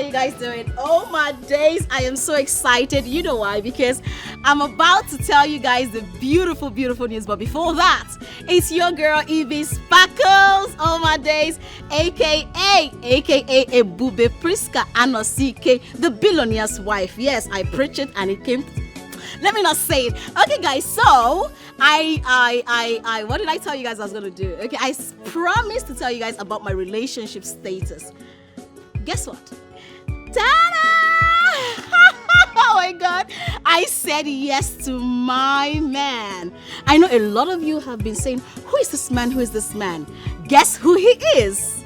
you guys doing? Oh my days, I am so excited. You know why? Because I'm about to tell you guys the beautiful, beautiful news. But before that, it's your girl Evie Sparkles. Oh my days, aka ebube Priska Anosike, the billionaire's wife. Yes, I preach it and it came. Let me not say it. Okay, guys, so I what did I tell you guys I was gonna do? Okay, I promised to tell you guys about my relationship status. Guess what? Ta-da! Oh my God! I said yes to my man. I know a lot of you have been saying, who is this man? Who is this man? Guess who he is?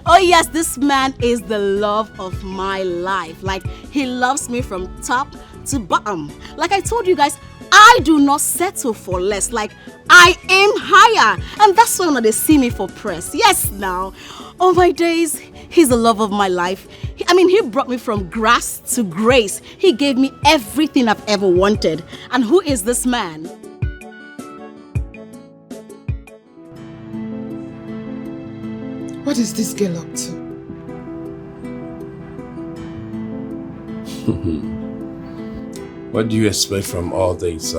Oh yes, this man is the love of my life. Like, he loves me from top to bottom. Like I told you guys, I do not settle for less. Like, I aim higher. And that's why they see me for press. Yes, now. Oh my days, he's the love of my life. He brought me from grass to grace. He gave me everything I've ever wanted. And who is this man? What is this girl up to? What do you expect from all these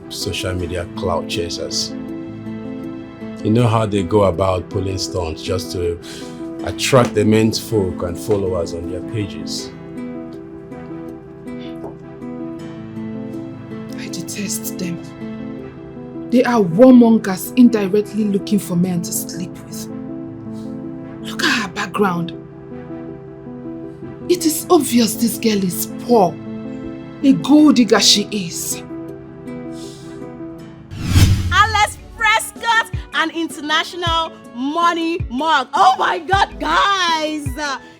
social media clout chasers? You know how they go about pulling stunts just to attract the men's folk and followers on their pages. I detest them. They are warmongers indirectly looking for men to sleep with. Look at her background. It is obvious this girl is poor. A gold digger she is. An international money mug. Oh my God, guys!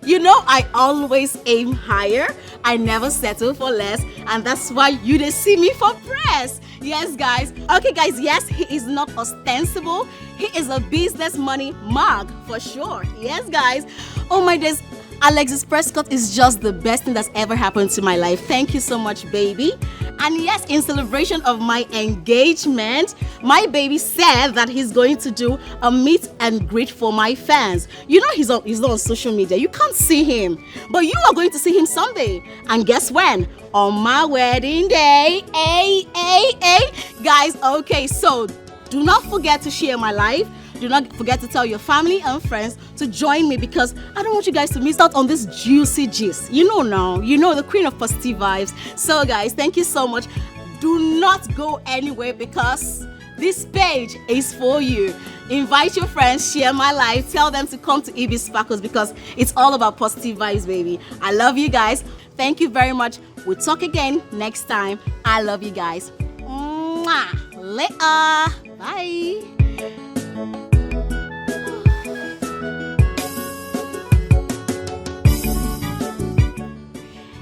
You know I always aim higher. I never settle for less, and that's why you didn't see me for press. Yes, guys. Okay, guys. Yes, he is not ostensible. He is a business money mug for sure. Yes, guys. Oh my days. Alexis Prescott is just the best thing that's ever happened to my life. Thank you so much, baby. And yes, in celebration of my engagement, my baby said that he's going to do a meet and greet for my fans. You know he's not on social media. You can't see him. But you are going to see him someday. And guess when? On my wedding day. Guys, okay, so do not forget to share my life. Do not forget to tell your family and friends to join me, because I don't want you guys to miss out on this juicy gist. You know now, you know, the queen of positive vibes. So guys, thank you so much. Do not go anywhere, because this page is for you. Invite your friends, share my life, tell them to come to Evie Sparkles, because it's all about positive vibes, baby. I love you guys. Thank you very much. We'll talk again next time. I love you guys. Mwah. Later. Bye.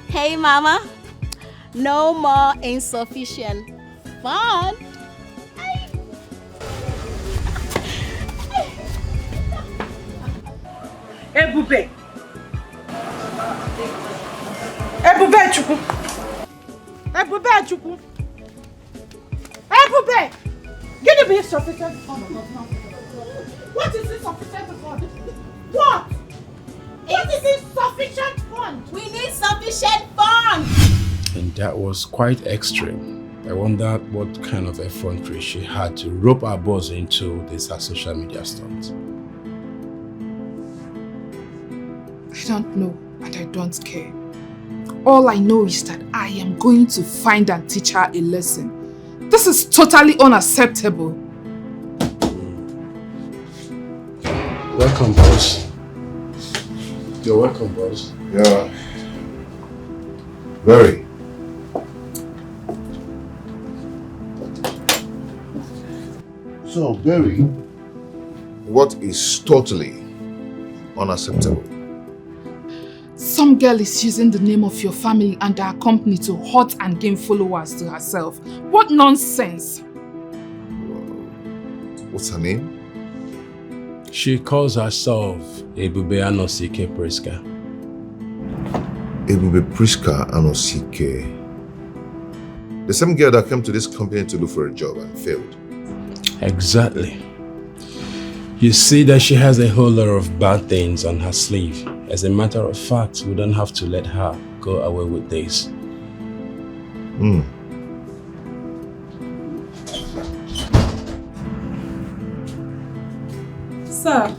Hey mama, no more insufficient fun. Ebube. Ebube Chukwu. Ebube Chukwu. Ebube. Give me insufficient fund. What is insufficient fund? What? What is insufficient fund? We need sufficient fund. And that was quite extreme. I wonder what kind of effrontery she had to rope our boss into this social media stunt. I don't know, and I don't care. All I know is that I am going to find and teach her a lesson. This is totally unacceptable. Welcome, boss. You're welcome, boss. Yeah. Very. So, Barry, what is totally unacceptable? Some girl is using the name of your family and our company to hurt and gain followers to herself. What nonsense! What's her name? She calls herself Ebube Anosike Priska. Ebube Priska Anosike. The same girl that came to this company to look for a job and failed. Exactly. You see that she has a whole lot of bad things on her sleeve. As a matter of fact, we don't have to let her go away with this. Sir,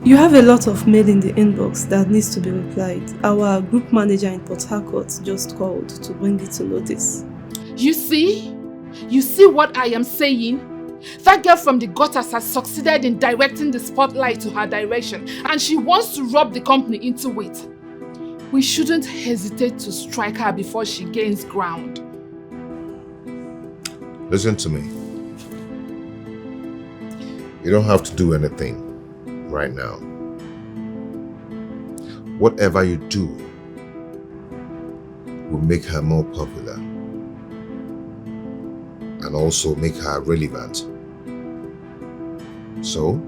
you have a lot of mail in the inbox that needs to be replied. Our group manager in Port Harcourt just called to bring it to notice. You see? You see what I am saying? That girl from the gutters has succeeded in directing the spotlight to her direction, and she wants to rob the company into it. We shouldn't hesitate to strike her before she gains ground. Listen to me. You don't have to do anything right now. Whatever you do will make her more popular and also make her relevant. So,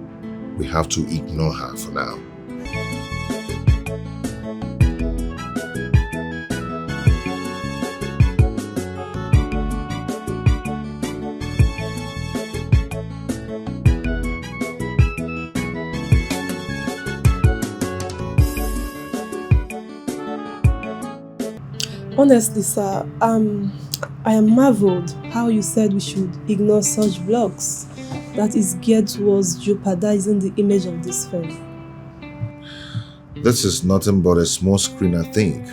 we have to ignore her for now. Honestly, sir, I am marveled how you said we should ignore such vlogs that is geared towards jeopardizing the image of this film. This is nothing but a small screen, I think.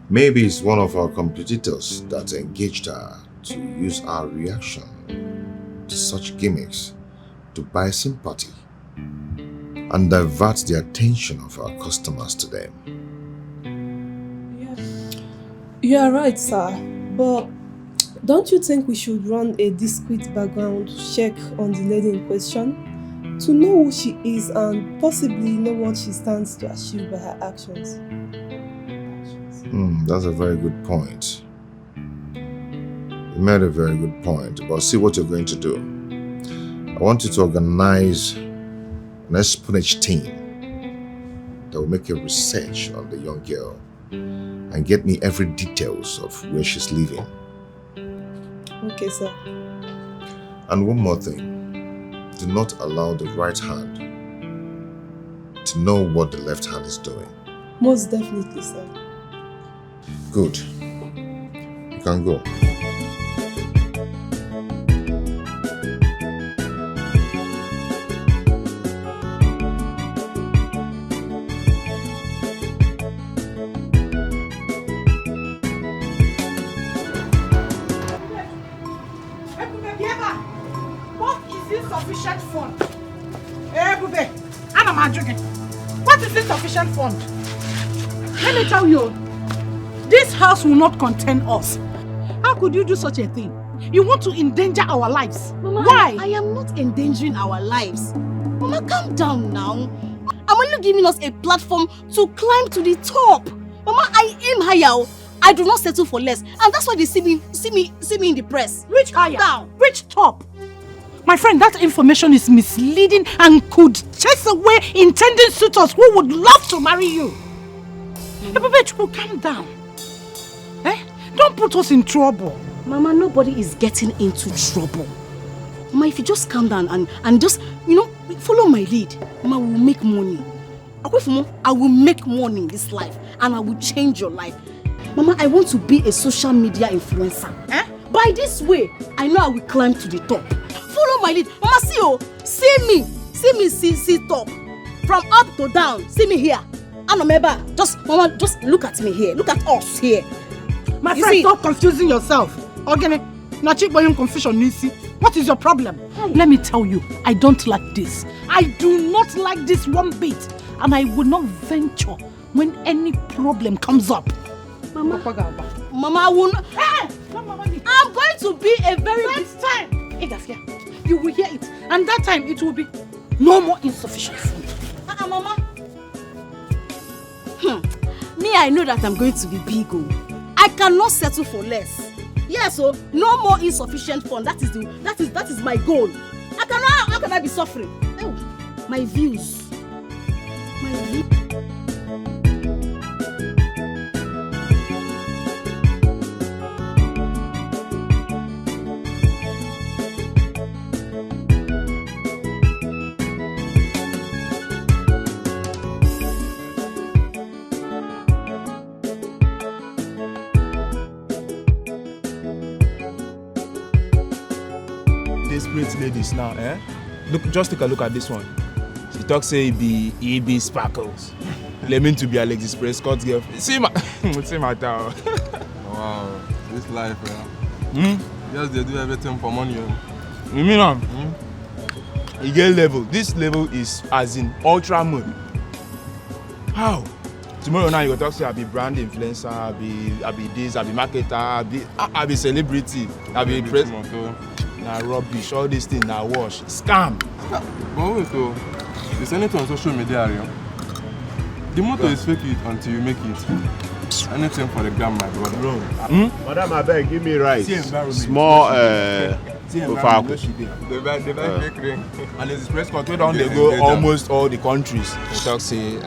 Maybe it's one of our competitors that engaged her to use our reaction to such gimmicks to buy sympathy and divert the attention of our customers to them. You are right, sir, but don't you think we should run a discreet background check on the lady in question to know who she is and possibly know what she stands to achieve by her actions? That's a very good point. You made a very good point, but see what you're going to do. I want you to organize an espionage team that will make a research on the young girl and get me every details of where she's living. Okay, sir. And one more thing. Do not allow the right hand to know what the left hand is doing. Most definitely, sir. Good. You can go. What is insufficient fund? Ebube, Anamajuge, what is insufficient fund? Let me tell you, this house will not contain us. How could you do such a thing? You want to endanger our lives. Mama, why? I am not endangering our lives. Mama, calm down now. I'm only giving us a platform to climb to the top. Mama, I aim higher. I do not settle for less, and that's why they see me in the press. Reach Calm higher. down. Reach top. My friend, that information is misleading and could chase away intending suitors who would love to marry you. Ebube, calm down. Don't put us in trouble. Mama, nobody is getting into trouble. Mama, if you just calm down and just, follow my lead, Mama, we will make money. I will make money in this life and I will change your life. Mama, I want to be a social media influencer. By this way, I know I will climb to the top. Follow my lead. Mama, see top. From up to down, see me here. And remember, Mama, just look at me here. Look at us here. My friend, stop confusing yourself. Okay, confusion, Nisi. What is your problem? Let me tell you, I don't like this. I do not like this one bit. And I will not venture when any problem comes up. Mama, I will not. I'm going to be a very big time. You will hear it. And that time it will be no more insufficient food. Mama. Me, I know that I'm going to be big. I cannot settle for less. Yes, so no more insufficient fund. That is my goal. How can I be suffering? Oh, my views. desperate ladies now, eh? Look, just take a look at this one. She talks say he be sparkles. Claiming to be Alexis Prescott's girlfriend. See my tower. Wow, this life, yeah. Yes, they do everything for money. You mean you get level. This level is as in ultra mode. How? Tomorrow now you go talk say I be brand influencer, I be this, I be marketer, I be celebrity, I be press. Nah rubbish, all these things nah wash. Scam. But wait, so it's anything on social media, yeah? The motto is fake it until you make it. Anything for the gram, my brother. Madam, I beg, give me rice. Small They buy fake ring. And there's press control down they go almost all the countries. They talk say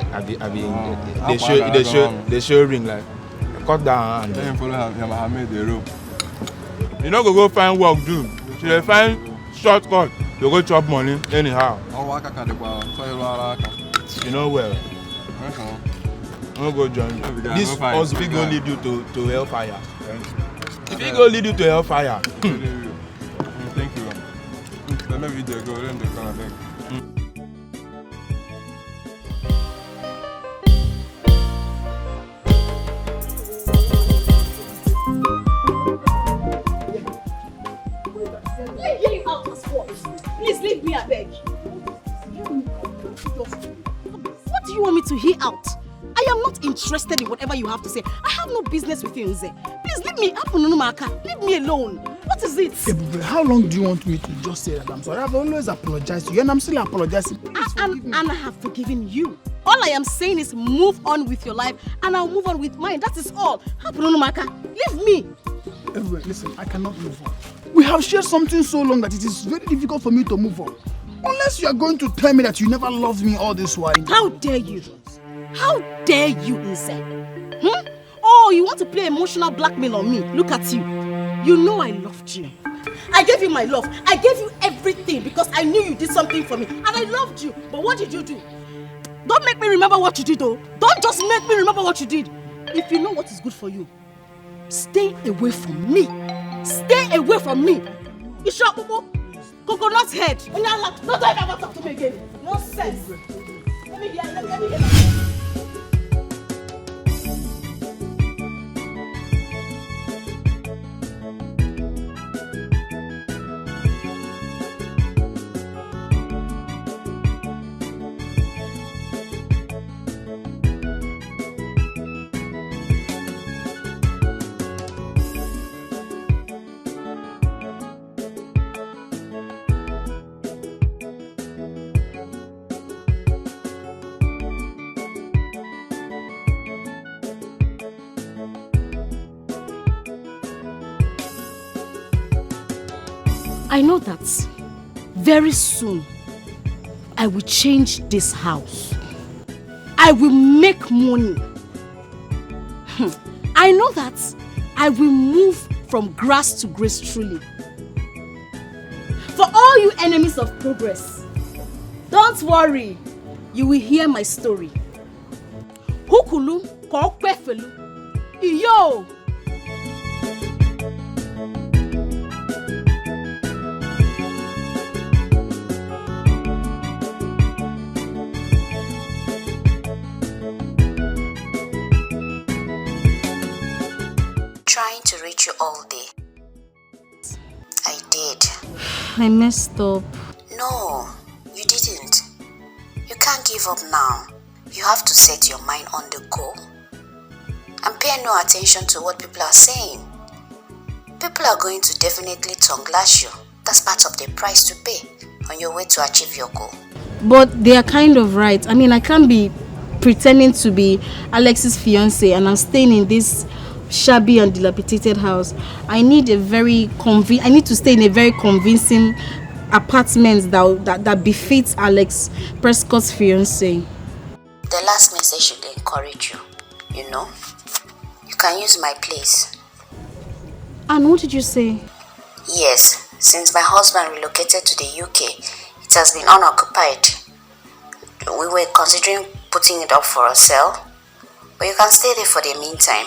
they show ring like cut down and then follow have made the rope. You know go find work do. So they find shortcut. You go chop money anyhow. You know well. No go join. This also go lead you to hellfire. If it go lead you to hellfire. Thank you. Let me video go. Let me go. Please leave me, I beg. What do you want me to hear out? I am not interested in whatever you have to say. I have no business with you, Nze. Please leave me. Leave me alone. What is it? Ebube, how long do you want me to just say that I'm sorry? I've always apologized to you and I'm still apologizing. Please forgive me. And I have forgiven you. All I am saying is move on with your life and I'll move on with mine. That is all. Leave me. Ebube, listen, I cannot move on. We have shared something so long that it is very difficult for me to move on. Unless you are going to tell me that you never loved me all this while. How dare you? How dare you, Nze? Oh, you want to play emotional blackmail on me? Look at you. You know I loved you. I gave you my love. I gave you everything because I knew you did something for me. And I loved you. But what did you do? Don't make me remember what you did, though. Don't just make me remember what you did. If you know what is good for you, stay away from me. Stay away from me. You sure, Bobo? Coconut head. Don't ever talk to me again. Nonsense. Let me hear. I know that very soon I will change this house. I will make money. I know that I will move from grass to grace truly. For all you enemies of progress, don't worry, you will hear my story. Hukulu kokpefelu. Iyo! Trying to reach you all day. I did. I messed up. No, you didn't. You can't give up now. You have to set your mind on the goal and pay no attention to what people are saying. People are going to definitely tongue lash you. That's part of the price to pay on your way to achieve your goal. But they are kind of right. I mean, I can't be pretending to be Alex's fiance and I'm staying in this shabby and dilapidated house. I need to stay in a very convincing apartment that befits Alex Prescott's fiance. The last message should encourage you. You know, you can use my place. And what did you say? Yes, since my husband relocated to the UK, it has been unoccupied. We were considering putting it up for a sale, but you can stay there for the meantime.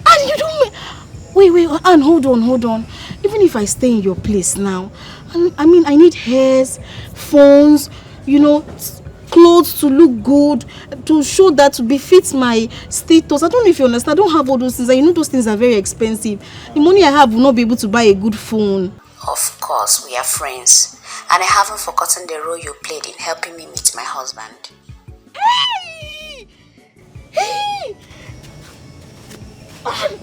And you don't... Wait, and hold on. Even even if I stay in your place now, I mean, I need hairs, phones, you know, clothes to look good, to show that to befit my status. I don't know if you understand. I don't have all those things. And you know those things are very expensive. The money I have will not be able to buy a good phone. Of course, we are friends. And I haven't forgotten the role you played in helping me meet my husband. Hey! Hey! And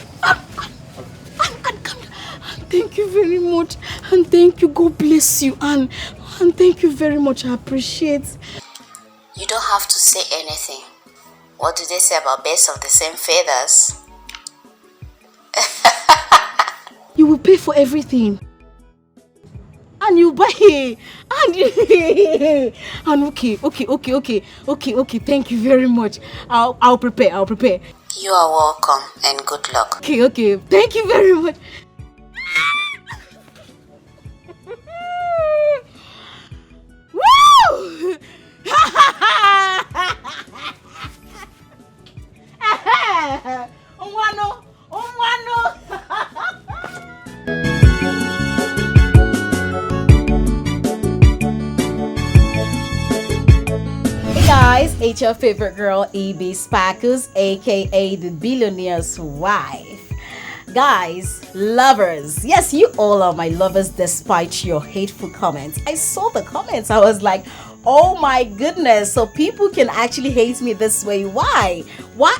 come here. Thank you very much. And thank you. God bless you. And thank you very much. I appreciate. You don't have to say anything. What do they say about birds of the same feathers? You will pay for everything. And you buy it. And okay. Thank you very much. I'll prepare. You are welcome and good luck. Okay. Thank you very much. Woo! Umwano. Hey guys, it's your favorite girl, EB Sparkles, aka the Billionaire's wife. Guys, lovers, yes, you all are my lovers despite your hateful comments. I saw the comments, I was like, oh my goodness, so people can actually hate me this way. Why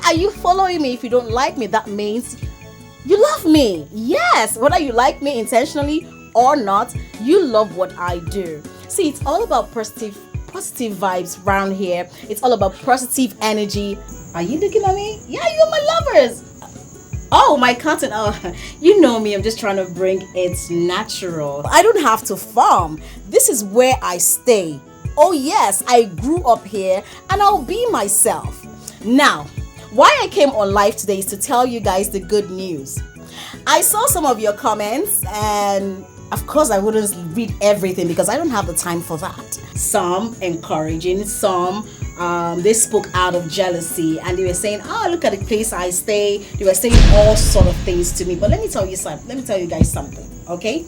are you following me if you don't like me? That means you love me. Yes, whether you like me intentionally or not, you love what I do. See, it's all about positive vibes around here. It's all about positive energy. Are you looking at me? Yeah, you're my lovers. Oh, my content. Oh, you know me. I'm just trying to bring it natural. I don't have to farm. This is where I stay. Oh yes, I grew up here and I'll be myself. Now, why I came on live today is to tell you guys the good news. I saw some of your comments and of course I wouldn't read everything because I don't have the time for that. Some encouraging, some they spoke out of jealousy and they were saying, oh, look at the place I stay. They were saying all sort of things to me. But let me tell you something. Let me tell you guys something, okay?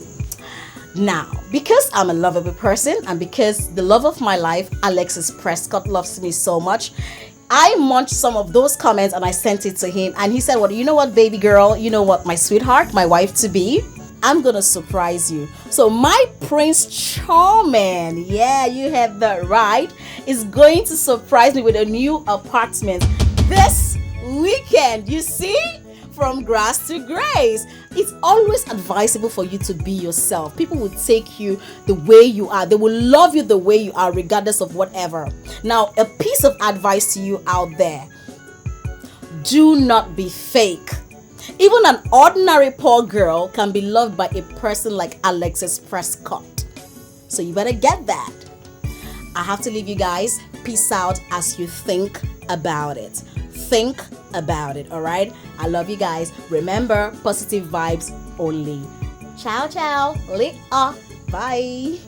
Now, because I'm a lovable person and because the love of my life, Alexis Prescott, loves me so much, I munched some of those comments and I sent it to him. And he said, well, you know what, baby girl? You know what, my sweetheart, my wife to be? I'm gonna surprise you. So my Prince Charming, yeah, you had that right, is going to surprise me with a new apartment this weekend. You see? From grass to grace. It's always advisable for you to be yourself. People will take you the way you are. They will love you the way you are, regardless of whatever. Now, a piece of advice to you out there. Do not be fake. Even an ordinary poor girl can be loved by a person like Alexis Prescott. So you better get that. I have to leave you guys. Peace out as you think about it. Think about it, all right? I love you guys. Remember, positive vibes only. Ciao, ciao. Later. Bye.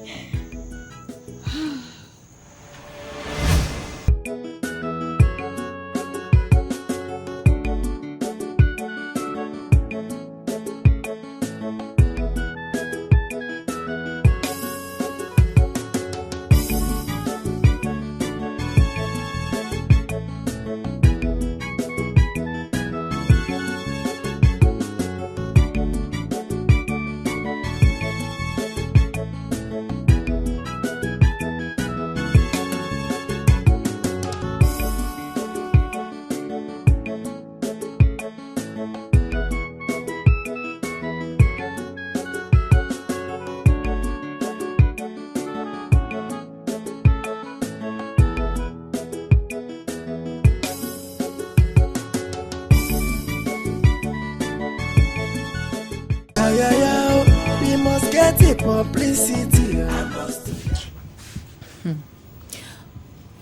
We must get a publicity.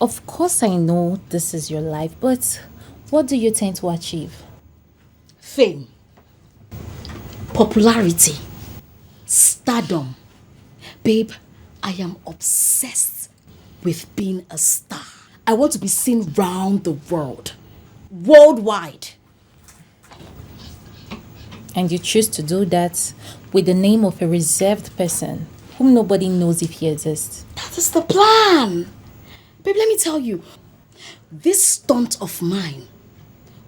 Of course I know this is your life, but what do you tend to achieve? Fame, popularity, stardom. Babe, I am obsessed with being a star. I want to be seen round the world, worldwide. And you choose to do that with the name of a reserved person whom nobody knows if he exists. That is the plan. Babe, let me tell you, this stunt of mine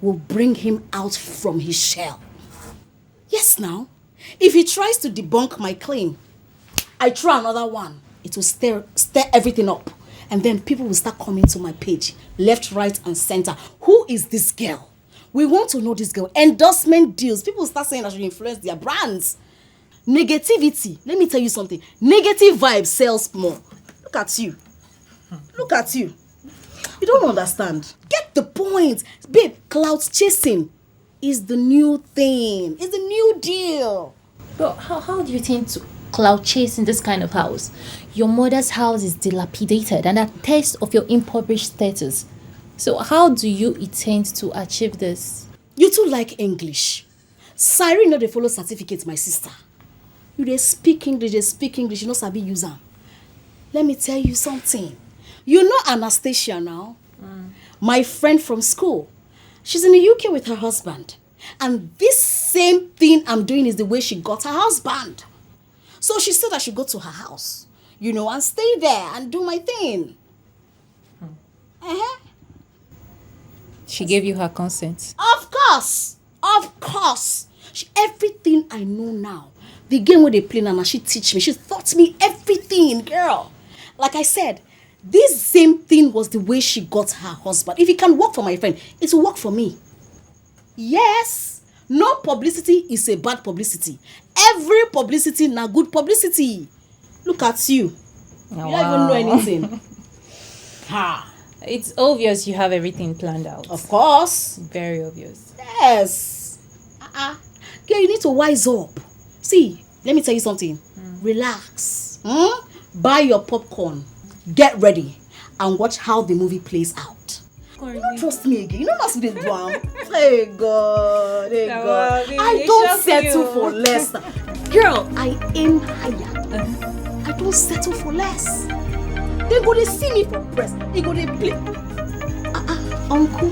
will bring him out from his shell. Yes, now, if he tries to debunk my claim, I try another one. It will stir everything up. And then people will start coming to my page, left, right, and center. Who is this girl? We want to know this girl. Endorsement deals. People start saying I should influence their brands. Negativity. Let me tell you something. Negative vibes sells more. Look at you. Look at you. You don't understand. Get the point. Babe, clout chasing is the new thing. It's the new deal. But how do you think to cloud chase in this kind of house? Your mother's house is dilapidated and attests of your impoverished status. So how do you intend to achieve this? You two like English. Siren know they follow certificates, my sister. You they speak English, you know sabi use them. Let me tell you something. You know Anastasia now? My friend from school. She's in the UK with her husband. And this same thing I'm doing is the way she got her husband. So she said I should go to her house, you know, and stay there and do my thing. She gave you her consent? Of course. Everything I know now. The game where they play now, she teach me. She taught me everything, girl. Like I said, this same thing was the way she got her husband. If it can work for my friend, it will work for me. Yes. No publicity is a bad publicity. Every publicity na good publicity. Look at you. You don't even know anything. It's obvious you have everything planned out. Of course. Very obvious. Yes. Girl, you need to wise up. See, let me tell you something. Relax. Buy your popcorn. Get ready. And watch how the movie plays out. You don't trust me again. You know not the drama. Hey God. I don't settle for less. Girl, I aim higher. I don't settle for less. They go to see me for press. They go to play. Uncle.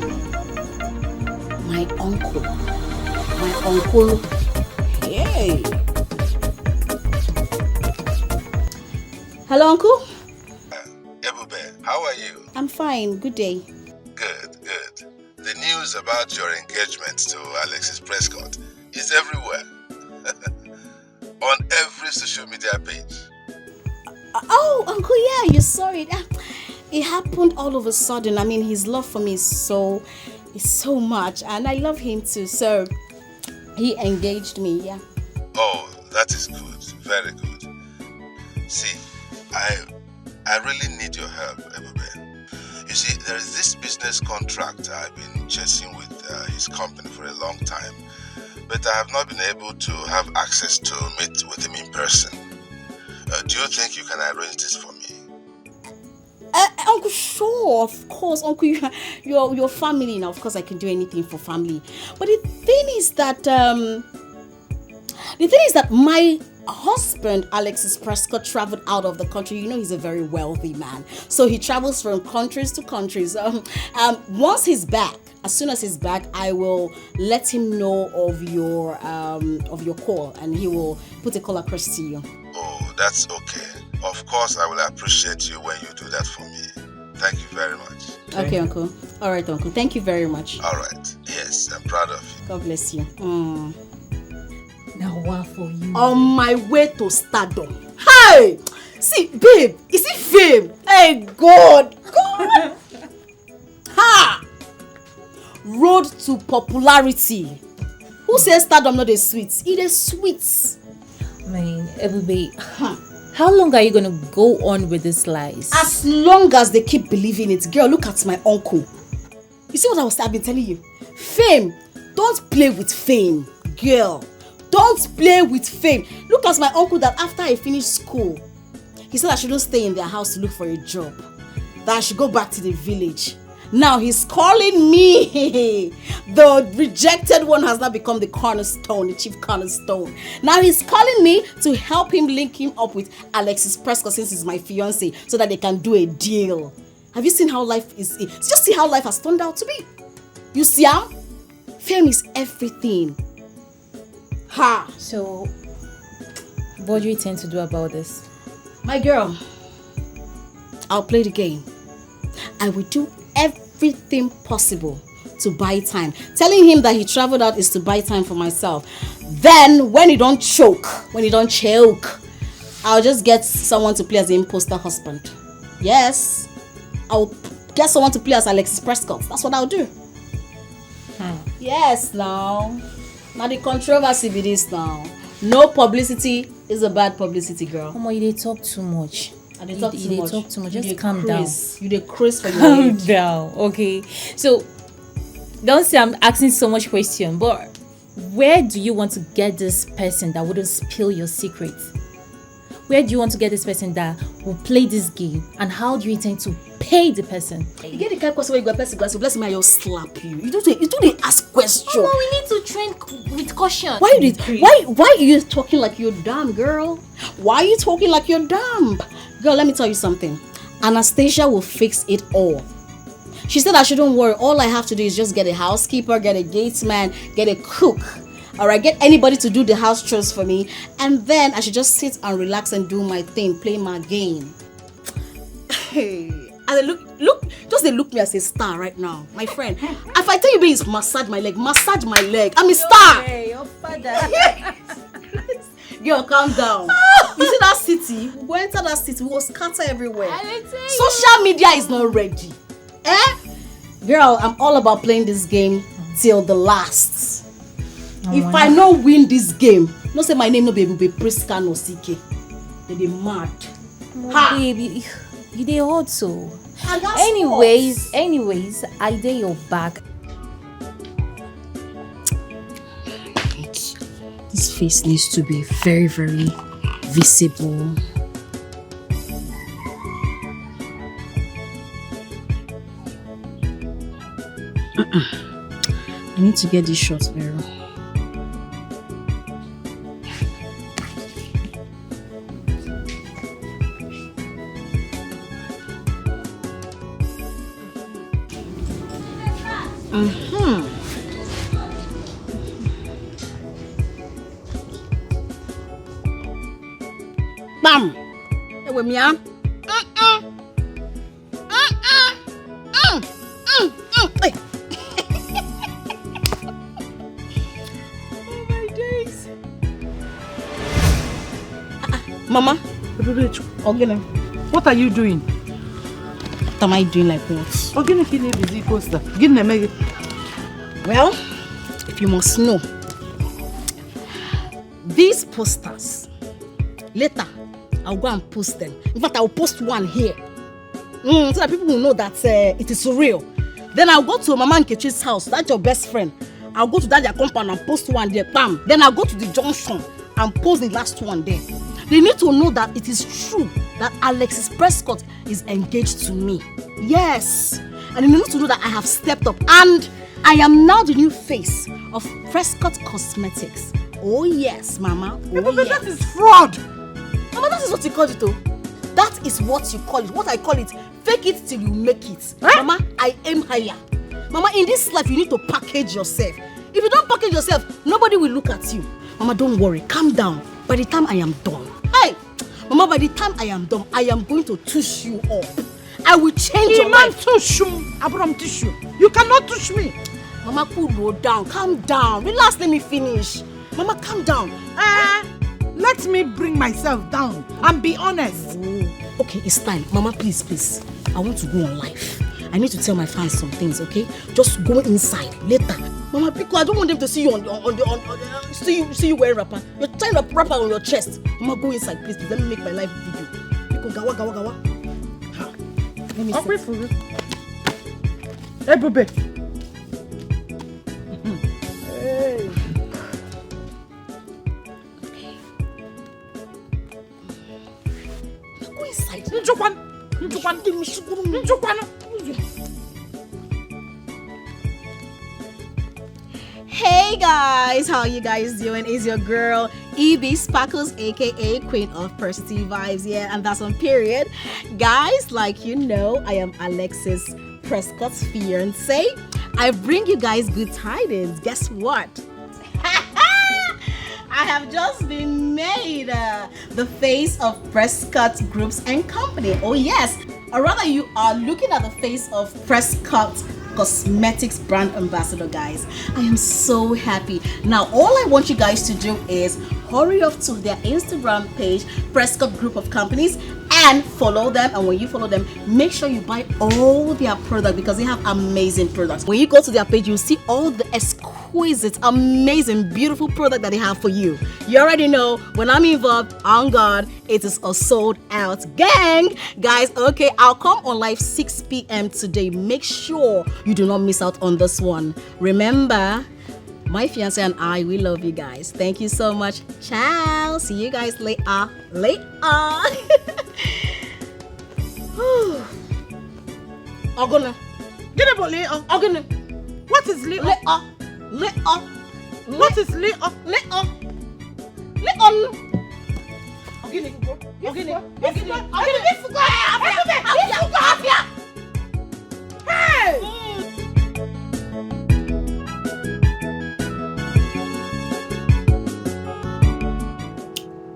My uncle. Hey. Hello, Uncle. Ebube, how are you? I'm fine. Good day. Good. The news about your engagement to Alexis Prescott is everywhere. On every social media page. Oh, Uncle, yeah, you saw it. It happened all of a sudden. I mean, his love for me is so much, and I love him too. So he engaged me, yeah. Oh, that is good. Very good. See, I really need your help, Ebube. You see, there is this business contract I've been chasing with his company for a long time, but I have not been able to have access to meet with him in person. Do you think you can arrange this for me? Uncle, sure, of course, Uncle. Your family now. Of course, I can do anything for family. But the thing is that my husband, Alexis Prescott, traveled out of the country. You know, he's a very wealthy man, so he travels from countries to countries. Once he's back, as soon as he's back, I will let him know of your call, and he will put a call across to you. Oh, that's okay. Of course, I will appreciate you when you do that for me. Thank you very much. Okay, Uncle. All right, Uncle. Thank you very much. All right. Yes, I'm proud of you. God bless you. Now what for you? On my way to stardom. Hey! See, babe, is it fame? Hey, God! Ha! Road to popularity. Who says stardom not a sweet? It is sweet. Man, everybody. How long are you going to go on with these lies? As long as they keep believing it. Girl, look at my uncle. You see what I've been telling you? Fame. Don't play with fame. Girl, don't play with fame. Look at my uncle that after I finished school, he said I shouldn't stay in their house to look for a job. That I should go back to the village. Now he's calling me. The rejected one has now become the cornerstone, the chief cornerstone. Now he's calling me to help him link him up with Alexis Prescott, since he's my fiance, so that they can do a deal. Have you seen how life is? Just see how life has turned out to be. You see how? Fame is everything. Ha! So, What do you intend to do about this? My girl, I'll play the game. I will do everything possible to buy time. Telling him that he traveled out is to buy time for myself. Then, when he don't choke, I'll just get someone to play as the imposter husband. Yes, I'll get someone to play as Alexis Prescott. That's what I'll do. Yes, now the controversy be this now. No publicity is a bad publicity, girl. Come on, you talk too much. You talk too much. Just calm down. You dey craze for your Calm age. down, okay? So, don't say I'm asking so much question, but where do you want to get this person that wouldn't spill your secrets? Where do you want to get this person that will play this game? And how do you intend to pay the person? You get the kind of question where you go person glass, bless me, I'll slap you. You do the ask question. Oh, no, we need to train with caution. Why are you talking like you're dumb, girl? Why are you talking like you're dumb? Girl, let me tell you something. Anastasia will fix it all. She said I shouldn't worry. All I have to do is just get a housekeeper, get a gatesman, get a cook. Alright, get anybody to do the house chores for me, and then I should just sit and relax and do my thing, play my game. Hey, and they look me as a star right now, my friend. If I tell you, please massage my leg. I'm a star. Hey, your father. Girl, calm down. You see that city? We go enter that city, we will scatter everywhere. Social media is not ready. Girl, I'm all about playing this game till the last. If I no win this game, no say my name no be ebube, Priska no CK. They mad. Oh, baby, you dey hot so. Anyways, I dey your back. This face needs to be very, very visible. I need to get these shots very well. Bam! Hey, with me, huh? Hey. Oh my days. Mama, What are you doing? what am I doing like what? Poster. Well, if you must know, these posters, later I'll go and post them. In fact, I'll post one here. So that people will know that it is real. Then I'll go to Mama Nkechi's house, that's your best friend. I'll go to that their compound and post one there, bam. Then I'll go to the junction and post the last one there. They need to know that it is true that Alexis Prescott is engaged to me. Yes. And they need to know that I have stepped up and I am now the new face of Prescott Cosmetics. Oh yes, Mama. Oh, yes. That is fraud. Mama, that is what you call it, though. That is what you call it. What I call it, fake it till you make it. Huh? Mama, I aim higher. Mama, in this life, you need to package yourself. If you don't package yourself, nobody will look at you. Mama, don't worry. Calm down. By the time I am done. Hey! Mama, by the time I am done, I am going to tush you up. I will change your life. You cannot touch me. Mama, cool down. Calm down. Relax, let me finish. Mama, calm down. Let me bring myself down and be honest. Oh, okay, it's time. Mama, please. I want to go on live. I need to tell my fans some things, okay? Just go inside later. Mama, because I don't want them to see you see you wearing wrapper. You're tying a wrapper on your chest. Mama, go inside, please. Let me make my live video. Because gawa. Let me see. For you. Hey, Bube. Hey. Go inside. Njukwan. Hey guys, how you guys doing? It's your girl EB Sparkles, aka Queen of Persity Vibes, yeah, and that's on period. Guys, like you know, I am Alexis Prescott's fiance. I bring you guys good tidings. Guess what? I have just been made the face of Prescott Groups and Company. Oh yes, or rather you are looking at the face of Prescott Cosmetics brand ambassador, guys. I am so happy. Now all I want you guys to do is hurry up to their Instagram page, Prescott Group of Companies, and follow them. And when you follow them, make sure you buy all their products because they have amazing products. When you go to their page, you'll see all the exquisite, amazing, beautiful product that they have for you. You already know when I'm involved, on God, it is a sold out gang. Guys, okay, I'll come on live 6 p.m. today. Make sure you do not miss out on this one. Remember, my fiance and I, we love you guys. Thank you so much. Ciao. See you guys later. Ogona. Get about later. Ogona. What is later? What is later? Hey!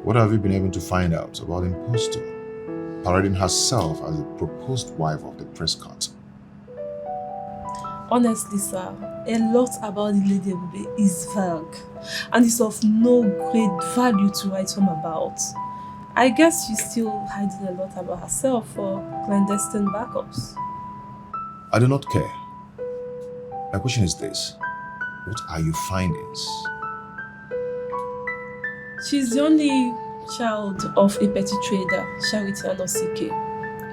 What have you been able to find out about impostor parading herself as the proposed wife of the Prescott? Honestly, sir, a lot about the Lady Ebube is vague and is of no great value to write home about. I guess she's still hiding a lot about herself for clandestine backups. I do not care. My question is this. What are your findings? She's the only child of a petty trader, Charity Anosike.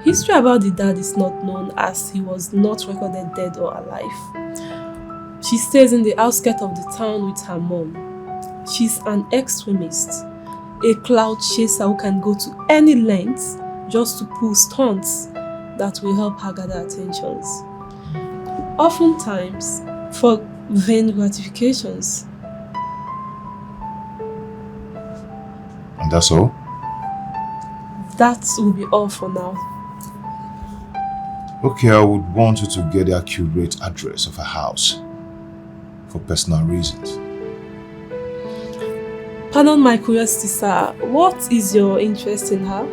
History about the dad is not known as he was not recorded dead or alive. She stays in the outskirts of the town with her mom. She's an extremist, a cloud chaser who can go to any length just to pull stunts that will help her gather attentions. Oftentimes, for vain gratifications. And that's all? That will be all for now. Okay, I would want you to get the accurate address of her house for personal reasons. Pardon my curiosity, sir. What is your interest in her?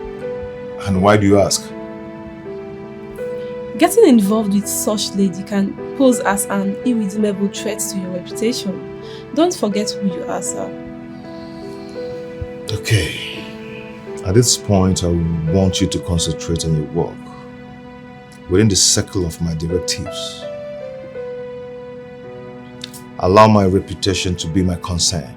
And why do you ask? Getting involved with such lady can pose as an irredeemable threat to your reputation. Don't forget who you are, sir. Okay. At this point, I would want you to concentrate on your work within the circle of my directives. Allow my reputation to be my concern.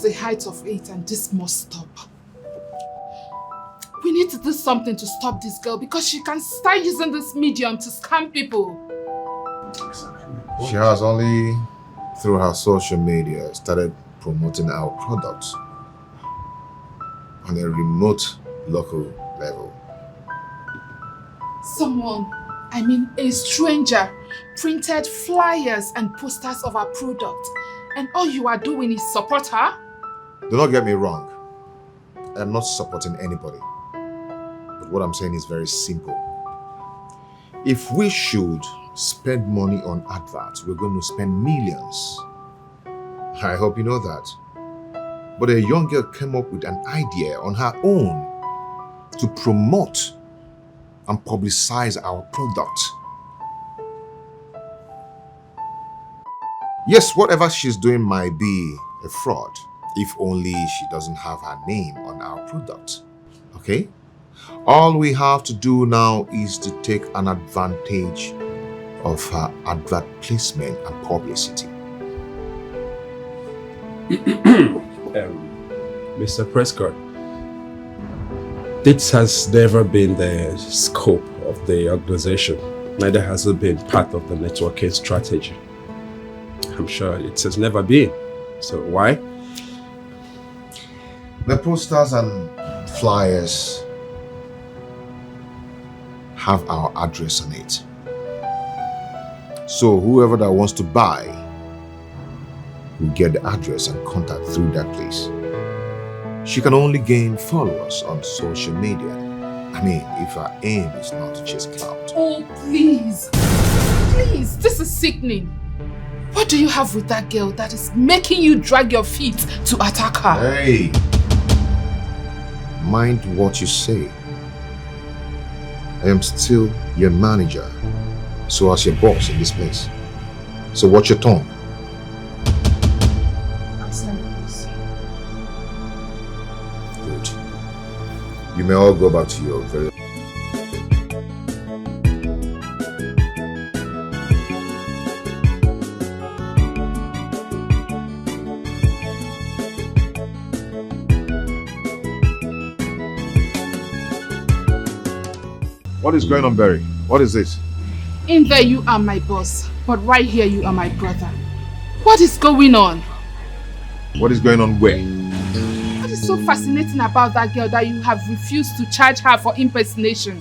the height of it and this must stop. We need to do something to stop this girl because she can start using this medium to scam people. She has only, through her social media, started promoting our products on a remote local level. Someone, a stranger, printed flyers and posters of our product, and all you are doing is support her? Do not get me wrong. I'm not supporting anybody. But what I'm saying is very simple. If we should spend money on adverts, we're going to spend millions. I hope you know that. But a young girl came up with an idea on her own to promote and publicize our product. Yes, whatever she's doing might be a fraud, if only she doesn't have her name on our product. Okay? All we have to do now is to take an advantage of her advert placement and publicity. Mr. Prescott, this has never been the scope of the organization. Neither has it been part of the networking strategy. I'm sure it has never been. So why? The posters and flyers have our address on it. So whoever that wants to buy will get the address and contact through that place. She can only gain followers on social media. If her aim is not to chase clout. Oh, please. Please, this is sickening. What do you have with that girl that is making you drag your feet to attack her? Hey! Mind what you say. I am still your manager, so as your boss in this place. So watch your tongue. Good. You may all go back to your very... What is going on, Barry? What is this? In there you are my boss, but right here you are my brother. What is going on? What is going on where? What is so fascinating about that girl that you have refused to charge her for impersonation?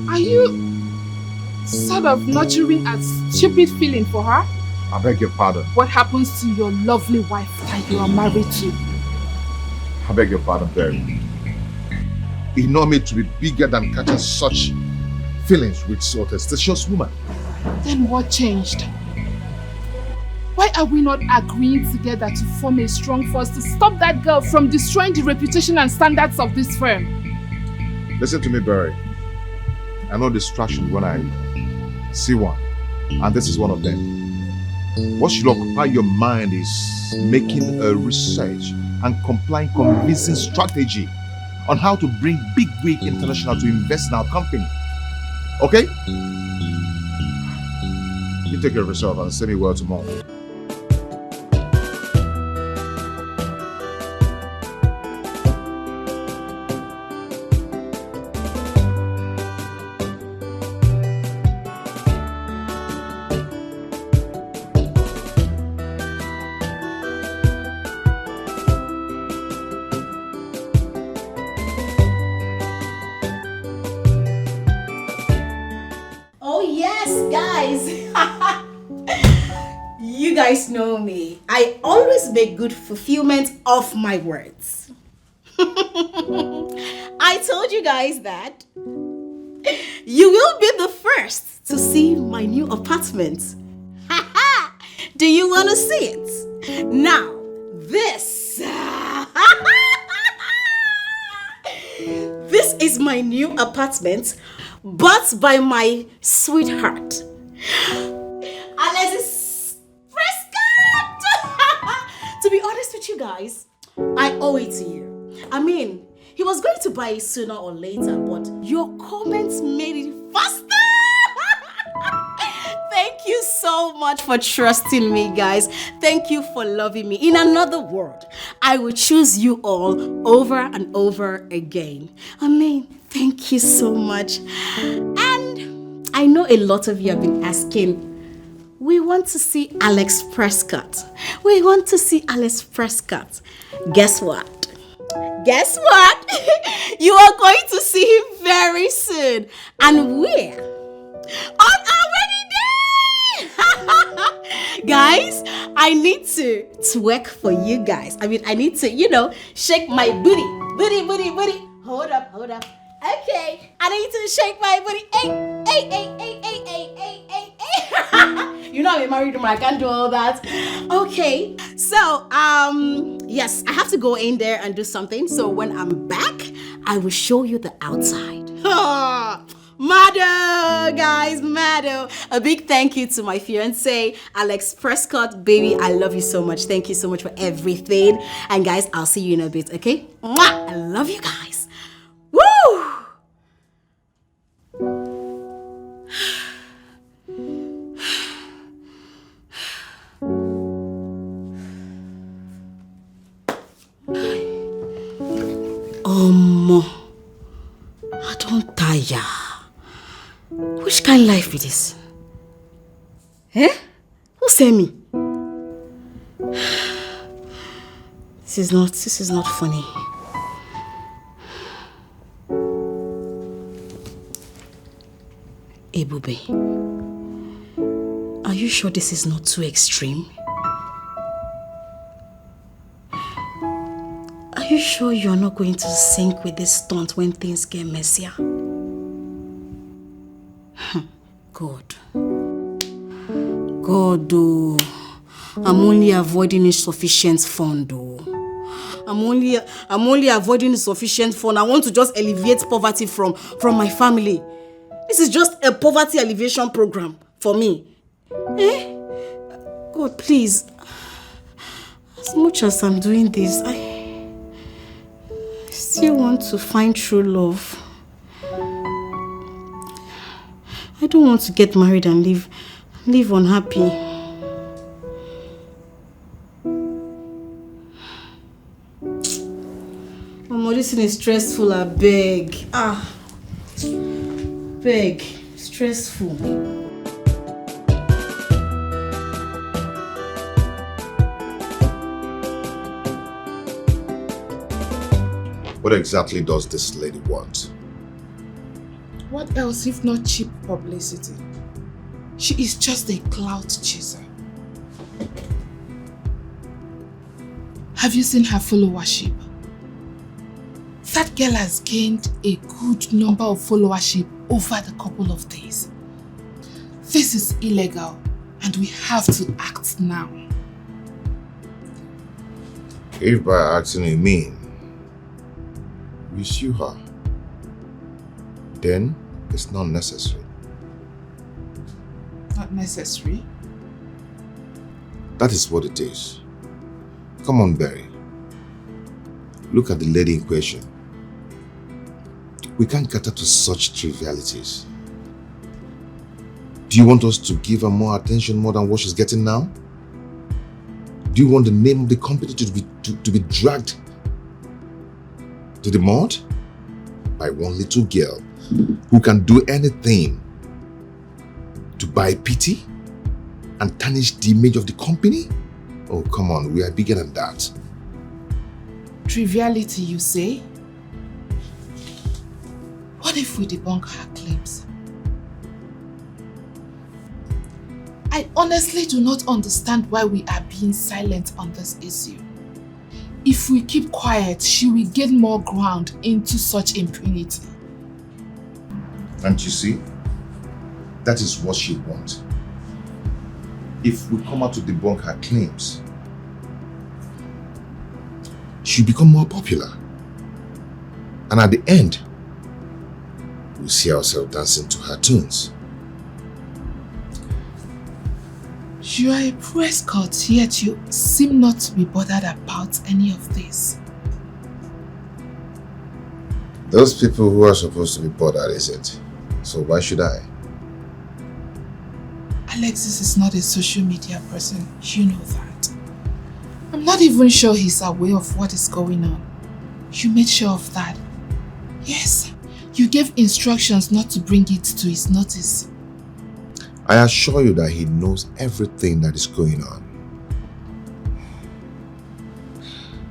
Are you sort of nurturing a stupid feeling for her? I beg your pardon. What happens to your lovely wife that you are married to? I beg your pardon, Barry. It's not made to be bigger than catching such feelings with so testacious woman. Then what changed? Why are we not agreeing together to form a strong force to stop that girl from destroying the reputation and standards of this firm? Listen to me, Barry. I know distraction when I see one, and this is one of them. What should occupy your mind is making a research and complying convincing strategy on how to bring Big Wig International to invest in our company. Okay? You take care of yourself and send me word tomorrow. You guys know me. I always make good fulfillment of my words. I told you guys that you will be the first to see my new apartment. Do you want to see it? Now, this this is my new apartment, bought by my sweetheart. Alexis To be honest with you guys, I owe it to you. He was going to buy it sooner or later, but your comments made it faster. Thank you so much for trusting me, guys. Thank you for loving me. In another word, I will choose you all over and over again. I mean, thank you so much. And I know a lot of you have been asking, we want to see Alex Prescott. We want to see Alex Prescott. Guess what? Guess what? You are going to see him very soon. And where? On our wedding day! Guys, I need to twerk for you guys. I mean, I need to, shake my booty. Booty. Hold up. Okay, I need to shake my booty. Hey. You know I'm a married woman, I can't do all that. Okay, so yes, I have to go in there and do something. So when I'm back, I will show you the outside. Mado, guys, Mado. A big thank you to my fiance, Alex Prescott. Baby, I love you so much. Thank you so much for everything. And guys, I'll see you in a bit, okay? Mwah! I love you guys. Woo! I don't tire. Which kind of life it is? Eh? Who sent me? This is not funny. Ebube, are you sure this is not too extreme? Are you sure you're not going to sink with this stunt when things get messier? God, oh, I'm only avoiding insufficient fund, oh. I'm only avoiding insufficient fund. I want to just alleviate poverty from my family. This is just a poverty alleviation program for me. Eh? God, please. As much as I'm doing this, I still want to find true love. I don't want to get married and live unhappy. Mama, this thing is stressful, I beg. Beg. Stressful. What exactly does this lady want? What else if not cheap publicity? She is just a clout chaser. Have you seen her followership? That girl has gained a good number of followership over the couple of days. This is illegal and we have to act now. If by acting you mean we sue her, then it's not necessary. Not necessary? That is what it is. Come on, Barry. Look at the lady in question. We can't cater to such trivialities. Do you want us to give her more attention more than what she's getting now? Do you want the name of the company to be dragged to the mud by one little girl who can do anything to buy pity and tarnish the image of the company? Oh, come on, we are bigger than that. Triviality, you say? What if we debunk her claims? I honestly do not understand why we are being silent on this issue. If we keep quiet, she will gain more ground into such impunity. And you see, that is what she wants. If we come out to debunk her claims, she'll become more popular. And at the end, we'll see ourselves dancing to her tunes. You are a Prescott, yet you seem not to be bothered about any of this. Those people who are supposed to be bothered, is it? So why should I? Alexis is not a social media person. You know that. I'm not even sure he's aware of what is going on. You made sure of that. Yes, you gave instructions not to bring it to his notice. I assure you that he knows everything that is going on.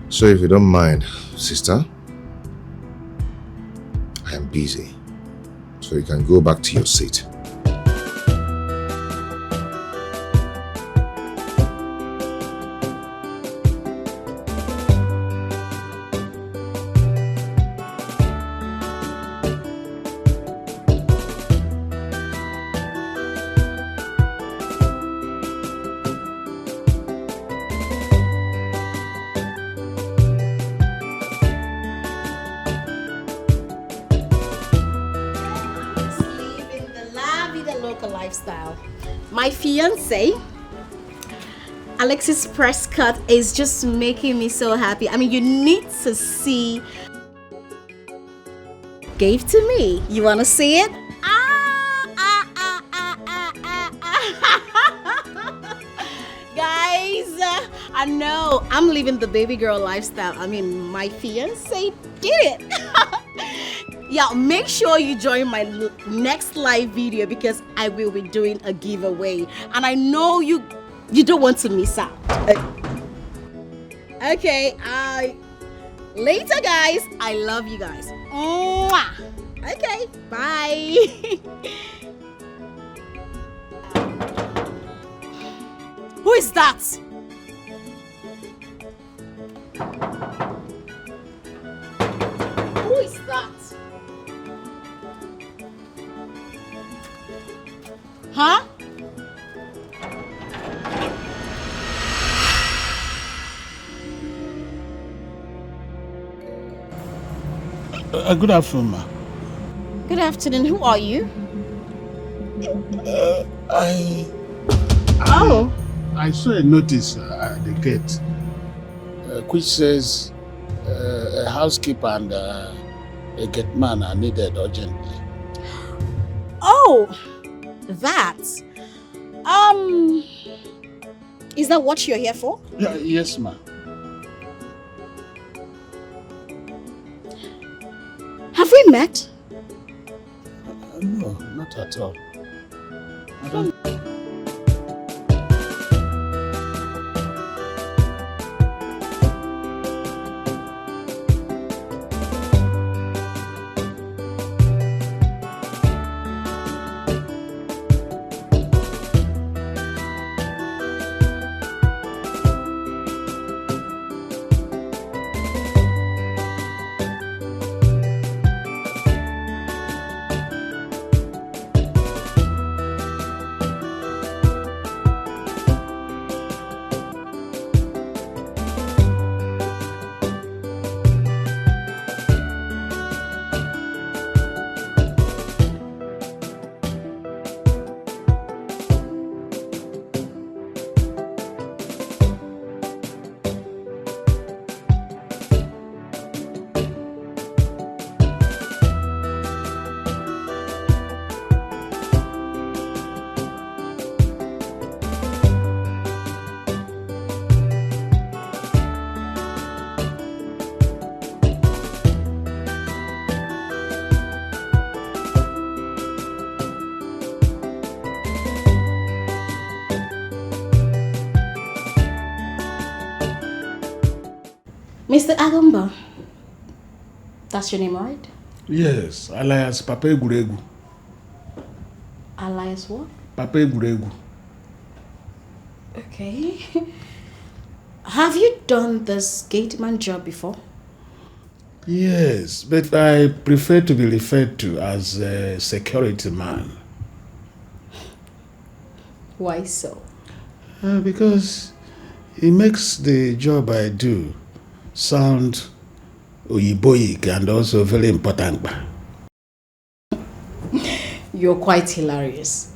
So if you don't mind, sister, I am busy. So you can go back to your seat. My fiance, Alexis Prescott, is just making me so happy. I mean, you need to see. Gave to me. You want to see it? Guys, I know I'm living the baby girl lifestyle. I mean, my fiance did it. Yeah, make sure you join my next live video because I will be doing a giveaway. And I know you don't want to miss out. Okay, later guys. I love you guys. Mwah. Okay, bye. Who is that? Who is that? Huh? Good afternoon, ma. Good afternoon. Who are you? I saw a notice at the gate which says a housekeeper and a gate man are needed urgently. Oh, that. Is that what you're here for? Yes, ma. Have we met? No, not at all. I don't... Mr. Agamba, that's your name, right? Yes, alias Papa Eguregu. Alias what? Papa Eguregu. Okay. Have you done this gateman job before? Yes, but I prefer to be referred to as a security man. Why so? Because it makes the job I do sound oyiboic and also very important. You're quite hilarious.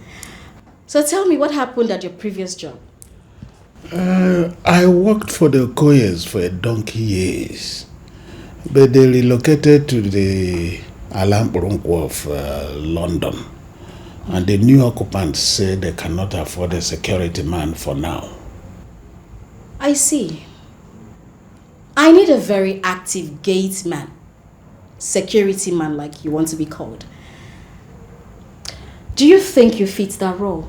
So tell me what happened at your previous job. I worked for the Okoyes for a donkey years, but they relocated to the Alamburunku of London. And the new occupants say they cannot afford a security man for now. I see. I need a very active gate man. Security man, like you want to be called. Do you think you fit that role?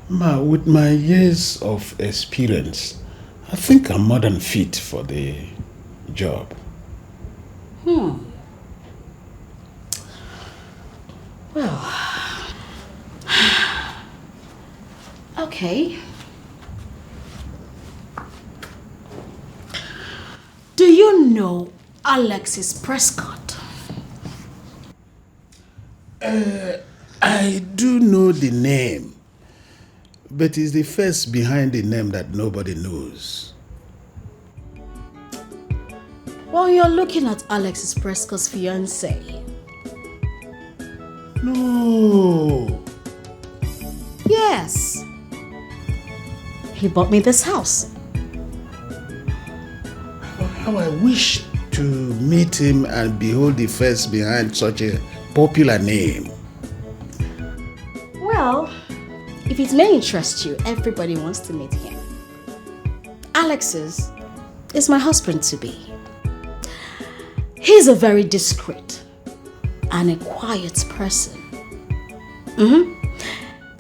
Ma, with my years of experience, I think I'm more than fit for the job. Well, okay. Do you know Alexis Prescott? I do know the name, but it's the face behind the name that nobody knows. Well, you're looking at Alexis Prescott's fiancé. No. Yes. He bought me this house. How I wish to meet him and behold the face behind such a popular name. Well, if it may interest you, everybody wants to meet him. Alexis is my husband-to-be. He's a very discreet and a quiet person.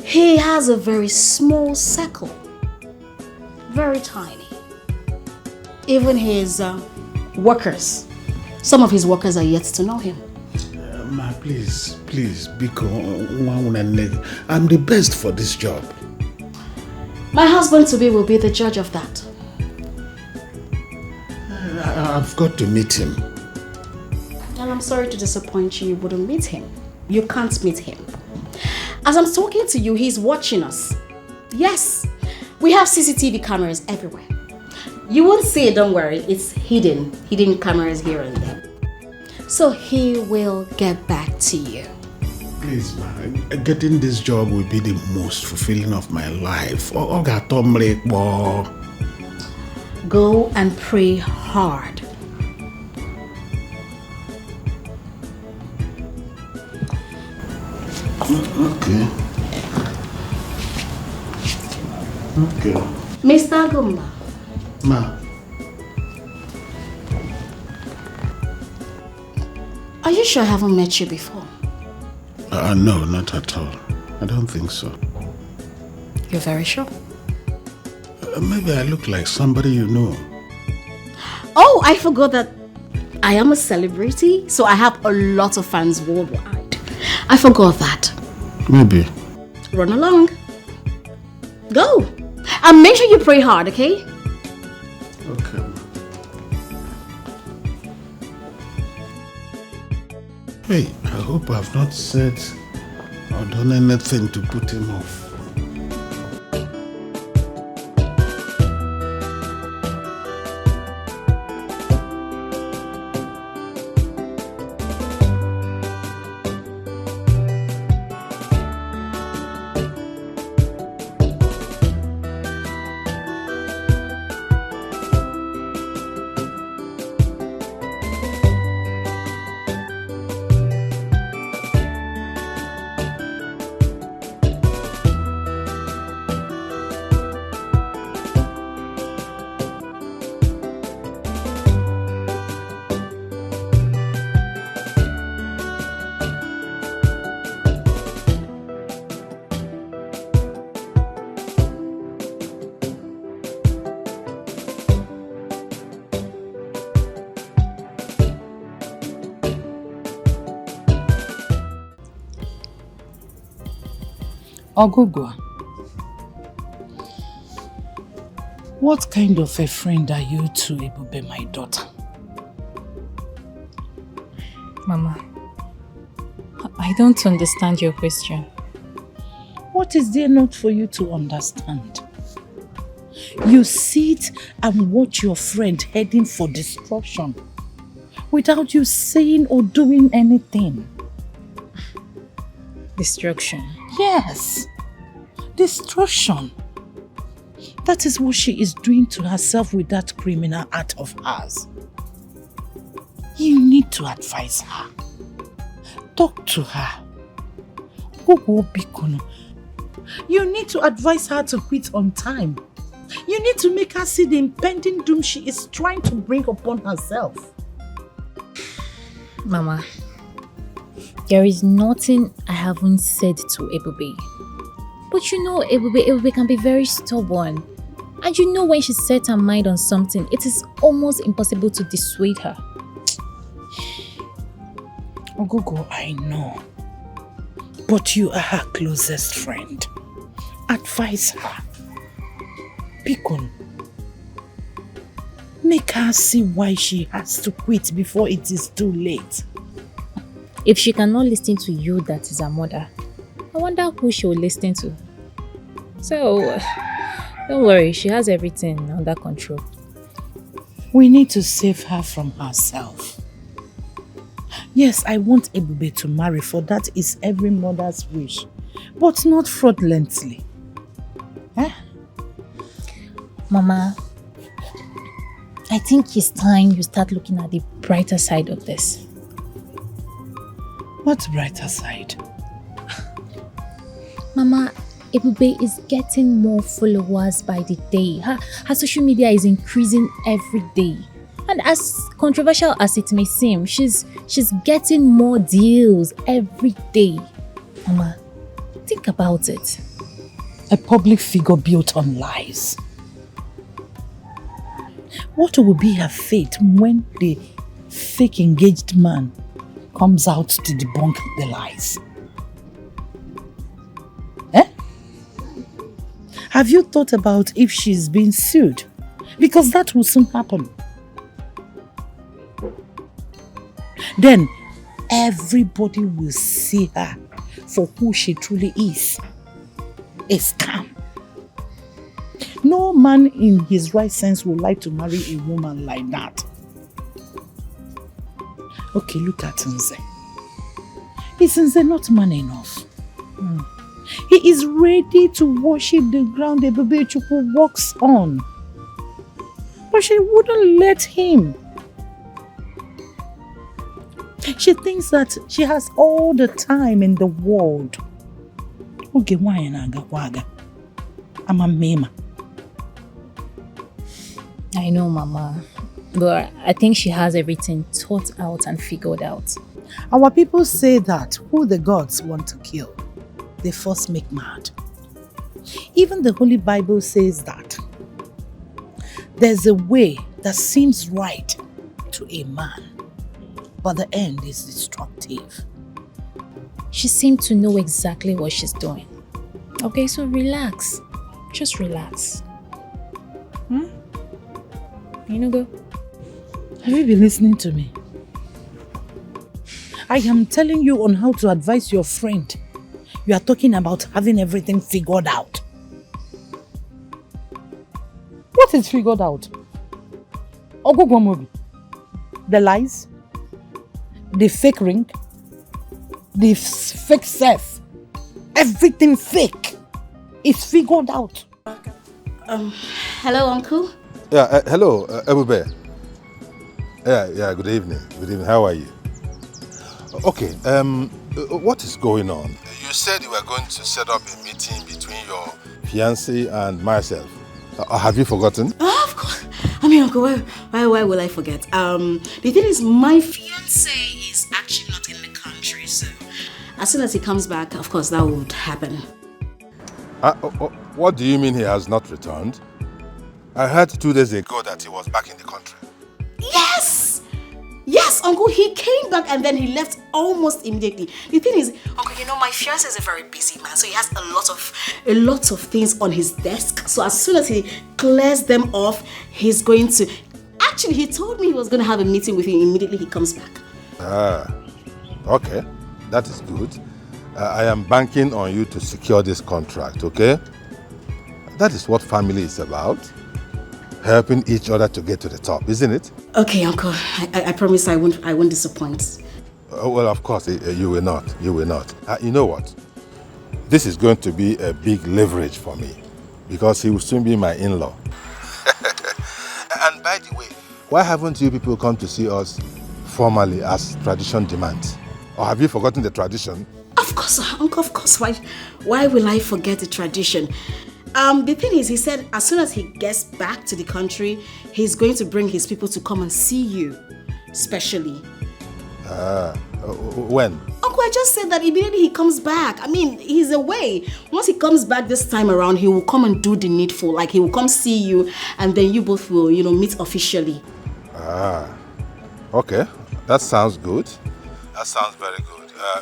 He has a very small circle, very tiny. Even his workers, some of his workers are yet to know him. Ma, please, Biko, I'm the best for this job. My husband-to-be will be the judge of that. I've got to meet him. And I'm sorry to disappoint you, you wouldn't meet him. You can't meet him. As I'm talking to you, he's watching us. Yes, we have CCTV cameras everywhere. You won't see it, don't worry. It's hidden cameras here and there. So he will get back to you. Please, man, getting this job will be the most fulfilling of my life. Go and pray hard. Okay. Mr. Gumba. Ma. Are you sure I haven't met you before? No, not at all. I don't think so. You're very sure? Maybe I look like somebody you know. Oh, I forgot that I am a celebrity, so I have a lot of fans worldwide. I forgot that. Maybe. Run along. Go. And make sure you pray hard, okay? Okay. Hey, I hope I've not said or done anything to put him off. Ogugwa, what kind of a friend are you to Ebube, my daughter? Mama, I don't understand your question. What is there not for you to understand? You sit and watch your friend heading for destruction without you saying or doing anything. Destruction? Yes, destruction. That is what she is doing to herself with that criminal act of hers. You need to advise her. Talk to her. Ogogo Bikono, you need to advise her to quit on time. You need to make her see the impending doom she is trying to bring upon herself. Mama, there is nothing I haven't said to Ebube. But you know Ebube can be very stubborn. And you know when she sets her mind on something, it is almost impossible to dissuade her. Ogogo, I know. But you are her closest friend. Advise her. Bikon. Make her see why she has to quit before it is too late. If she cannot listen to you, that is her mother, I wonder who she will listen to. So, don't worry, she has everything under control. We need to save her from herself. Yes, I want Ebube to marry, for that is every mother's wish. But not fraudulently. Eh? Mama, I think it's time you start looking at the brighter side of this. What brighter side? Mama, Ebube is getting more followers by the day. Her social media is increasing every day. And as controversial as it may seem, she's getting more deals every day. Mama, think about it. A public figure built on lies. What will be her fate when the fake engaged man comes out to debunk the lies? Eh? Have you thought about if she's been sued? Because that will soon happen. Then everybody will see her for who she truly is. A scam. No man in his right sense would like to marry a woman like that. Okay, look at Nze. Is Nze not man enough? He is ready to worship the ground Ebube Chukwu walks on. But she wouldn't let him. She thinks that she has all the time in the world. Okay, why na I'm a mema. I know, Mama, but I think she has everything thought out and figured out. Our people say that who the gods want to kill, they first make mad. Even the Holy Bible says that there's a way that seems right to a man, but the end is destructive. She seemed to know exactly what she's doing. Okay, so relax. Just relax. You know, go. Have you been listening to me? I am telling you on how to advise your friend. You are talking about having everything figured out. What is figured out? Ogogomobi. The lies? The fake ring? The fake self? Everything fake is figured out. Hello, Uncle. Yeah, hello, Ebube. Yeah, good evening. Good evening. How are you? Okay, what is going on? You said you were going to set up a meeting between your fiancé and myself. Have you forgotten? Oh, of course. I mean, Uncle, why will I forget? The thing is, my fiance is actually not in the country, so as soon as he comes back, of course, that would happen. What do you mean he has not returned? I heard 2 days ago that he was back in the country. Yes! Yes, Uncle, he came back and then he left almost immediately. The thing is, Uncle, you know, my fiancé is a very busy man, so he has a lot of things on his desk. So as soon as he clears them off, he's going to... Actually, he told me he was going to have a meeting with him immediately he comes back. Okay. That is good. I am banking on you to secure this contract, okay? That is what family is about. Helping each other to get to the top, isn't it? Okay, Uncle. I promise I won't disappoint. Well, of course, you will not. You will not. You know what? This is going to be a big leverage for me because he will soon be my in-law. And by the way, why haven't you people come to see us formally as tradition demands? Or have you forgotten the tradition? Of Of course, uncle, of course. Why will I forget the tradition? The thing is, he said as soon as he gets back to the country, he's going to bring his people to come and see you, especially. When? Uncle, I just said that immediately he comes back. I mean, he's away. Once he comes back this time around, he will come and do the needful. Like, he will come see you, and then you both will, meet officially. Okay. That sounds good. That sounds very good.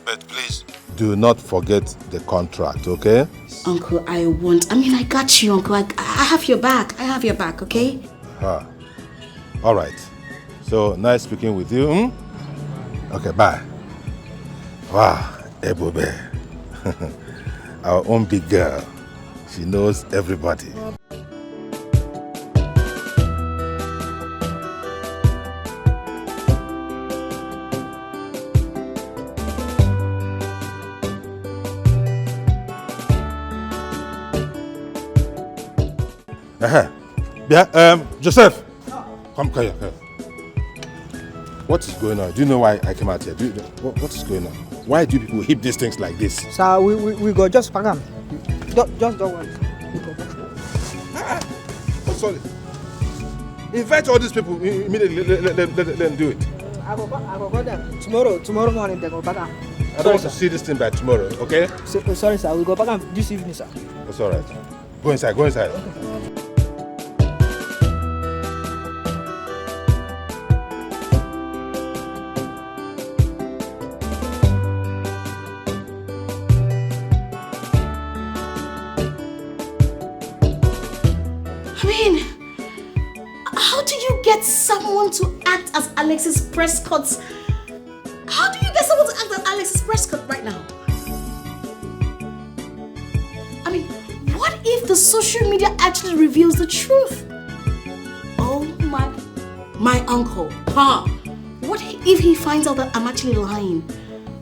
But please, do not forget the contract, okay? Uncle, I won't. I mean, I got you, Uncle. I have your back. I have your back, okay? All right. So, nice speaking with you. Okay, bye. Wow, ebube. Our own big girl. She knows everybody. Joseph, come here. What is going on? Do you know why I came out here? What is going on? Why do people heap these things like this? Sir, we go just pack them. Just don't worry. Oh, sorry. Invite all these people immediately. Let them do it. I will go them. Tomorrow morning they go back them. I don't want to see this thing by tomorrow, okay? Sorry, sir. We'll go back them this evening, sir. That's all right. Go inside. Okay. Someone to act as Alexis Prescott. How do you get someone to act as Alexis Prescott right now? I mean, what if the social media actually reveals the truth? Oh my uncle, what if he finds out that I'm actually lying?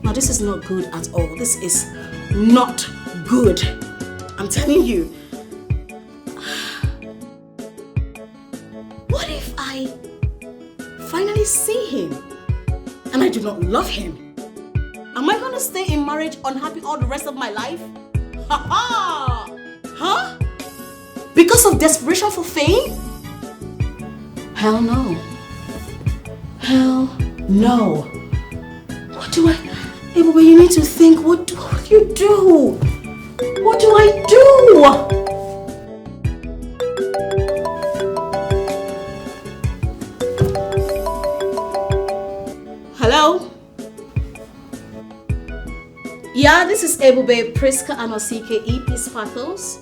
Now this is not good at all. This is not good. I'm telling you. What if I finally see him and I do not love him? Am I going to stay in marriage unhappy all the rest of my life? Huh? Because of desperation for fame? Hell no. What do I... Hey, but you need to think, what do you do? What do I do? Hello? Yeah, this is ebube Priska Anosike EP Spathos.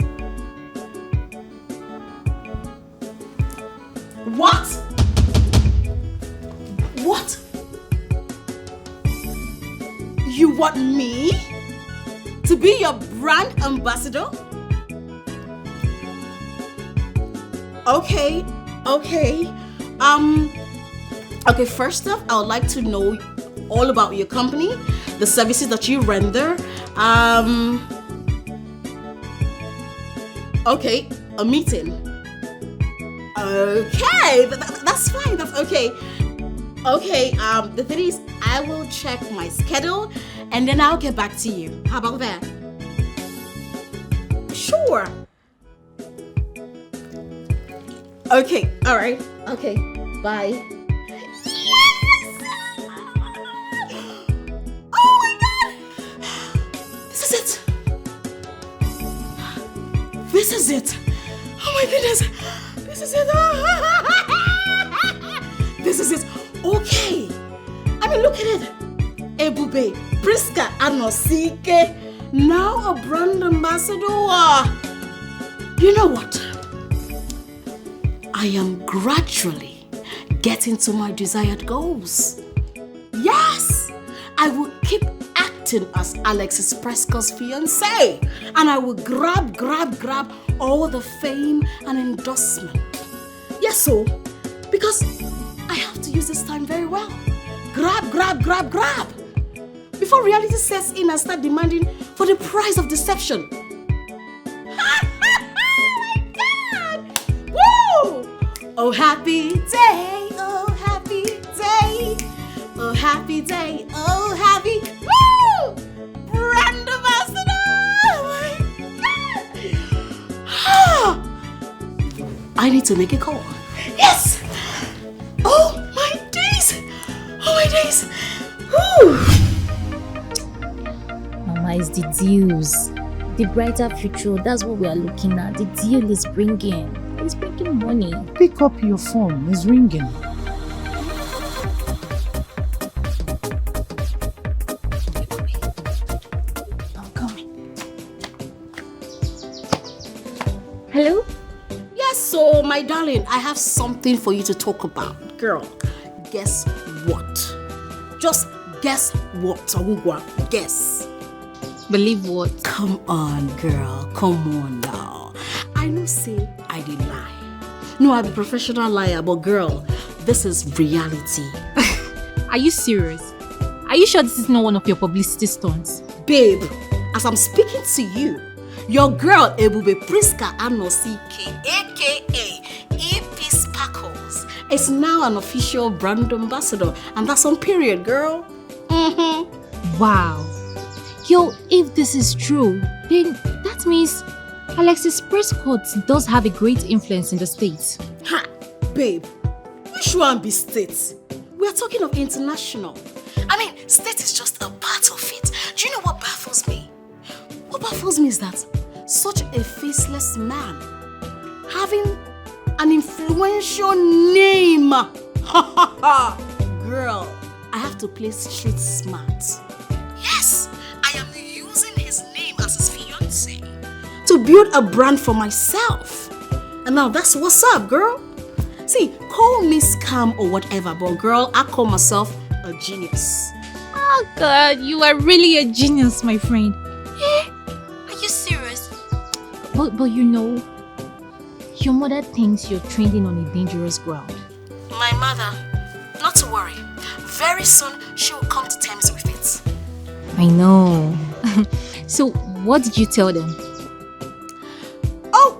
What? You want me to be your brand ambassador? Okay. Okay, first off, I would like to know all about your company, the services that you render. Okay, a meeting. Okay, that's fine. That's okay. Okay, the thing is, I will check my schedule and then I'll get back to you. How about that? Sure. Okay, all right. Okay, bye. Yes! Oh my God! This is it. Oh my goodness. This is it. This is it. Okay. I mean, look at it. Ebube, Priska Anosike, now a brand ambassador. You know what? I am gradually getting to my desired goals. Yes, I will keep acting as Alexis Prescott's fiancé, and I will grab all the fame and endorsement. Yes, so, because I have to use this time very well. Grab. Before reality sets in and start demanding for the price of deception. Oh, happy day, oh, happy day, oh, happy day, oh, happy, woo! Brand I need to make a call. Yes! Oh my days! Oh my days! Whew. Mama, it's the deals. The brighter future, that's what we are looking at. The deal is bringing. It's bringing money. Pick up your phone. It's ringing. Hello? Yes, so my darling, I have something for you to talk about. Girl, guess what? Just guess what? Ogungwa, guess. Believe what? Come on, girl. Come on now. I know say I did lie. No, I'm a professional liar, but girl, this is reality. Are you serious? Are you sure this is not one of your publicity stunts? Babe, as I'm speaking to you, your girl Ebube Priska Anosike, aka EP Sparkles, is now an official brand ambassador, and that's on period, girl. Wow. Yo, if this is true, then that means Alexis Prescott does have a great influence in the States. Ha! Babe, which one be state? We are talking of international. I mean, state is just a part of it. Do you know what baffles me? What baffles me is that such a faceless man having an influential name. Ha ha ha! Girl, I have to play street smart. Yes, I am using his name as his fiancé to build a brand for myself. And now that's what's up, girl. See, call me scam or whatever, but girl, I call myself a genius. Oh God, you are really a genius, my friend. Are you serious? But you know, your mother thinks you're trending on a dangerous ground. My mother, not to worry. Very soon, she will come to terms with it. I know. So, what did you tell them? Oh,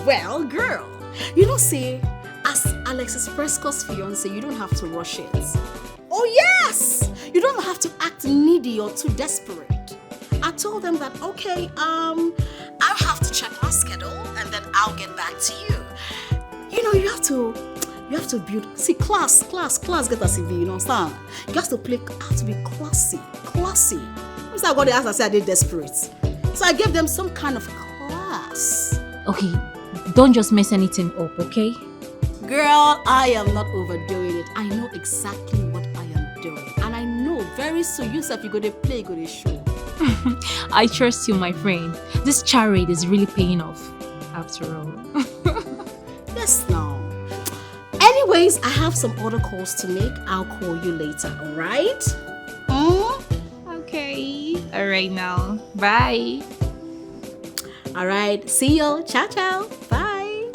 well, girl. You know, say, as Alexis Prescott's fiancé, you don't have to rush it. Oh, yes! You don't have to act needy or too desperate. I told them that, okay, I'll have to check my schedule and then I'll get back to you. You know, you have to build, see, class, get a CV, you know what I'm saying? You have to be classy. Once I got the answer, I said I did desperate. So I gave them some kind of class. Okay, don't just mess anything up, okay? Girl, I am not overdoing it. I know exactly what I am doing. And I know very soon yourself you're going to play, you're going to show. I trust you, my friend. This charade is really paying off, after all. Yes, now. Anyways, I have some other calls to make. I'll call you later, alright? Okay. Alright now. Bye. Alright, see you. Ciao. Bye.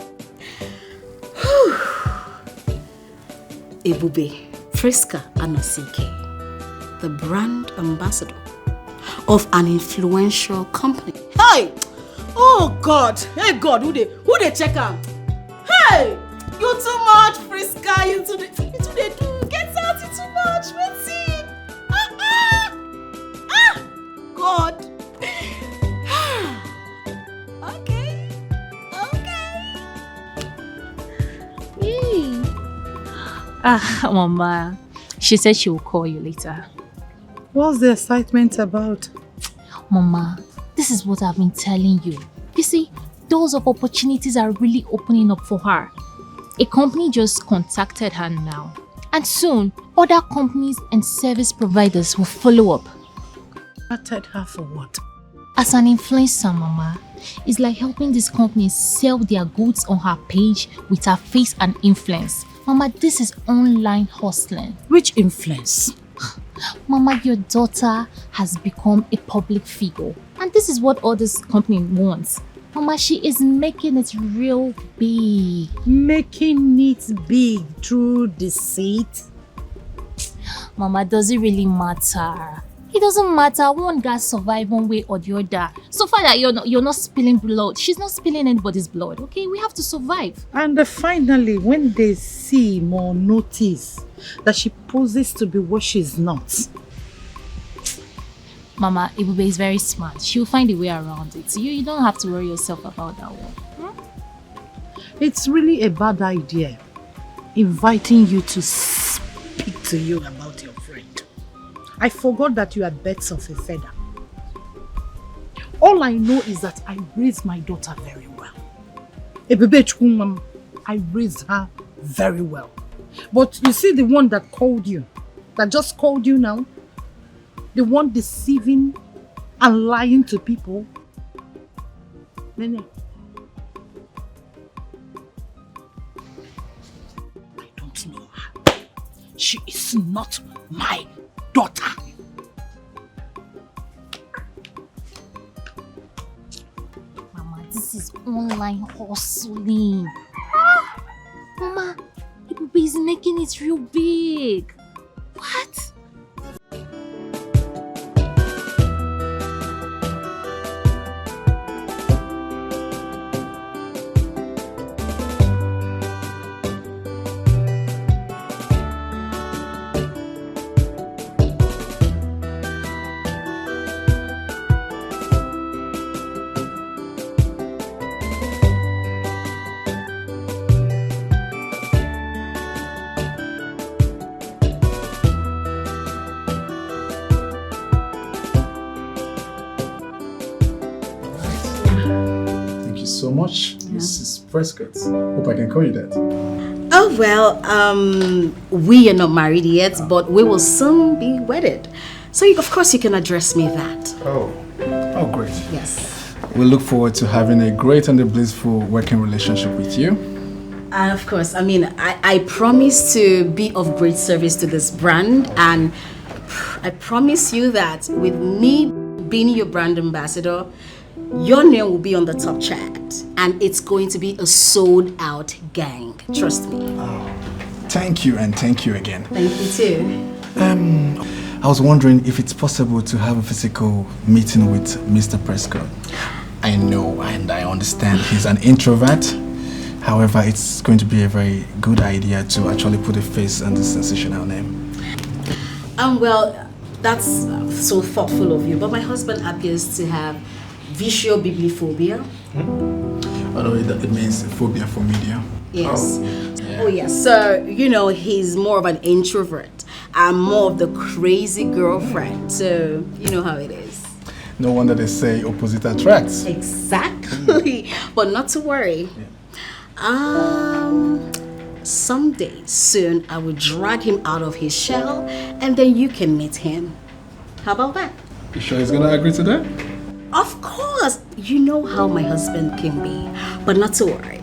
Ebube Priska Anosike, the brand ambassador of an influential company. Hey! Oh God! Hey God, who they check out? Hey! You too much, Priska. You too do. Get out, you too much. What's it? God. Okay. Yay. Mama. She said she will call you later. What's the excitement about? Mama, this is what I've been telling you. You see, doors of opportunities are really opening up for her. A company just contacted her now. And soon, other companies and service providers will follow up. Contacted her for what? As an influencer, Mama, it's like helping these companies sell their goods on her page with her face and influence. Mama, this is online hustling. Which influence? Mama, your daughter has become a public figure. And this is what all this company wants. Mama, she is making it real big. Making it big through deceit? Mama, does it really matter? It doesn't matter. One guy survive one way or the other. So far that you're not spilling blood. She's not spilling anybody's blood, okay? We have to survive. And finally, when they see or notice that she poses to be what she's not. Mama, Ebube is very smart. She'll find a way around it. So you don't have to worry yourself about that one. It's really a bad idea inviting you to speak to you about your friend. I forgot that you are birds of a feather. All I know is that I raised my daughter very well. Ebube Chukwumam, I raised her very well. But you see the one that called you, that just called you now, the one deceiving and lying to people. Nene, I don't know her. She is not my daughter. Mama, this is online hustling. Mama, Ebube is making it real big. What? So much, Mrs. Prescott. Hope I can call you that. Oh well, we are not married yet, but we will soon be wedded. So of course you can address me that. Oh great. Yes. We look forward to having a great and a blissful working relationship with you. Of course, I mean, I promise to be of great service to this brand, and I promise you that with me being your brand ambassador, your name will be on the top chart, and it's going to be a sold-out gang. Trust me. Oh, thank you, and thank you again. Thank you too. I was wondering if it's possible to have a physical meeting with Mr. Prescott. I know and I understand he's an introvert. However, it's going to be a very good idea to actually put a face on this sensational name. Well, that's so thoughtful of you, but my husband appears to have visual bibliophobia. Oh no, it means phobia for media. Yes. Yeah. Oh yes. So, you know, he's more of an introvert. I'm more of the crazy girlfriend. So, you know how it is. No wonder they say opposite attracts. Exactly. But not to worry. Someday soon I will drag him out of his shell, and then you can meet him. How about that? You sure he's gonna agree to that? Of course. You know how my husband can be. But not to worry.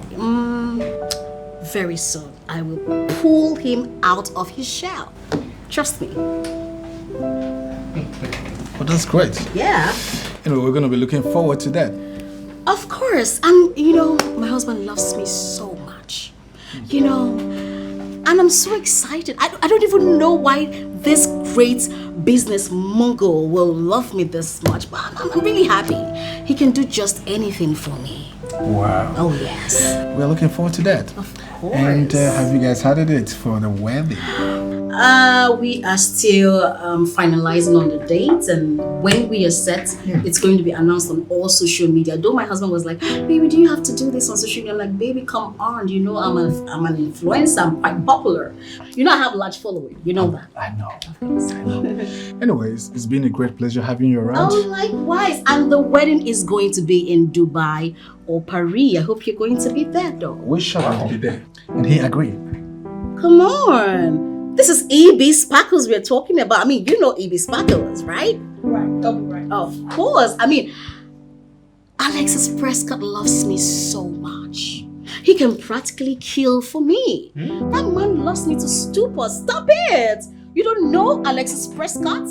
Very soon I will pull him out of his shell. Trust me. Well, that's great. Yeah. Anyway, we're gonna be looking forward to that. Of course. And you know, my husband loves me so much. You know, and I'm so excited. I don't even know why this great business mogul will love me this much, but I'm really happy. He can do just anything for me. Wow. Oh, yes. We're looking forward to that. Of course. And have you guys had a date for the wedding? We are still finalizing on the dates, and when we are set, it's going to be announced on all social media. Though my husband was like, baby, do you have to do this on social media? I'm like, baby, come on. You know, I'm an influencer. I'm quite popular. You know, I have a large following. You know that. I know. Anyways, it's been a great pleasure having you around. Oh, likewise. And the wedding is going to be in Dubai or Paris. I hope you're going to be there, though. We shall be there. And he agreed. Come on. This is EB Sparkles we're talking about. I mean, you know EB Sparkles, right? Right, double right. Of course. I mean, Alexis Prescott loves me so much. He can practically kill for me. That man loves me to stupor. Stop it. You don't know Alexis Prescott?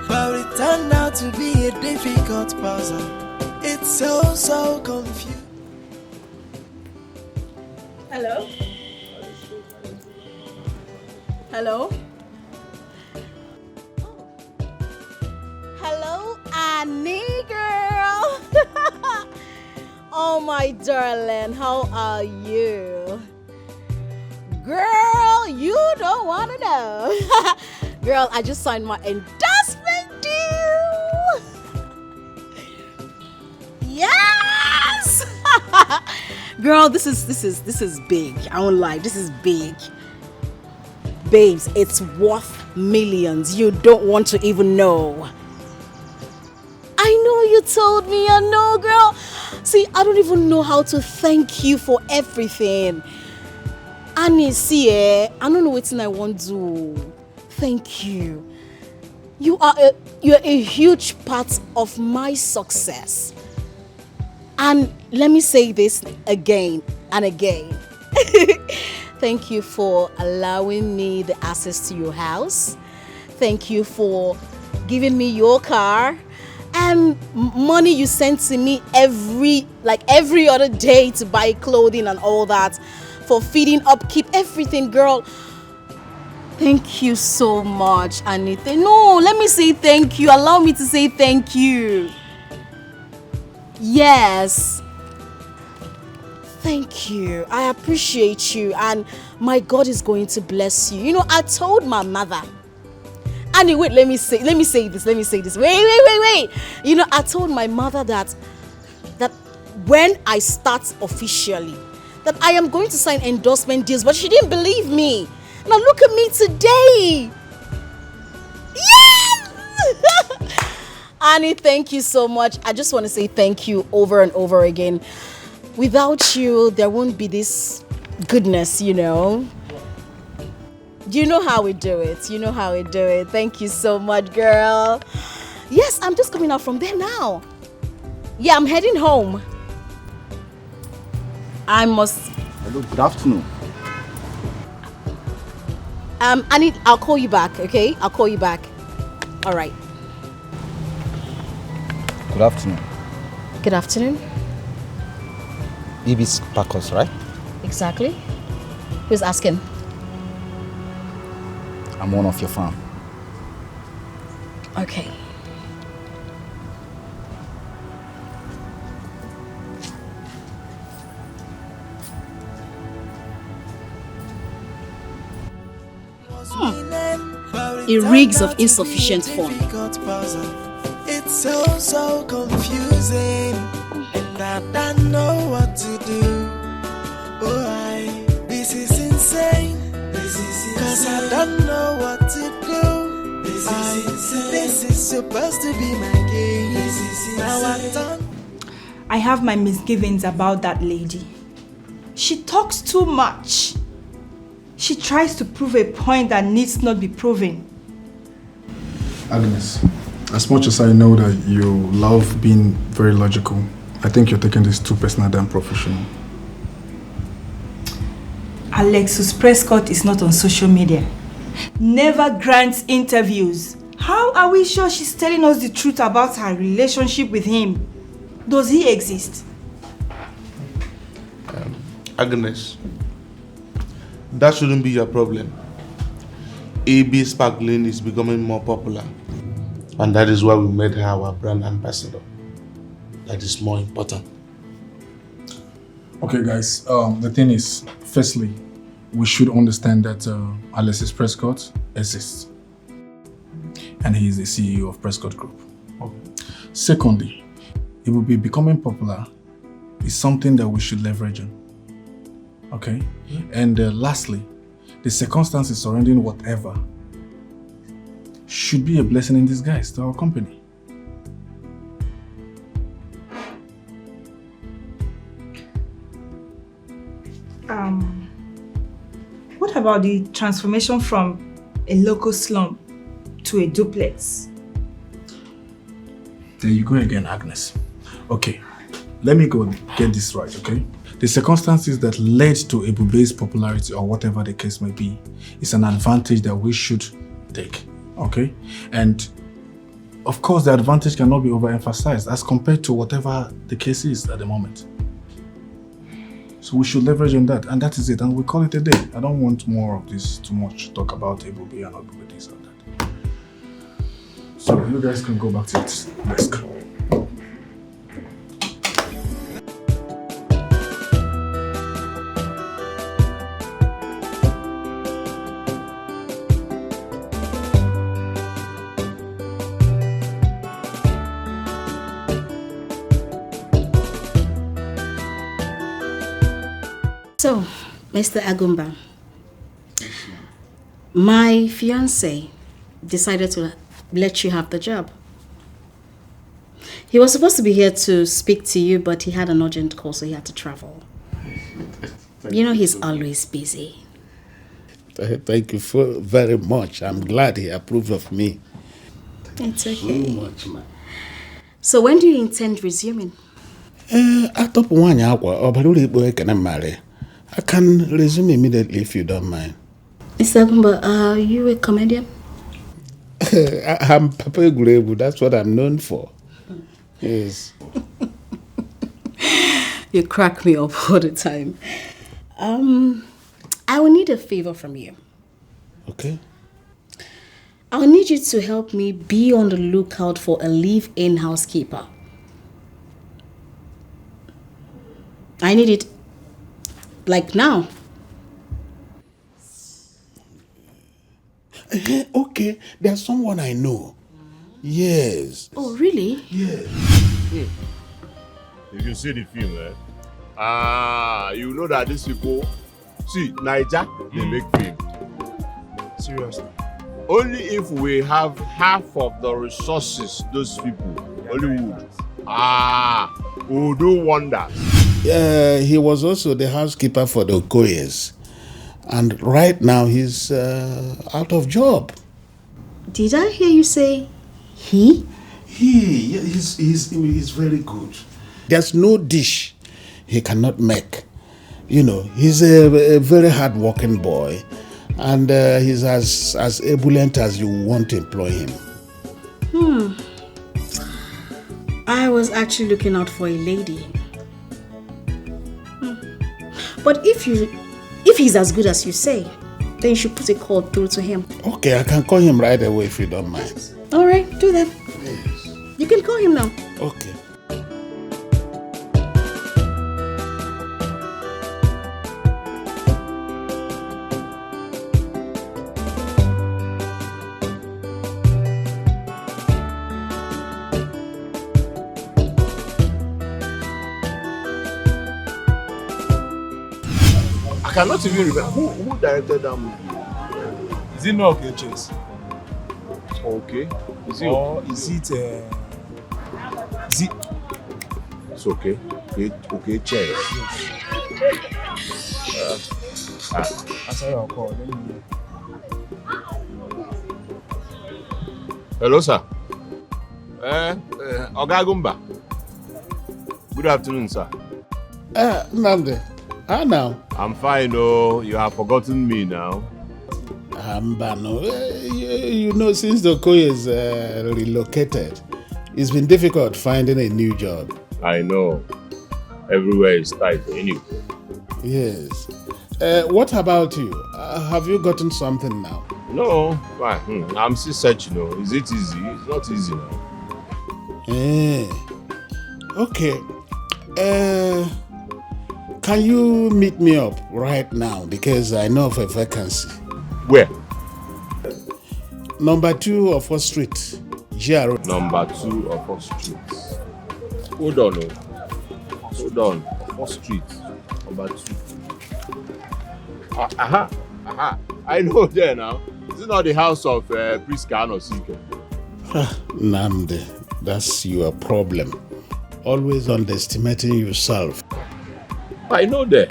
But it turned out to be a difficult puzzle. It's so confusing. Hello? Hello? Hello, Annie girl. Oh my darling, how are you? Girl, you don't want to know. Girl, I just signed my endorsement deal. Yes! Girl, this is big. I won't lie, this is big. Babes, it's worth millions. You don't want to even know. I know you told me, I know, girl. See, I don't even know how to thank you for everything. Annie, see, I don't know what I want to do. Thank you. You're a huge part of my success. And let me say this again and again. Thank you for allowing me the access to your house. Thank you for giving me your car and money you send to me every other day to buy clothing and all that, for feeding, upkeep, everything, girl. Thank you so much, Anita. No, let me say thank you. Allow me to say thank you. Yes. Thank you. I appreciate you, and my God is going to bless you. You know, I told my mother. Annie, wait, let me say this. Wait. You know, I told my mother that when I start officially, that I am going to sign endorsement deals, but she didn't believe me. Now look at me today. Yes! Annie, thank you so much. I just want to say thank you over and over again. Without you, there won't be this goodness, you know. You know how we do it. Thank you so much, girl. Yes, I'm just coming out from there now. Yeah, I'm heading home. Hello, good afternoon. I'll call you back, okay? I'll call you back. All right. Good afternoon. Good afternoon. Ibis Pacos, right? Exactly. Who's asking? I'm one of your fans. Okay. A rigs of insufficient fund. It's so confusing, and I don't know what to do. This is insane. Cause I don't know what to do. This is supposed to be my game. I have my misgivings about that lady. She talks too much. She tries to prove a point that needs not be proven. Agnes, as much as I know that you love being very logical, I think you're taking this too personal than professional. Alexis Prescott is not on social media. Never grants interviews. How are we sure she's telling us the truth about her relationship with him? Does he exist? Agnes, that shouldn't be your problem. AB Sparkling is becoming more popular, and that is why we made her our brand ambassador. That is more important. Okay, guys, the thing is, firstly, we should understand that Alexis Prescott exists, and he is the CEO of Prescott Group. Okay. Secondly, it will be becoming popular is something that we should leverage on. Okay? And lastly, the circumstances surrounding whatever should be a blessing in disguise to our company. What about the transformation from a local slum to a duplex? There you go again, Agnes. Okay, let me go get this right, okay? The circumstances that led to Ebube's popularity, or whatever the case may be, is an advantage that we should take, okay? And of course, the advantage cannot be overemphasized as compared to whatever the case is at the moment. So we should leverage on that, and that is it, and we call it a day. I don't want more of this, too much talk about Ebube and Ebube this and that. So you guys can go back to your desk. So, Mr. Agumba, my fiance decided to let you have the job. He was supposed to be here to speak to you, but he had an urgent call, so he had to travel. You know he's always busy. Thank you very much. I'm glad he approved of me. It's okay. So much, man. So when do you intend resuming? I can resume immediately if you don't mind. Mr. Agumba, are you a comedian? I'm Papa Gurebu. That's what I'm known for. Yes. You crack me up all the time. I will need a favor from you. Okay. I will need you to help me be on the lookout for a live-in housekeeper. I need it like now. Okay, there's someone I know. Yes. Oh, really? Yes. If you see the film, you know that these people, see, Niger, they make film. Seriously. Only if we have half of the resources those people, Hollywood, will do wonders. He was also the housekeeper for the Okoyes. And right now he's out of job. Did I hear you say he? He's very good. There's no dish he cannot make. You know, he's a very hard-working boy. And he's as ebullient as you want to employ him. I was actually looking out for a lady. But if he's as good as you say, then you should put a call through to him. Okay, I can call him right away if you don't mind. All right, do that. Yes. You can call him now. Okay. I cannot even remember who directed that movie. Is it not okay, Chase? Okay. Is it Or okay? is it It's okay. Okay, Chase. Answer your call. Let me hear. Hello, sir. Oga Agumba. Good afternoon, sir. Nnamdi, how now? I'm fine, oh. You have forgotten me now. Ambano, you know, since the Okoyes relocated, it's been difficult finding a new job. I know. Everywhere is tight anyway. Yes. What about you? Have you gotten something now? No, fine. I'm still searching. No. Is it easy? It's not easy now. Okay. Can you meet me up right now? Because I know of a vacancy. Where? Number 2 of 4th Street, GRO. Number 2 of 4th Street. Hold on, oh. Hold on. 4th Street. Number 2. I know there now. Is it not the house of Priska or Sike? Nnamdi, that's your problem. Always underestimating yourself. I know there.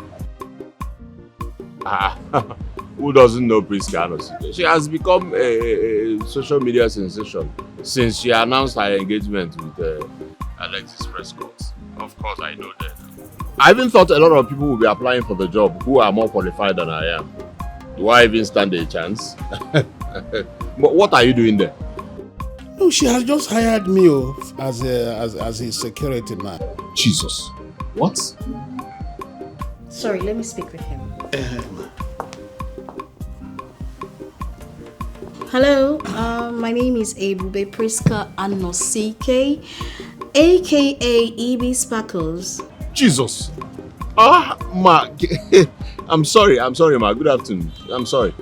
Who doesn't know Priska or Sike? She has become a social media sensation since she announced her engagement with Alexis Prescott. Of course, I know that. I even thought a lot of people will be applying for the job who are more qualified than I am. Do I even stand a chance? But what are you doing there? No, she has just hired me as his security man. Jesus. What? Sorry, let me speak with him. Hello, my name is Ebube Priska Anosike, aka EB Sparkles. Jesus. Ma. I'm sorry, ma. Good afternoon. I'm sorry.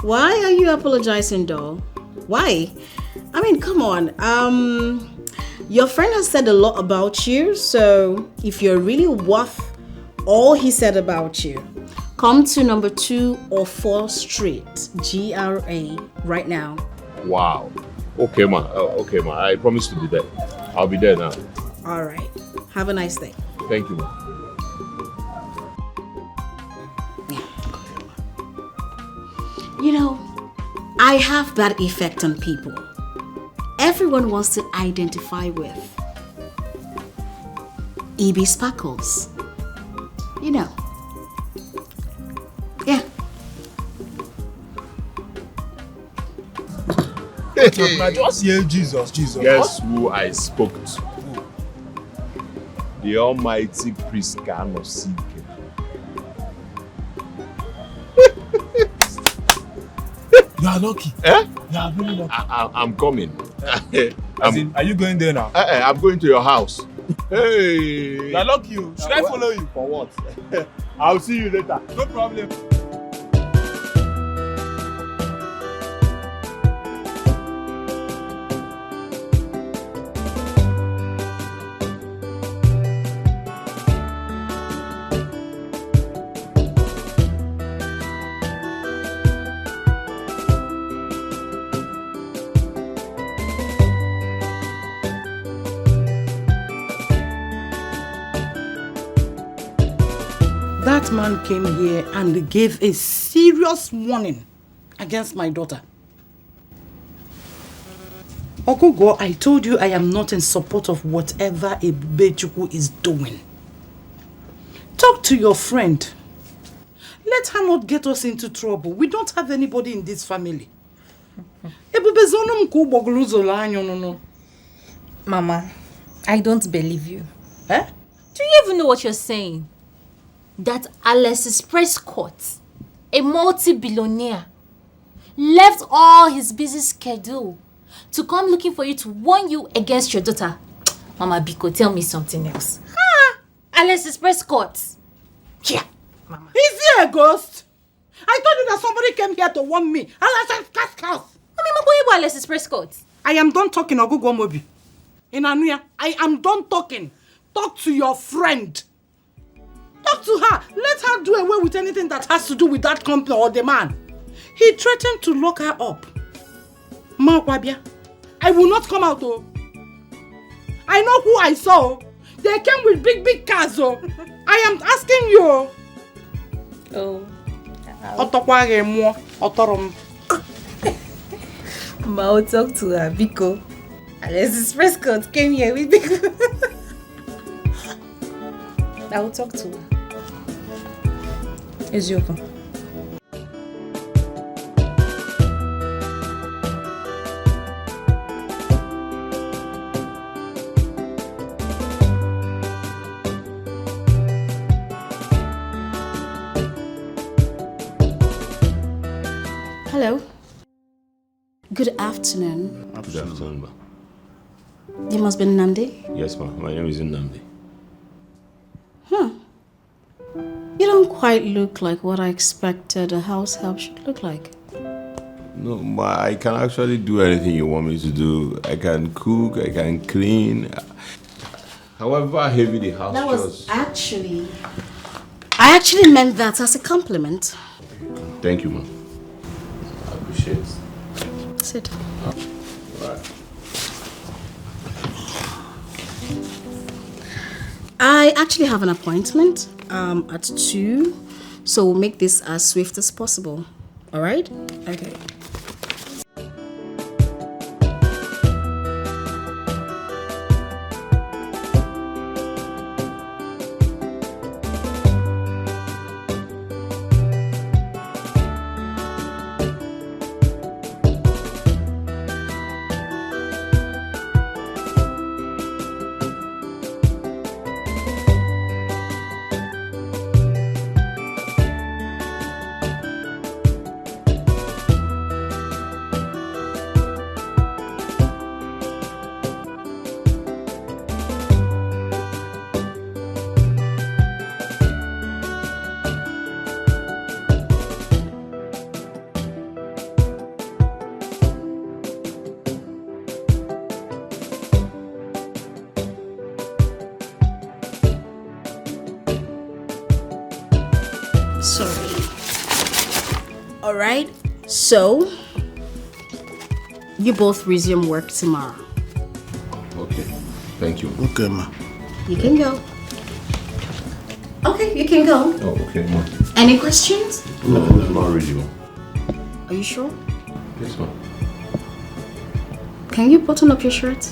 Why are you apologizing, doll? Why? I mean, come on. Your friend has said a lot about you, so if you're really worth all he said about you, Come to number 2 or 4 Street, GRA, right now. Wow. Okay, ma. Okay, ma. I promise to be there. I'll be there now. All right. Have a nice day. Thank you, ma. You know, I have that effect on people. Everyone wants to identify with EB Sparkles. You know. Yeah. Just hear Jesus. Guess who I spoke to? The almighty priest of Seeking. You are lucky. Eh? You are really lucky. I'm coming. Are you going there now? I'm going to your house. Hey! You are lucky. Should I follow you? For what? I'll see you later. No problem. That man came here and gave a serious warning against my daughter. Ogogo, I told you I am not in support of whatever Ebube is doing. Talk to your friend. Let her not get us into trouble. We don't have anybody in this family. Mama, I don't believe you. Eh? Do you even know what you're saying? That Alexis Prescott, a multi-billionaire, left all his busy schedule to come looking for you to warn you against your daughter. Mama Biko, tell me something else. Alexis Prescott. Yeah, Mama. Is he a ghost? I told you that somebody came here to warn me. Alexis Prescott. I am done talking, Ogogo Mobi. In Anuya, I am done talking. Talk to your friend. Talk to her. Let her do away with anything that has to do with that company or the man. He threatened to lock her up. Ma Wabia, I will not come out, oh. I know who I saw. They came with big cars, oh. I am asking you. Oh. Ma, I'll talk to her, Biko. Alexis Prescott came here with Biko. I will talk to her. Eziokwu. Hello. Good afternoon. Good afternoon, ma. You must be Nnamdi? Yes, ma. My name is Nnamdi. You don't quite look like what I expected a house help should look like. No, ma, I can actually do anything you want me to do. I can cook, I can clean. However heavy the house That was chores. I actually meant that as a compliment. Thank you, ma. I appreciate it. Sit. Right. I actually have an appointment at 2, so we'll make this as swift as possible. All right? Okay. Sorry. Alright, so you both resume work tomorrow. Okay, thank you. Okay, ma. You can go. Okay, you can go. Oh, okay, ma. Any questions? No, not really, ma. Are you sure? Yes, ma. Can you button up your shirt?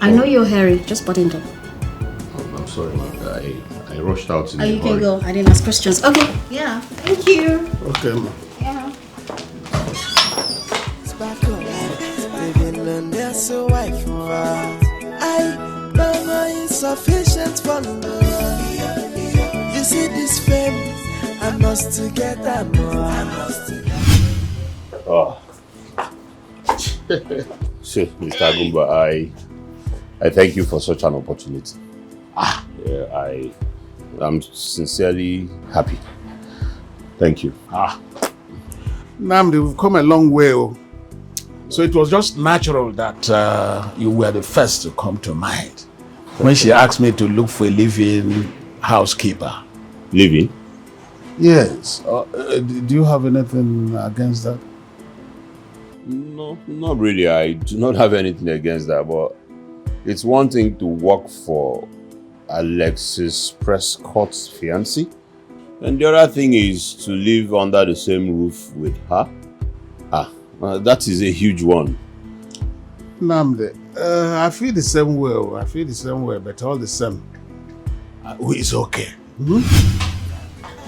I know you're hairy, just button it up. Oh, I'm sorry, ma. I rushed out in Oh, a you can hurry. go. I didn't ask questions. Okay, yeah. Thank you. Okay, ma. Yeah. Living on their so wife for I know my insufficient for you see this fame, I must to get that more. I must to Oh. See, Mr. Agumba, I thank you for such an opportunity. Yeah, I'm sincerely happy. Thank you. Namdi, we've come a long way. Oh. So it was just natural that you were the first to come to mind when she asked me to look for a living housekeeper. Living? Yes. Do you have anything against that? No, not really. I do not have anything against that, but it's one thing to work for Alexis Prescott's fiancé, and the other thing is to live under the same roof with her. That is a huge one. Namdi, I feel the same way. I feel the same way, but all the same, it's okay.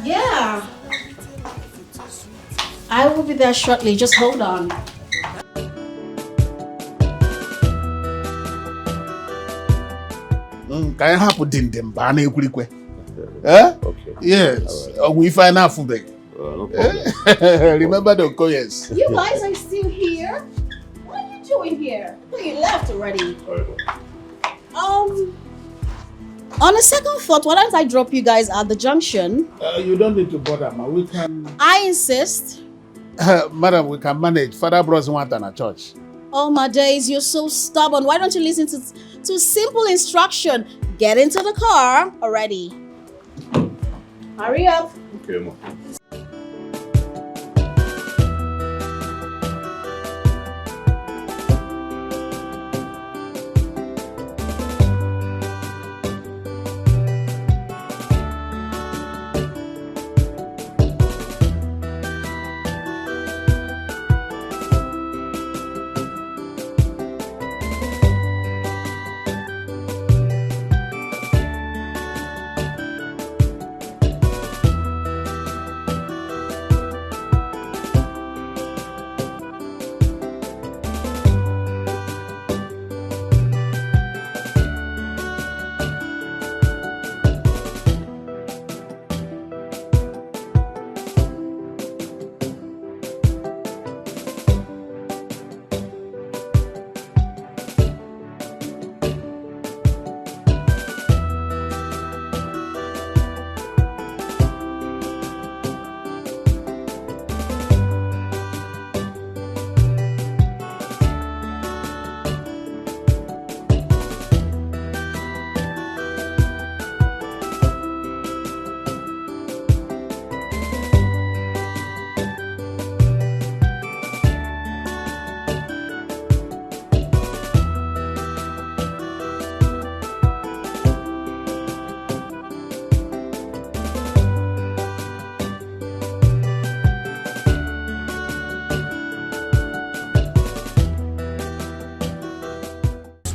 Yeah. I will be there shortly. Just hold on. Can I have dindim? Okay. Yes. We find out food. No problem. Remember the Okoyes. You guys are still here? What are you doing here? I thought you left already. On a second thought, why don't I drop you guys at the junction? You don't need to bother, ma. We can. I insist. Madam, we can manage. Father bros want in a church. Oh my days, you're so stubborn. Why don't you listen to simple instruction? Get into the car already. Hurry up. Okay, ma.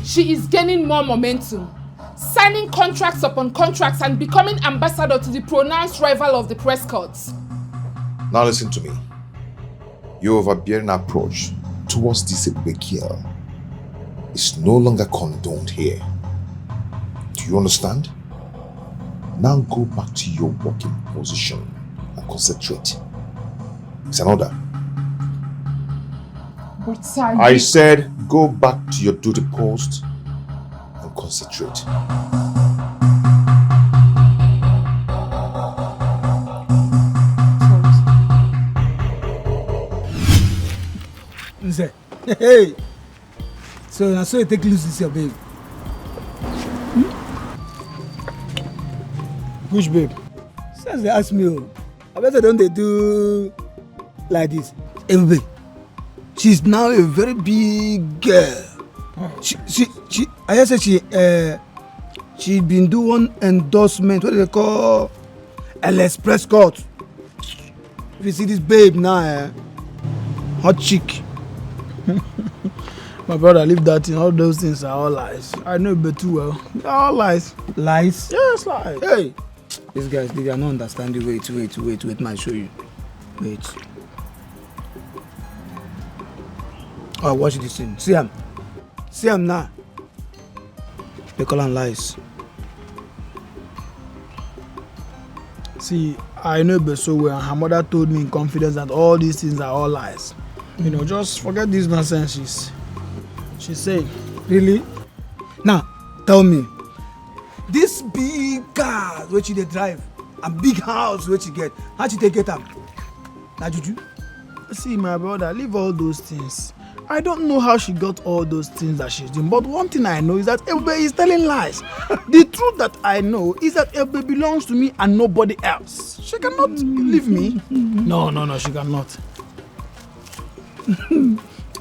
She is gaining more momentum, signing contracts upon contracts and becoming ambassador to the pronounced rival of the Prescotts. Now listen to me. Your overbearing approach towards this Ebube is no longer condoned here. Do you understand? Now go back to your working position and concentrate. It's an order. But sir, I said go back to your duty post and concentrate. Hey, so now you take loose this your babe. Which babe? Since they ask me, I bet don't they do like this. Ebube, she's now a very big girl. I just said she been doing endorsement. What do they call? LS Prescott. If you see this babe now, hot chick. My brother, leave that in. All those things are all lies. I know Ebube too well. They're all lies. Lies? Yes, lies. Hey, these guys, they are not understanding. Wait, man, show you. Wait. Oh, watch this thing. See him now. They call them lies. See, I know Ebube so well, and her mother told me in confidence that all these things are all lies. You know, just forget this nonsense she's saying. Really? Now, tell me, this big car which you drive and big house which you get, how you take it up? Now, Juju? See, my brother, leave all those things. I don't know how she got all those things that she's doing, but one thing I know is that Ebube is telling lies. The truth that I know is that Ebube belongs to me and nobody else. She cannot leave me. No, she cannot.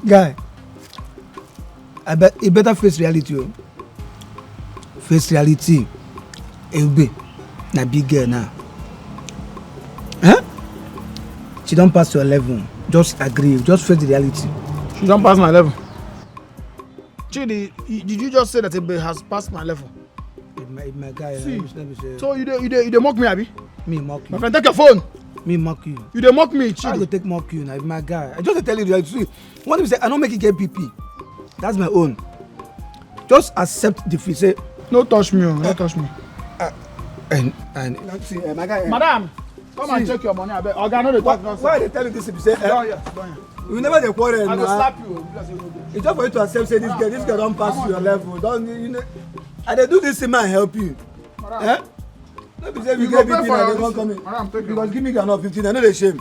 Guy, I bet you better face reality. Oh. Face reality. Ebube, na big girl now. Huh? She don't pass your level. Just agree. Just face the reality. She don't pass my level. Chidi, did you just say that Ebube has passed my level? My guy. See, so you mock me, Abi? Me mock you. My friend, take your phone. Me mock you. You dey mock me, Chidi. I go take mock you now, my guy. I just tell you the reality. One thing say, I don't make it get PP. That's my own. Just accept defeat. Say, no touch me, no touch me. And see, my guy. Madam, come and check your money. Oga, no dey talk nonsense. Why they tell you this? Say, don't here. You never dey quarrel. I go slap you. It's just for you to accept. Say this girl don't pass your level. Don't you know? I dey do this thing and help you. Eh? No be say you get 15 and they won't come in. Because give me enough 15. I know they shame.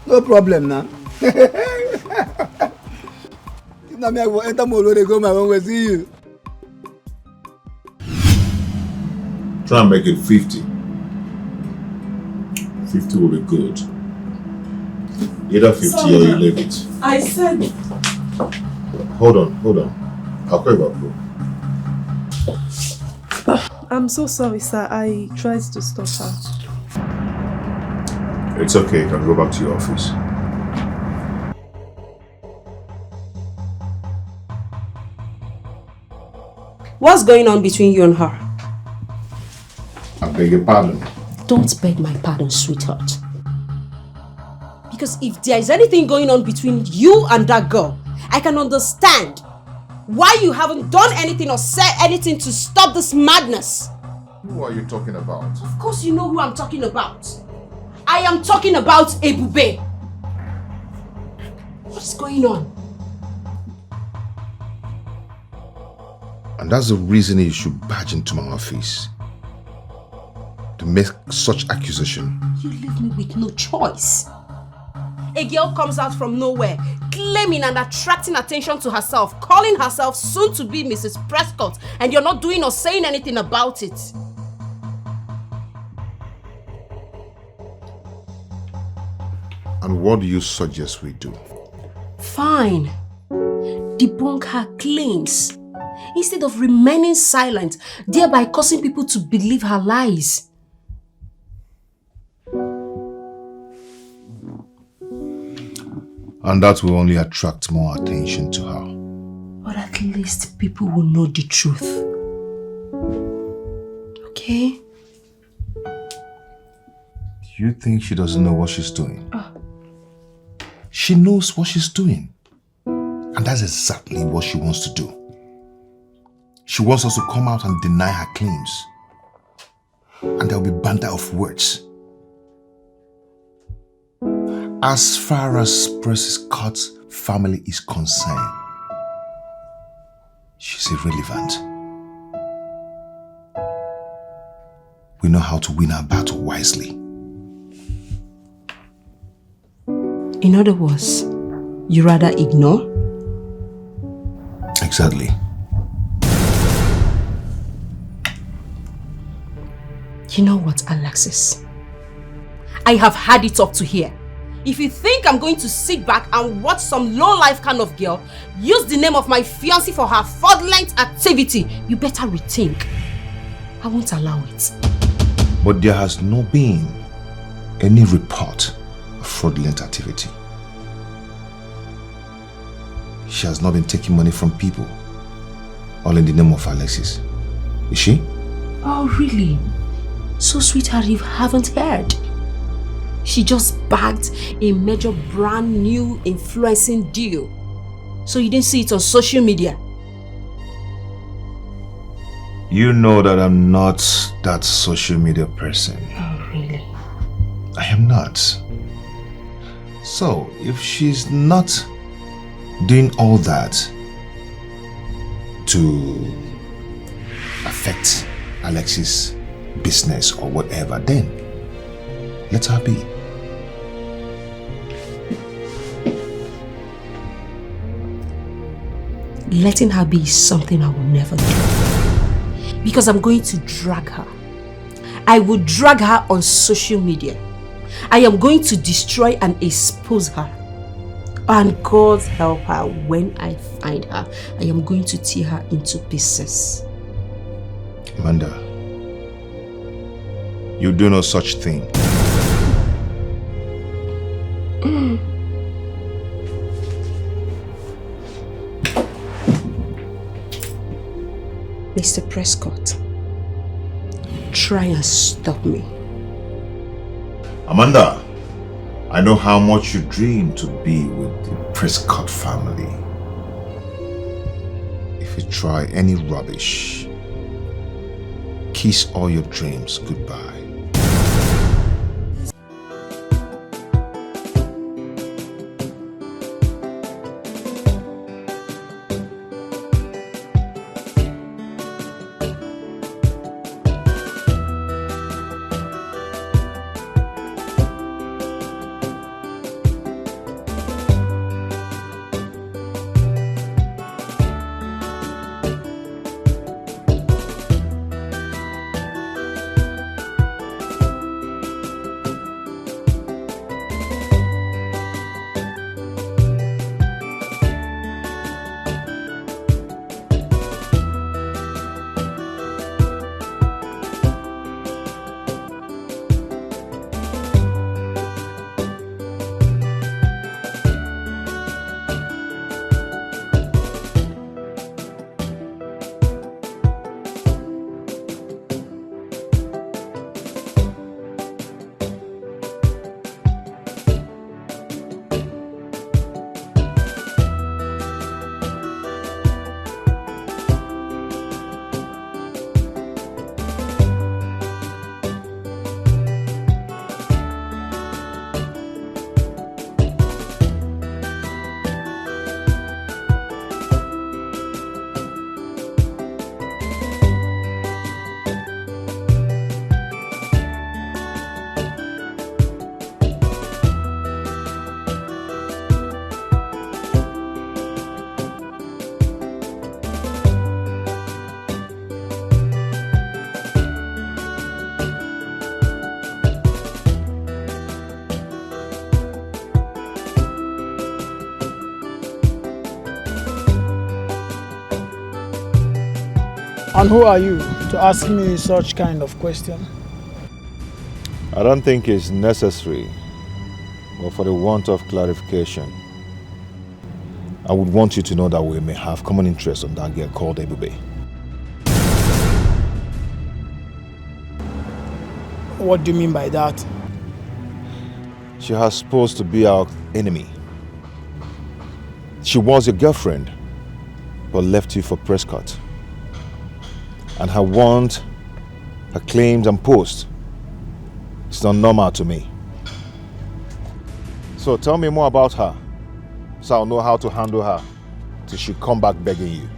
No problem now. If not me, I will enter Molo. They go my own way. See you. Try and make it 50. 50 will be good. Either 50 or you leave it. I said. Hold on. I'll call you back, bro. I'm so sorry, sir. I tried to stop her. It's okay. You can go back to your office. What's going on between you and her? I beg your pardon. Don't beg my pardon, sweetheart. Because if there is anything going on between you and that girl, I can understand why you haven't done anything or said anything to stop this madness. Who are you talking about? Of course you know who I'm talking about. I am talking about Ebube. What's going on? And that's the reason you should barge into my office. To make such accusation. You leave me with no choice. A girl comes out from nowhere, claiming and attracting attention to herself, calling herself soon to be Mrs. Prescott, and you're not doing or saying anything about it. And what do you suggest we do? Fine. Debunk her claims instead of remaining silent, thereby causing people to believe her lies. And that will only attract more attention to her. But at least people will know the truth. Okay? Do you think she doesn't know what she's doing? She knows what she's doing. And that's exactly what she wants to do. She wants us to come out and deny her claims. And there'll be banter of words. As far as Prescott's family is concerned, she's irrelevant. We know how to win our battle wisely. In other words, you rather ignore? Exactly. You know what, Alexis? I have had it up to here. If you think I'm going to sit back and watch some low-life kind of girl use the name of my fiancé for her fraudulent activity, you better rethink. I won't allow it. But there has not been any report of fraudulent activity. She has not been taking money from people, all in the name of Alexis. Is she? Oh, really? So, sweetheart, you haven't heard. She just bagged a major brand new influencing deal. So you didn't see it on social media? You know that I'm not that social media person. Oh, really? I am not. So, if she's not doing all that to affect Alexis' business or whatever, then let her be. Letting her be is something I will never do. Because I'm going to drag her. I will drag her on social media. I am going to destroy and expose her. And God help her, when I find her, I am going to tear her into pieces. Amanda, you do no such thing. Mr. Prescott, try and stop me. Amanda, I know how much you dream to be with the Prescott family. If you try any rubbish, kiss all your dreams goodbye. And who are you to ask me such kind of question? I don't think it's necessary, but for the want of clarification, I would want you to know that we may have common interest on that girl called Ebube. What do you mean by that? She has supposed to be our enemy. She was your girlfriend, but left you for Prescott. And her want, her claims and posts, it's not normal to me. So tell me more about her, so I'll know how to handle her till she come back begging you.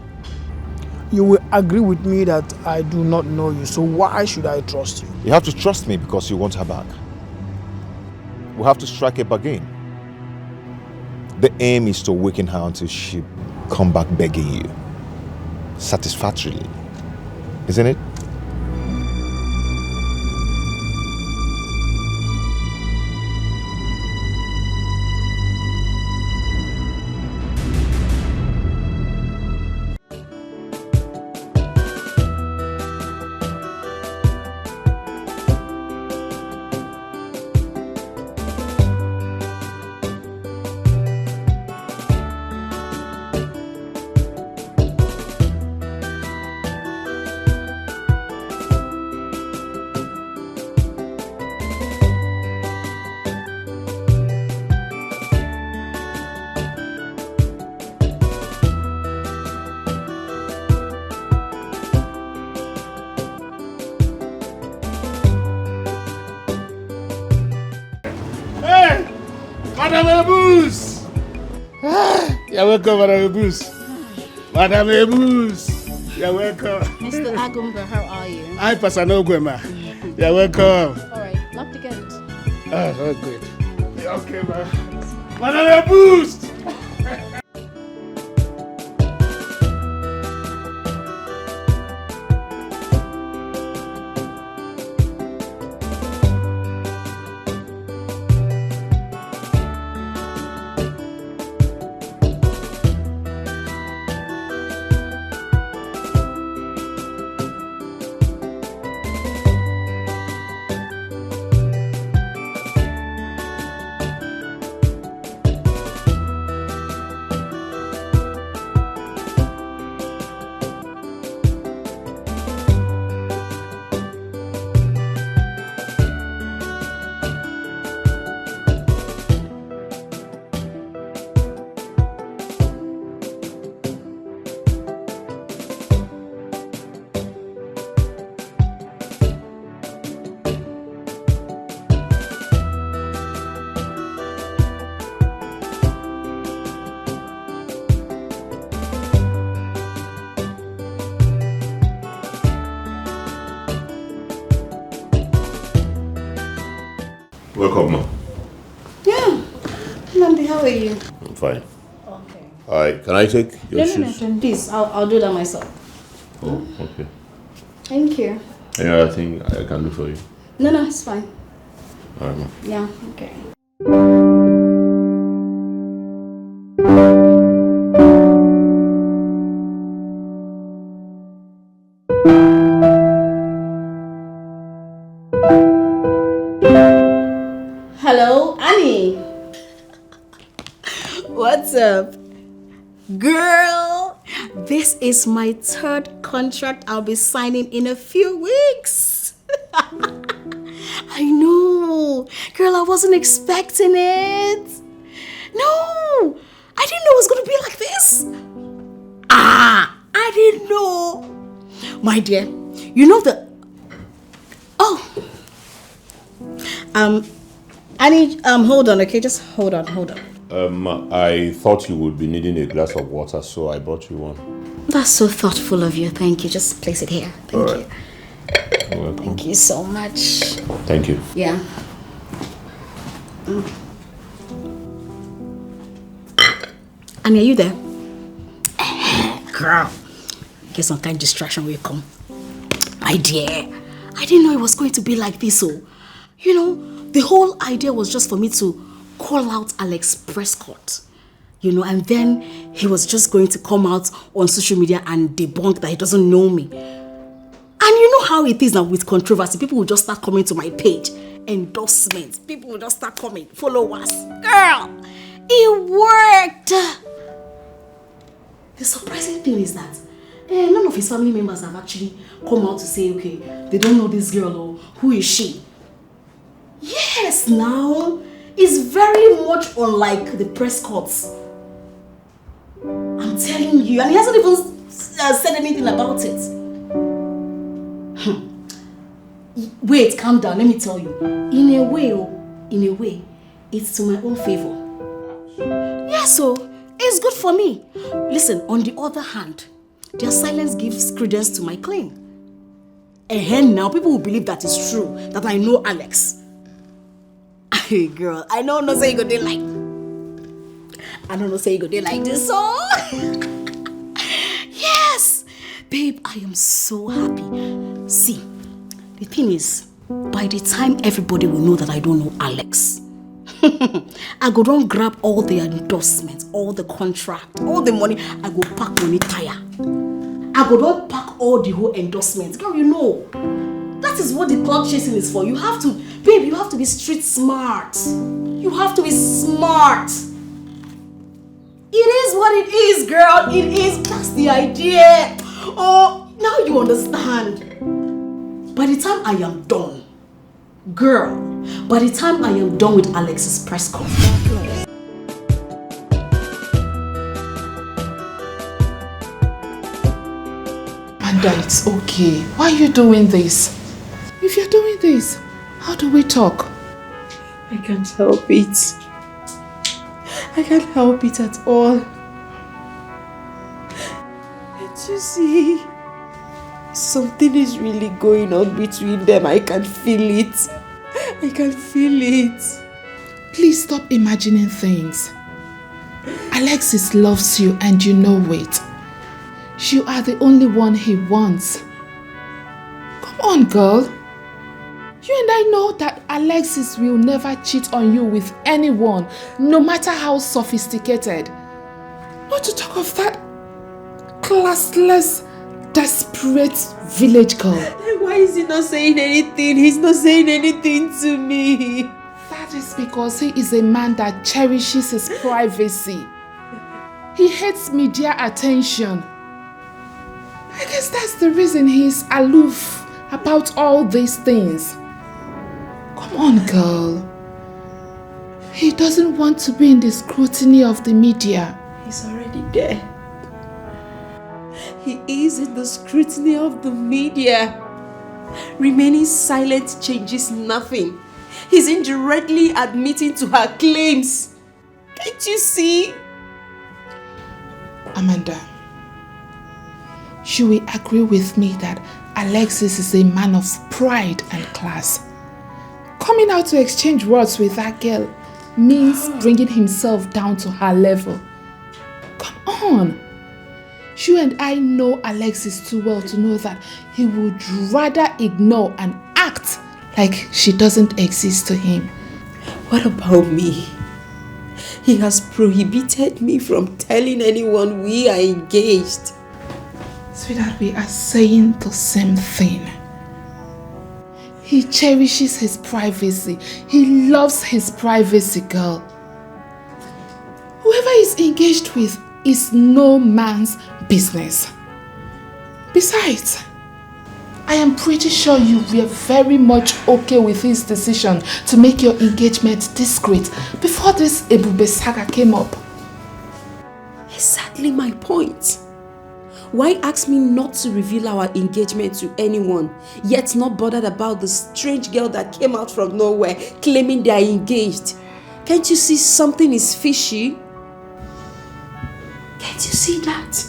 You will agree with me that I do not know you, so why should I trust you? You have to trust me because you want her back. We'll have to strike a bargain. The aim is to weaken her until she come back begging you. Satisfactorily. Isn't it? Madam Ebus! You're welcome, Madam Ebus. Madam Ebus! You're welcome. Mr. Agumba, how are you? Hi, Pasanogwema. You're welcome. Alright, lock the gate. Oh, so good. Okay, man. Madam Ebus! Welcome, ma. Yeah. Nandi, how are you? I'm fine. Okay. Alright, can I take your shoes? No, please, I'll do that myself. Oh, okay. Thank you. Any other thing I can do for you? No, it's fine. Alright, ma. Yeah, okay. Hello, Annie. What's up? Girl, this is my third contract I'll be signing in a few weeks. I know. Girl, I wasn't expecting it. No, I didn't know it was going to be like this. I didn't know. My dear, you know the... Oh. Annie, hold on, okay? Just hold on. I thought you would be needing a glass of water, so I brought you one. That's so thoughtful of you. Thank you. Just place it here. Thank you. You're welcome. Thank you so much. Thank you. Yeah. Annie, are you there? Girl. Get some kind of distraction when you come. My dear, I didn't know it was going to be like this, so... You know, the whole idea was just for me to call out Alex Prescott. You know, and then he was just going to come out on social media and debunk that he doesn't know me. And you know how it is now with controversy. People will just start coming to my page. Endorsements. People will just start coming. Followers. Girl, it worked. The surprising thing is that none of his family members have actually come out to say, okay, they don't know this girl or who is she. Yes, now, it's very much unlike the Prescotts. I'm telling you, and he hasn't even said anything about it. Wait, calm down, let me tell you. In a way, it's to my own favor. Yeah, so, it's good for me. Listen, on the other hand, their silence gives credence to my claim. And now, people will believe that it's true, that I know Alex. Hey girl, I don't know say you go there like this, so yes, babe, I am so happy. See, the thing is, by the time everybody will know that I don't know Alex, I go don't grab all the endorsements, all the contract, all the money. I go pack money tire. I go don't pack all the whole endorsements, girl. You know. That is what the cloud chasing is for. You have to, babe, you have to be street smart. You have to be smart. It is what it is, girl. It is. That's the idea. Oh, now you understand. By the time I am done, girl, by the time I am done with Alex's press conference, Amanda, it's okay. Why are you doing this? If you're doing this, how do we talk? I can't help it. I can't help it at all. Can't you see? Something is really going on between them. I can feel it. I can feel it. Please stop imagining things. Alexis loves you and you know it. You are the only one he wants. Come on, girl. You and I know that Alexis will never cheat on you with anyone, no matter how sophisticated. Not to talk of that classless, desperate village girl. Why is he not saying anything? He's not saying anything to me. That is because he is a man that cherishes his privacy. He hates media attention. I guess that's the reason he's aloof about all these things. Come on, girl. He doesn't want to be in the scrutiny of the media. He's already there. He is in the scrutiny of the media. Remaining silent changes nothing. He's indirectly admitting to her claims. Can't you see? Amanda, you will agree with me that Alexis is a man of pride and class. Coming out to exchange words with that girl means bringing himself down to her level. Come on. You and I know Alexis too well to know that he would rather ignore and act like she doesn't exist to him. What about me? He has prohibited me from telling anyone we are engaged. Sweetheart, we are saying the same thing. He cherishes his privacy. He loves his privacy, girl. Whoever he's engaged with is no man's business. Besides, I am pretty sure you were very much okay with his decision to make your engagement discreet before this ebube saga came up. Exactly my point. Why ask me not to reveal our engagement to anyone, yet not bothered about the strange girl that came out from nowhere claiming they are engaged? Can't you see something is fishy? Can't you see that?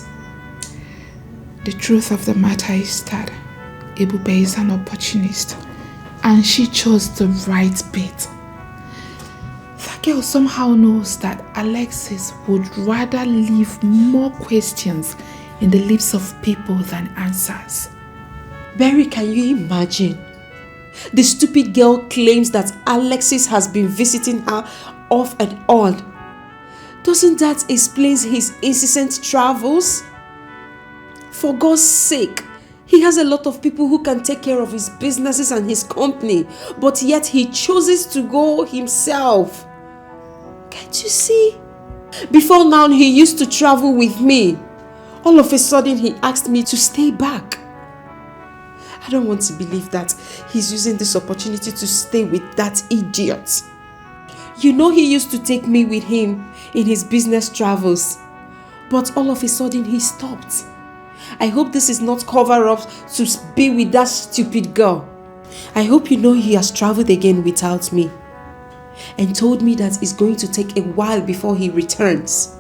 The truth of the matter is that Ebube is an opportunist and she chose the right bait. That girl somehow knows that Alexis would rather leave more questions in the lips of people than answers. Berry, can you imagine? The stupid girl claims that Alexis has been visiting her off and on. Doesn't that explain his incessant travels? For God's sake, he has a lot of people who can take care of his businesses and his company, but yet he chooses to go himself. Can't you see? Before now, he used to travel with me. All of a sudden, he asked me to stay back. I don't want to believe that he's using this opportunity to stay with that idiot. You know he used to take me with him in his business travels, but all of a sudden he stopped. I hope this is not cover up to be with that stupid girl. I hope you know he has traveled again without me and told me that it's going to take a while before he returns.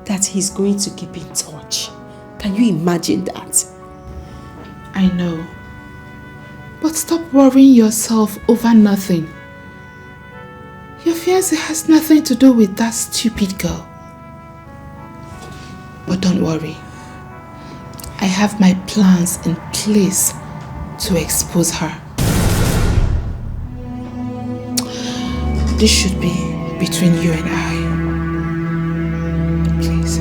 That he's going to keep in touch. Can you imagine that? I know. But stop worrying yourself over nothing. Your fiancé has nothing to do with that stupid girl. But don't worry. I have my plans in place to expose her. This should be between you and I. Please.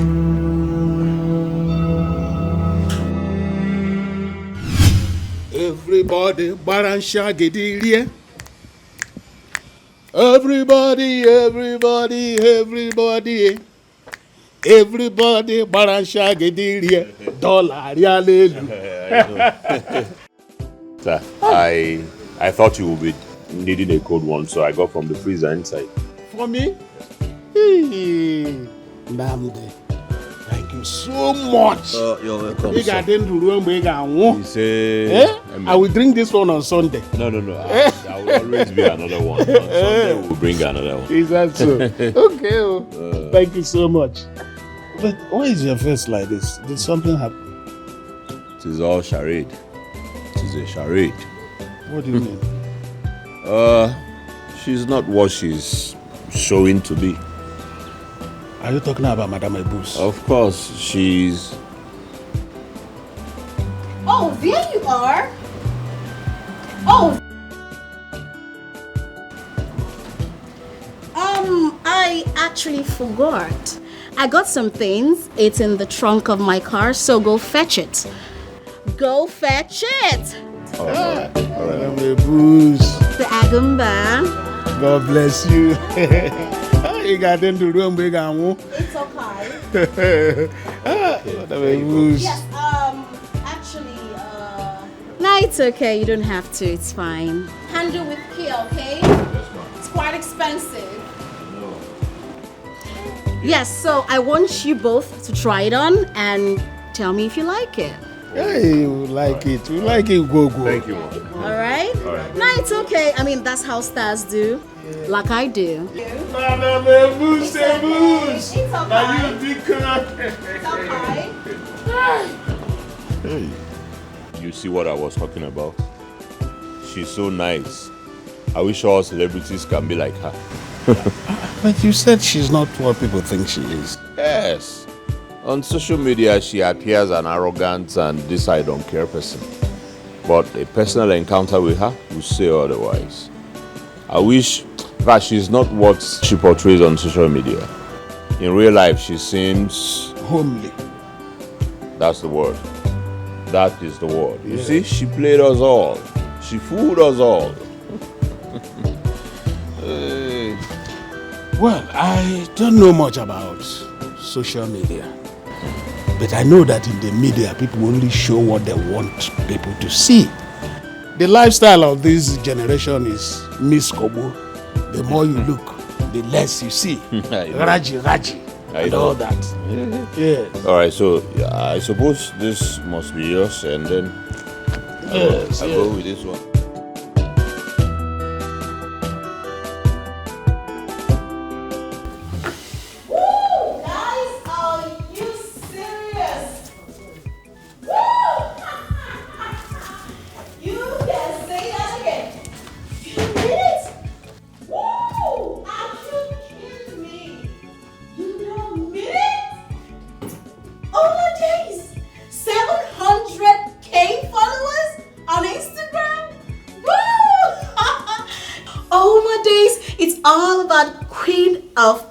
Everybody, Baransha Gedilie. Everybody, Baransha Gedilie. Dollar, Sir, I thought you would be needing a cold one, so I got from the freezer inside. For me? Namde, thank you so much. You're welcome, He got into room, he got one. I will drink this one on Sunday. No. There will always be another one. On Sunday we'll bring another one. Is that so? Okay. Thank you so much. But why is your face like this? Did something happen? It is all charade. It is a charade. What do you mean? She's not what she's showing to be. Are you talking about Madame Ebus? Of course, she's... Oh, there you are. Oh. I actually forgot. I got some things. It's in the trunk of my car, so go fetch it. Go fetch it. All right. Madame Ebus. The Agumba. God bless you. You got into the room, big and one. It's okay. Yes, actually, no, it's okay. You don't have to. It's fine. Handle with care, okay? It's quite expensive. Yes, so I want you both to try it on and tell me if you like it. Hey, we like it. We like it, go. Thank you. All right? No, it's okay. I mean, that's how stars do. Like I do. Madame Ebus, It's okay. now you Dikeh. It's okay. Hey, you see what I was talking about? She's so nice. I wish all celebrities can be like her. But you said she's not what people think she is. Yes. On social media, she appears an arrogant and this I don't care person. But a personal encounter with her will say otherwise. I wish that she's not what she portrays on social media. In real life, she seems... homely. That's the word. That is the word. You see, she played us all. She fooled us all. Well, I don't know much about social media. But I know that in the media, people only show what they want people to see. The lifestyle of this generation is Miss Kobo. The more you look, the less you see. Raji, and all that. Yes. All right, so I suppose this must be yours, and then I'll go with this one.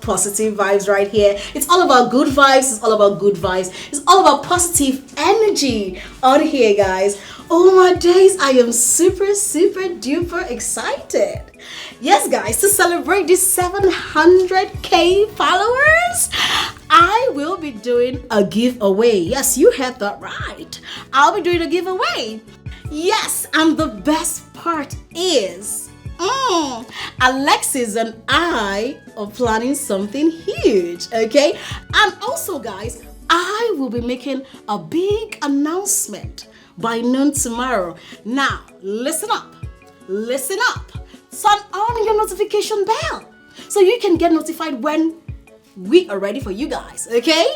Positive vibes right here. It's all about good vibes. It's all about good vibes. It's all about positive energy on here, guys. Oh my days, I am super duper excited. Yes, guys, to celebrate these 700k followers, I will be doing a giveaway. Yes, you heard that right. I'll be doing a giveaway. Yes, and the best part is Alexis and I are planning something huge, okay? And also, guys, I will be making a big announcement by noon tomorrow. Now, listen up. Turn on your notification bell so you can get notified when we are ready for you guys, okay?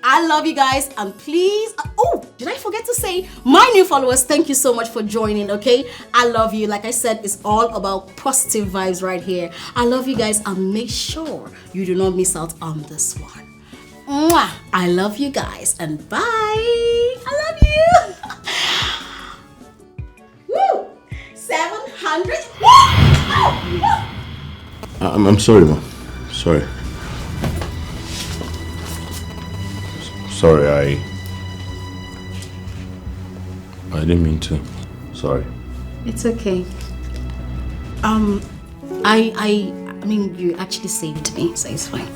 I love you guys, and please, oh, did I forget to say, my new followers, thank you so much for joining, okay? I love you. Like I said, it's all about positive vibes right here. I love you guys, and make sure you do not miss out on this one. Mwah! I love you guys, and bye. I love you. Woo! 700. I'm sorry, Mom. Sorry. Sorry, I didn't mean to. Sorry. It's okay. I mean, you actually saved me, so it's fine.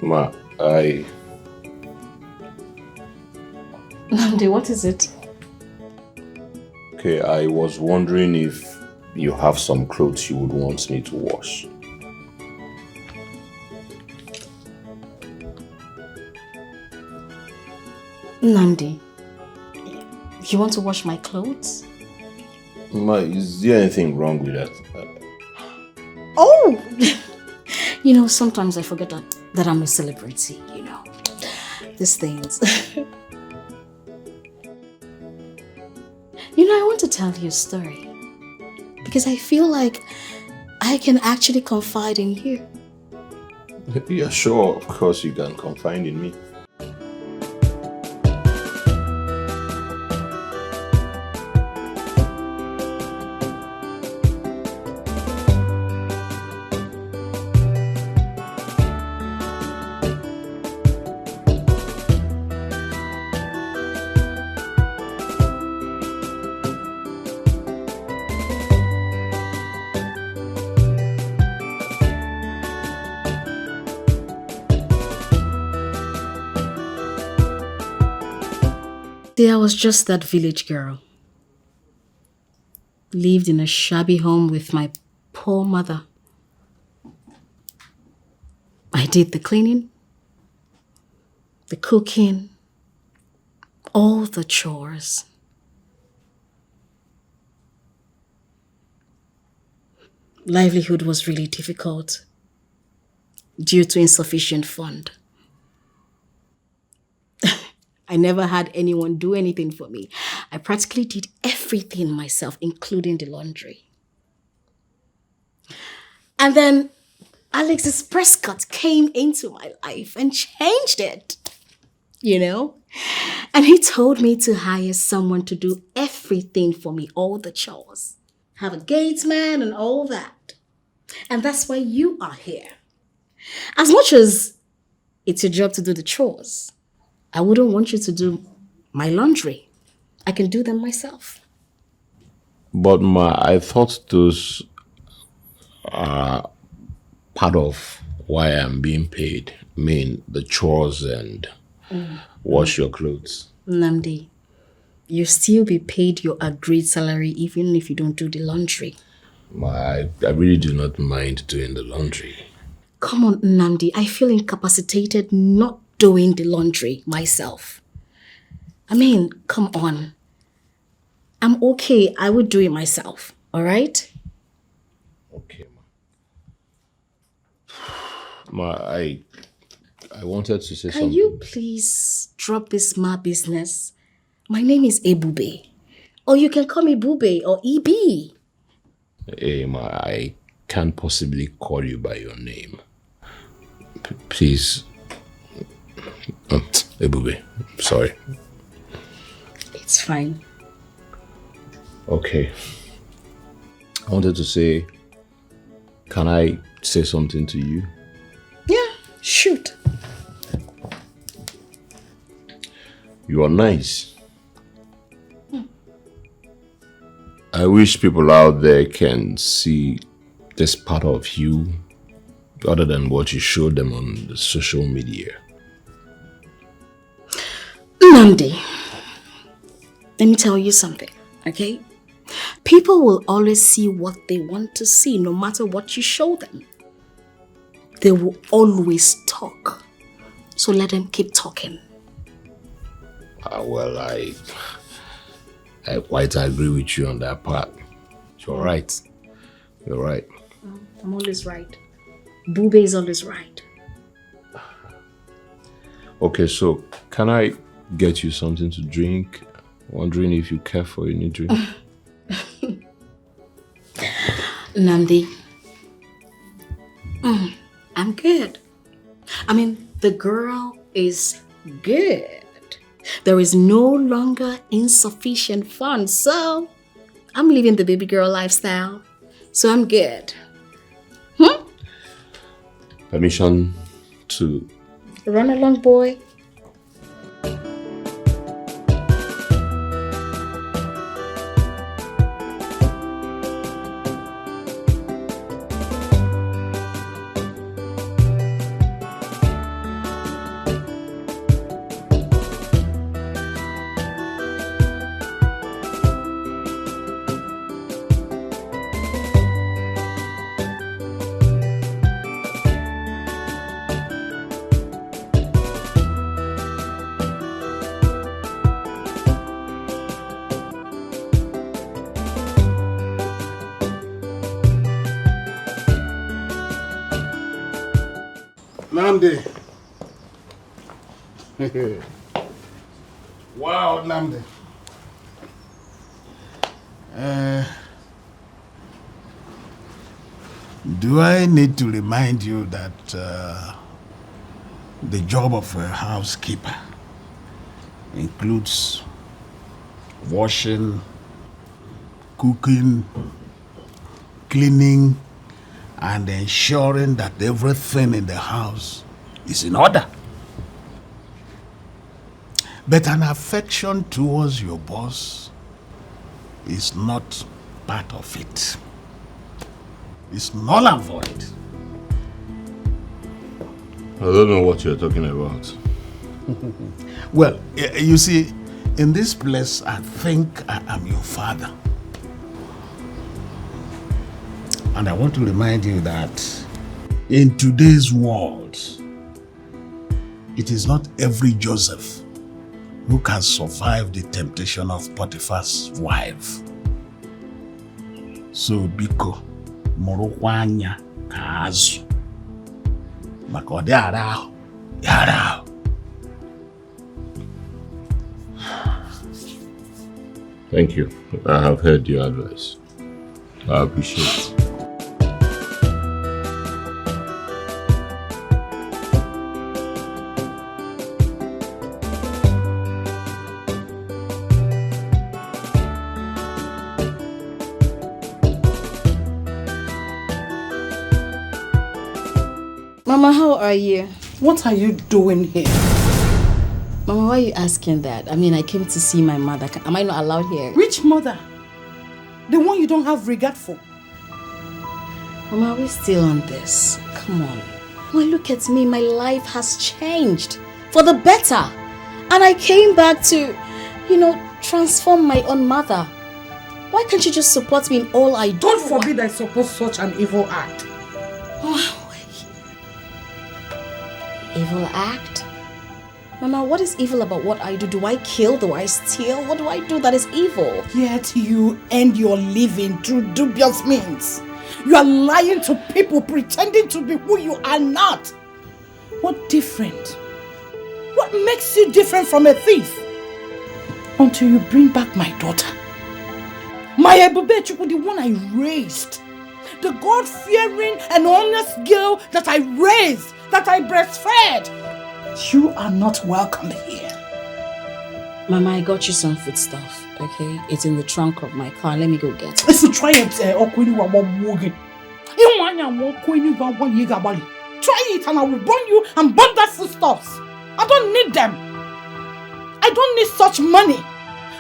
Ma, Namdi, what is it? Okay, I was wondering if you have some clothes you would want me to wash. Namdi, you want to wash my clothes? Ma, is there anything wrong with that? Oh! You know, sometimes I forget that I'm a celebrity, you know. These things. You know, I want to tell you a story. Because I feel like I can actually confide in you. Yeah, sure, of course you can confide in me. See, I was just that village girl. Lived in a shabby home with my poor mother. I did the cleaning, the cooking, all the chores. Livelihood was really difficult due to insufficient fund. I never had anyone do anything for me. I practically did everything myself, including the laundry. And then Alexis Prescott came into my life and changed it, you know? And he told me to hire someone to do everything for me, all the chores. Have a gatesman and all that. And that's why you are here. As much as it's your job to do the chores, I wouldn't want you to do my laundry. I can do them myself. But Ma, I thought those are part of why I'm being paid. I mean, the chores and wash your clothes. Namdi, you still be paid your agreed salary even if you don't do the laundry. Ma, I really do not mind doing the laundry. Come on, Namdi, I feel incapacitated not doing the laundry myself. I mean, come on. I'm okay. I would do it myself. All right? Okay, Ma. Ma, I wanted to say something. Can you please drop this ma business? My name is Ebube. Or you can call me Bube or EB. Hey, Ma, I can't possibly call you by your name. Please. Ebube, sorry. It's fine. Okay. I wanted to say, can I say something to you? Yeah, shoot. You are nice. I wish people out there can see this part of you other than what you showed them on the social media. Namdi, let me tell you something, okay? People will always see what they want to see, no matter what you show them. They will always talk. So let them keep talking. Well, I quite agree with you on that part. You're right. You're right. I'm always right. Bube is always right. Okay, so can I get you something to drink? Wondering if you care for any drink. Namdi, I'm good. I mean, the girl is good. There is no longer insufficient funds, so I'm living the baby girl lifestyle. So I'm good. Permission to run along, boy. Namdi. Wow, Namdi. Do I need to remind you that the job of a housekeeper includes washing, cooking, cleaning, and ensuring that everything in the house is in order? But an affection towards your boss is not part of it. It's null and void. I don't know what you're talking about. Well, you see, in this place, I think I am your father. And I want to remind you that in today's world, it is not every Joseph who can survive the temptation of Potiphar's wife. So, biko, morokwanya kazu. Makode arao, yarao. Thank you. I have heard your advice. I appreciate it. Mama, how are you? What are you doing here? Mama, why are you asking that? I mean, I came to see my mother. Am I not allowed here? Which mother? The one you don't have regard for. Mama, are we still on this? Come on. Well, look at me. My life has changed for the better. And I came back to, transform my own mother. Why can't you just support me in all I do? God forbid I support such an evil act. Evil act? Mama, what is evil about what I do? Do I kill? Do I steal? What do I do that is evil? Yet you earn your living through dubious means. You are lying to people, pretending to be who you are not. What different? What makes you different from a thief? Until you bring back my daughter. My ebube, the one I raised. The God-fearing and honest girl that I raised, that I breastfed. You are not welcome here. Mama, I got you some food stuff, okay? It's in the trunk of my car. Let me go get it. If you try it, try it and I will burn you and burn that foodstuffs. I don't need them. I don't need such money.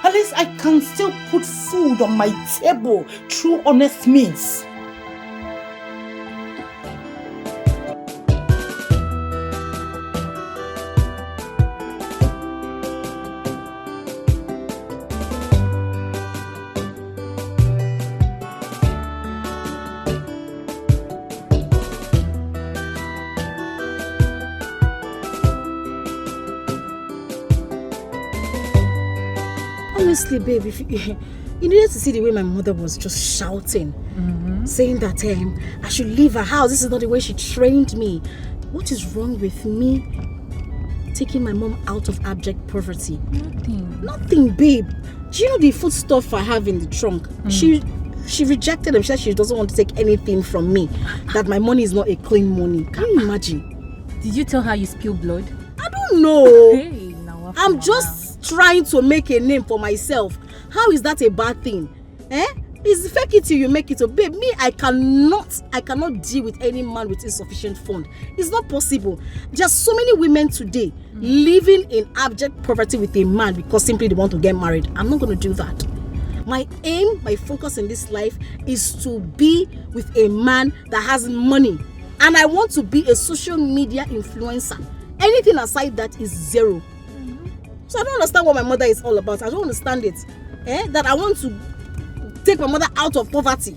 At least I can still put food on my table through honest means. Honestly, babe, if you needed to see the way my mother was just shouting, saying that I should leave her house. This is not the way she trained me. What is wrong with me taking my mom out of abject poverty? Nothing, babe. Do you know the food stuff I have in the trunk? She rejected them. She said she doesn't want to take anything from me. That my money is not a clean money. Can you imagine? Did you tell her you spilled blood? I don't know. Hey, now I'm just trying to make a name for myself. How is that a bad thing? It's fake it till you make it. So babe, me, I cannot deal with any man with insufficient fund. It's not possible. Just so many women today living in abject poverty with a man because simply they want to get married. I'm not going to do that. My aim, my focus in this life is to be with a man that has money. And I want to be a social media influencer. Anything aside that is zero. So I don't understand what my mother is all about. I don't understand it. That I want to take my mother out of poverty.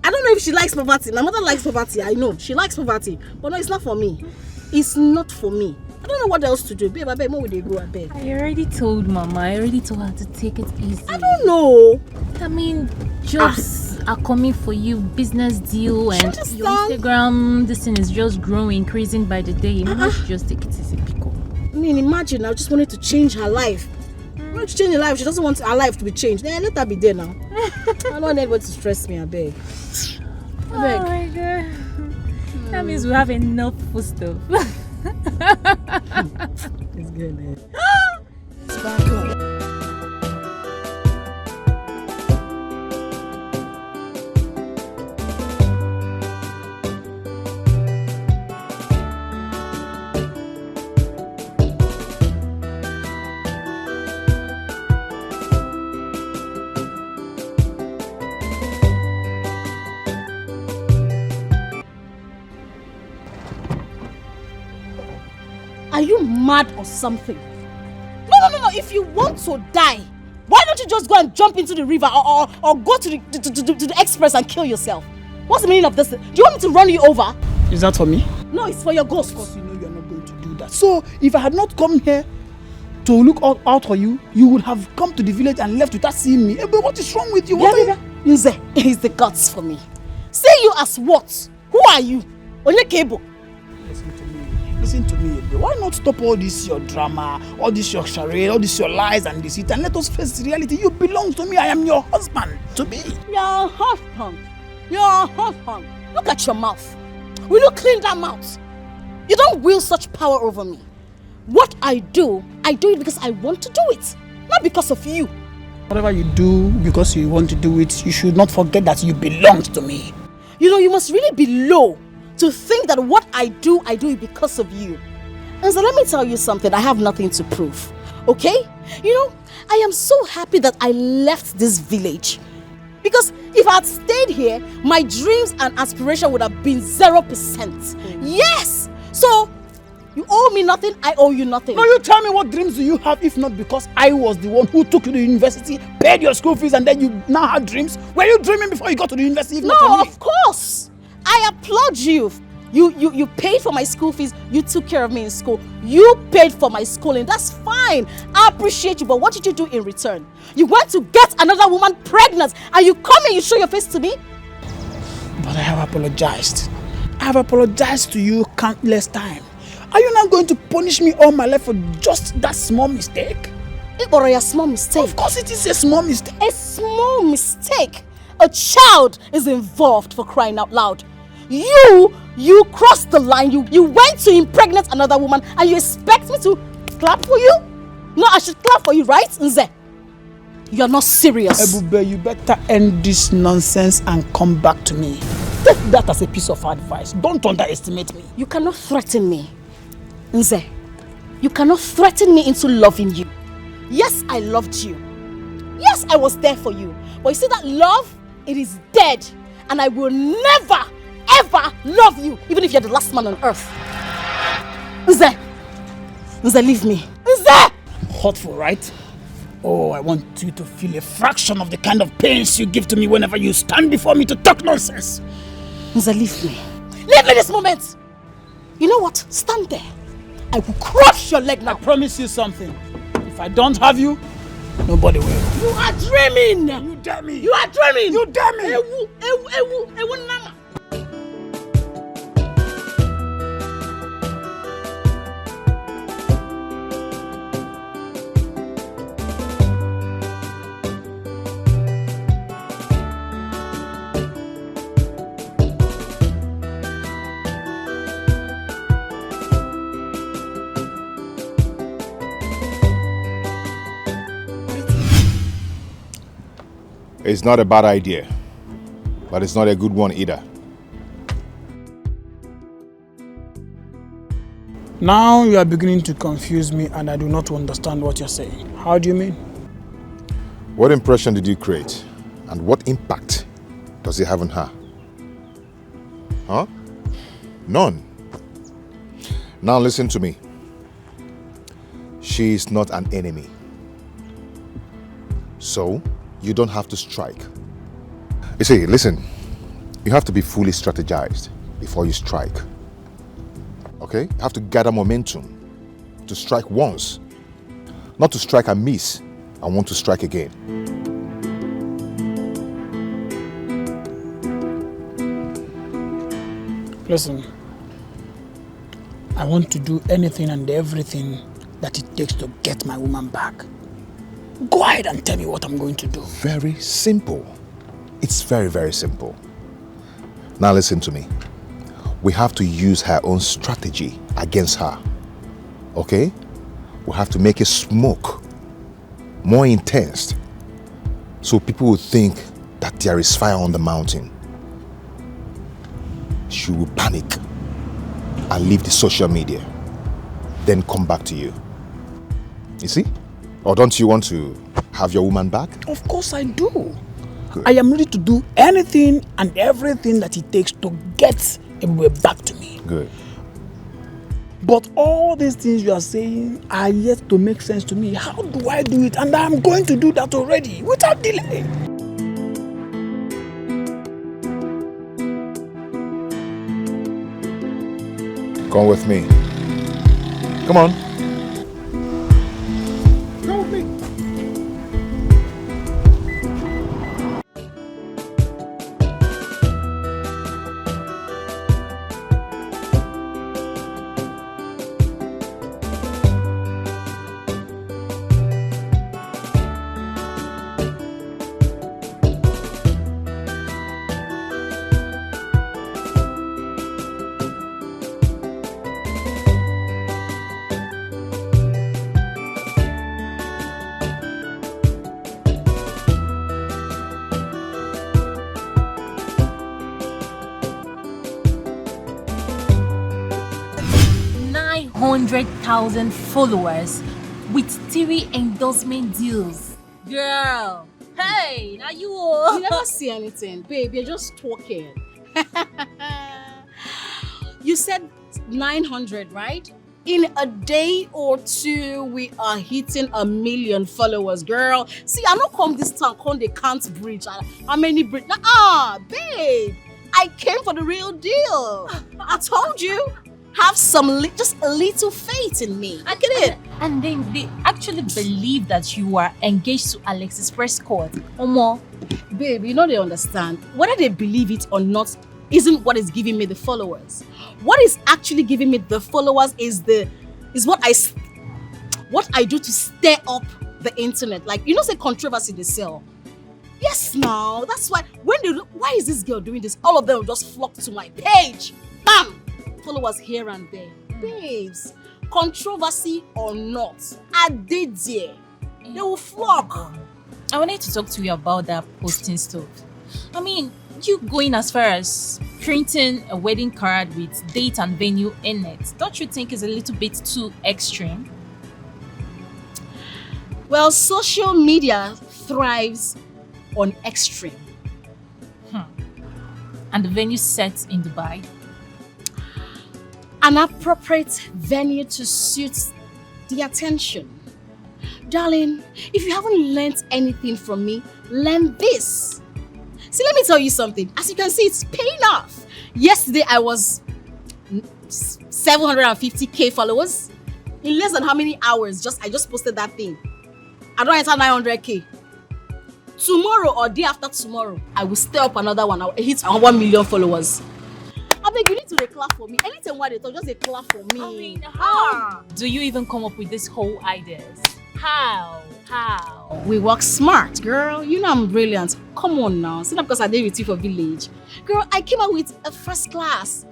I don't know if she likes poverty. My mother likes poverty. I know. She likes poverty. But no, it's not for me. It's not for me. I don't know what else to do. Babe, I beg, where would they go? I beg. I already told Mama. I already told her to take it easy. I don't know. I mean, jobs are coming for you, business deal, and your Instagram, this thing is just growing, increasing by the day. You must just take it easy, Pico. I mean, imagine, I just wanted to change her life. I wanted to change her life. She doesn't want her life to be changed. Then let her be there now. I don't want anybody to stress me, I beg. Oh my God. That means we have enough food stuff. It's good, man. Are you mad or something? No. If you want to die, why don't you just go and jump into the river or go to the express and kill yourself? What's the meaning of this? Do you want me to run you over? Is that for me? No, it's for your ghost. Of course, you know you're not going to do that. So, if I had not come here to look out for you, you would have come to the village and left without seeing me. But what is wrong with you? Nze is the guts for me. See you as what? Who are you? Onye Kebo. Listen to me, Ebube. Why not stop all this your drama, all this your charade, all this your lies and deceit, and let us face the reality? You belong to me. I am your husband. To be. Your husband. Your husband. Look at your mouth. Will you clean that mouth? You don't wield such power over me. What I do it because I want to do it, not because of you. Whatever you do because you want to do it, you should not forget that you belong to me. You know, you must really be low to think that what I do it because of you. And so let me tell you something, I have nothing to prove, okay? You know, I am so happy that I left this village. Because if I had stayed here, my dreams and aspiration would have been 0%. Yes! So, you owe me nothing, I owe you nothing. Now you tell me, what dreams do you have if not because I was the one who took you to university, paid your school fees, and then you now had dreams? Were you dreaming before you got to the university? If No, not for me? Of course! I applaud you. You paid for my school fees. You took care of me in school. You paid for my schooling. That's fine. I appreciate you. But what did you do in return? You went to get another woman pregnant and you come and you show your face to me? But I have apologized. I have apologized to you countless times. Are you now going to punish me all my life for just that small mistake? Or a small mistake? Of course it is a small mistake. A small mistake? A child is involved, for crying out loud. You crossed the line. You went to impregnate another woman and you expect me to clap for you? No, I should clap for you, right, Nze? You're not serious. Ebube, you better end this nonsense and come back to me. Take that as a piece of advice. Don't underestimate me. You cannot threaten me. Nze, you cannot threaten me into loving you. Yes, I loved you. Yes, I was there for you. But you see that love, it is dead. And I will never, ever love you, even if you're the last man on earth. Nze, leave me. Nze! Hurtful, right? Oh, I want you to feel a fraction of the kind of pains you give to me whenever you stand before me to talk nonsense. Nze, leave me. Leave me this moment. You know what? Stand there. I will crush your leg now. I promise you something. If I don't have you, nobody will. You are dreaming. You dare me. You are dreaming. You dare me. Ewu, nama. It's not a bad idea, but it's not a good one either. Now you are beginning to confuse me and I do not understand what you're saying. How do you mean? What impression did you create? And what impact does it have on her? Huh? None. Now listen to me. She is not an enemy. So, you don't have to strike. You see, listen, you have to be fully strategized before you strike. Okay? You have to gather momentum to strike once, not to strike and miss and want to strike again. Listen, I want to do anything and everything that it takes to get my woman back. Go ahead and tell me what I'm going to do. Very simple. It's very, very simple. Now listen to me. We have to use her own strategy against her. Okay? We have to make it smoke more intense so people will think that there is fire on the mountain. She will panic and leave the social media, then come back to you. You see? Or don't you want to have your woman back? Of course I do. Good. I am ready to do anything and everything that it takes to get ebube back to me. Good. But all these things you are saying are yet to make sense to me. How do I do it? And I'm going to do that already, without delay. Come with me. Come on. Come with me. $100,000 followers with 3 endorsement deals. Girl, hey, now you You never see anything, babe. You're just talking. You said 900, right? In a day or two, we are hitting 1 million followers, girl. See, I don't come this town, come they can't bridge. How many bridge? Babe, I came for the real deal. I told you. Have some, just a little faith in me. I get it. And then they actually believe that you are engaged to Alexis Prescott. Omo. Babe, you know they understand. Whether they believe it or not isn't what is giving me the followers. What is actually giving me the followers is what I do to stir up the internet. Like, you know, say controversy they sell. Yes, now. That's why why is this girl doing this? All of them will just flock to my page. Bam! Followers here and there. Babes, controversy or not, I did there. They will flock. I wanted to talk to you about that posting stuff. I mean, you going as far as printing a wedding card with date and venue in it, don't you think is a little bit too extreme? Well, social media thrives on extreme. And the venue set in Dubai? An appropriate venue to suit the attention. Darling, if you haven't learned anything from me, learn this. See, let me tell you something. As you can see, it's paying off. Yesterday, I was 750k followers. In less than how many hours, I just posted that thing. I don't enter 900k. Tomorrow or day after tomorrow, I will stir up another one. I will hit 1 million followers. I beg you need to clap for me. Anything what they talk, just clap for me. I mean, how do you even come up with this whole ideas? How? We work smart, girl. You know I'm brilliant. Come on now. See, not because I did with you for village. Girl, I came out with a first class.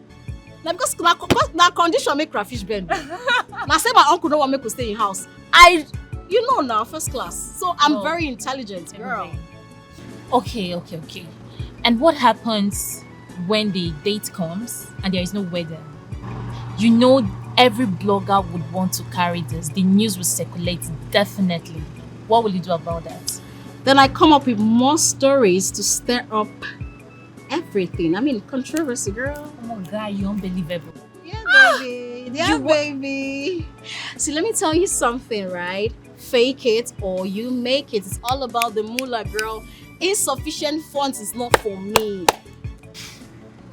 Now because that condition make crayfish bend. Now say my uncle don't want me to stay in house. You know now, first class. So I'm very intelligent, girl. Okay. And what happens when the date comes and there is no wedding? You know every blogger would want to carry this. The news will circulate, definitely. What will you do about that? Then I come up with more stories to stir up everything. I mean, controversy, girl. Oh my God, you're unbelievable. Yeah, baby. Yeah, baby. See, let me tell you something, right? Fake it or you make it. It's all about the moolah, girl. Insufficient funds is not for me.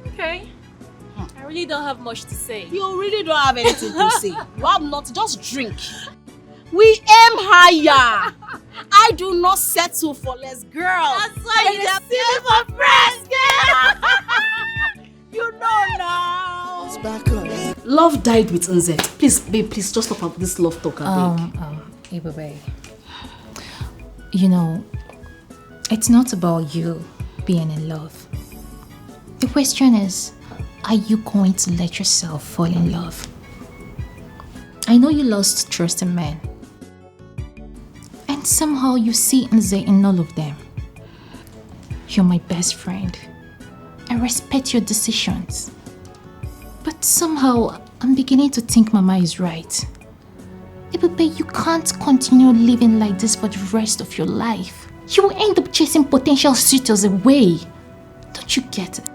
Okay. I really don't have much to say. You really don't have anything to say. You have not, just drink. We aim higher. I do not settle for less, girl. That's why you just see me for press, girl. You know now. love died with Nze. Please, babe, please just stop this love talk, I beg. Ebube, you know, it's not about you being in love. The question is, are you going to let yourself fall in love? I know you lost trust in men. And somehow you see Nze in all of them. You're my best friend. I respect your decisions. But somehow I'm beginning to think Mama is right. Ebube, you can't continue living like this for the rest of your life. You will end up chasing potential suitors away. Don't you get it?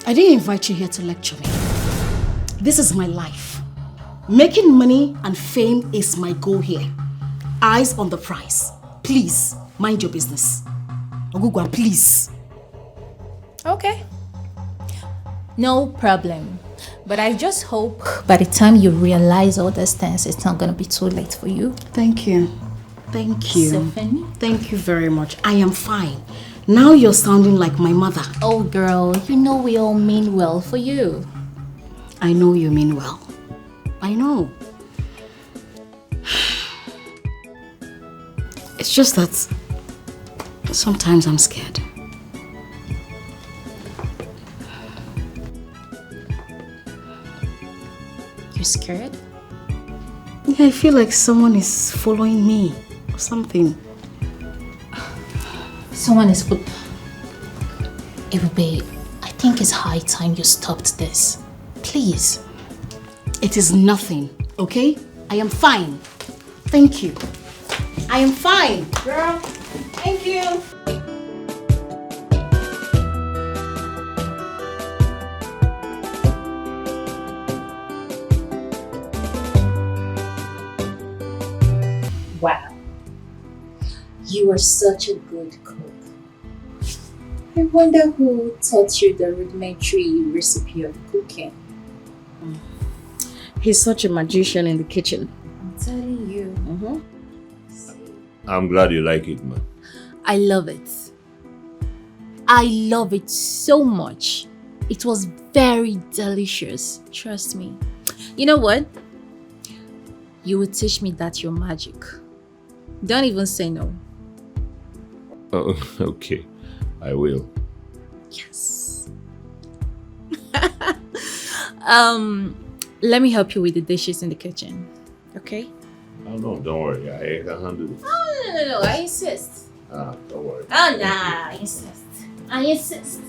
I didn't invite you here to lecture me. This is my life. Making money and fame is my goal here. Eyes on the prize. Please, mind your business. Ogugwa, please. Okay. No problem. But I just hope by the time you realize all these things, it's not going to be too late for you. Thank you. Thank you. Stephanie? Thank you very much. I am fine. Now you're sounding like my mother. Oh, girl, you know we all mean well for you. I know you mean well. I know. It's just that sometimes I'm scared. You're scared? Yeah, I feel like someone is following me or something. Someone is Ebube, I think it's high time you stopped this. Please. It is nothing, okay? I am fine. Thank you. I am fine, girl. Thank you. Wow. You are such a good cook. I wonder who taught you the rudimentary recipe of cooking. He's such a magician in the kitchen. I'm telling you. I'm glad you like it, man. I love it. I love it so much. It was very delicious. Trust me. You know what? You will teach me that you're magic. Don't even say no. Oh, okay. I will. Yes. Let me help you with the dishes in the kitchen. Okay? Oh, no, don't worry. I can handle it. Oh, no, I insist. Don't worry. Oh, nah, I insist. I insist.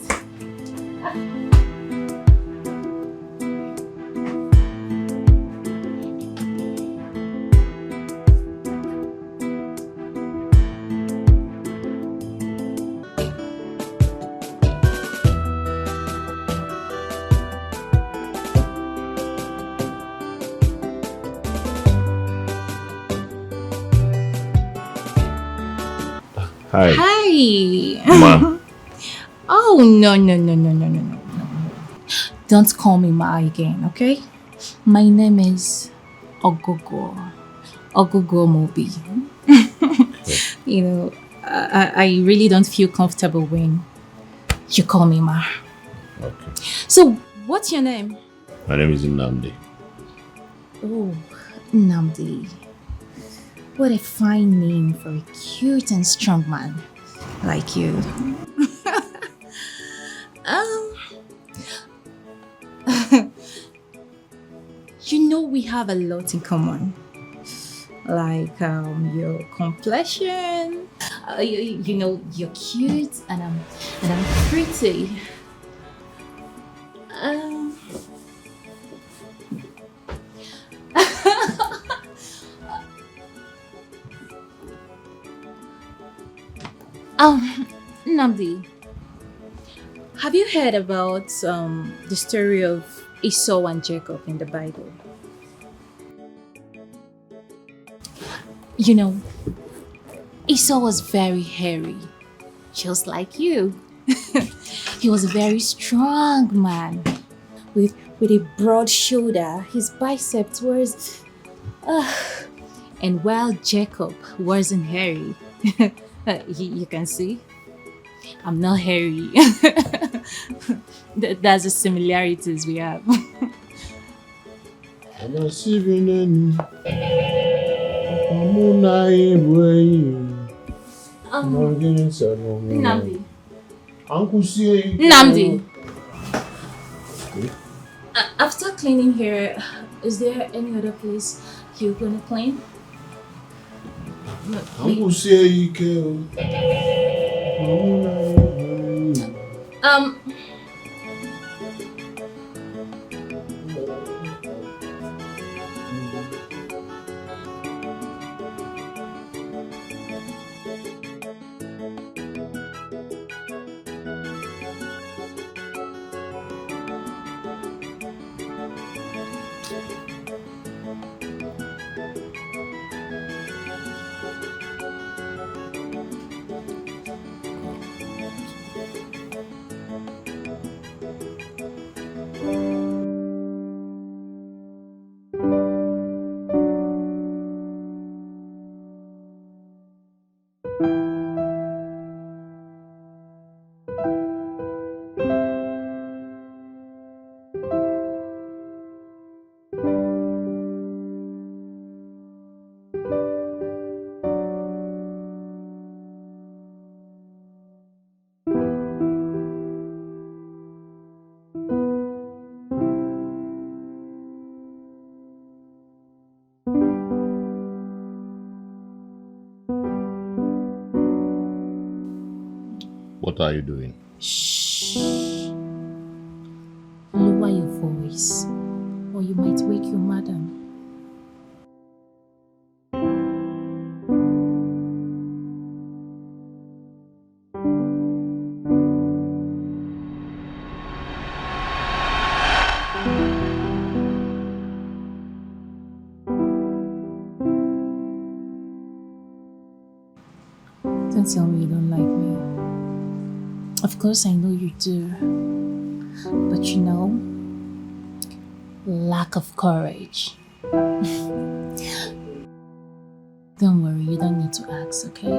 Hi. Hi. Ma. Oh, no. Don't call me Ma again, okay? My name is Ogogo. Ogogo Mobi. You know, I really don't feel comfortable when you call me Ma. Okay. So, what's your name? My name is Nnamdi. Oh, Nnamdi. What a fine name for a cute and strong man like you. You know we have a lot in common. Like your complexion. You know you're cute and I'm pretty. Nnamdi, have you heard about the story of Esau and Jacob in the Bible? You know, Esau was very hairy, just like you. He was a very strong man with a broad shoulder. His biceps was... and while Jacob wasn't hairy, you can see. I'm not hairy. That's the similarities we have. Nnamdi. Nnamdi. After cleaning here, is there any other place you're gonna clean? What are you doing? Shh. Lower your voice, or you might wake your madam. Don't tell me you don't like me. Of course I know you do. But you know, lack of courage. Don't worry, you don't need to ask, okay?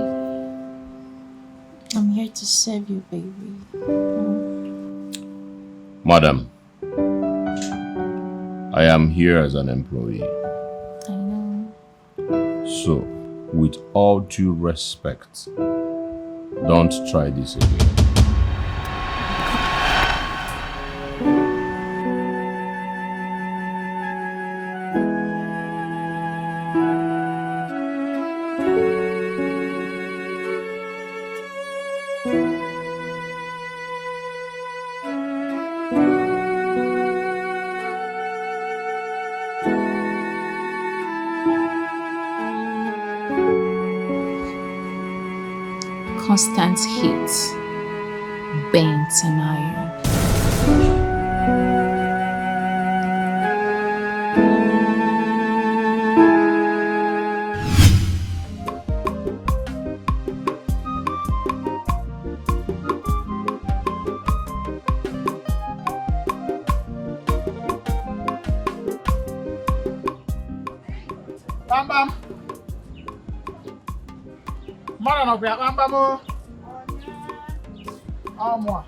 I'm here to serve you, baby. Madam, I am here as an employee. I know. So, with all due respect, don't try this again. Constant heat bends an iron. Bam bam. Mara no bia bam bam o. Amwa.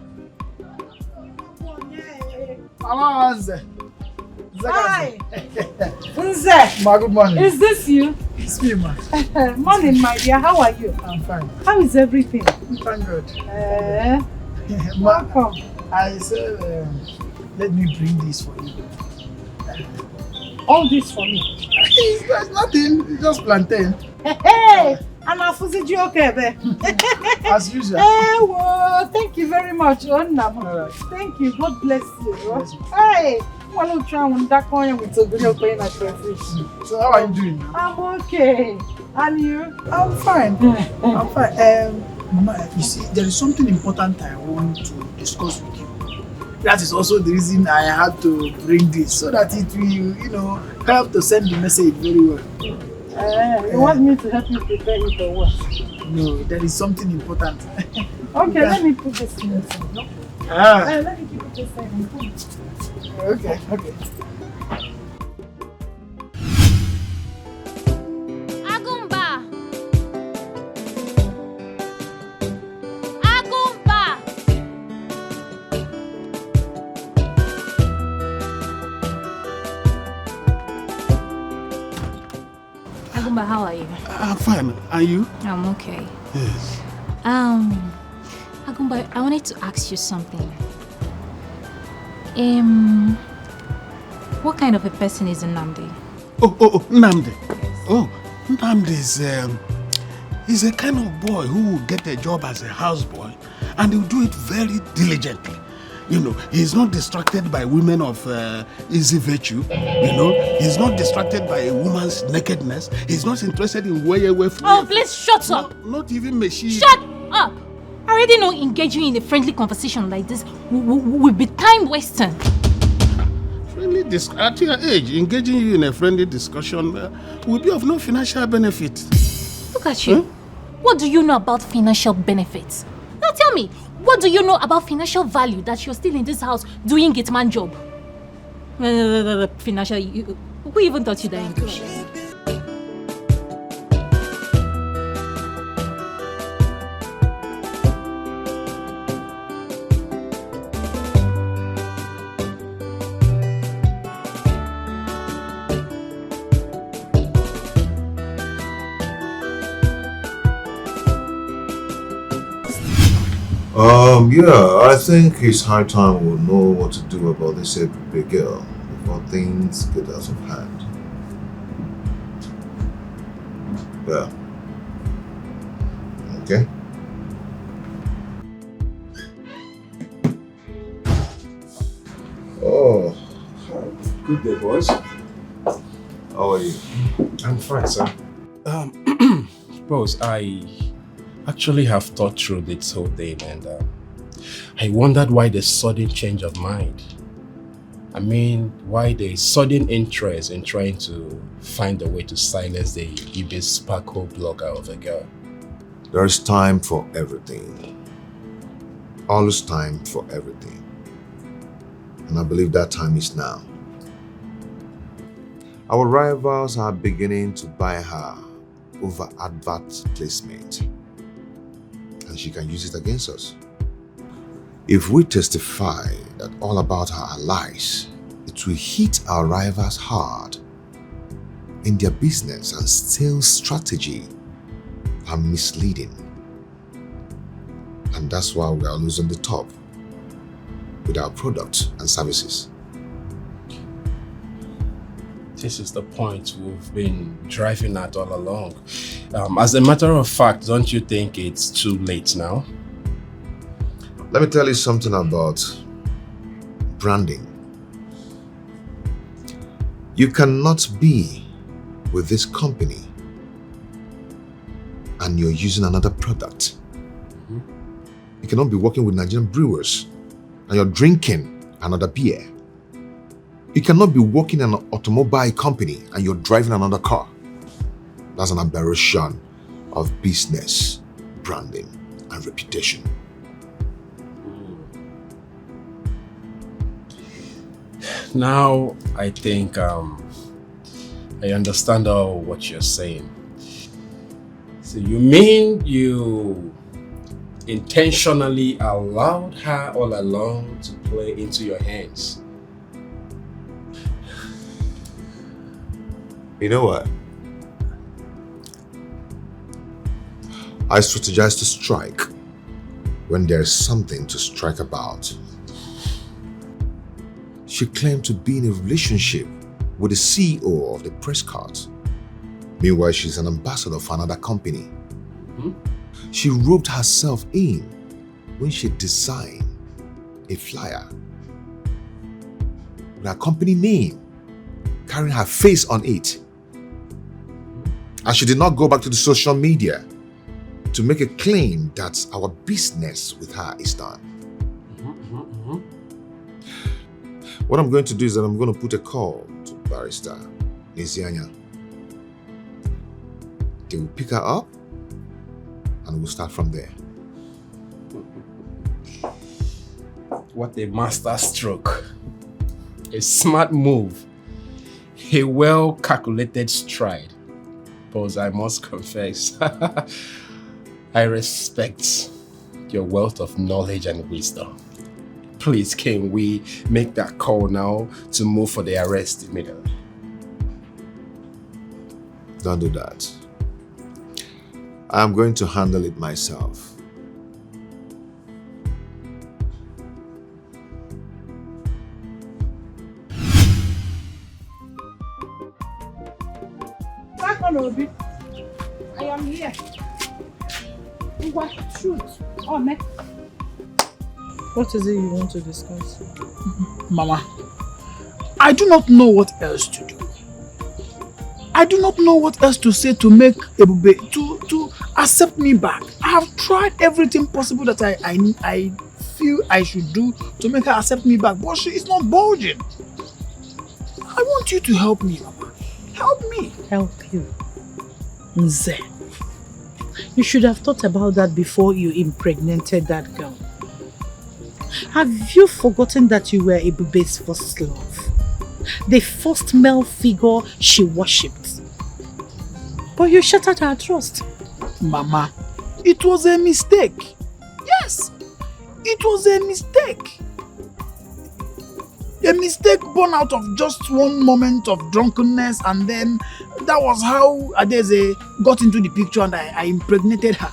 Amaze. Hi. Nze. Ma, good morning. Is this you? It's me, ma. Morning, my dear. How are you? I'm fine. How is everything? Thank God. Welcome. I said, let me bring this for you. All this for me. There's nothing. It's just plantain. Hey, I'm a fuzzy okay, babe. As usual. Hey, well, thank you very much, Onnam. Thank you. God bless you. Hey, well, try one that coin with a good pain at fish. So how are you doing? I'm okay. And you? I'm fine. I'm fine. Mama, you see, there is something important I want to discuss with you. That is also the reason I had to bring this, so that it will, help to send the message very well. You want me to help you prepare it for what? No, there is something important. Okay, let me put this in the no? Let me keep it this side. Okay. Agumba! Agumba! fine. And you? I'm okay. Yes. Agumba, I wanted to ask you something. What kind of a person is Nnamdi? Oh, Nnamdi. Oh, Nnamdi is a kind of boy who will get a job as a houseboy and he'll do it very diligently. You know, he's not distracted by women of easy virtue. You know, he's not distracted by a woman's nakedness. He's not interested in where. Oh, please shut up! Not even machine. Shut up! I already know engaging in a friendly conversation like this will be time wasting. At your age, engaging you in a friendly discussion will be of no financial benefit. Look at you. What do you know about financial benefits? Now tell me, what do you know about financial value that you're still in this house doing gate man job? Financial, who even taught you that English? Yeah, I think it's high time we'll know what to do about this ebube girl before things get out of hand. Yeah. Okay. Oh. Good day, boys. How are you? I'm fine, sir. Boss, I actually have thought through this whole thing and I wondered why the sudden change of mind. I mean, why the sudden interest in trying to find a way to silence the ebube sparkle blogger of a girl. There's time for everything. Always time for everything. And I believe that time is now. Our rivals are beginning to buy her over advert placement. And she can use it against us. If we testify that all about her are lies, it will hit our rivals hard in their business and sales strategy are misleading. And that's why we are always on the top with our products and services. This is the point we've been driving at all along. As a matter of fact, don't you think it's too late now? Let me tell you something about branding. You cannot be with this company and you're using another product. You cannot be working with Nigerian brewers and you're drinking another beer. You cannot be working in an automobile company and you're driving another car. That's an aberration of business, branding, and reputation. Now, I think I understand all what you're saying. So you mean you intentionally allowed her all along to play into your hands? You know what? I strategize to strike when there's something to strike about. She claimed to be in a relationship with the CEO of the press cart. Meanwhile, she's an ambassador for another company. She roped herself in when she designed a flyer with her company name carrying her face on it. And she did not go back to the social media to make a claim that our business with her is done. What I'm going to do is that I'm going to put a call to Barrister Nizianya. They will pick her up and we'll start from there. What a master stroke. A smart move. A well-calculated stride. But I must confess, I respect your wealth of knowledge and wisdom. Please, can we make that call now to move for the arrest immediately? Don't do that. I'm going to handle it myself. I am here. What? Shoot. Oh, man. What is it you want to discuss? Mama, I do not know what else to do. I do not know what else to say to make Ebube to accept me back. I have tried everything possible that I feel I should do to make her accept me back, but she is not budging. I want you to help me, Mama. Help me. Help you? Nze. You should have thought about that before you impregnated that girl. Have you forgotten that you were Ebube's first love? The first male figure she worshipped. But you shattered her trust. Mama, it was a mistake. Yes, it was a mistake. A mistake born out of just one moment of drunkenness, and then that was how Adeze got into the picture and I impregnated her.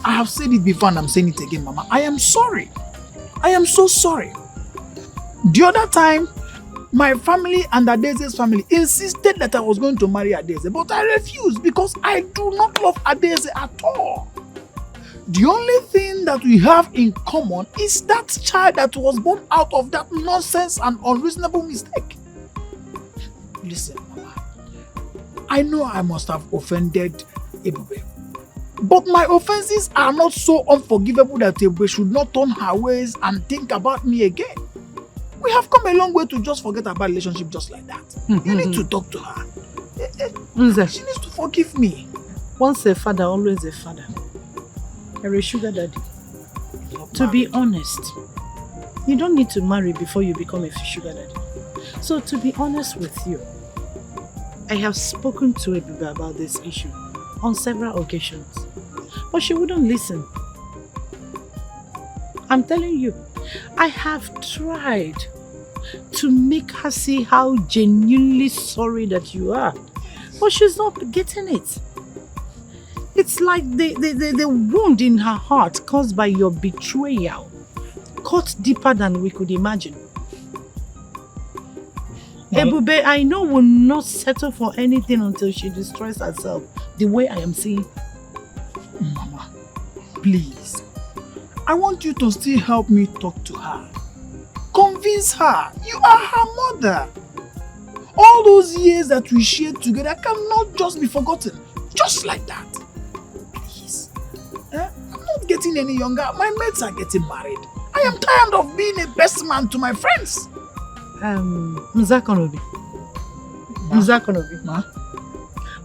I have said it before and I'm saying it again, Mama. I am sorry. I am so sorry. The other time, my family and Adeze's family insisted that I was going to marry Adeze, but I refused because I do not love Adeze at all. The only thing that we have in common is that child that was born out of that nonsense and unreasonable mistake. Listen, Mama, I know I must have offended Ebube, but my offenses are not so unforgivable that Ebube should not turn her ways and think about me again. We have come a long way to just forget about relationship just like that. You need to talk to her. She needs to forgive me. Once a father, always a father. You're a sugar daddy. To be honest, you don't need to marry before you become a sugar daddy. So to be honest with you, I have spoken to Ebube about this issue on several occasions, but she wouldn't listen. I'm telling you, I have tried to make her see how genuinely sorry that you are, but she's not getting it. It's like the wound in her heart caused by your betrayal cut deeper than we could imagine. Ebube, I know, will not settle for anything until she destroys herself the way I am seeing. Mama, please. I want you to still help me talk to her. Convince her. You are her mother. All those years that we shared together cannot just be forgotten. Just like that. Please. I'm not getting any younger. My mates are getting married. I am tired of being a best man to my friends. Nzakonobi. Ma?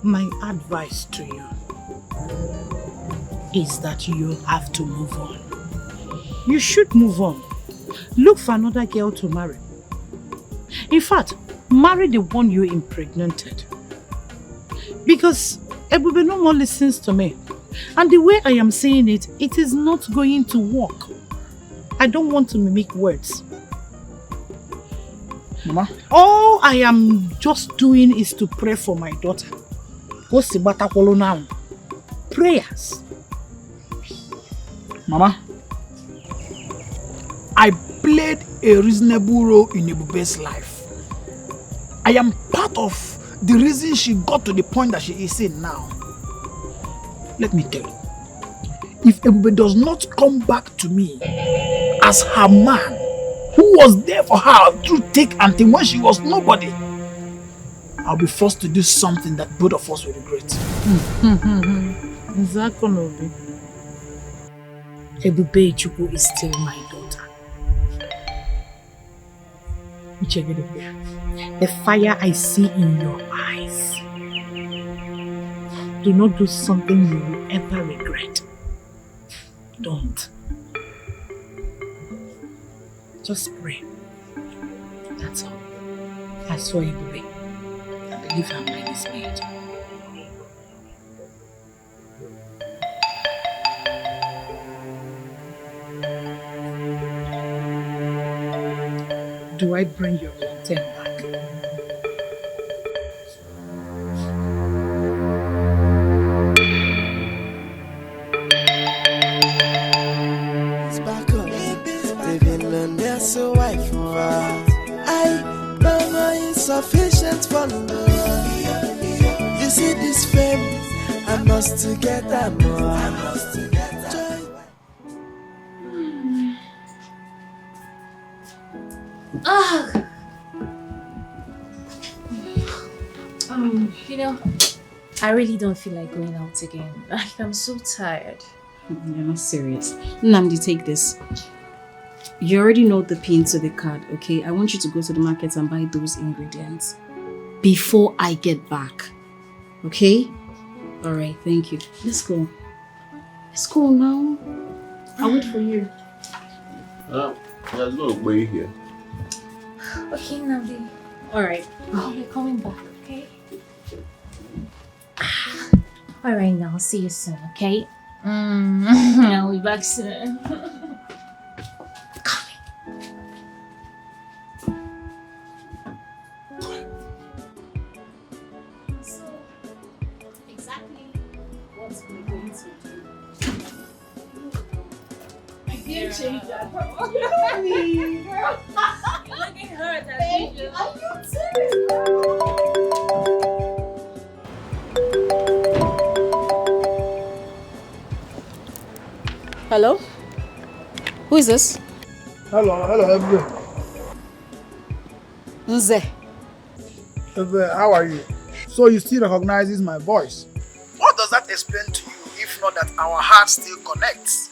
My advice to you is that you have to move on. You should move on. Look for another girl to marry. In fact, marry the one you impregnated. Because Ebube no more listens to me. And the way I am saying it, it is not going to work. I don't want to mimic words. Mama? All I am just doing is to pray for my daughter. Go see Batakolo now. Prayers. Mama, I played a reasonable role in Ebube's life. I am part of the reason she got to the point that she is in now. Let me tell you, if Ebube does not come back to me as her man, who was there for her through thick and thin when she was nobody, I'll be forced to do something that both of us will regret. Nzakonobi. Ebube Chukwu is still my daughter. The fire I see in your eyes. Do not do something you will ever regret. Don't. Just pray. That's all. As for Ebube, I believe her mind is made. Do I bring your lantern back? must get that more. I must get that. You know, I really don't feel like going out again. Like, I'm so tired. You're not serious. Nnamdi, take this. You already know the pin to the card, okay? I want you to go to the market and buy those ingredients before I get back. Okay? Alright, thank you. Let's go. Let's go now. I'll wait for you. There's no way here. Okay, Nabi. Alright. I'll be coming back, okay? Alright, now. See you soon, okay? I'll be back soon. Change that. You're looking hurt as usual. Are you serious? Hello? Who is this? Hello, everyone. Nze. How are you? So you still recognizes my voice? What does that explain to you if not that our hearts still connects?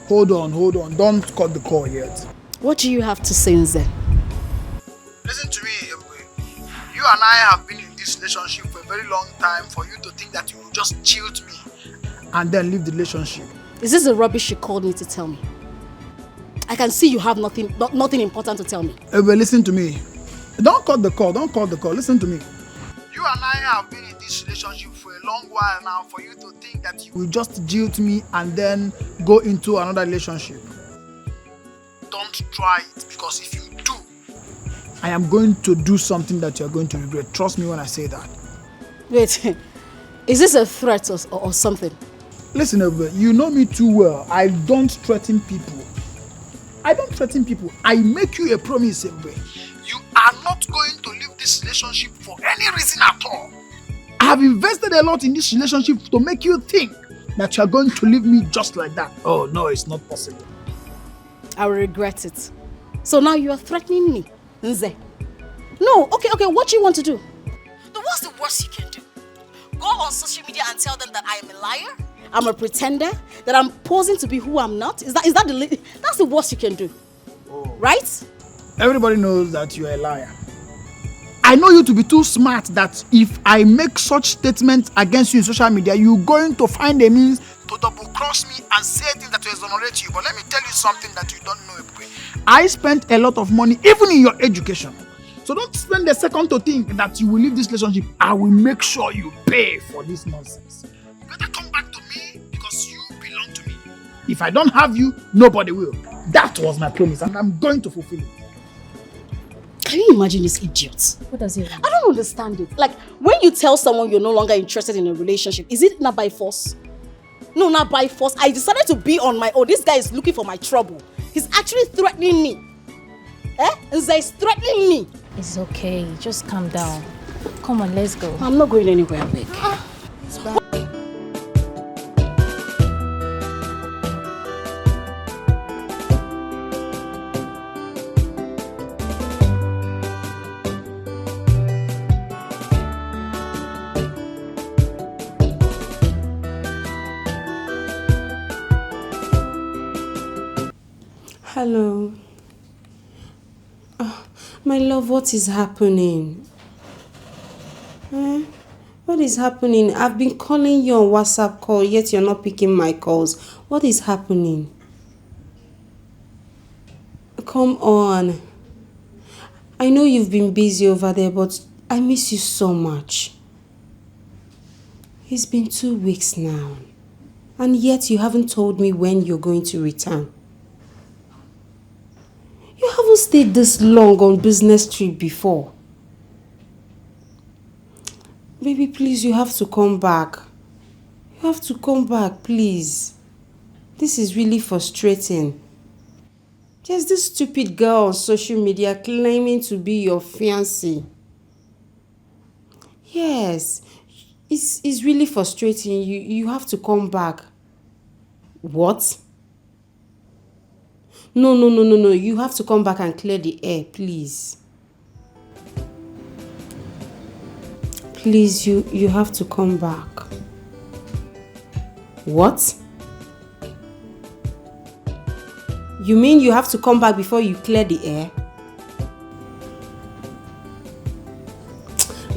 Hold on. Don't cut the call yet. What do you have to say, Nze? Listen to me, Ebube. You and I have been in this relationship for a very long time for you to think that you will just chill to me and then leave the relationship. Is this the rubbish you called me to tell me? I can see you have nothing important to tell me. Ebube, listen to me. Don't cut the call. Listen to me. You and I have been in this relationship for a long while now for you to think that you will just jilt me and then go into another relationship. Don't try it, because if you do, I am going to do something that you are going to regret. Trust me when I say that. Wait, is this a threat or something? Listen, Ebube, you know me too well. I don't threaten people. I make you a promise, Ebube. You are not going to leave this relationship for any reason at all. I have invested a lot in this relationship to make you think that you are going to leave me just like that. Oh no, it's not possible. I will regret it. So now you are threatening me, Nze. No, okay, what do you want to do? What's the worst you can do? Go on social media and tell them that I am a liar, I'm a pretender, that I'm posing to be who I'm not? That's the worst you can do, right? Everybody knows that you are a liar. I know you to be too smart that if I make such statements against you in social media, you're going to find a means to double cross me and say things that will exonerate you. But let me tell you something that you don't know, Ebube. I spent a lot of money, even in your education. So don't spend a second to think that you will leave this relationship. I will make sure you pay for this nonsense. You better come back to me because you belong to me. If I don't have you, nobody will. That was my promise and I'm going to fulfill it. Can you imagine this idiot? What does it mean? I don't understand it. Like, when you tell someone you're no longer interested in a relationship, is it not by force? No, not by force. I decided to be on my own. This guy is looking for my trouble. He's actually threatening me. He's threatening me. It's okay. Just calm down. Come on, let's go. I'm not going anywhere, Vic. Hello. My love, what is happening? What is happening? I've been calling you on WhatsApp call, yet you're not picking my calls. What is happening? Come on. I know you've been busy over there, but I miss you so much. It's been 2 weeks now, and yet you haven't told me when you're going to return. You haven't stayed this long on business trip before. Baby, please, you have to come back. You have to come back, please. This is really frustrating. There's this stupid girl on social media claiming to be your fiancé. Yes, It's really frustrating. You have to come back. What? No. You have to come back and clear the air, please. Please, you have to come back. What? You mean you have to come back before you clear the air?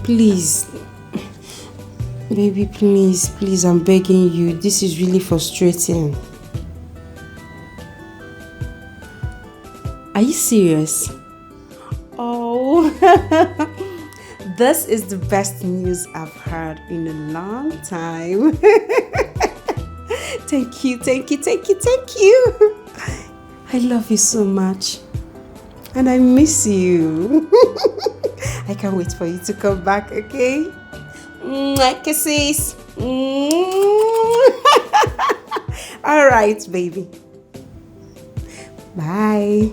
Please. Baby, please, I'm begging you. This is really frustrating. Are you serious? Oh, this is the best news I've heard in a long time. Thank you. I love you so much. And I miss you. I can't wait for you to come back, okay? Kisses. All right, baby. Bye.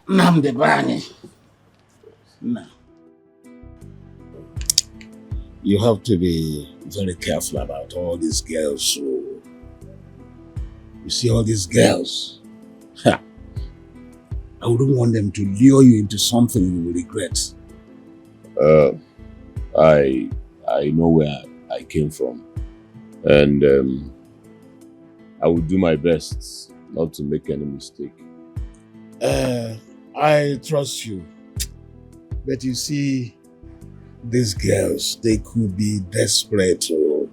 Namdebani. No. You have to be very careful about all these girls. You see all these girls? Ha. I wouldn't want them to lure you into something you will regret. I know where I came from. And I will do my best not to make any mistake. I trust you. But you see, these girls, they could be desperate. Or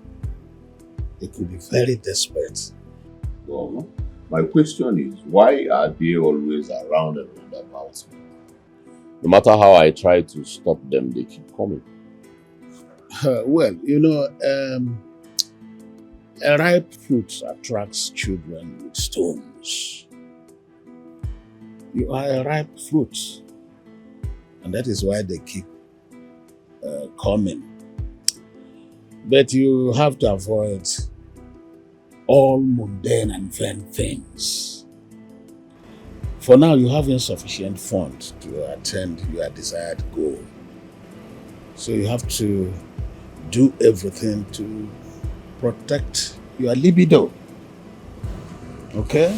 they could be very desperate. Well, my question is, why are they always around and about me? No matter how I try to stop them, they keep coming. Well, you know, a ripe fruit attracts children with stones. You are a ripe fruit, and that is why they keep coming. But you have to avoid all mundane and vain things. For now, you have insufficient funds to attend your desired goal. So you have to do everything to protect your libido. Okay?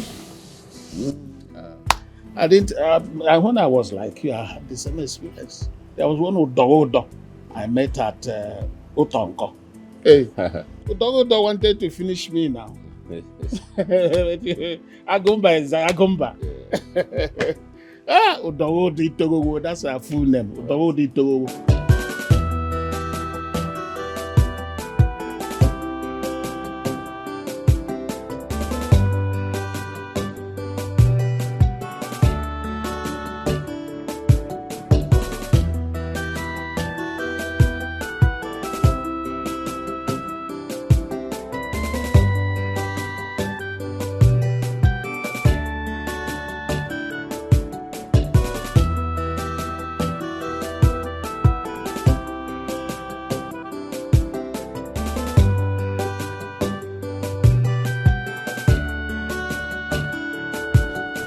When I was like you, I had the same experience. There was one Odo I met at Otonko. Hey, Odo wanted to finish me now. Agomba. Odo, that's her full name. Odo.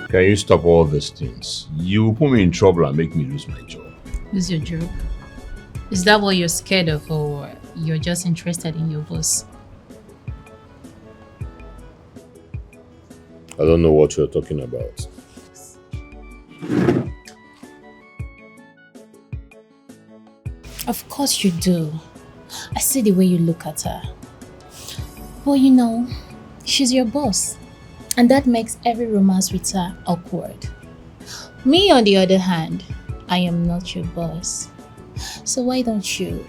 Can you stop all these things? You put me in trouble and make me lose my job. Lose your job? Is that what you're scared of, or you're just interested in your boss? I don't know what you're talking about. Of course you do. I see the way you look at her. But you know, she's your boss. And that makes every romance with her awkward. Me, on the other hand, I am not your boss. So why don't you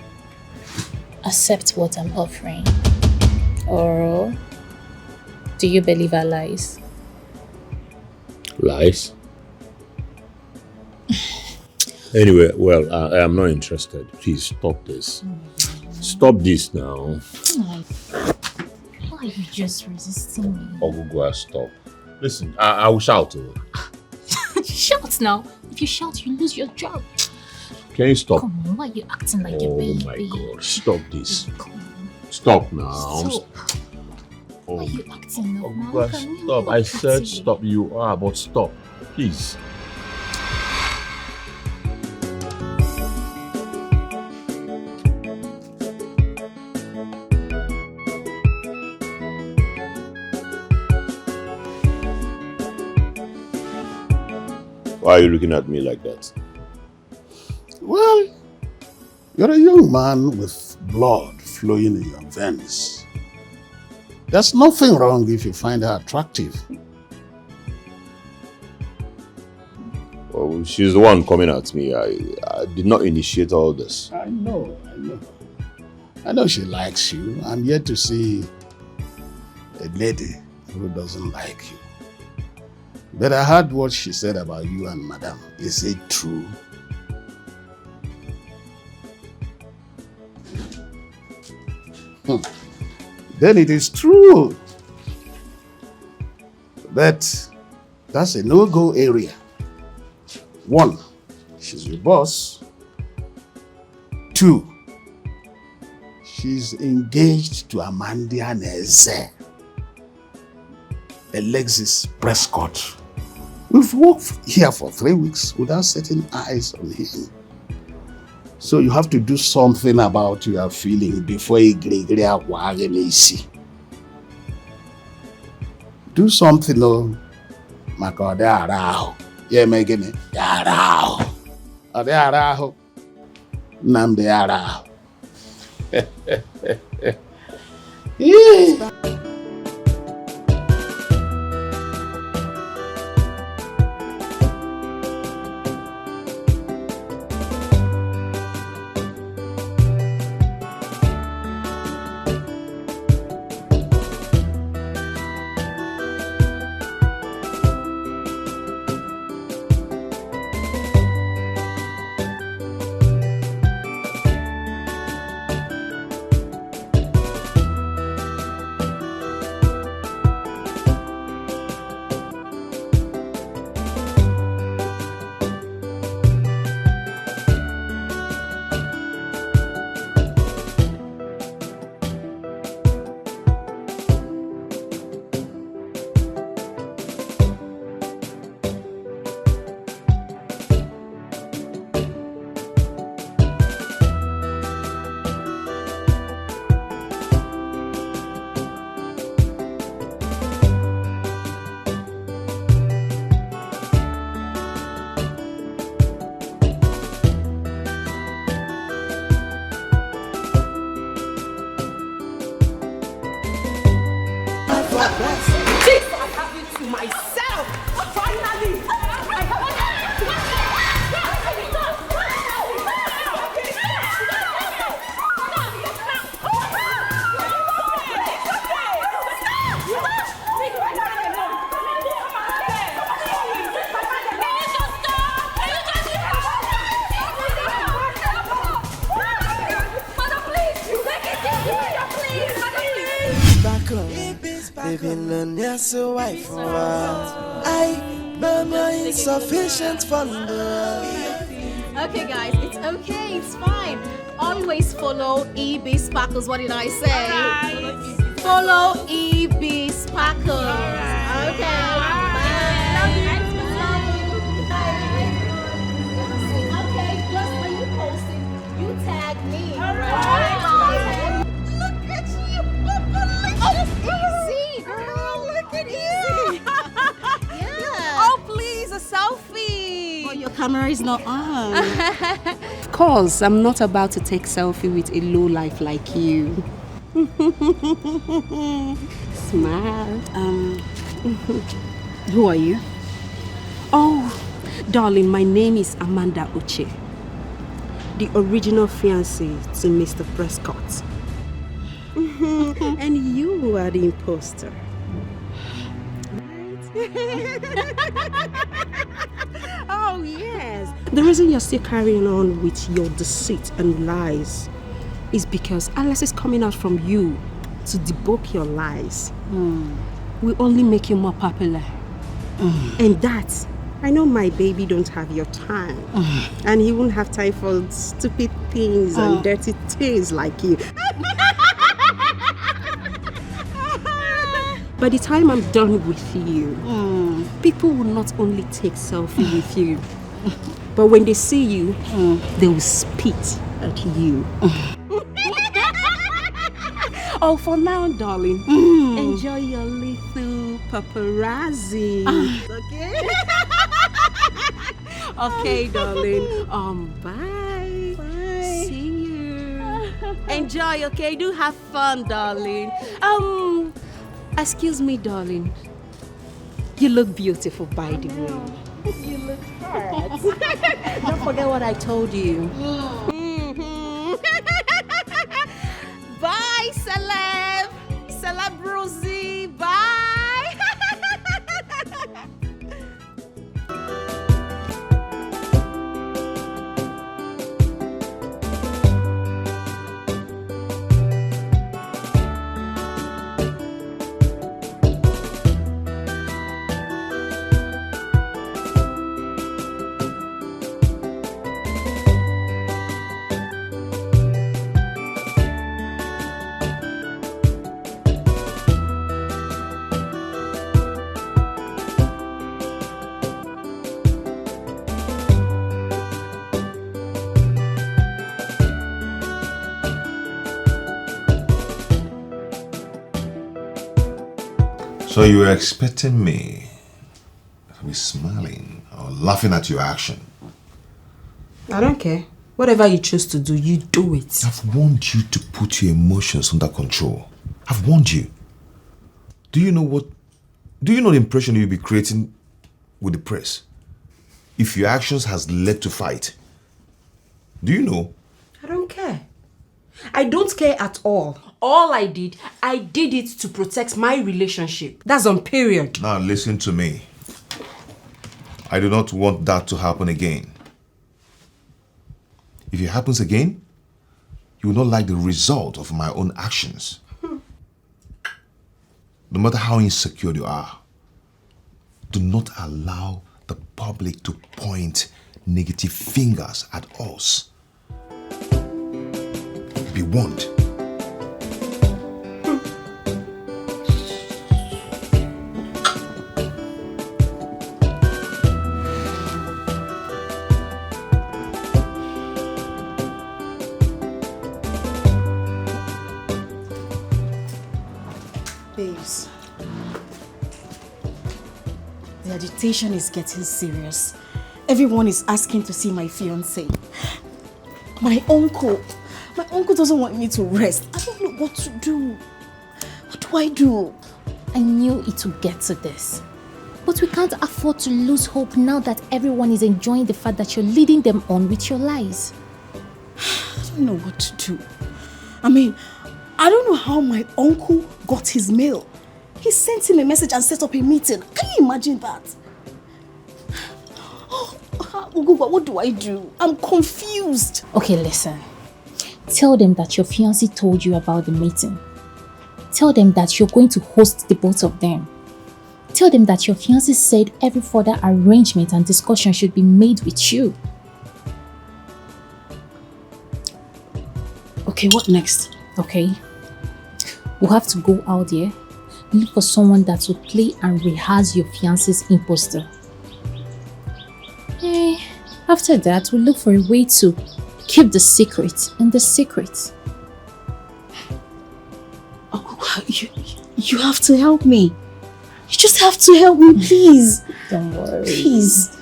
accept what I'm offering? Or do you believe her lies? Lies? Anyway, well, I am not interested. Please stop this. Stop this now. Why are you just resisting me? Ogugu, stop. Listen, I will shout. Shout now. If you shout, you lose your job. Can you stop? Come on, why are you acting like a baby? Oh my God, stop this. Come on. Stop now. Stop. Why are you acting up now? Gosh, Can we stop. not I act said it? stop. You are, but stop. Please. Why are you looking at me like that? Well, you're a young man with blood flowing in your veins. There's nothing wrong if you find her attractive. Well, she's the one coming at me. I did not initiate all this. I know. I know she likes you. I'm yet to see a lady who doesn't like you. But I heard what she said about you and Madame. Is it true? Then it is true. But that's a no-go area. 1, she's your boss. 2, she's engaged to Amandia Neze, Alexis Prescott. We've worked here for 3 weeks without setting eyes on him. So you have to do something about your feeling before you do something, oh. Makodaraho. Yeah, making it. Yaraho. Adaraho. Namdearaho. Yeah. Insufficient fund. Okay, guys, it's okay, it's fine. Always follow EB Sparkles. What did I say? Right. Follow EB Sparkles. Okay. Okay, just when you post it, you tag me. Alright. Look at you. Oh, easy, girl. Look at you. Oh, please, a selfie. Oh, your camera is not on. Of course, I'm not about to take selfie with a low life like you. Smile. Who are you? Oh, darling, my name is Amanda Uche, the original fiancée to Mr. Prescott. And you are the imposter. Oh, yes. The reason you're still carrying on with your deceit and lies is because Alice is coming out from you to debunk your lies. Will only make you more popular. And that, I know my baby don't have your time. And he won't have time for stupid things and dirty things like you. By the time I'm done with you, people will not only take selfie with you, but when they see you, they will spit at you. Oh, for now, darling, enjoy your little paparazzi. Okay? Okay, darling. Bye. Bye. See you. Enjoy, okay? Do have fun, darling. Excuse me, darling. You look beautiful, by the way. You look hot. Don't forget what I told you. Bye, celeb. Celebrosi. Bye. So you were expecting me to be smiling or laughing at your action? I don't care. Whatever you choose to do, you do it. I've warned you to put your emotions under control. I've warned you. Do you know the impression you'll be creating with the press? If your actions has led to fight. Do you know? I don't care. I don't care at all. All I did it to protect my relationship. That's on period. Now listen to me. I do not want that to happen again. If it happens again, you will not like the result of my own actions. No matter how insecure you are, do not allow the public to point negative fingers at us. Be warned. Babes, the agitation is getting serious. Everyone is asking to see my fiancé. My uncle doesn't want me to rest. I don't know what to do. What do I do? I knew it would get to this. But we can't afford to lose hope now that everyone is enjoying the fact that you're leading them on with your lies. I don't know what to do. I mean, I don't know how my uncle got his mail. He sent him a message and set up a meeting. Can you imagine that? Uguba, what do I do? I'm confused. Okay, listen. Tell them that your fiancé told you about the meeting. Tell them that you're going to host the both of them. Tell them that your fiancé said every further arrangement and discussion should be made with you. Okay, what next? Okay. We'll have to go out there, look for someone that will play and rehearse your fiancé's imposter. After that, we'll look for a way to keep the secret in the secret. Oh, you have to help me. You just have to help me, please. Don't worry. Please.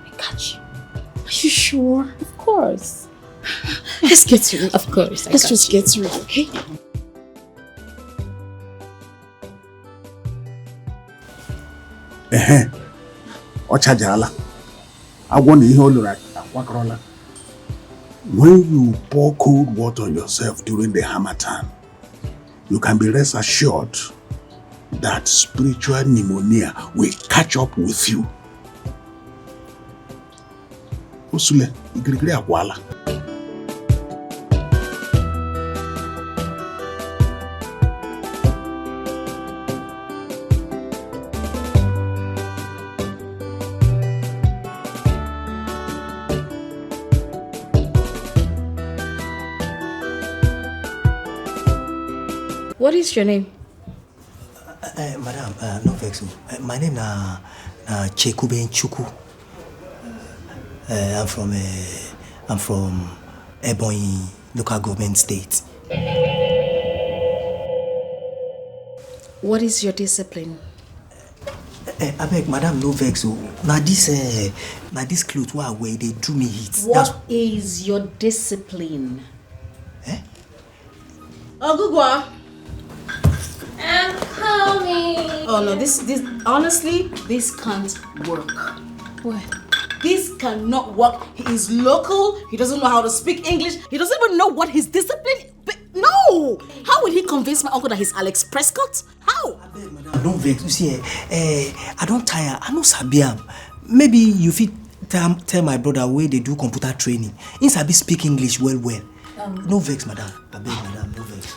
I got you. Are you sure? Of course. Let's get to it. Of course. Let's just get to it, okay? Ochajala. I want to hear like Wakrola. When you pour cold water on yourself during the Harmattan, you can be rest assured that spiritual pneumonia will catch up with you. Osule, igirigiri akwala. What is your name? Madam, no vex. My name na Chekube Chuku. I'm from Ebonyi local government state. What is your discipline? I beg, madam, no vex. Now this clothes why way they do me hits. What is your discipline? Ogugwa. I'm coming. Oh no, this honestly, this can't work. What? This cannot work. He is local. He doesn't know how to speak English. He doesn't even know what his discipline. No! How will he convince my uncle that he's Alex Prescott? How? Don't vex. You see, I don't tire. I know Sabiam. Maybe you fit tell my brother where they do computer training. In Sabi speak English well. No vex, madam. I beg, madam, no vex.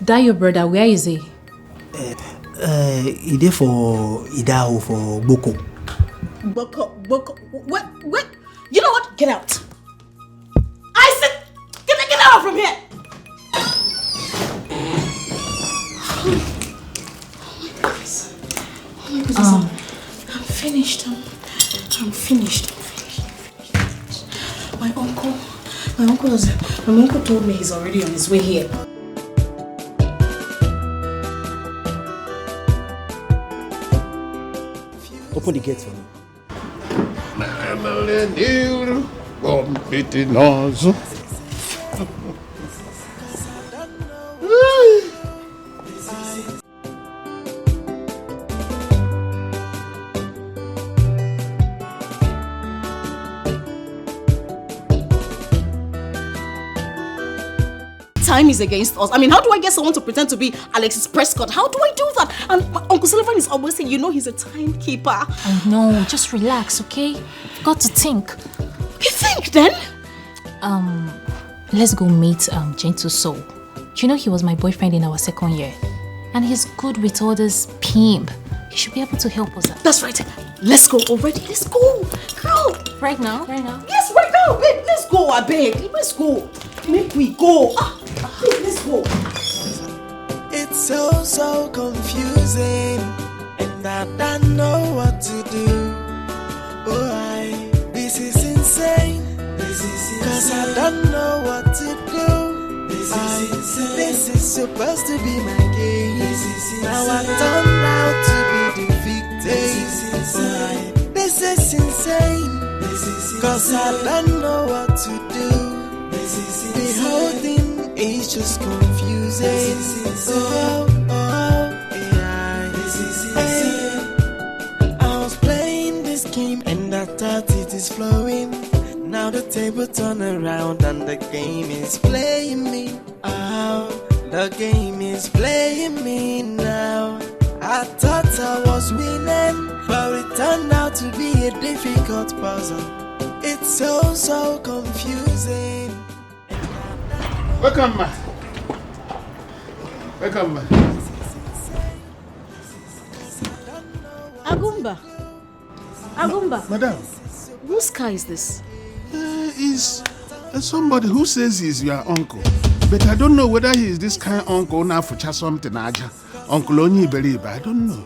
That your brother, where is he? He there for Idaho for Boko. Boko. What? You know what? Get out. I said, get out from here. Oh my goodness. I'm finished. I'm finished. My uncle told me he's already on his way here. Open the gate for me. Time is against us. I mean, how do I get someone to pretend to be Alexis Prescott? How do I do that? And my Uncle Sullivan is always saying, he's a timekeeper. I know, just relax, okay? You've got to think. You think then? Let's go meet Gentle Soul. Do you know he was my boyfriend in our second year? And he's good with all this pimp. He should be able to help us out. That's right. Let's go already. Let's go. Girl. Right now? Yes, right now, babe. Let's go, I beg. Let's go. Make we go. Let's go. It's so confusing, and I don't know what to do. This is insane. Cause I don't know what to do. This is supposed to be my game. Now I turned out to be the victim. This is insane. Cause I don't know what to do. The whole thing is just confusing. I was playing this game and I thought it is flowing. Now the table turn around and the game is playing me. The game is playing me now. I thought I was winning, but it turned out to be a difficult puzzle. It's so confusing. Welcome, ma. Welcome, ma. Agumba. Madam. Whose car is this? Is somebody who says he's your uncle. But I don't know whether he is this kind of uncle now for just something. Uncle Onyi Beriba, I don't know.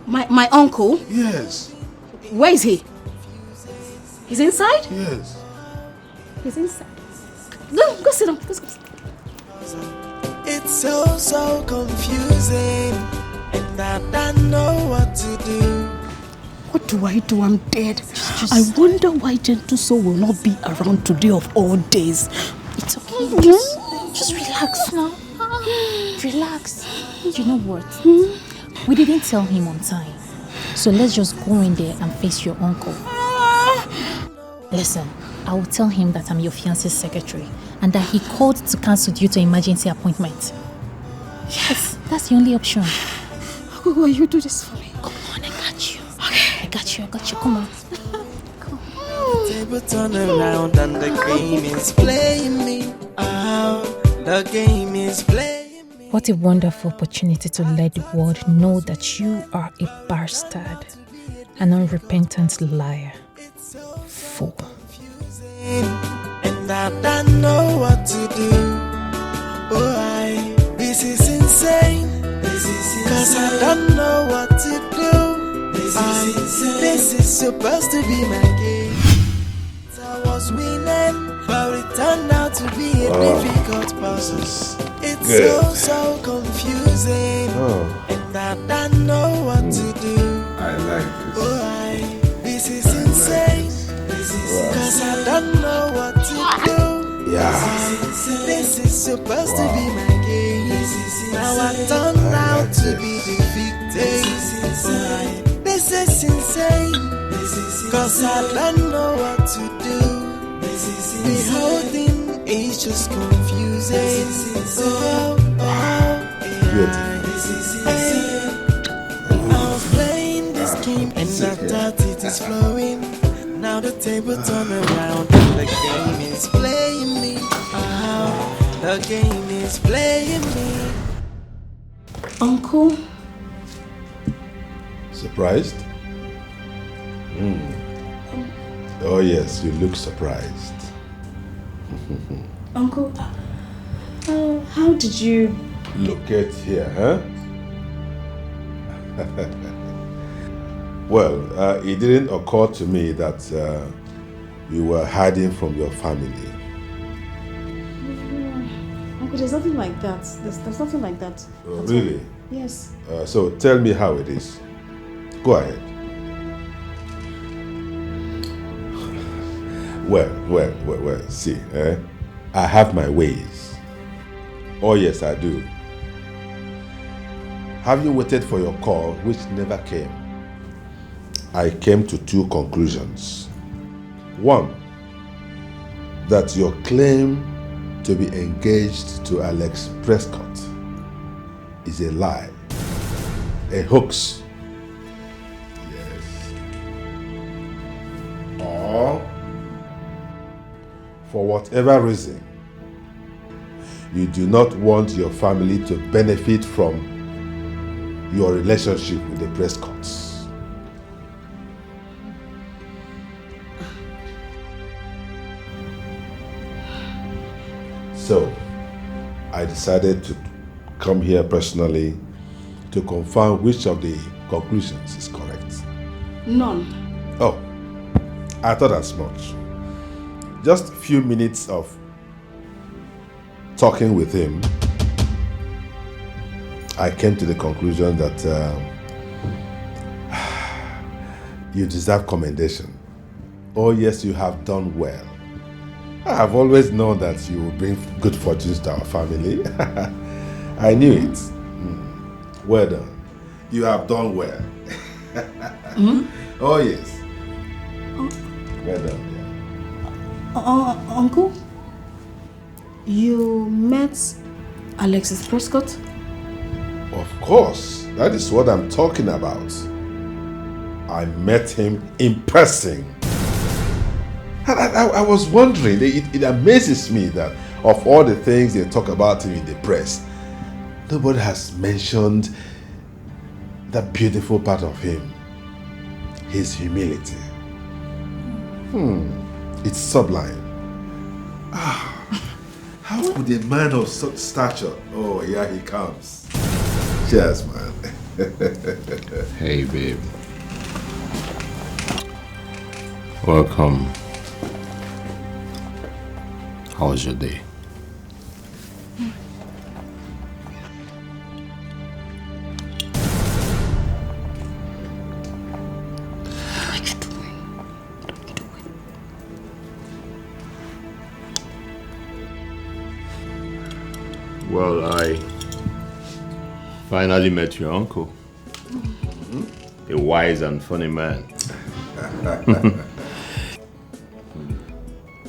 My uncle? Yes. Where is he? He's inside? Yes. He's inside. Go sit down. It's so confusing, and I don't know what to do. What do I do? I'm dead. I wonder why Gentle Soul will not be around today of all days. It's okay. Just relax now. Relax. You know what? We didn't tell him on time. So let's just go in there and face your uncle. Listen, I will tell him that I'm your fiance's secretary and that he called to cancel due to emergency appointment. Yes, that's the only option. Will you do this for me? Come on, I got you. Okay. I got you. Come on. The table turn around and the game is playing me. The game is playing me. What a wonderful opportunity to let the world know that you are a bastard, an unrepentant liar. Fool. And I don't know what to do. This is insane. Cause I don't know what to do. This is supposed to be my game. I was winning, but it turned out to be a difficult puzzle. It's so confusing, and I don't know what to do. I like this. This is insane. Cause I don't know what to do. This is supposed to be my game. Now I turned out to be the victim. This is insane. Cause I don't know what to do. The whole thing is just confusing. I was playing this game and I thought it is flowing. Now the table turn around and the game is playing me. The game is playing me. Uncle? Surprised? Oh yes, you look surprised. Uncle, how did you... Look at here, huh? Well, it didn't occur to me that you were hiding from your family. Uncle, there's nothing like that. There's nothing like that. Oh, really? Yes. So tell me how it is. Go ahead. Well, see, I have my ways. Oh yes, I do. Having waited for your call, which never came, I came to two conclusions. One, that your claim to be engaged to Alex Prescott is a lie, a hoax. Yes. Or, for whatever reason, you do not want your family to benefit from your relationship with the Prescotts. So, I decided to come here personally to confirm which of the conclusions is correct. None. Oh, I thought as much. Just a few minutes of talking with him, I came to the conclusion that you deserve commendation. Oh yes, you have done well. I have always known that you will bring good fortunes to our family. I knew it. Well done. You have done well. Oh yes. Well done. Uncle, you met Alexis Prescott? Of course, that is what I'm talking about. I met him in person. I was wondering, it amazes me that of all the things they talk about him in the press, nobody has mentioned that beautiful part of him, his humility. It's sublime. How could a man of such stature? Oh, here he comes. Cheers, man. Hey, babe. Welcome. How was your day? Well, I finally met your uncle. A wise and funny man.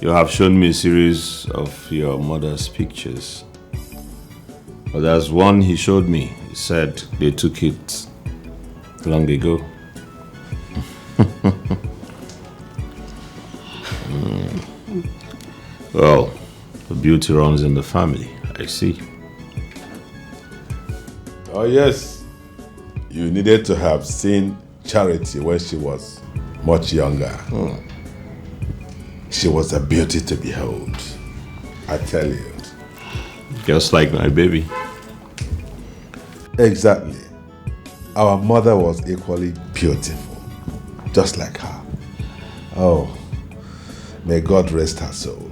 You have shown me a series of your mother's pictures. But there's one he showed me. He said they took it long ago. Well, the beauty runs in the family, I see. Oh yes, you needed to have seen Charity when she was much younger. She was a beauty to behold, I tell you. Just like my baby. Exactly. our mother was equally beautiful, just like her. Oh, may God rest her soul.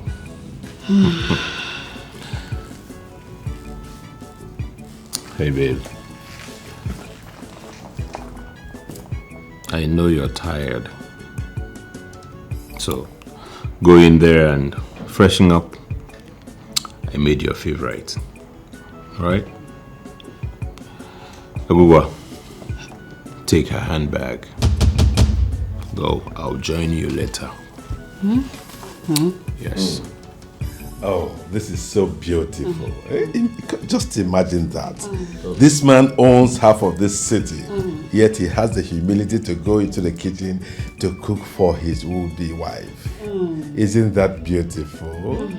Hey, babe. I know you're tired. So, go in there and freshen up. I made your favorite. Alright? Abuwa, take her handbag. Though I'll join you later. Yes. Oh, this is so beautiful. Just imagine that. This man owns half of this city, yet he has the humility to go into the kitchen to cook for his would-be wife. Isn't that beautiful?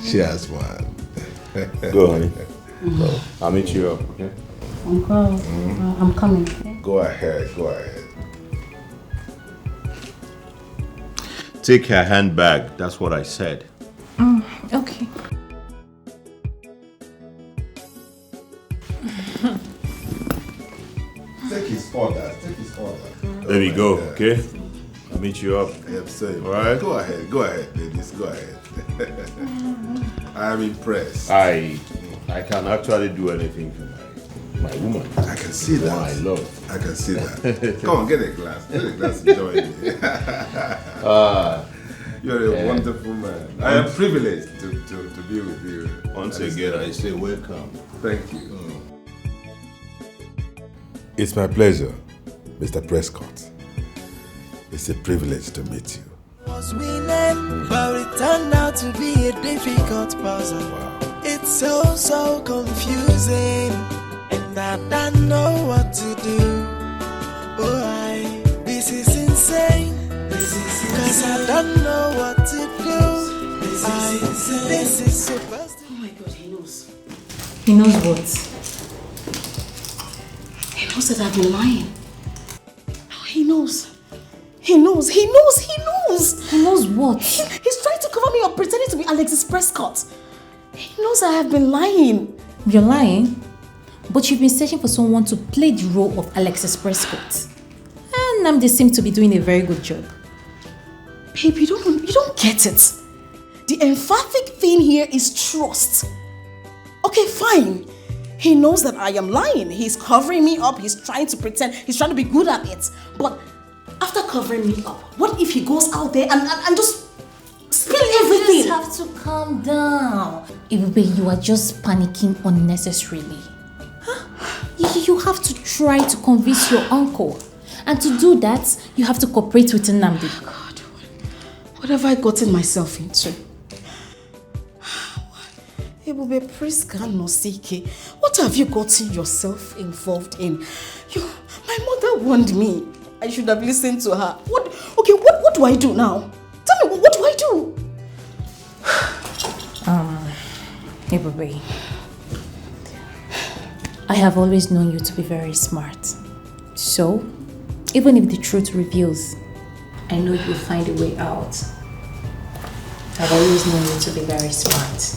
Cheers, man. Go, honey. Go. I'll meet you up, okay? Uncle, I'm coming. Okay? Go ahead, go ahead. Take her handbag. That's what I said. Okay. Take his order, take his order. There we go, okay? I'll meet you up. Yep, same. All right? Go ahead, ladies, go ahead. I'm impressed. I can actually do anything for my woman. I can see that. I love. I can see that. Come on, get a glass. Get a glass and join me. You're a wonderful man. I am privileged to be with you. Once again, I say welcome. Thank you. It's my pleasure, Mr. Prescott. It's a privilege to meet you. Was winning, but it turned out to be a difficult puzzle. Wow. It's so confusing, and I don't know what to do. Oh, this is insane. Cause I don't know what to do. This is supposed to. Oh my God, he knows. He knows what? He knows that I've been lying. Oh, he knows. He knows. He knows. He knows. He knows what? He's trying to cover me up, pretending to be Alexis Prescott. He knows I have been lying. You're lying? But you've been searching for someone to play the role of Alexis Prescott. And Namdi seems to be doing a very good job. Babe, you don't get it. The emphatic thing here is trust. Okay, fine. He knows that I am lying. He's covering me up. He's trying to pretend. He's trying to be good at it. But after covering me up, what if he goes out there and just spill everything? You just have to calm down. Ebube, you are just panicking unnecessarily. Huh? You have to try to convince your uncle. And to do that, you have to cooperate with Nnamdi. God, what have I gotten myself into? Ebube, Priska Nosike, what have you gotten yourself involved in? My mother warned me. I should have listened to her. What do I do now? Tell me, what do I do? Ebube, I have always known you to be very smart. So, even if the truth reveals, I know you'll find a way out. I've always known you to be very smart.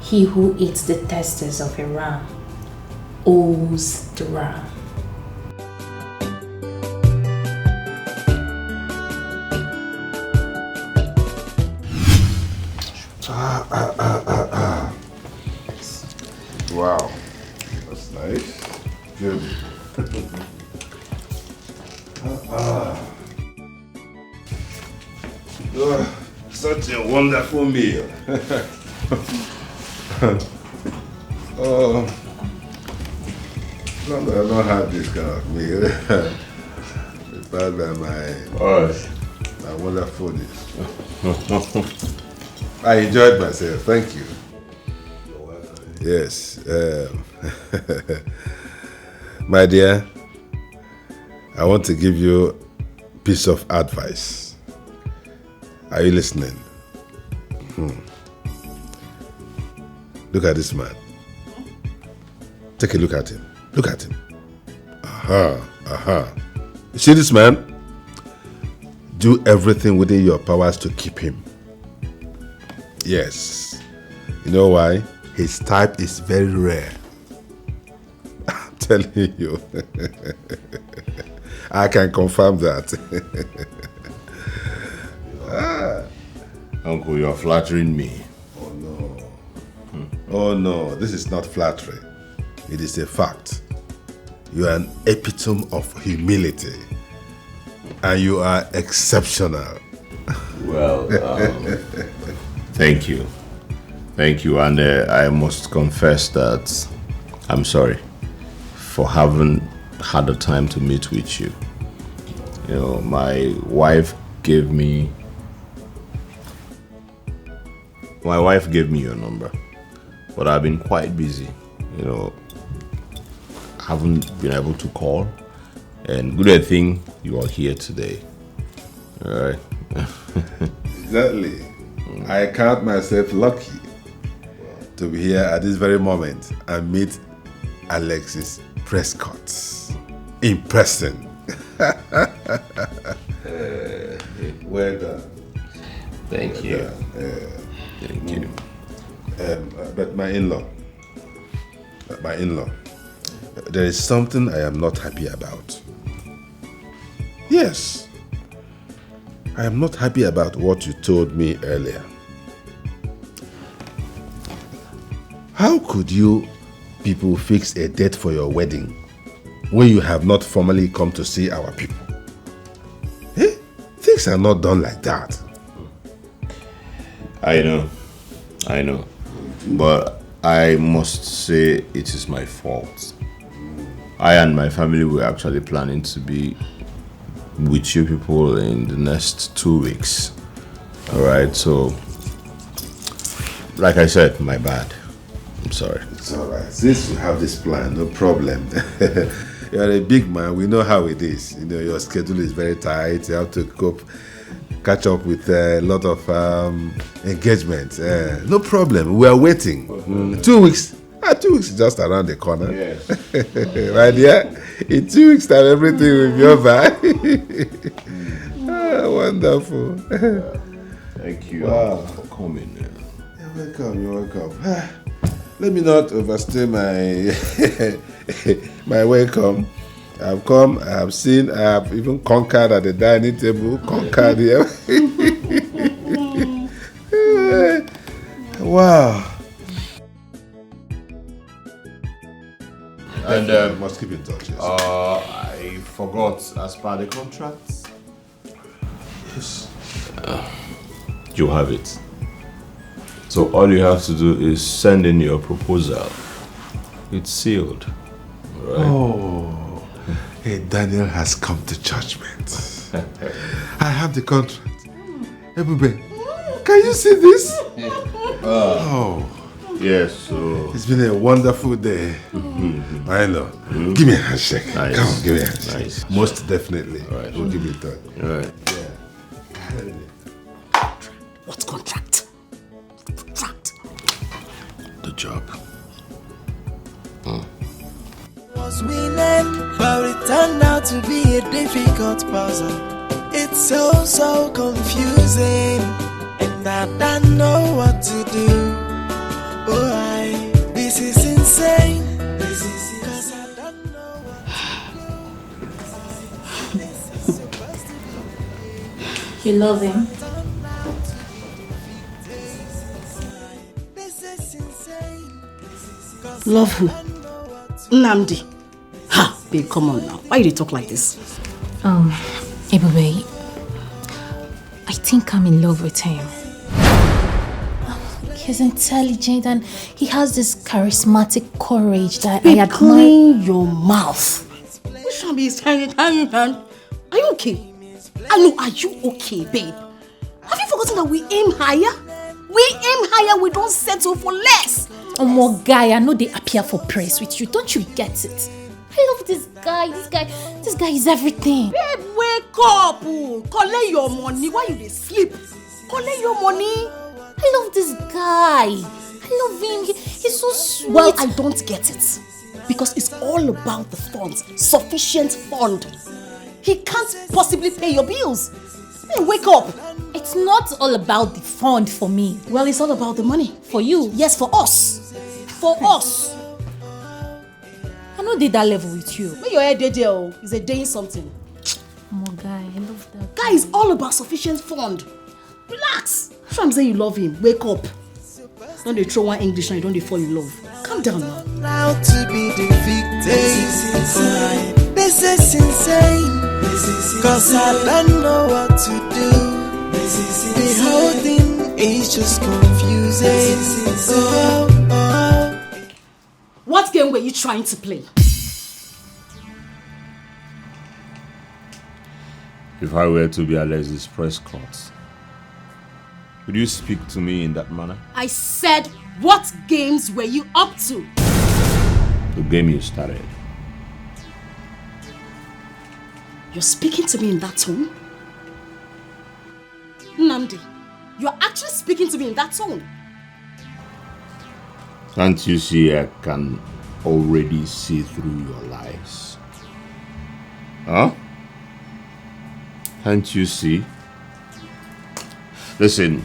He who eats the testes of a ram owes the ram. Wow, that's nice. Good. Such a wonderful meal. I don't have this kind of meal. Prepared by my wonderful dish. I enjoyed myself. Thank you. Yes. My dear, I want to give you a piece of advice. Are you listening? Look at this man. Take a look at him. Look at him. You see this man? Do everything within your powers to keep him. Yes. You know why? His type is very rare. telling you. I can confirm that. Uncle, you're flattering me. Oh no. Oh no, this is not flattery. It is a fact. You are an epitome of humility. And you are exceptional. Well, thank you. Thank you. And I must confess that I'm sorry for having had the time to meet with you. You know, my wife gave me your number, but I've been quite busy. You know, haven't been able to call, and good thing you are here today. All right. Exactly. I count myself lucky to be here at this very moment and meet Alexis Prescott in person. Well done. Thank you. Thank you. But my in-law, there is something I am not happy about. Yes. I am not happy about what you told me earlier. How could you people fix a date for your wedding when you have not formally come to see our people? Eh? Things are not done like that. I know. But I must say it is my fault. I and my family were actually planning to be with you people in the next 2 weeks. Alright, so like I said, my bad. I'm sorry. It's alright. Since you have this plan, no problem. You're a big man, we know how it is. You know, your schedule is very tight, you have to catch up with a lot of engagements. No problem, we are waiting. 2 weeks. 2 weeks is just around the corner. Yes. Right there, in 2 weeks time, everything will be over. Wonderful. Thank you for coming. You're welcome. Let me not overstay my my welcome. I've come, I have seen, I have even conquered at the dining table, conquered here. Wow. And we must keep in touch. Yes. I forgot, as per the contract. Yes. You have it. So all you have to do is send in your proposal. It's sealed. Right? Oh, hey, Daniel has come to judgment. I have the contract. Ebube, can you see this? Oh. Yes, so... It's been a wonderful day. I know. Give me a handshake. Nice. Come on, give me a handshake. Nice. Most definitely. Right. We'll give you a touch. Right. Yeah. What contract? The job. Was winning, but it turned out to be a difficult puzzle. It's so confusing, and I don't know what to do. Oh, this is insane. This is because I don't know what You love him? Love who? Nnamdi. Ha! Babe, come on now. Why do you talk like this? Ebube, I think I'm in love with him. He's intelligent and he has this charismatic courage that I admire. Clean your mouth. Which one is hanging? Are you okay? I know, are you okay, babe? Have you forgotten that we aim higher? We aim higher, we don't settle for less. Oh my guy, I know they appear for praise with you. Don't you get it? I love this guy. This guy is everything. Babe, wake up. Collect your money. Why you dey sleep? Collect your money. I love this guy. I love him. He's so sweet. Well, I don't get it. Because it's all about the funds. Sufficient fund. He can't possibly pay your bills. Hey, wake up. It's not all about the fund for me. Well, it's all about the money. For you? Yes, for us. For us. I know did that level with you. Make your head day oh. It's a day something. Oh, guy, I love that. Guy is all about sufficient fund. Relax. If I'm saying you love him, wake up. Don't they throw one English and you don't they fall in love. Calm down now. Now to be defeated. This is insane. Cause I don't know what to do. The whole thing is just confusing. What game were you trying to play? If I were to be Alexis Prescott, would you speak to me in that manner? I said, what games were you up to? The game you started. You're speaking to me in that tone? Nnamdi, you're actually speaking to me in that tone. Can't you see I can already see through your lies? Huh? Can't you see? Listen,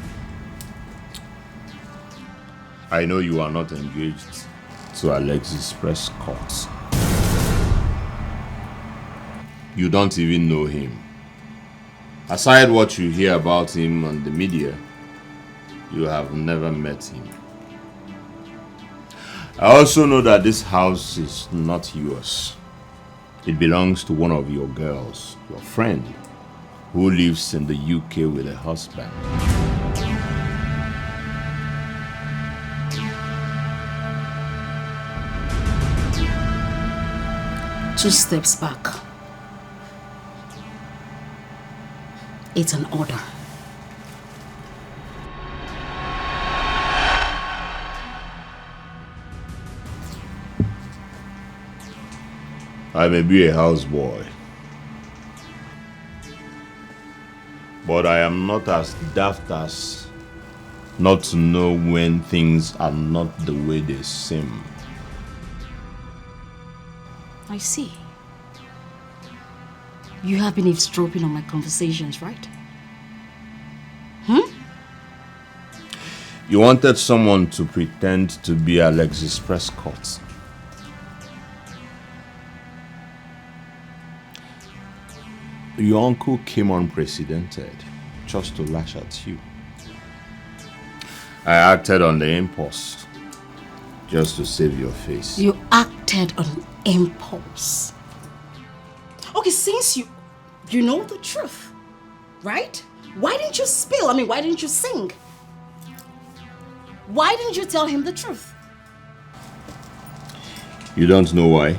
I know you are not engaged to Alexis Prescott. You don't even know him. Aside what you hear about him on the media, you have never met him. I also know that this house is not yours. It belongs to one of your girls, your friend, who lives in the UK with a husband. Two steps back. It's an order. I may be a houseboy, but I am not as daft as not to know when things are not the way they seem. I see. You have been eavesdropping on my conversations, right? You wanted someone to pretend to be Alexis Prescott. Your uncle came unprecedented just to lash at you. I acted on the impulse just to save your face. You acted on impulse. Okay, since you know the truth, right? Why didn't you spill? Why didn't you sing? Why didn't you tell him the truth? You don't know why?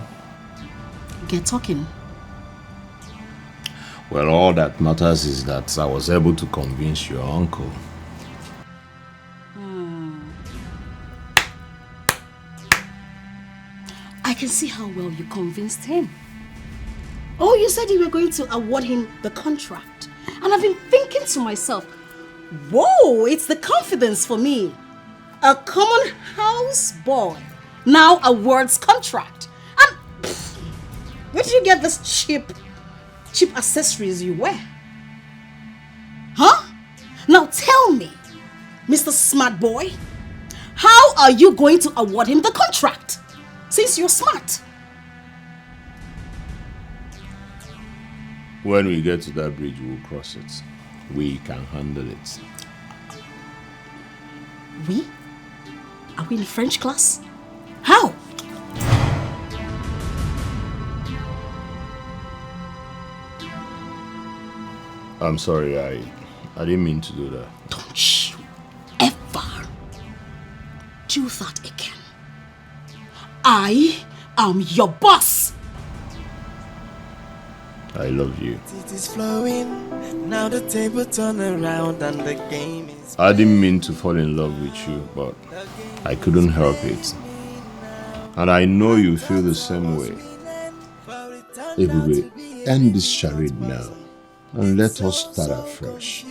Get talking. Well, all that matters is that I was able to convince your uncle. I can see how well you convinced him. Oh, you said you were going to award him the contract. And I've been thinking to myself, whoa, it's the confidence for me. A common house boy now awards contract. And where did you get this cheap accessories you wear? Huh? Now tell me, Mr. Smart Boy, how are you going to award him the contract? Since you're smart. When we get to that bridge, we'll cross it. We can handle it. We? Are we in French class? How? I'm sorry, I didn't mean to do that. Don't you ever do that again. I am your boss. I love you. It is flowing. Now the table turn around and the game is. I didn't mean to fall in love with you, but I couldn't help it. And I know you feel the same way. Ebube, end this charade now. And let us start afresh.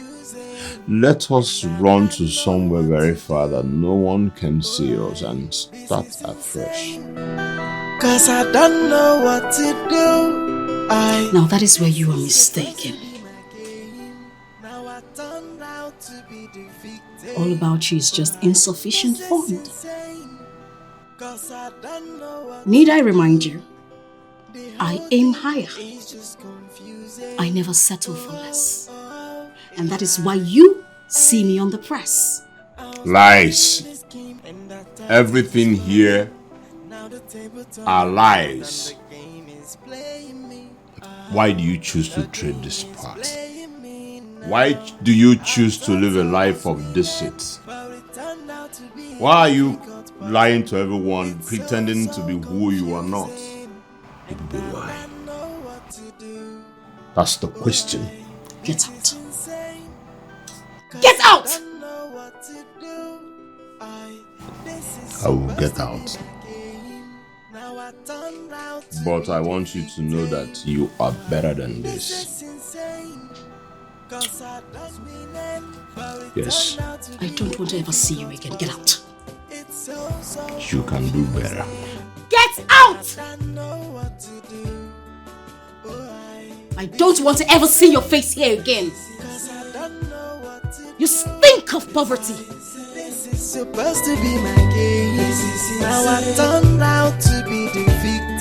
Let us run to somewhere very far that no one can see us and start afresh. Cause I don't know what to do. Now that is where you are mistaken. All about you is just insufficient fund. Need I remind you I aim higher. I never settle for less. And that is why you see me on the press. Lies. Everything here are lies. Why do you choose to trade this part? Why do you choose to live a life of deceit? Why are you lying to everyone, pretending to be who you are not? Why? That's the question. Get out. Get out! I will get out. But I want you to know that you are better than this. Yes. I don't want to ever see you again. Get out. You can do better. Get out! I don't want to ever see your face here again. You stink of poverty. This is supposed to be my case. Now I turned out to be the victim.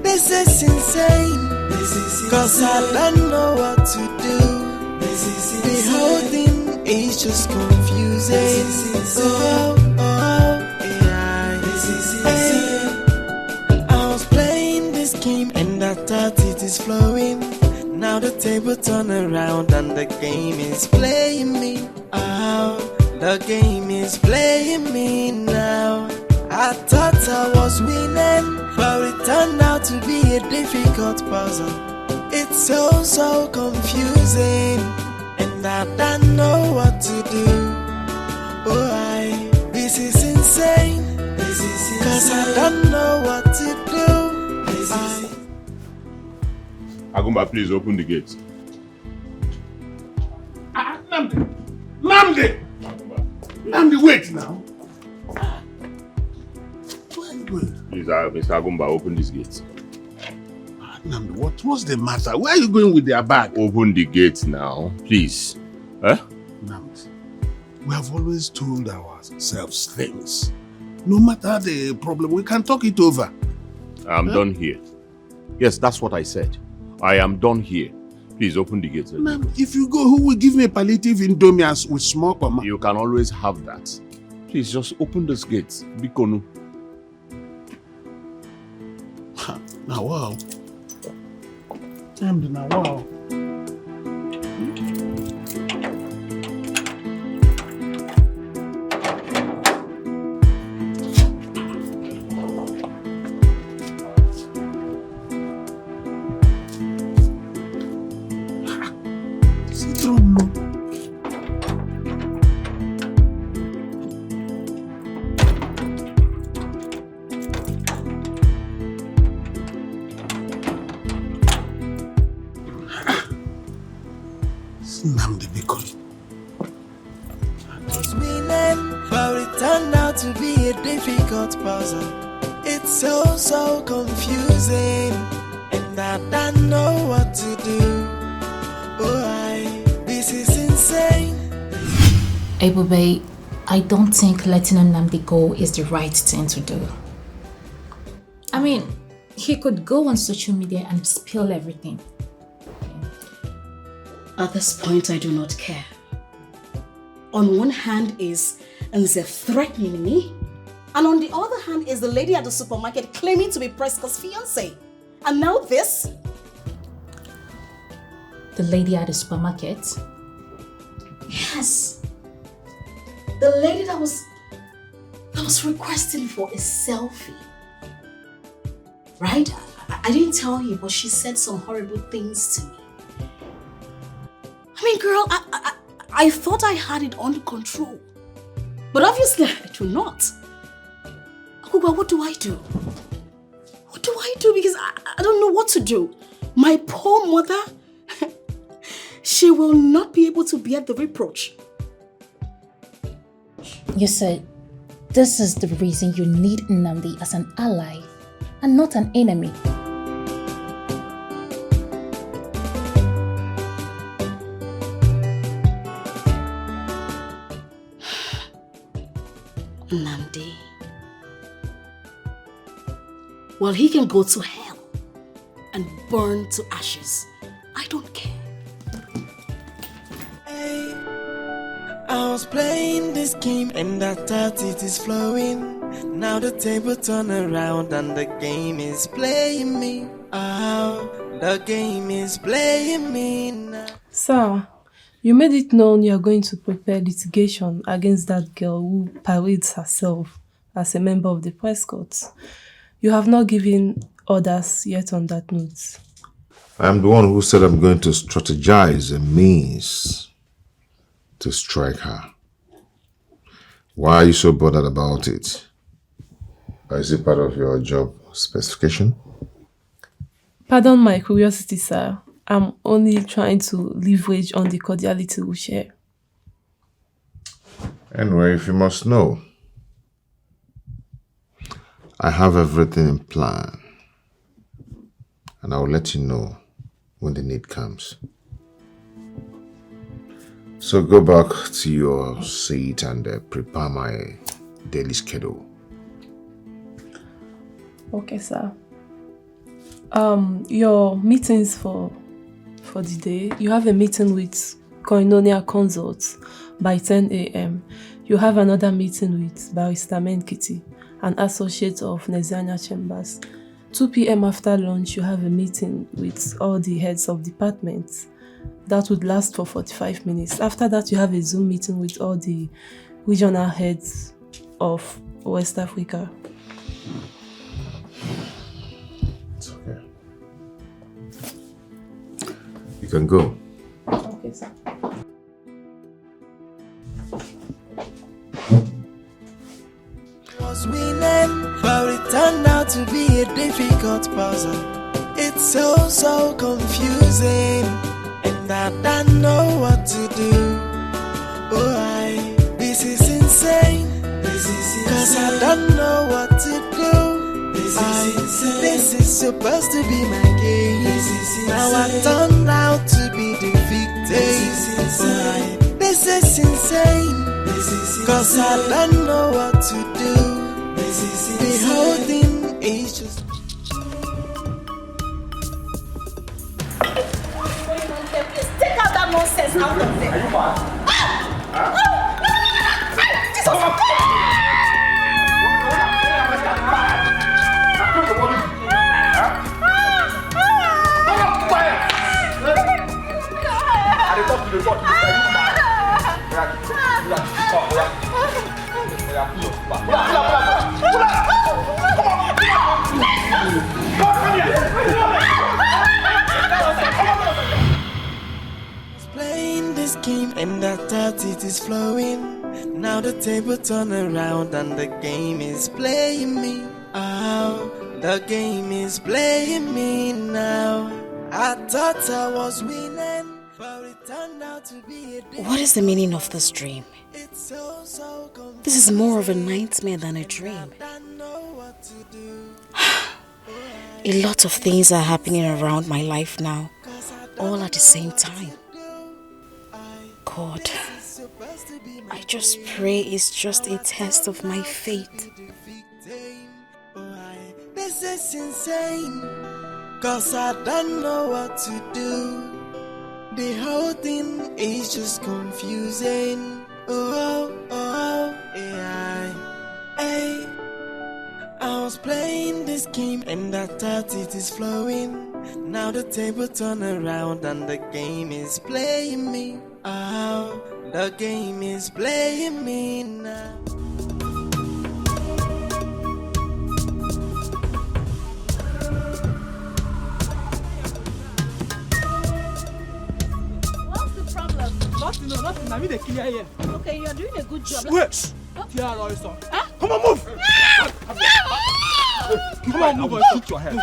This is insane. Cause I don't know what to do. The whole thing is just confusing. I was playing this game and I thought it is flowing. Now the table turn around and the game is playing me. Oh, the game is playing me now. I thought I was winning, but it turned out to be a difficult puzzle. It's so confusing, and I don't know what to do. Oh, this is insane. Cause I don't know what to do. Agumba, please open the gate. Namdi, wait now. Please, Mr. Agumba, open this gate. Namdi, what's the matter? Where are you going with their bag? Open the gate now, please. Huh? Namdi, we have always told ourselves things. No matter the problem, we can talk it over. I'm done here. Yes, that's what I said. I am done here. Please open the gate. Ma'am, if you go, who will give me a palliative indomie with small comma? You can always have that. Please just open this gate. Bikonu. Now wow. Now wow. But it turned out to be a difficult puzzle. It's so confusing, and I don't know what to do. This is insane. Ebube, I don't think letting Nnamdi go is the right thing to do. I mean, he could go on social media and spill everything. At this point, I do not care. On one hand is Nze threatening me, and on the other hand is the lady at the supermarket claiming to be Prescott's fiancé. And now this? The lady at the supermarket? Yes. The lady that was requesting for a selfie. Right? I didn't tell you, but she said some horrible things to me. I mean, girl, I thought I had it under control. But obviously I do not. Akuba, what do I do? What do I do? Because I don't know what to do. My poor mother, she will not be able to bear the reproach. You said this is the reason you need Nnamdi as an ally and not an enemy. Nnamdi. well, he can go to hell and burn to ashes. I don't care. I was playing this game and I thought it is flowing. Now the table turn around and the game is playing me. Oh, the game is playing me now. Sir, you made it known you are going to prepare litigation against that girl who parades herself as a member of the press corps. You have not given orders yet on that note. I am the one who said I'm going to strategize a means to strike her. Why are you so bothered about it? Is it part of your job specification? Pardon my curiosity, sir. I'm only trying to leverage on the cordiality we share. Anyway, if you must know, I have everything in plan. And I will let you know when the need comes. So go back to your seat and prepare my daily schedule. Okay, sir. Your meetings for the day, you have a meeting with Koinonia Consults by 10 a.m. You have another meeting with Barrister Menkiti, an associate of Nigerian Chambers. 2 p.m. after lunch, you have a meeting with all the heads of departments. That would last for 45 minutes. After that, you have a Zoom meeting with all the regional heads of West Africa. It's okay. You can go. Okay, sir. Was winning, but it turned out to be a difficult puzzle. It's so confusing, and I don't know what to do. Oh, this is insane. Cause I don't know what to do. This is supposed to be my game. Now I turned out to be the victim. This is insane. Cause I don't know what to do. The whole thing is just. Take out that nonsense out of there. Are you mad? Playing this game and I thought it is flowing. Now the table turn around and the game is playing me. Oh, the game is playing me now. I thought I was winning, but it turned out to be a What is the meaning of this dream? This is more of a nightmare than a dream. A lot of things are happening around my life now, all at the same time. God, I just pray it's just a test of my faith. This is insane, cause I don't know what to do. The whole thing is just confusing. Yeah. Hey, I was playing this game and I thought it is flowing. Now the table turn around and the game is playing me. Oh, the game is playing me now. Nothing. I mean, they clear here. Okay, you're doing a good job. Wait! Come on, move! Come on, move, shoot your head.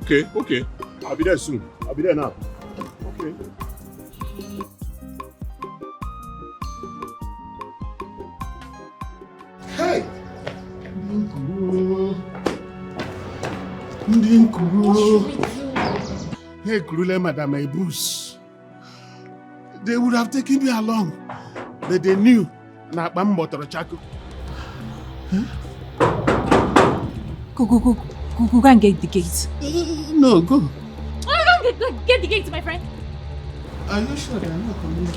Okay. I'll be there soon. I'll be there now. Okay. Hey! Ndinkuru. Hey, Kurule, Madam Ebus. They would have taken me along, but they knew na Bambotoro Chako. Go and get the gate. No, go. Oh, get the gate, my friend. Are you sure they are not coming?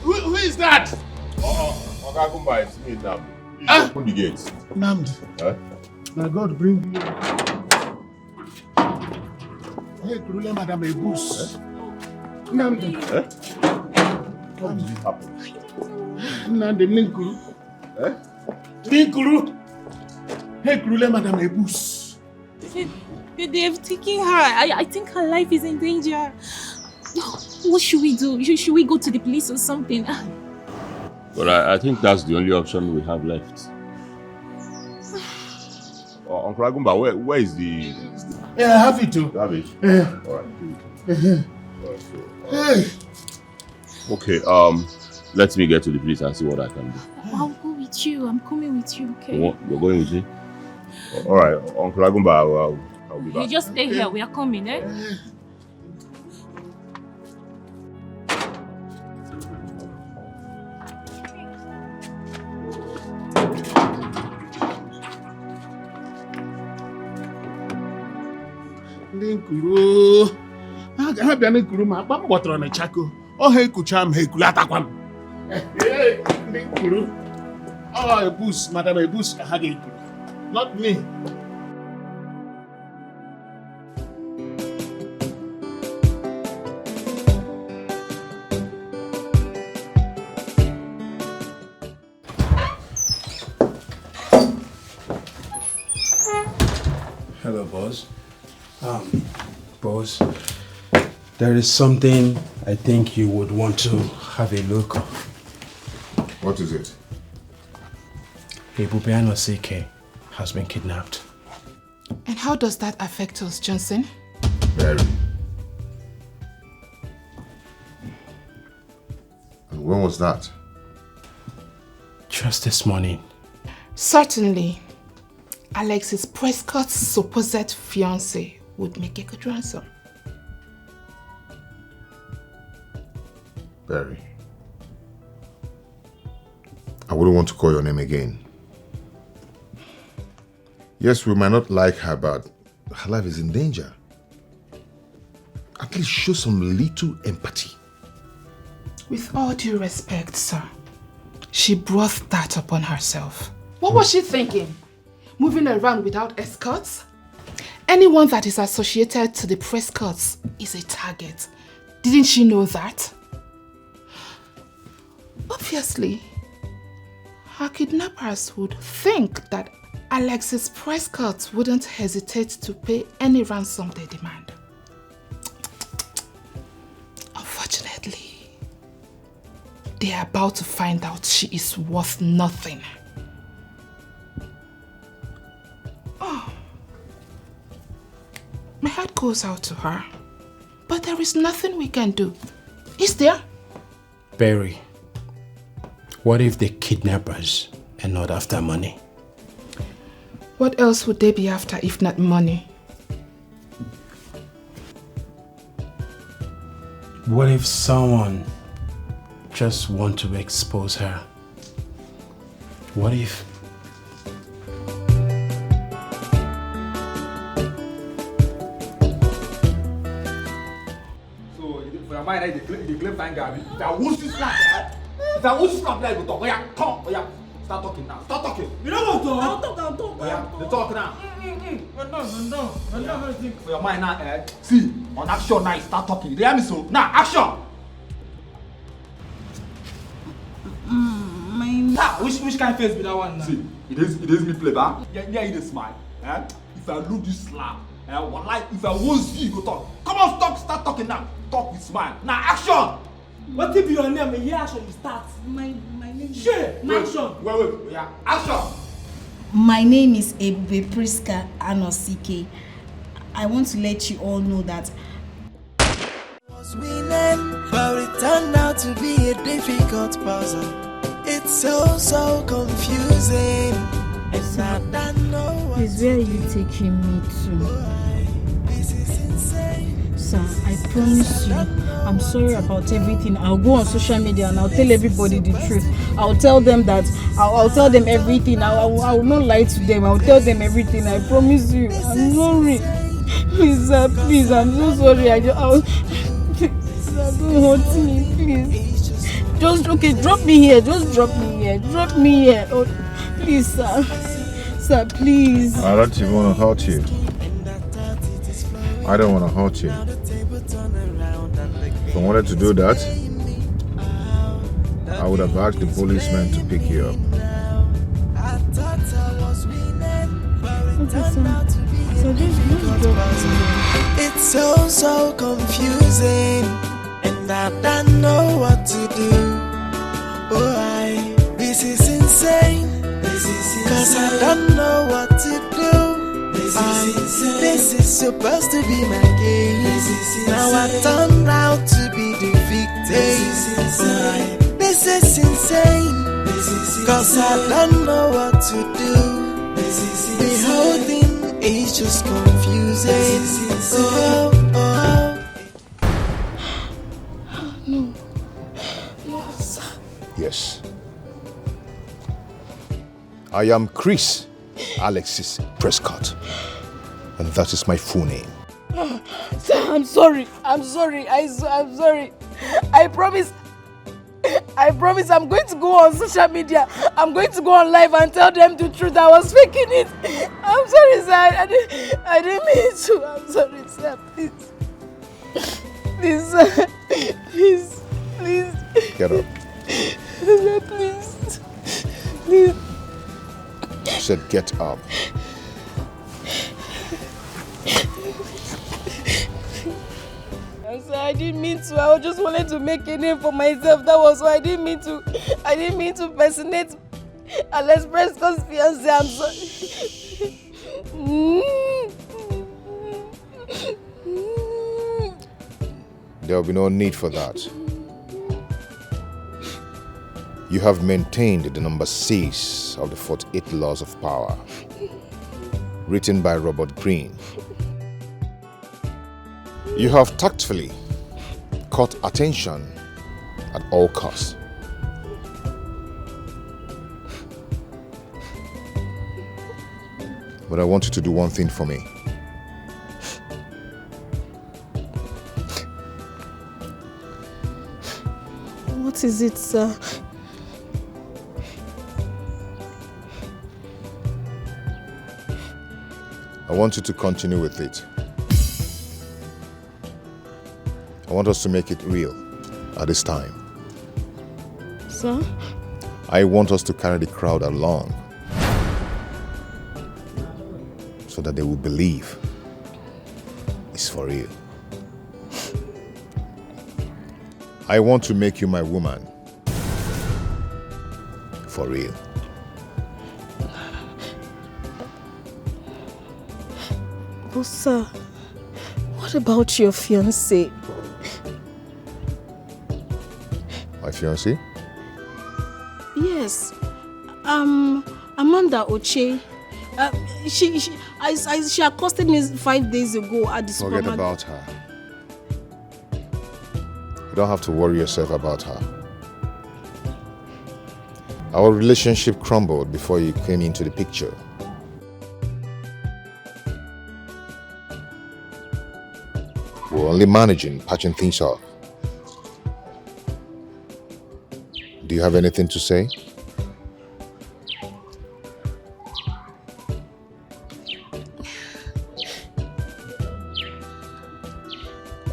Who is that? Okakumba, it's me, Nam. Please open the gates. Namd. Huh? Now God bring you. Hey, Kurule, Madam Ebus. Namd. How did it happen? Namd, Ninkuru. Ninkuru. Hey, Kurule, Madam Ebus. They've taken her. I think her life is in danger. What should we do? Should we go to the police or something? But I think that's the only option we have left. Uncle Agumba, where is the... Yeah, I have it too. You have it? Yeah. Alright. Okay, let me get to the police and see what I can do. I'll go with you. I'm coming with you, okay? You're going with me? Alright, Uncle Agumba, I'll be back. You just stay here. We are coming, eh? Ninkuru. Ha bịa Ninkuru ma agba m gbọtọrọ na Chako. Ọ ha ekucha m ha ekulu atakwa m. Ninkuru. Oh, Ebus, Madam Ebus ka ha ga-ekulu. Not me. Hello, boss. Boss, there is something I think you would want to have a look at. What is it? Ebube Anosike has been kidnapped. And how does that affect us, Johnson? Very. And when was that? Just this morning. Certainly, Alexis Prescott's supposed fiancé would make a good ransom. Barry. I wouldn't want to call your name again. Yes, we might not like her, but her life is in danger. At least show some little empathy. With all due respect, sir, she brought that upon herself. What was she thinking? Moving around without escorts? Anyone that is associated to the Prescotts is a target. Didn't she know that? Obviously, her kidnappers would think that Alexis Prescott wouldn't hesitate to pay any ransom they demand. Unfortunately, they are about to find out she is worth nothing. Oh. My heart goes out to her, but there is nothing we can do. Is there? Barry, what if the kidnappers are not after money? What else would they be after if not money? What if someone just want to expose her? What if... For your mind, the claim fine guy. If I want to slap, if I want to slap, like, talk. Oh yeah, come, oh yeah. Start talking now. Start talking. You know what? I'll talk. Oh yeah, they talk now. No. For your mind now, see, on action now, start talking. You hear me so? Now, action. Now, which kind of face be that one now? See, it is me play back. Yeah, it is smile. If I look this slap, one like if I want to see you go talk. Come on, start talking now. Talk with smile. Now, action. What if your name? Yeah, action start. My name. Sure. Action. Wait. Yeah, action. My name is Ebube Priska Anosike. I want to let you all know that Was winning, but it turned out to be a difficult puzzle. It's so confusing. It's not that no one. Please, where are you taking me to? Sir, I promise you, I'm sorry about everything. I'll go on social media and I'll tell everybody the truth. I'll tell them that, I'll tell them everything. I will not lie to them. I'll tell them everything. I promise you. I'm sorry. Please, sir, please, I'm so sorry. Don't hurt me, please. Just, okay, drop me here. Just drop me here. Drop me here. Oh, please, sir. Sir, please. I don't even want to hurt you. I don't want to hurt you. If I wanted to do that, I would have asked the policeman to pick you up. Okay, sir. So just It's so confusing, and I don't know what to do. Oh, this is insane. Cause I don't know what to do. This is supposed to be my game. Now I turned out to be the victim. This is insane. Cause I don't know what to do. The whole thing is just confusing. No. Yes. Yes. I am Chris Alexis Prescott, and that is my full name. Sir, I'm sorry. I'm sorry. I'm sorry. I promise I'm going to go on social media. I'm going to go on live and tell them the truth. I was faking it. I'm sorry, sir. I didn't mean to. I'm sorry, sir. Please. Please, sir. Please. Get up. Sir, please. Please. I said get up. Sir, I didn't mean to. I just wanted to make a name for myself. That was why I didn't mean to personate Alex Prescott's fiancé. I'm sorry. There will be no need for that. You have maintained the number 6 of the 48 Laws of Power, written by Robert Greene. You have tactfully caught attention at all costs. But I want you to do one thing for me. What is it, sir? I want you to continue with it. I want us to make it real at this time. Sir? I want us to carry the crowd along so that they will believe it's for real. I want to make you my woman for real. But sir, what about your fiancé? My fiancé? Yes. Amanda Oche. She accosted me 5 days ago at the supermarket. Forget about her. You don't have to worry yourself about her. Our relationship crumbled before you came into the picture. We're only managing, patching things up. Do you have anything to say?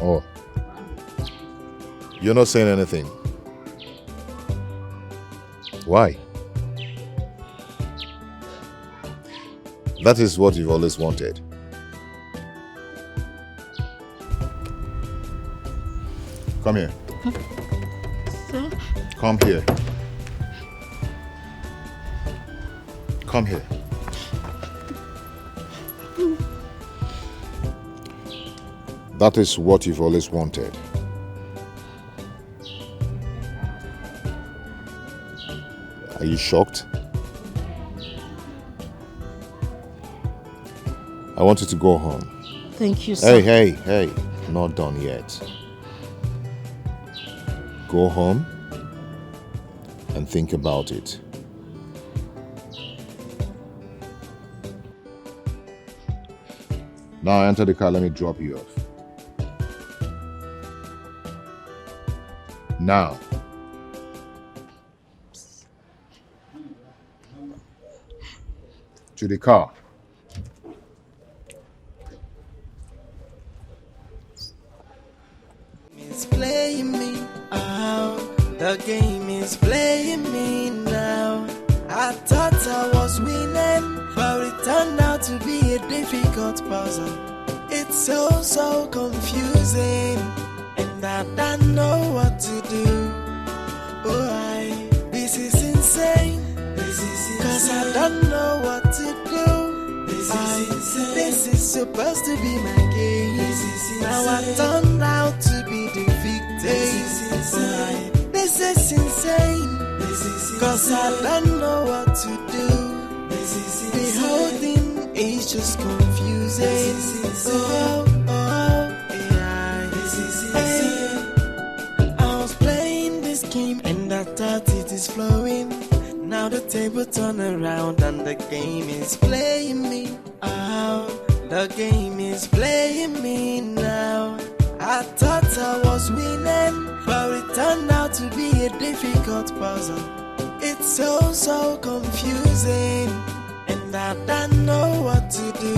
Oh. You're not saying anything. Why? That is what you've always wanted. Come here. Sir? Come here. Come here. That is what you've always wanted. Are you shocked? I want you to go home. Thank you, sir. Hey, not done yet. Go home and think about it. Now enter the car, let me drop you off. Now. To the car. It's playing me out. The game is playing me now. I thought I was winning, but it turned out to be a difficult puzzle. It's so confusing, and I don't know what to do. This is insane. Cause I don't know what to do. This is supposed to be my game. Now I turned out to be the victim. This is insane. Cause I don't know what to do. The whole thing is just confusing. I was playing this game and I thought it is flowing. Now the table turn around and the game is playing me out. The game is playing me now. I thought I was winning, but it turned out to be a difficult puzzle. It's so confusing, and I don't know what to do.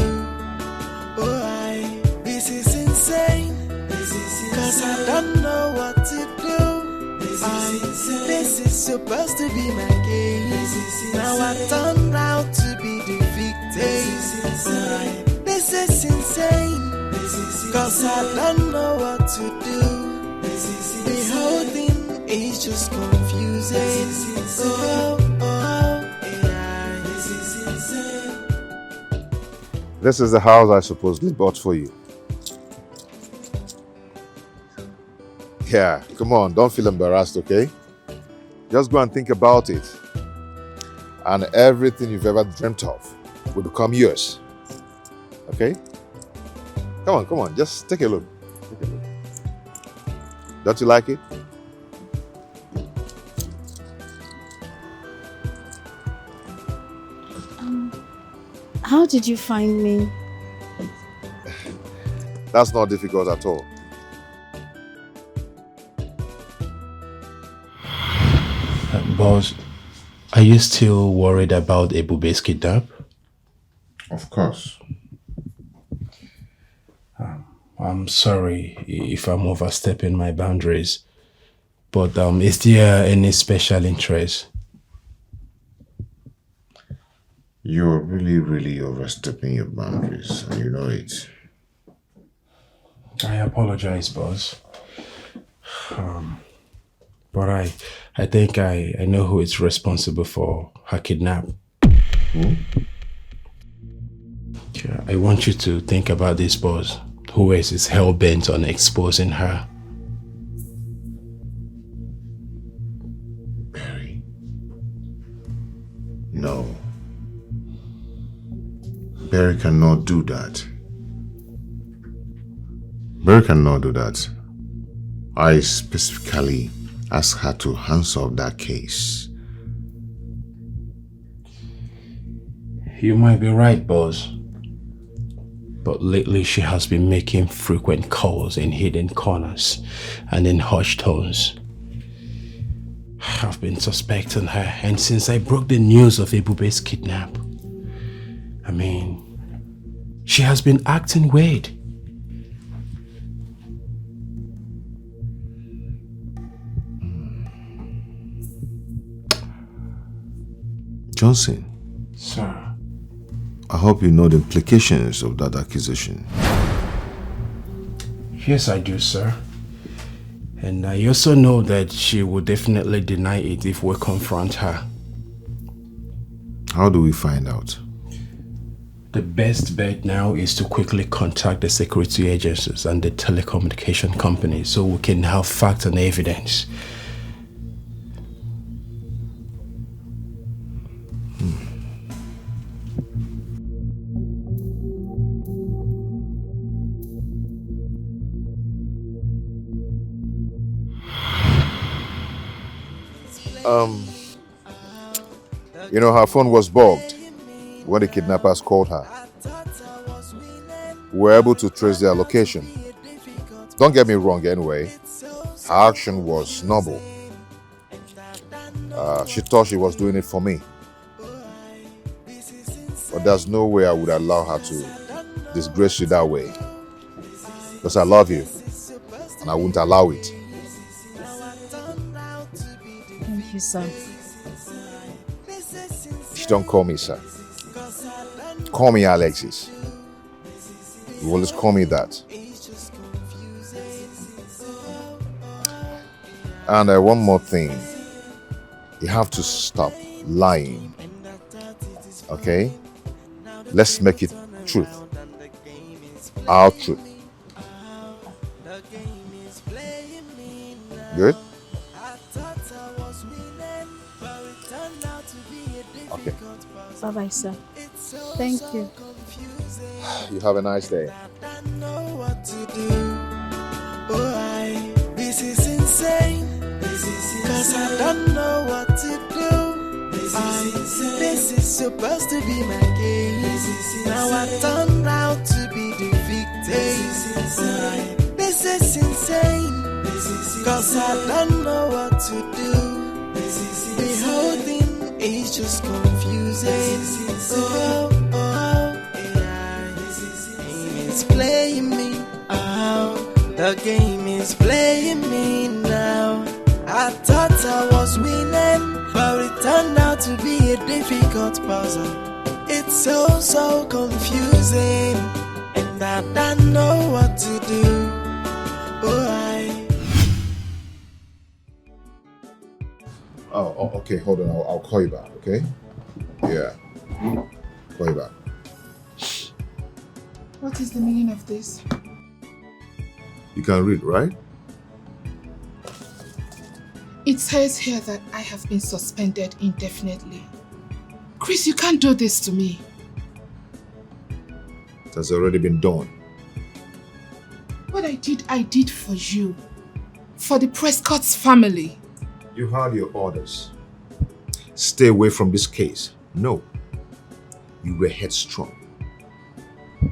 This is insane. Cause I don't know what to do. This is supposed to be my game. Now I turned out to be the victim. This is insane. Cause I don't know what to do. The whole thing is just confusing. This is the house I supposedly bought for you. Yeah, come on, don't feel embarrassed, okay? Just go and think about it. And everything you've ever dreamt of will become yours. Okay? Come on, just take a look. Don't you like it? How did you find me? That's not difficult at all. Boss, are you still worried about Ebube's kidnap? Of course. I'm sorry if I'm overstepping my boundaries, but is there any special interest? You're really overstepping your boundaries, and you know it. I apologize, boss. But I think I know who is responsible for her kidnap. Who? Yeah, I want you to think about this, boss. Who else is hell-bent on exposing her? Barry. No. Barry cannot do that. Barry cannot do that. I specifically asked her to hands off that case. You might be right, boss. But lately she has been making frequent calls in hidden corners and in hushed tones. I've been suspecting her, and since I broke the news of Ebube's kidnap, she has been acting weird. Johnson. Sir. I hope you know the implications of that accusation. Yes, I do, sir. And I also know that she will definitely deny it if we confront her. How do we find out? The best bet now is to quickly contact the security agencies and the telecommunication companies so we can have facts and evidence. You know, her phone was bugged when the kidnappers called her. We were able to trace their location. Don't get me wrong anyway, her action was noble. She thought she was doing it for me. But there's no way I would allow her to disgrace you that way. Because I love you, and I won't allow it. Thank you, sir. Don't call me sir. Call me Alexis. You always call me that. And one more thing. You have to stop lying. Okay? Let's make it truth. Our truth. Good? Okay. Bye-bye, sir. Thank you. You have a nice day. This is insane. Cause I don't know what to do. This is supposed to be my game. Now I turn out to be the victim. This is insane. Cause I don't know what to do. The whole thing is just confusing. Oh, yeah. It's playing me out. The game is playing me now. I thought I was winning, but it turned out to be a difficult puzzle. It's so confusing, and I don't know what to do. Oh, okay, hold on. I'll call you back, okay? Yeah. Call you back. What is the meaning of this? You can read, right? It says here that I have been suspended indefinitely. Chris, you can't do this to me. It has already been done. What I did for you. For the Prescott's family. You had your orders. Stay away from this case. No. You were headstrong.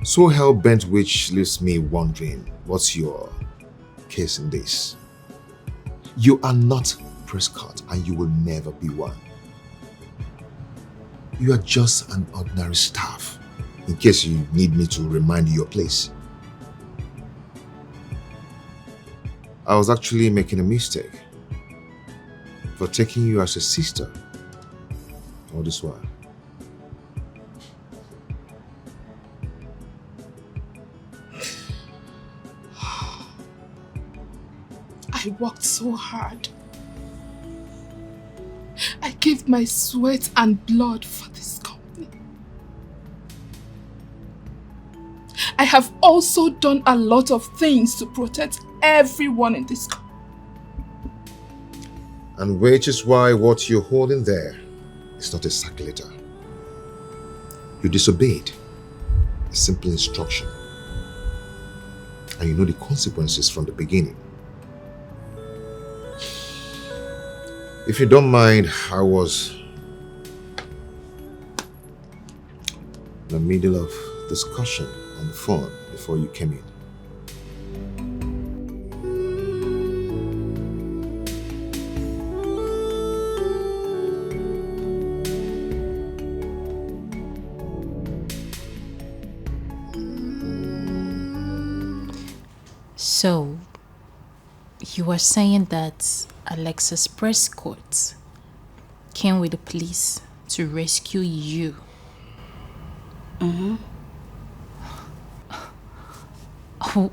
So hell-bent, which leaves me wondering, what's your case in this? You are not Prescott, and you will never be one. You are just an ordinary staff, in case you need me to remind you your place. I was actually making a mistake for taking you as a sister all this while. I worked so hard. I gave my sweat and blood for this company. I have also done a lot of things to protect everyone in this company. And which is why what you're holding there is not a sack letter. You disobeyed a simple instruction. And you know the consequences from the beginning. If you don't mind, I was in the middle of discussion on the phone before you came in. So, you are saying that Alexis Prescott came with the police to rescue you? Mm-hmm. Oh,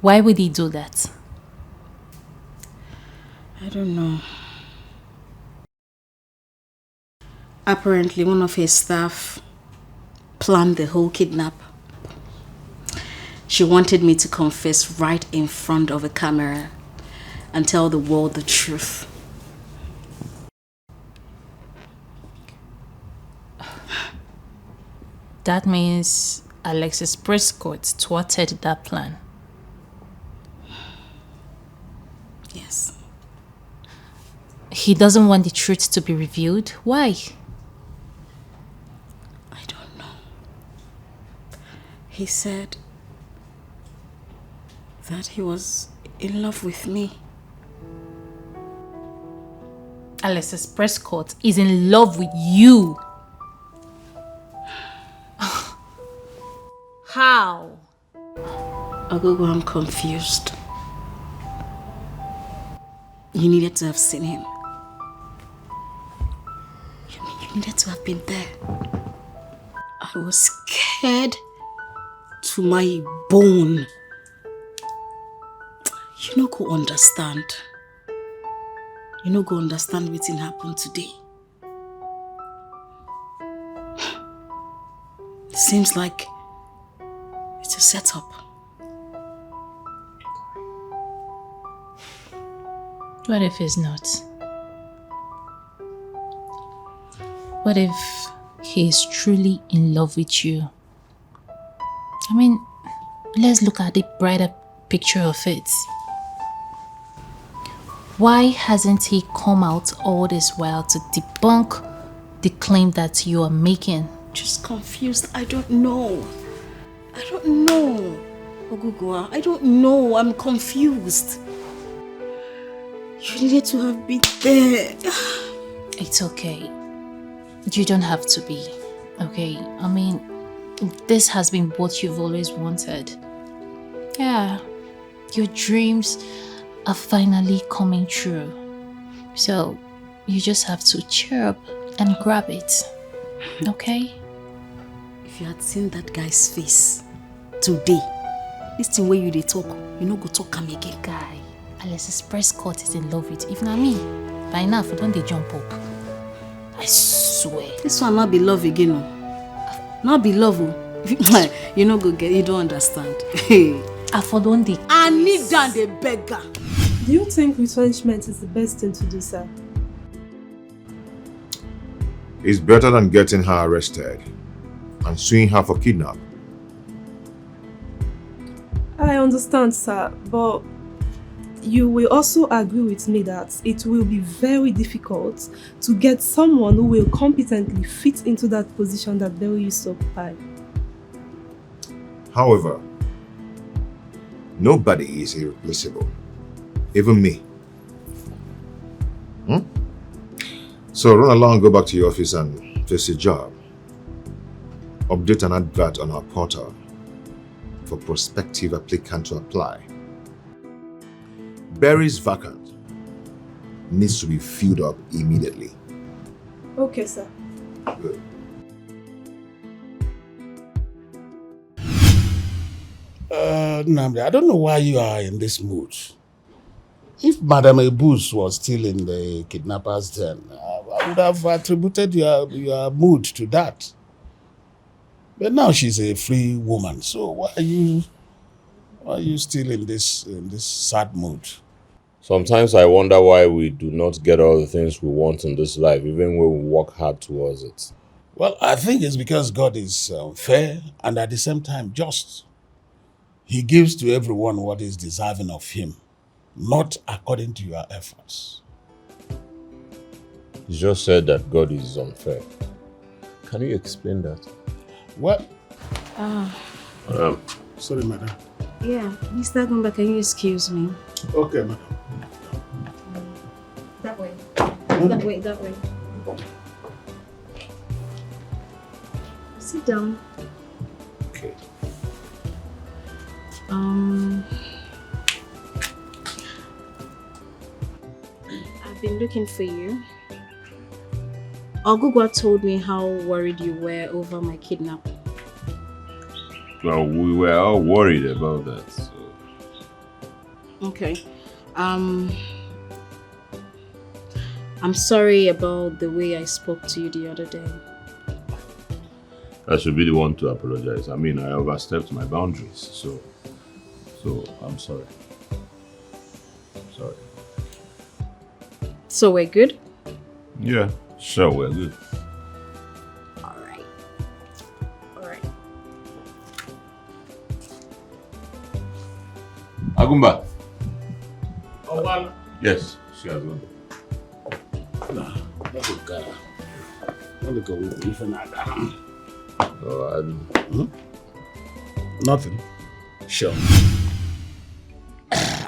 why would he do that? I don't know. Apparently, one of his staff planned the whole kidnap. She wanted me to confess right in front of a camera and tell the world the truth. That means Alexis Prescott thwarted that plan. Yes. He doesn't want the truth to be revealed. Why? I don't know. He said that he was in love with me. Alexis Prescott is in love with you. How? Ogogo, I'm confused. You needed to have seen him. You needed to have been there. I was scared to my bone. You no go understand. You no go understand wetin happen today. It seems like it's a setup. What if it's not? What if he is truly in love with you? I mean, let's look at the brighter picture of it. Why hasn't he come out all this while to debunk the claim that you are making? Just confused. I don't know. I don't know. Ogugwa, I don't know. I'm confused. You needed to have been there. It's okay. You don't have to be. Okay? I mean, this has been what you've always wanted. Yeah. Your dreams are finally coming true. So, you just have to cheer up and grab it. Okay? If you had seen that guy's face today, this thing where you dey talk, you no go talk am again. Guy, Alexis Prescott is in love with you. If not me, by now, don't they jump up? I swear. This one not be love again, no. Not be love, oh. You no go get, you don't understand. I for don't they. I need down the beggar. Do you think retrenchment is the best thing to do, sir? It's better than getting her arrested and suing her for kidnap. I understand, sir, but you will also agree with me that it will be very difficult to get someone who will competently fit into that position that they used to occupy. However, nobody is irreplaceable. Even me. So run along, go back to your office and face your job. Update an advert on our portal for prospective applicants to apply. Berries vacant needs to be filled up immediately. Okay, sir. Good. Nnamdi, I don't know why you are in this mood. If Madame Ebus was still in the kidnapper's den, I would have attributed your mood to that. But now she's a free woman, so why are you still in this sad mood? Sometimes I wonder why we do not get all the things we want in this life, even when we work hard towards it. Well, I think it's because God is fair and at the same time just. He gives to everyone what is deserving of him, not according to your efforts. You just said that God is unfair. Can you explain that? What? Sorry, madam. Yeah, Mr. Gumba, can you excuse me? Okay, madam. That way. That way, that way. Sit down. Okay. I've been looking for you. Ogugwa told me how worried you were over my kidnap. Well, we were all worried about that. So. Okay. I'm sorry about the way I spoke to you the other day. I should be the one to apologize. I mean, I overstepped my boundaries, so I'm sorry. Sorry. So we're good? Yeah, sure, we're good. Alright. Agumba. Oh, well. Yes, she has gone. Let me go with you for now. Nothing. Sure.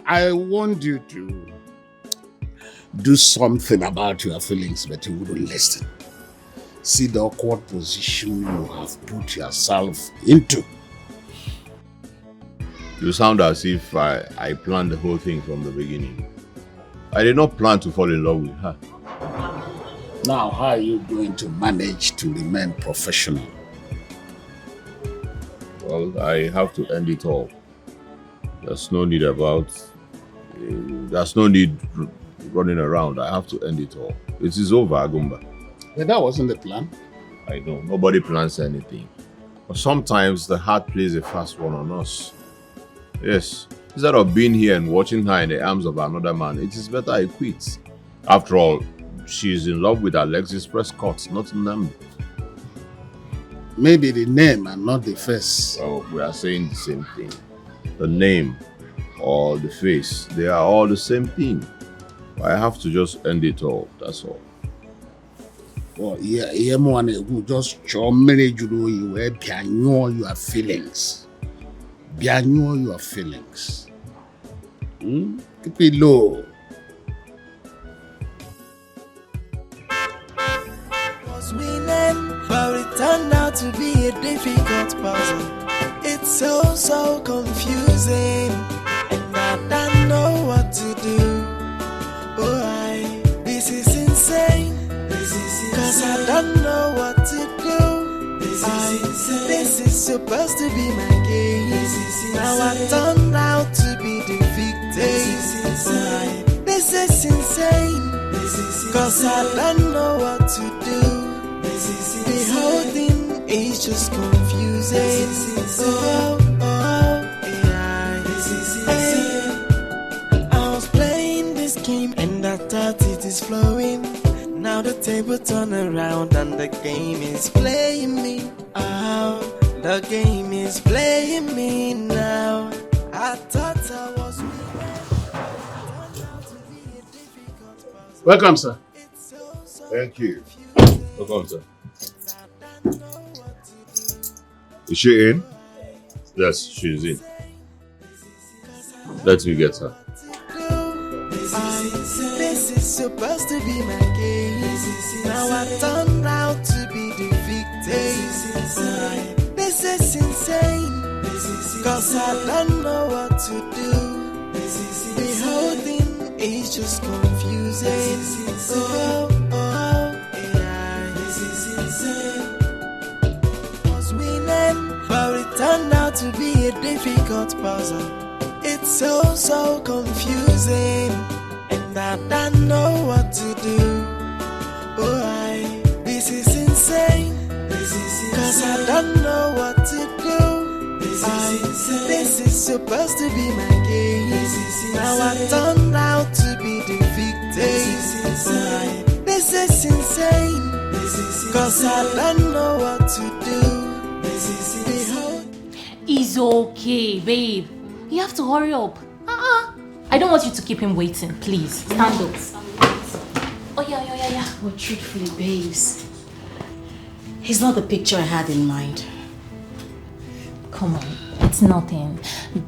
I want you to do something about your feelings, but you wouldn't listen. See the awkward position you have put yourself into. You sound as if I planned the whole thing from the beginning. I did not plan to fall in love with her. Now, how are you going to manage to remain professional? Well, I have to end it all. There's no need running around. I have to end it all. It is over, Agumba. But that wasn't the plan. I know, nobody plans anything. But sometimes the heart plays a fast one on us. Yes, instead of being here and watching her in the arms of another man, it is better I quit. After all, she is in love with Alexis Prescott, not Nnamdi. Maybe the name and not the face. Well, we are saying the same thing. The name or the face, they are all the same thing. I have to just end it all, that's all. Well, yeah, everyone who just marriage you where bianyo your feelings. Bianyo your feelings. Keep it low. Was winning, but it turned out to be a difficult puzzle. It's so confusing, and I don't know what to do. Oh, this is insane. Cause I don't know what to do. This is supposed to be my game. Now I turned out to be the victim. This is insane. Cause I don't know what to do. The whole thing is just confusing. I was playing this game and I thought it is flowing. Now the table turn around and the game is playing me. The game is playing me now. I thought I was Welcome, sir. Thank you. Welcome, sir. Is she in? Yes, she's in. Let me get her. This is supposed to be my game. Now I turned out to be the victim. This is insane. Cause I don't know what to do. The whole thing is just confusing. Was winning, but it turned out to be a difficult puzzle. It's so confusing, and I don't know what to do. This is insane. Cause I don't know what to do. This is supposed to be my game. Now I turned out to be the victim. This is insane. Cause I don't know what to do. It's okay, babe. You have to hurry up. I don't want you to keep him waiting, please. Stand up. Oh, yeah. But truthfully, babes, he's not the picture I had in mind. Come on, it's nothing.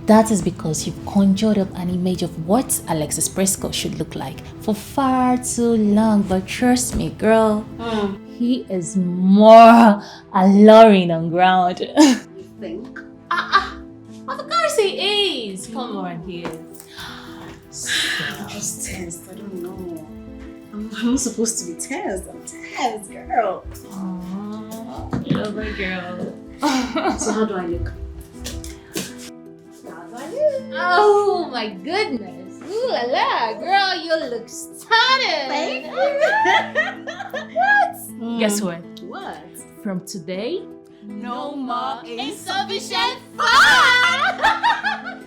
That is because you've conjured up an image of what Alexis Prescott should look like for far too long. But trust me, girl, he is more alluring on ground. You think? Of course he is. Come on here. I'm just tensed. I don't know. I'm not supposed to be tensed. I'm tensed, girl. Aww, love my girl. So how do I look? Oh my goodness. Ooh la la. Girl, you look stunning. Thank you. What? Guess what? What? From today, No more insufficient fun!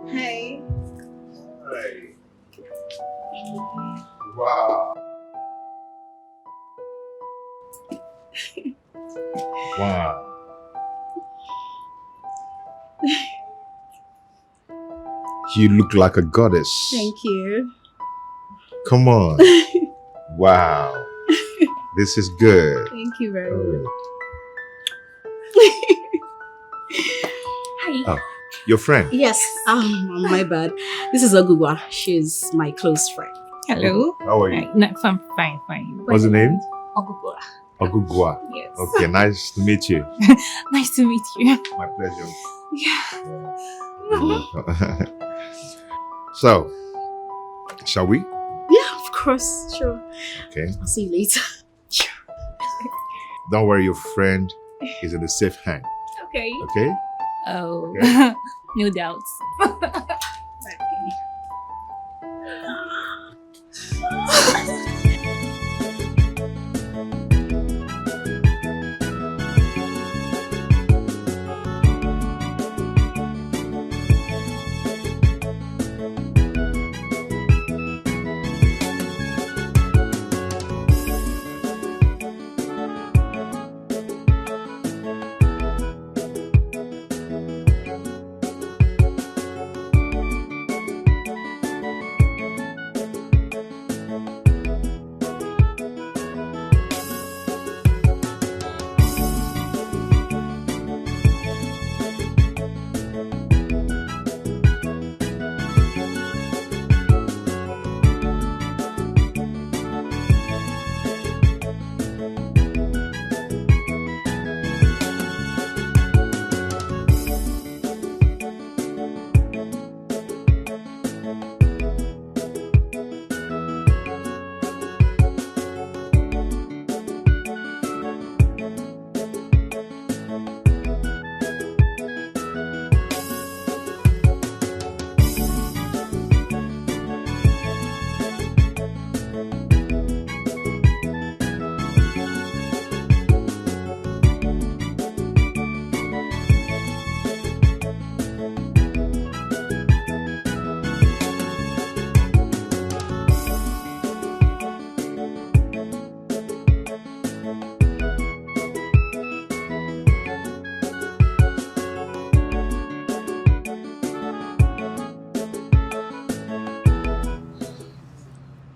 Hey. Hey. Wow. Wow. You look like a goddess. Thank you. Come on. Wow. This is good. Thank you very much. Hi. Oh, your friend? Yes. My bad. This is Ogugwa. She's my close friend. Hello. How are you? No, I'm fine. What's the name? Ogugwa. Ogugwa. Yes. Okay, nice to meet you. Nice to meet you. My pleasure. Yeah. So, shall we? Yeah, of course. Sure. Okay. I'll see you later. Don't worry, your friend is in a safe hand. Okay. Okay? Oh, Okay. no doubts.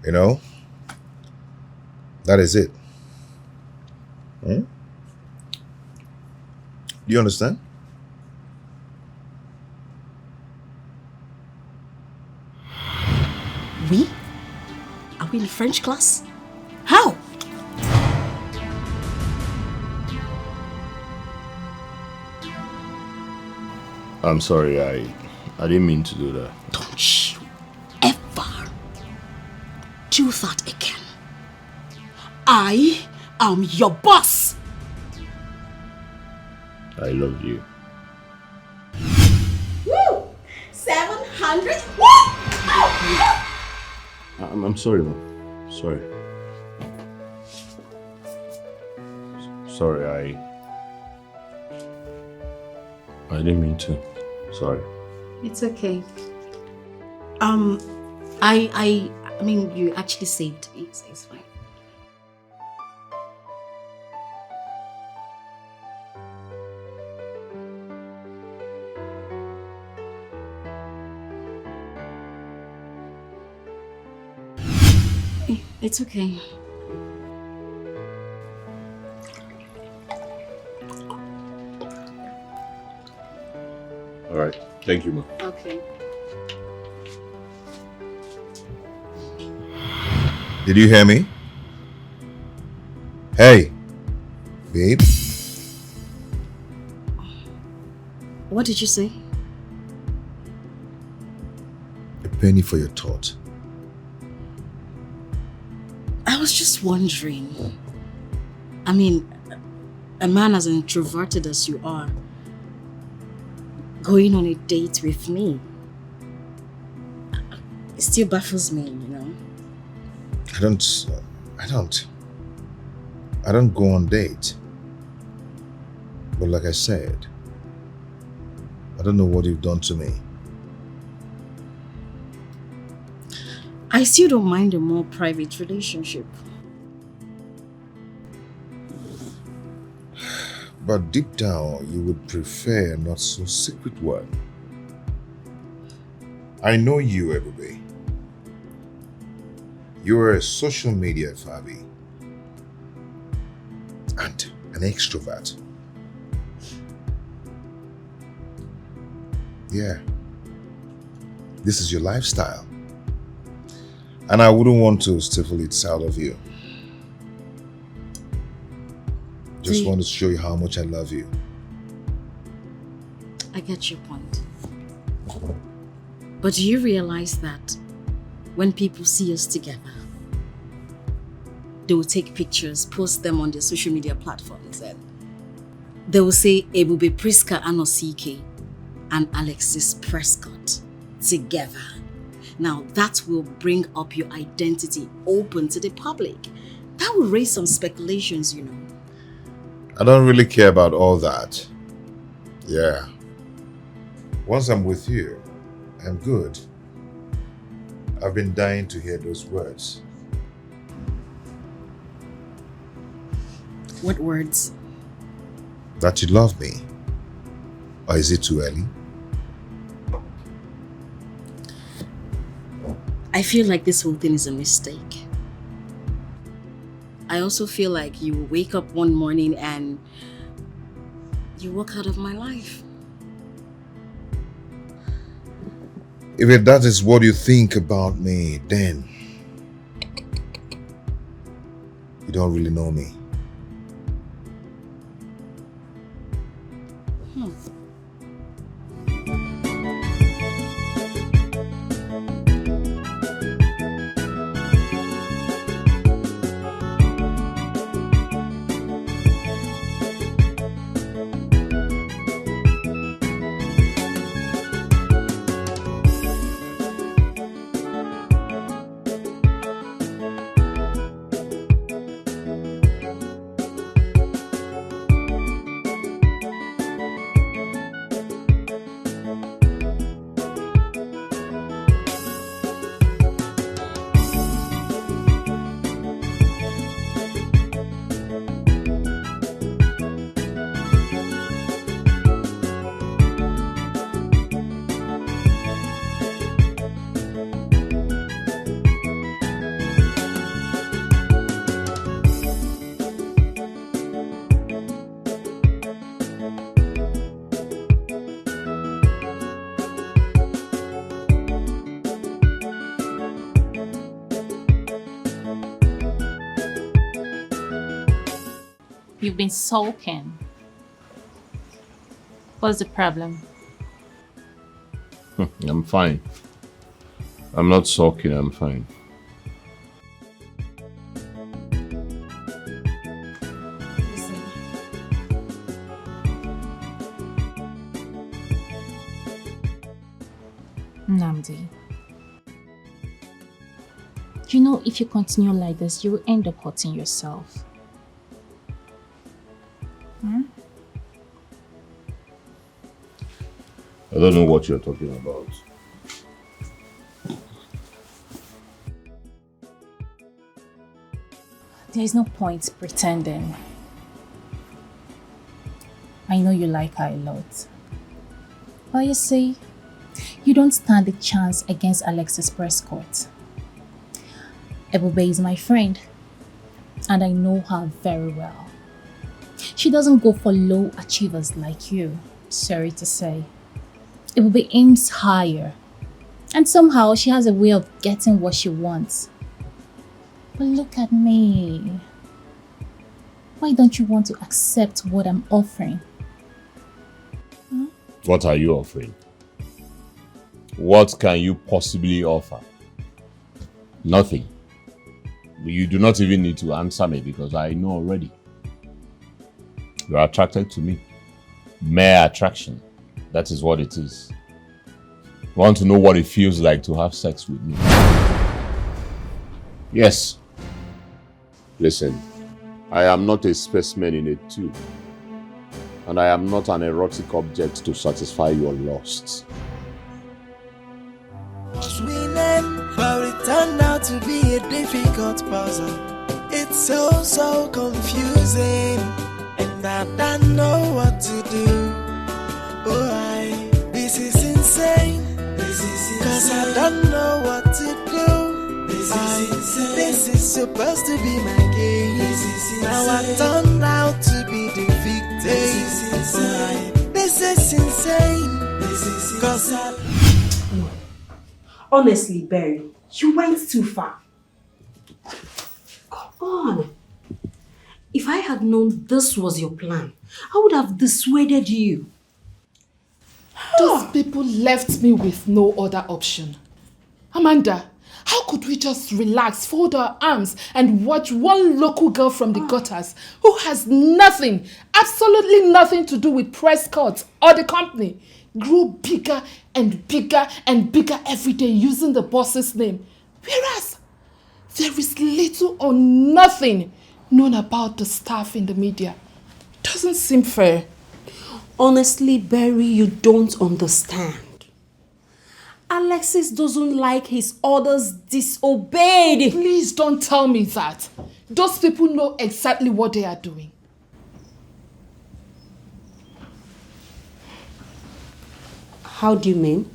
You know, that is it. Do you understand? We? Are we in French class? How? I'm sorry, I didn't mean to do that. Don't you ever do that again. I am your boss. I love you. Woo! 700. Woo! I'm sorry, Mom. Sorry. Sorry, I didn't mean to. Sorry. It's okay. I mean, you actually saved me, so it's fine. It's okay. All right. Thank you, Mom. Okay. Did you hear me? Hey, babe. What did you say? A penny for your thought. I was just wondering. I mean, a man as introverted as you are, going on a date with me. still baffles me, you know. I don't go on dates. But like I said, I don't know what you've done to me. I still don't mind a more private relationship. But deep down, you would prefer a not so secret one. I know you, ebube. You are a social media Fabi. And an extrovert. Yeah. This is your lifestyle. And I wouldn't want to stifle it out of you. Just want to show you how much I love you. I get your point. But do you realize that when people see us together, they will take pictures, post them on their social media platforms, and they will say Ebube Priska Anosike and Alexis Prescott together. Now that will bring up your identity open to the public. That will raise some speculations, you know. I don't really care about all that. Yeah. Once I'm with you, I'm good. I've been dying to hear those words. What words? That you love me. Or is it too early? I feel like this whole thing is a mistake. I also feel like you will wake up one morning and you walk out of my life. If that is what you think about me, then you don't really know me. You've been sulking. What's the problem? I'm fine. I'm not sulking, I'm fine. Namdi, you know if you continue like this, you will end up hurting yourself. I don't know what you're talking about. There is no point pretending. I know you like her a lot. But you see, you don't stand a chance against Alexis Prescott. Ebube is my friend, and I know her very well. She doesn't go for low achievers like you, sorry to say. Ebube aims higher, and somehow she has a way of getting what she wants. But look at me. Why don't you want to accept what I'm offering? What are you offering? What can you possibly offer? Nothing. You do not even need to answer me because I know already. You are attracted to me. Mere attraction. That is what it is. Want to know what it feels like to have sex with me? Yes. Listen, I am not a specimen in a tube. And I am not an erotic object to satisfy your lusts. But it turned out to be a difficult puzzle. It's so confusing, and I don't know what to do. Oh, this is insane. Cause I don't know what to do. This is supposed to be my game. Now I turned out to be the victim. This is insane. Cause I... Honestly, Barry, you went too far. Come on. If I had known this was your plan, I would have dissuaded you. Those people left me with no other option. Amanda, how could we just relax, fold our arms, and watch one local girl from the gutters who has nothing, absolutely nothing to do with Prescott or the company grow bigger and bigger and bigger every day using the boss's name? Whereas there is little or nothing known about the staff in the media. Doesn't seem fair. Honestly, Barry, you don't understand. Alexis doesn't like his orders disobeyed. Please don't tell me that. Those people know exactly what they are doing. How do you mean?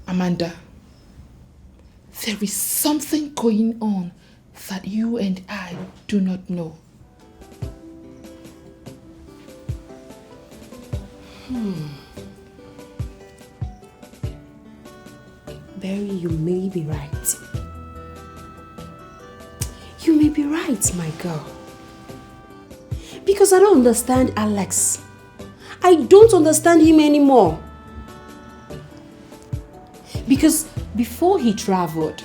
Amanda, there is something going on that you and I do not know. Barry, you may be right. You may be right, my girl. Because I don't understand Alex. I don't understand him anymore. Because before he traveled,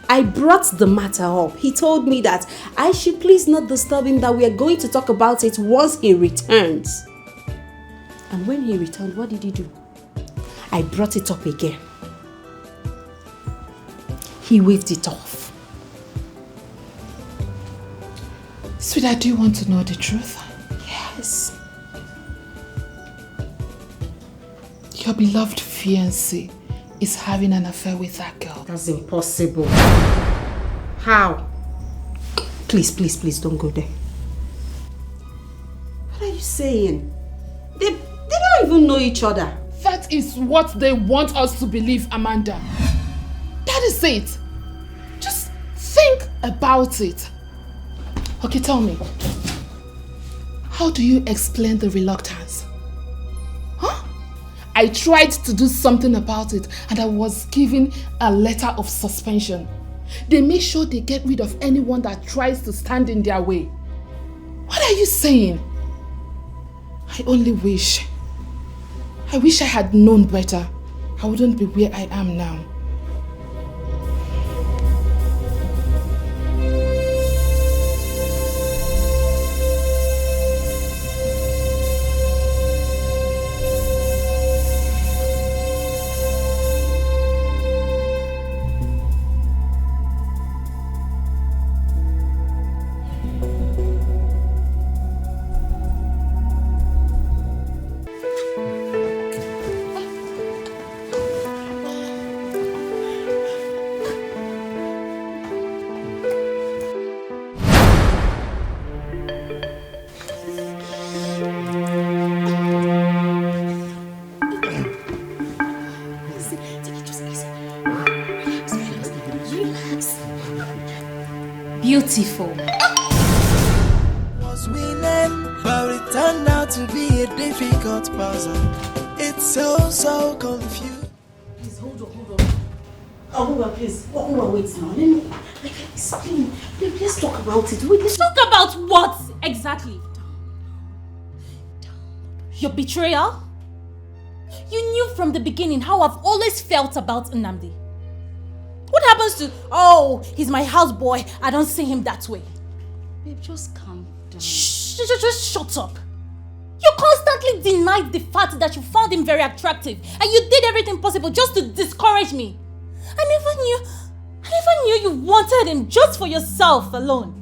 I brought the matter up. He told me that I should please not disturb him, that we are going to talk about it once he returns. And when he returned, what did he do? I brought it up again. He waved it off. Sweetheart, do you want to know the truth? Yes. Your beloved fiancé is having an affair with that girl. That's impossible. How? Please, please, please don't go there. What are you saying? They don't even know each other. That is what they want us to believe, Amanda. That is it. Just think about it. Okay, tell me. How do you explain the reluctance? Huh? I tried to do something about it and I was given a letter of suspension. They make sure they get rid of anyone that tries to stand in their way. What are you saying? I only wish. I wish I had known better. I wouldn't be where I am now. Beautiful. Was winning, but it turned out to be a difficult puzzle. It's so confusing. Please hold on. Oh, please. Oh, wait now. Let me explain. Let's talk about it. Wait, let's Talk about what exactly? Your betrayal? You knew from the beginning how I've always felt about Nnamdi. What happens to, oh, he's my houseboy, I don't see him that way? Babe, just calm down. Shh, just shut up. You constantly denied the fact that you found him very attractive and you did everything possible just to discourage me. I never knew you wanted him just for yourself alone.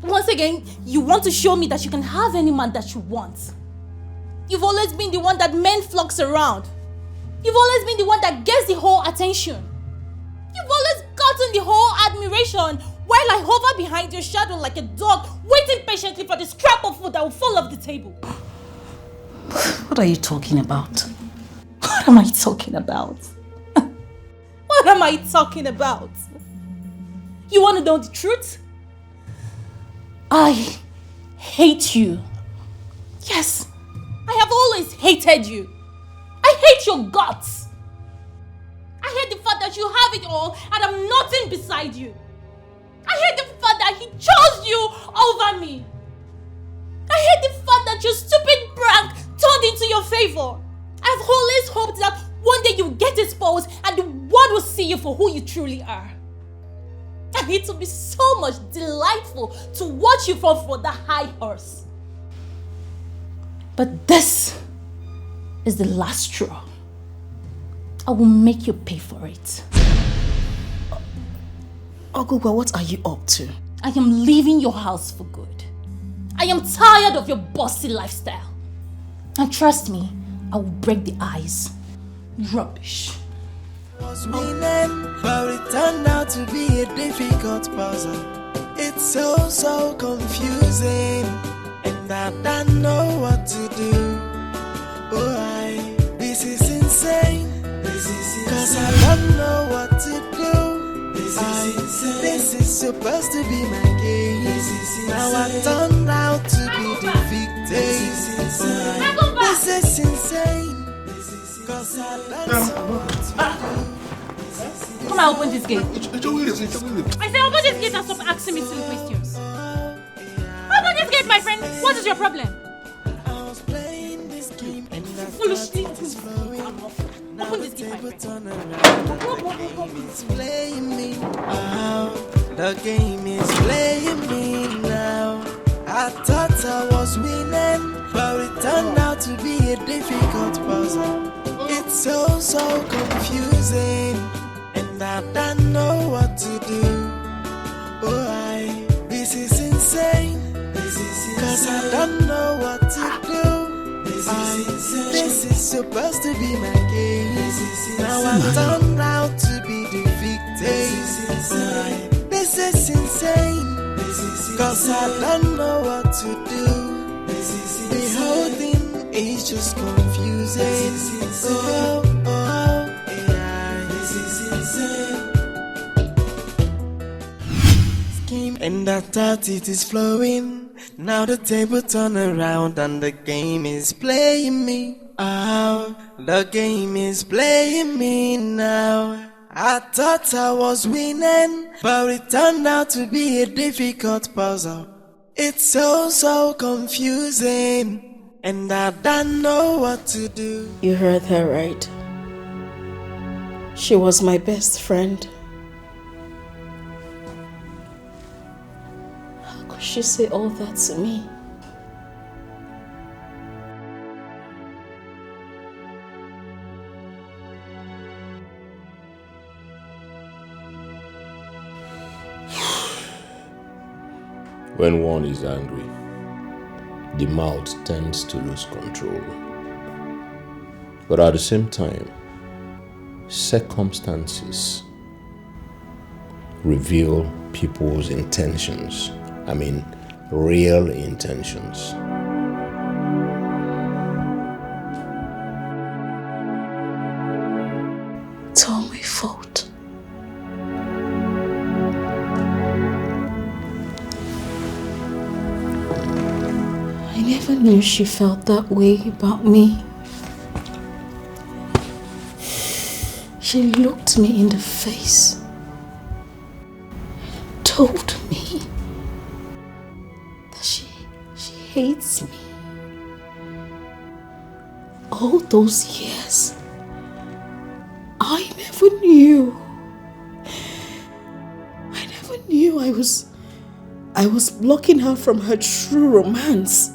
Once again, you want to show me that you can have any man that you want. You've always been the one that men flocks around. You've always been the one that gets the whole attention. You've always gotten the whole admiration while I hover behind your shadow like a dog waiting patiently for the scrap of food that will fall off the table. What are you talking about? What am I talking about? What am I talking about? You want to know the truth? I hate you. Yes, I have always hated you. I hate your guts. I hate the fact that you have it all and I'm nothing beside you. I hate the fact that he chose you over me. I hate the fact that your stupid prank turned into your favor. I've always hoped that one day you'll get exposed and the world will see you for who you truly are. And it will be so much delightful to watch you fall for that high horse. But this is the last straw. I will make you pay for it. Oguwa, what are you up to? I am leaving your house for good. I am tired of your bossy lifestyle. And trust me, I will break the ice. Rubbish. Was winning, but it turned out to be a difficult puzzle. It's so confusing, and I don't know what to do. This is insane. Cause I don't know what to do. This is supposed to be my game. Now I turned out to be the victim. This is insane. Cause I don't know what to do. Come and open this gate. I say open this gate and stop asking me silly questions. Open this gate, my friend. What is your problem? Foolishly. Open this gate, my friend. The game is playing me now. I thought I was winning, but it turned out to be a difficult puzzle. It's so confusing, and I don't know what to do. This is insane. Cause I don't know what to do. This is supposed to be my game. Now I turned out to be the victim. This is insane. Cause I don't know what to do. The whole thing is just confusing. And I thought it is flowing. Now the table turn around and the game is playing me. The game is playing me now. I thought I was winning, but it turned out to be a difficult puzzle. It's so confusing, and I don't know what to do. You heard her right. She was my best friend. How could she say all that to me? When one is angry, the mouth tends to lose control. But at the same time, circumstances reveal people's intentions. I mean, real intentions. It's all my fault. I never knew she felt that way about me. She looked me in the face, told me that she hates me. All those years, I never knew. I never knew I was blocking her from her true romance.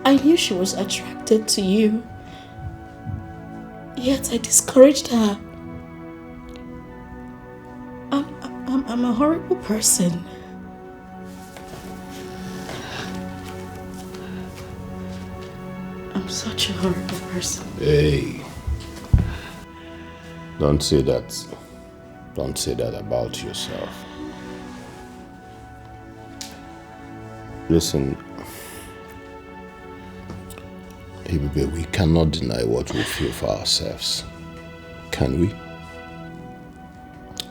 I knew she was attracted to you. Yet I discouraged her. I'm a horrible person. I'm such a horrible person. Hey. Don't say that. Don't say that about yourself. Listen, ebube, we cannot deny what we feel for ourselves. Can we?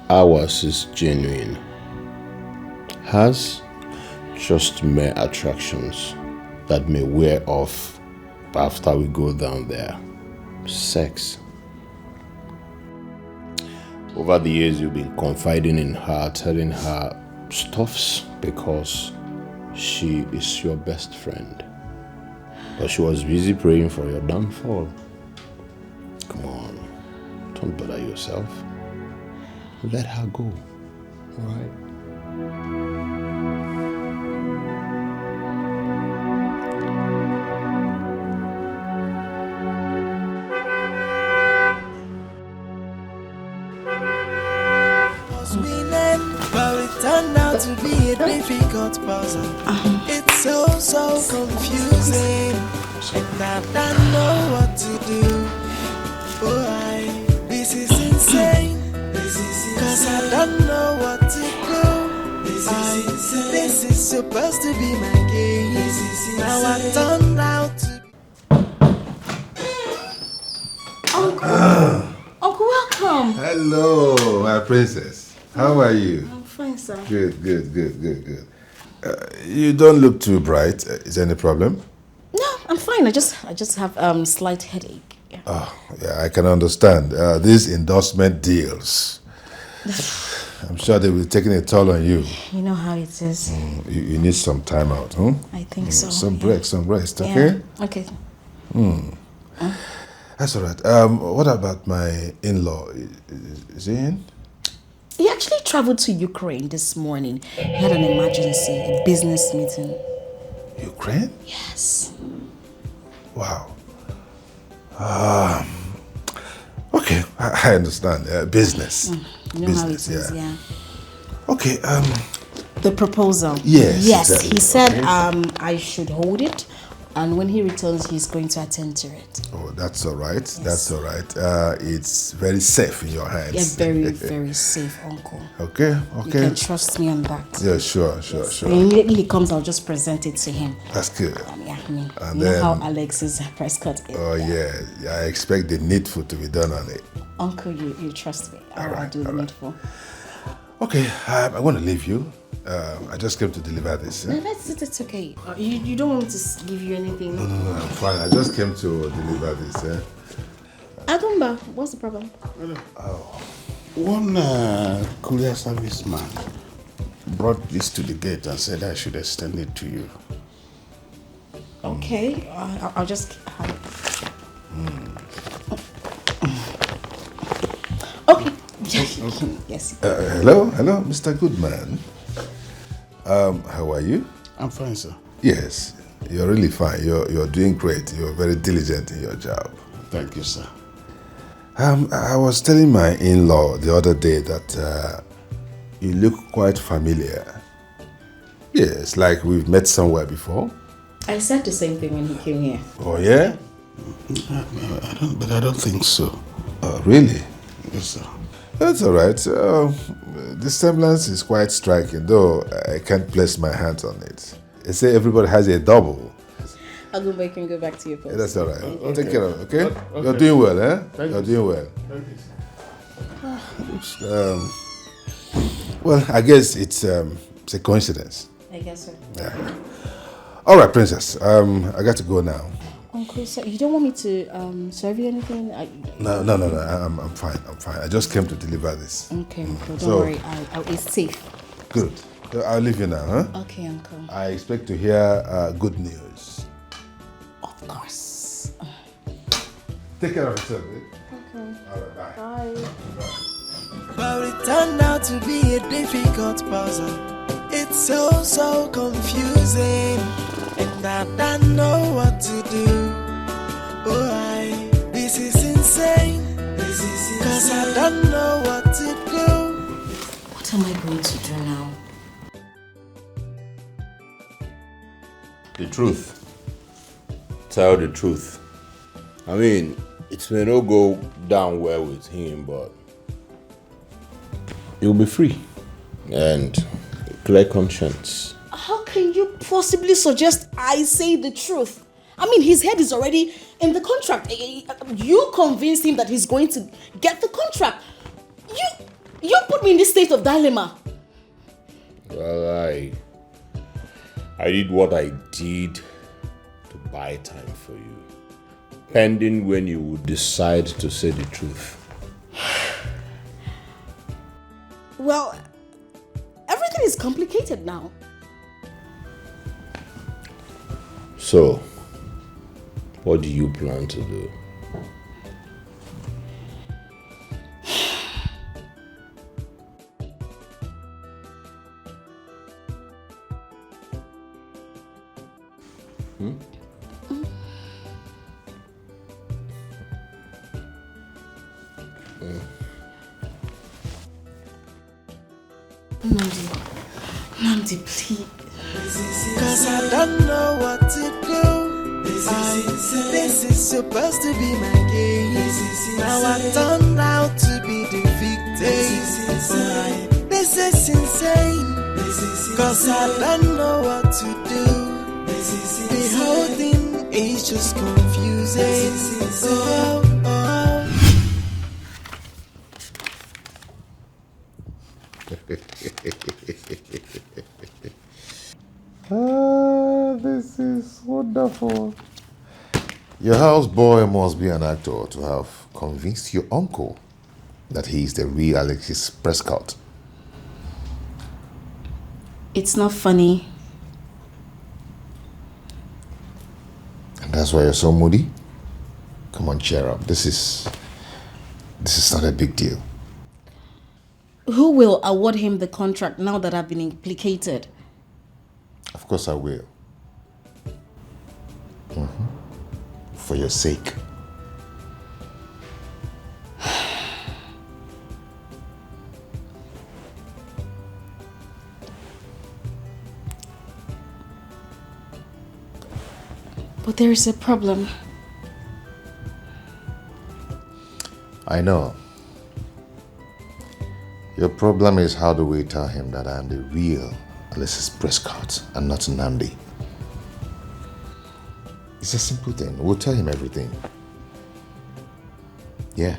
Ours is genuine. Hers, just mere attractions that may wear off after we go down there. Sex. Over the years, you've been confiding in her, telling her stuffs because she is your best friend. But she was busy praying for your downfall. Come on, don't bother yourself. Let her go, alright? But it turned out to be a difficult puzzle. It's so confusing, and I don't know what to do. Oh, this is insane. Cause I don't know what to do. This is supposed to be my game. Now I turned out to. Uncle, welcome. Hello, my princess. How are you? I'm fine, sir. Good. You don't look too bright. Is there any problem? No, I'm fine. I just have slight headache. Yeah. Oh, yeah, I can understand. These endorsement deals. I'm sure they will be taking a toll on you. You know how it is. You need some time out, huh? I think so. Some break, some rest, Yeah. okay? Okay. That's all right. What about my in-law? Is he in? He actually traveled to Ukraine this morning. He had an emergency, a business meeting. Ukraine? Yes. Wow. Okay, I understand. Business. You know Business, how it is, yeah. Okay, The proposal. Yes, Yes, exactly. he said Okay. I should hold it, and when he returns, he's going to attend to it. Oh, that's all right. That's all right. It's very safe in your hands. Yeah, very, very safe, Uncle. Okay. You can trust me on that. Yeah, sure. And immediately he comes, I'll just present it to him. That's good. Yeah, I mean, And you know then- how Alex's Prescott is. Oh, yeah. I expect the needful to be done on it. Uncle, you trust me. I'll do the needful. Okay, I want to leave you. I just came to deliver this. No, that's okay. You don't want me to give you anything? No, I'm fine. I just came to deliver this. Agumba, what's the problem? One courier service man brought this to the gate and said I should extend it to you. Okay, I'll just have it. Okay. Yes. Hello, Mr. Goodman. How are you? I'm fine, sir. Yes, you're really fine. You're doing great. You're very diligent in your job. Thank you, sir. I was telling my in-law the other day that you look quite familiar. Yes, like we've met somewhere before. I said the same thing when he came here. Oh, yeah? I don't think so. Oh, really? Yes, sir. That's all right. The semblance is quite striking, though I can't place my hands on it. They say everybody has a double. Agumba, you can go back to your post. That's all right. Okay. Take care of it, okay? Okay. You're doing well, eh? Thank You're you. doing well. Thank you. Well, I guess it's a coincidence. I guess so. Yeah. All right, princess. I got to go now. Uncle, so you don't want me to serve you anything? No. I'm fine. I just came to deliver this. Okay, Uncle. Don't So- worry. It's safe. Good. I'll leave you now, huh? Okay, Uncle. I expect to hear good news. Of course. Take care of yourself, eh? Okay. All right, bye. Bye. But it turned out to be a difficult puzzle. It's so confusing, and and I don't know what to do. This is insane. Cause I don't know what to do. What am I going to do now? The truth. Tell the truth. I mean, it may not go down well with him, but you'll be free and clear conscience. How can you possibly suggest I say the truth? I mean, his head is already in the contract. You convinced him that he's going to get the contract. You put me in this state of dilemma. Well, I did what I did to buy time for you, pending when you would decide to say the truth. Well, everything is complicated now. So, what do you plan to do? Nandi, please. Cause I don't know what to do. This is supposed to be my game. Now I turned out to be the victim. This is insane. Cause I don't know what to do. The whole thing is just confusing. This is wonderful. Your houseboy must be an actor to have convinced your uncle that he is the real Alexis Prescott. It's not funny. And that's why you're so moody? Come on, cheer up. This is not a big deal. Who will award him the contract now that I've been implicated? Of course I will. For your sake. But there is a problem. I know. Your problem is how do we tell him that I am the real Alexis Prescott and not Nandi? It's a simple thing. We'll tell him everything. Yeah.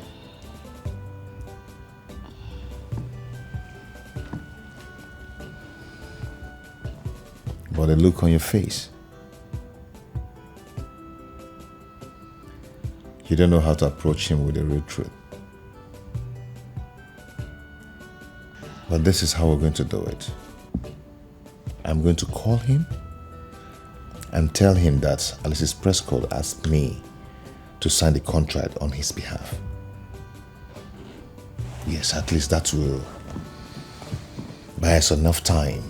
But the look on your face. You don't know how to approach him with the real truth. But this is how we're going to do it. I'm going to call him and tell him that Alexis Prescott asked me to sign the contract on his behalf. Yes, at least that will buy us enough time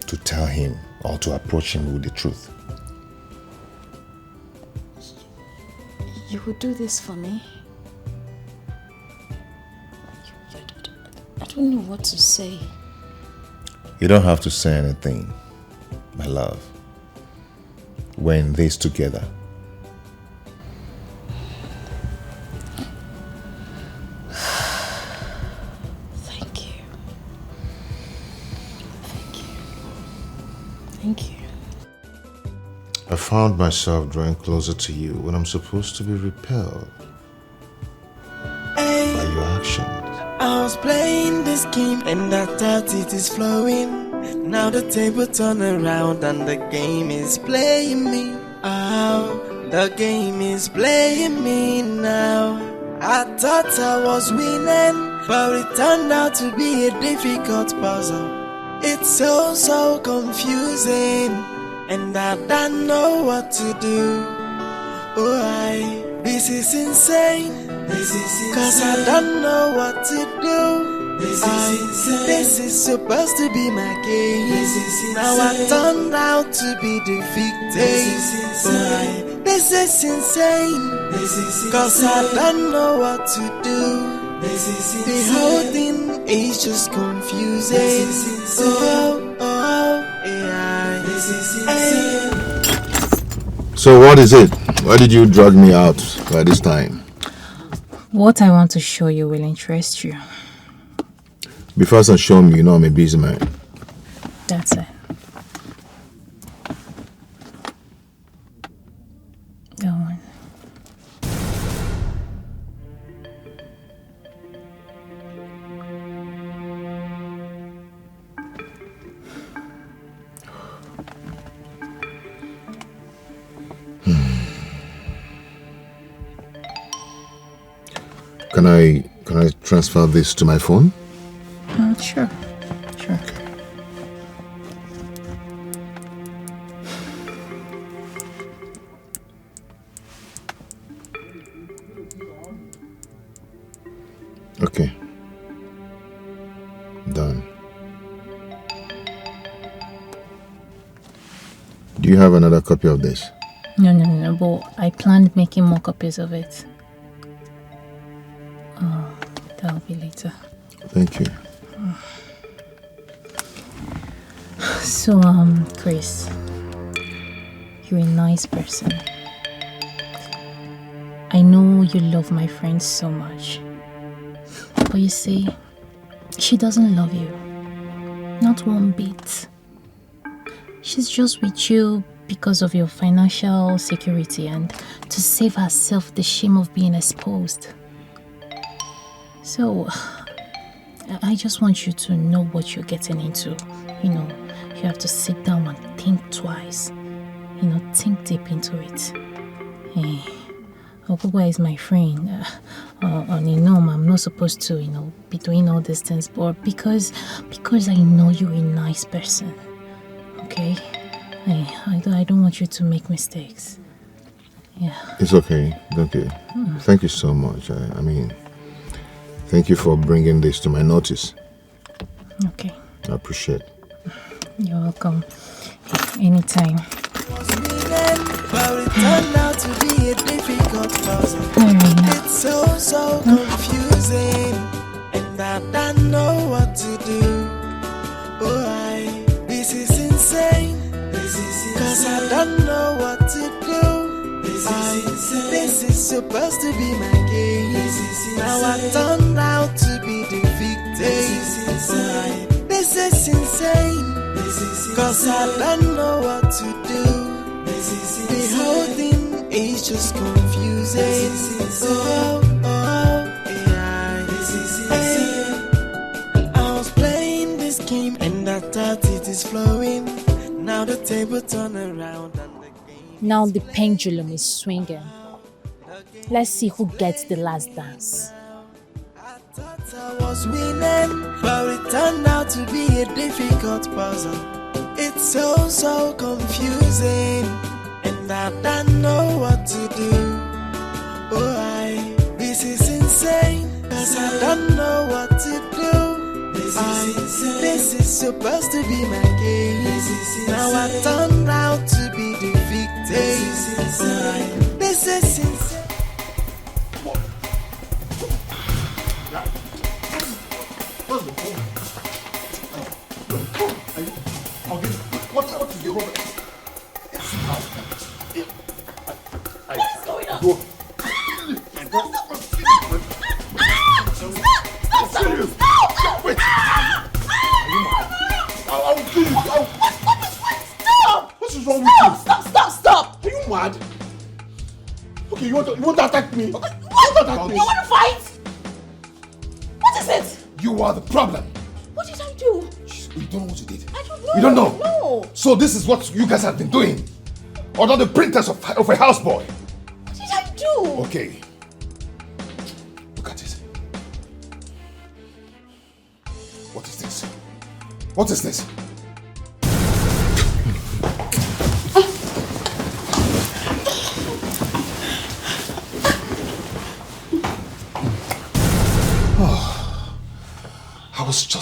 to tell him or to approach him with the truth. You will do this for me? I don't know what to say. You don't have to say anything, my love. We're in this together. Thank you. Thank you. I found myself drawing closer to you when I'm supposed to be repelled by your actions. I was playing this game and I thought it is flowing. Now the table turn around and the game is playing me. Oh, the game is playing me now. I thought I was winning, but it turned out to be a difficult puzzle. It's so confusing, and I don't know what to do. This is insane. Cause I don't know what to do. This is supposed to be my case. Now I turned out to be the victim. This is insane. Cause I don't know what to do. The whole thing is just confusing. So what is it? Why did you drag me out by this time? What I want to show you will interest you. Be fast and show me, you know I'm a busy man. That's it. Go on. Can I transfer this to my phone? Sure. Sure. Okay. Done. Do you have another copy of this? No, but I planned making more copies of it. Oh, that'll be later. Thank you. So, Chris, you're a nice person. I know you love my friend so much. But you see, she doesn't love you. Not one bit. She's just with you because of your financial security and to save herself the shame of being exposed. So, I just want you to know what you're getting into. You know, you have to sit down and think twice. You know, think deep into it. Hey, Okuba is my friend. I'm not supposed to, be doing all these things, but because I know you're a nice person. Okay? Hey, I don't want you to make mistakes. Yeah. It's okay. Okay. Thank you so much. Thank you for bringing this to my notice. Okay. I appreciate it. You're welcome. Anytime. But it turned out to be a difficult puzzle. It's so confusing, and I don't know what to do. This is insane. Cause I don't know what to do. This is supposed to be my case. Now I turned out to be the victim. This is insane. Cause I don't know what to do. The whole thing is just confusing. I was playing this game and I thought it is flowing. Now the table turn around and Now the pendulum is swinging. Let's see who gets the last dance. I was winning, but it turned out to be a difficult puzzle. It's so confusing, and I don't know what to do. This is insane, cause I don't know what to do. This is supposed to be my case. Now I turned out to be the victim. This is insane. What is the problem? What is going on? Stop! Wait! I'll kill you. Stop! What is wrong with you? Stop! Are you mad? Okay, you want to attack me? What? You want to fight? What is it? You are the problem. What did I do? You don't know what you did. I don't know. You don't know? No. So this is what you guys have been doing? Under the pretense of a houseboy? What did I do? Okay. Look at it. What is this? What is this?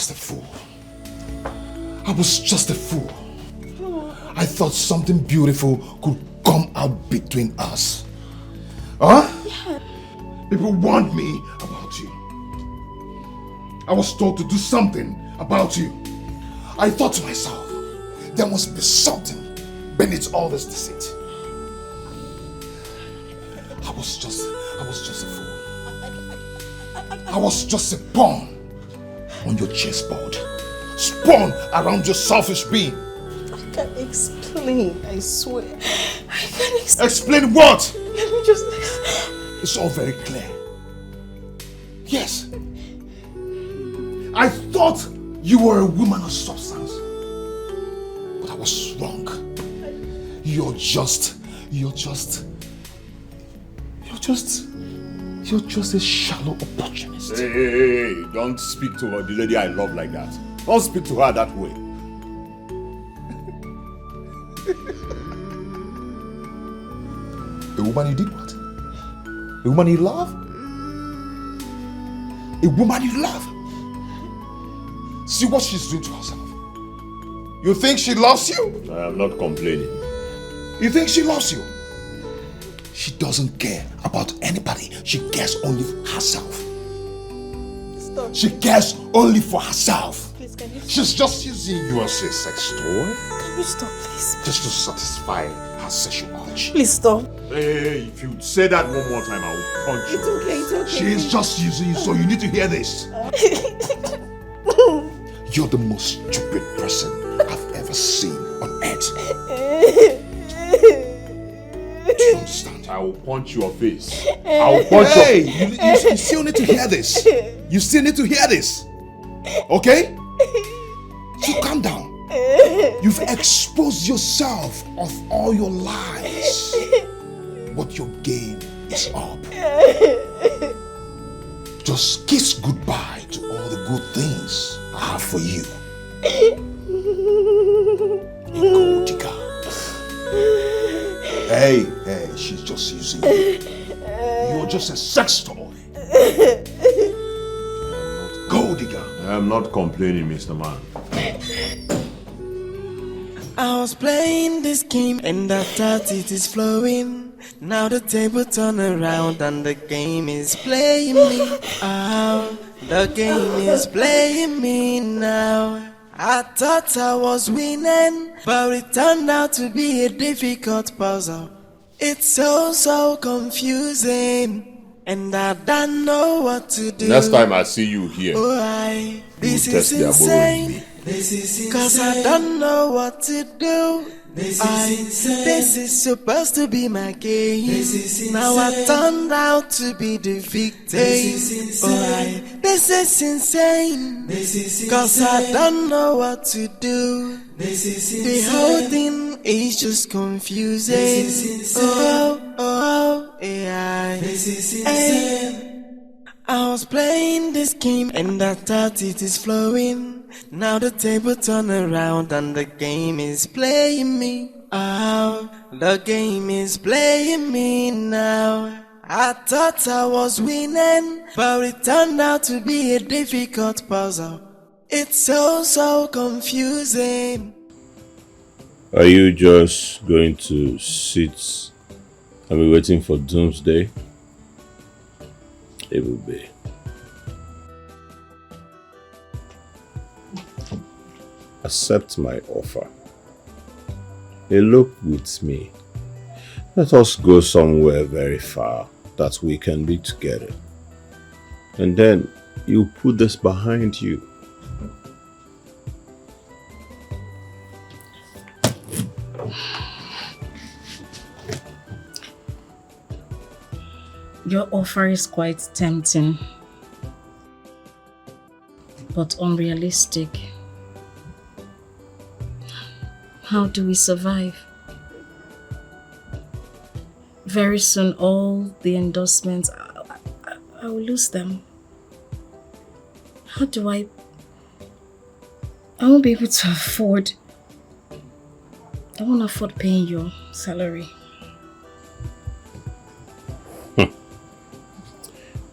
just a fool. I was just a fool. I thought something beautiful could come out between us. Huh? Yeah. People warned me about you. I was told to do something about you. I thought to myself, there must be something beneath all this deceit. I was just a fool. I was just a pawn on your chessboard, spun around your selfish being. I can't explain, I swear. I can't explain. Explain what? Let me just... It's all very clear. Yes. I thought you were a woman of substance. But I was wrong. You're just a shallow opportunist. Hey, don't speak to her, the lady I love like that. Don't speak to her that way. A woman you did what? A woman you love? A woman you love? See what she's doing to herself. You think she loves you? I am not complaining. You think she loves you? She doesn't care about anybody. She cares only for herself. Stop. She cares only for herself. Please, can you stop? She's just using you as a sex toy. Can you stop, please? Just to satisfy her sexual urge. Please stop. Hey, if you say that one more time, I will punch you. It's okay, it's okay. She is just using you, so you need to hear this. You're the most stupid person I've ever seen on earth. Do you understand? I will punch your face. I will punch Hey, your... you still need to hear this. You still need to hear this. Okay? So calm down. You've exposed yourself of all your lies. But your game is up. Just kiss goodbye to all the good things I have for you. Dikeh. Hey, she's just using you. You're just a sex toy. Go, Dikeh. I am not complaining, Mr. Man. I was playing this game and I thought it is flowing. Now the table turn around and the game is playing me. Oh, the game is playing me now. I thought I was winning, but it turned out to be a difficult puzzle. It's so confusing, and I don't know what to do. Next time I see you here, This test is their insane. me. Cause I don't know what to do. This is supposed to be my game. Now I turned out to be the victim. This is insane. Cause I don't know what to do. The whole thing is just confusing. Yeah. I was playing this game and I thought it is flowing. Now the table turn around and the game is playing me. Oh, the game is playing me now. I thought I was winning, but it turned out to be a difficult puzzle. It's so confusing. Are you just going to sit and be waiting for doomsday? It will be. Accept my offer. Elope with me. Let us go somewhere very far that we can be together. And then you put this behind you. Your offer is quite tempting, but unrealistic. How do we survive? Very soon, all the endorsements, I will lose them. How do I won't be able to afford. I won't afford paying your salary.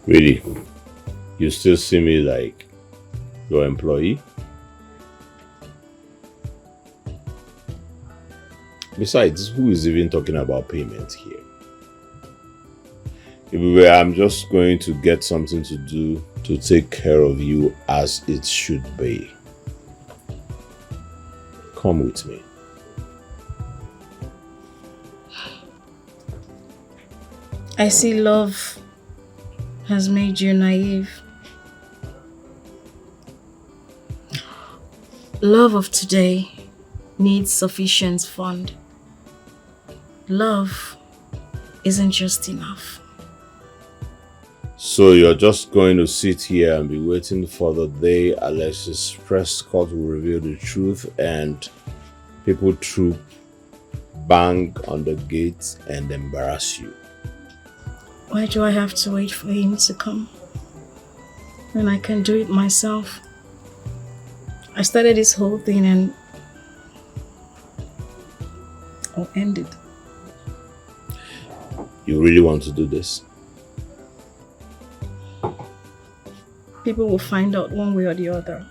Really? You still see me like Your employee? Besides, who is even talking about payment here? I'm just going to get something to do to take care of you as it should be. Come with me. I see love has made you naive. Love of today needs sufficient fund. Love isn't just enough. So you're just going to sit here and be waiting for the day Alexis Prescott will reveal the truth and people troop bang on the gates and embarrass you? Why do I have to wait for him to come when I can do it myself? I started this whole thing and I'll end it. You really want to do this? People will find out one way or the other.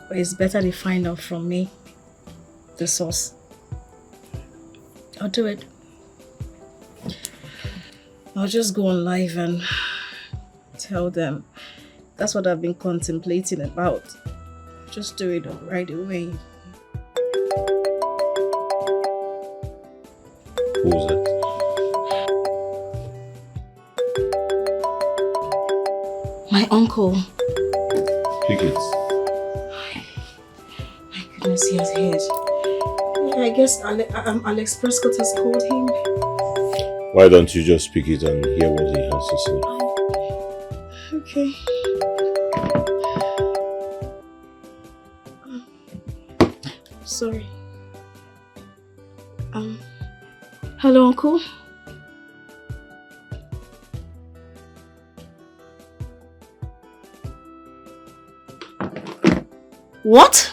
But it's better they find out from me, the source. I'll do it. I'll just go on live and tell them that's what I've been contemplating about. Just do it right away. Who's that? My uncle. Pick it. My goodness, he has heard. Yeah, I guess Alex Prescott has called him. Why don't you just pick it and hear what he has to say? Okay. Sorry. Hello, Uncle. What?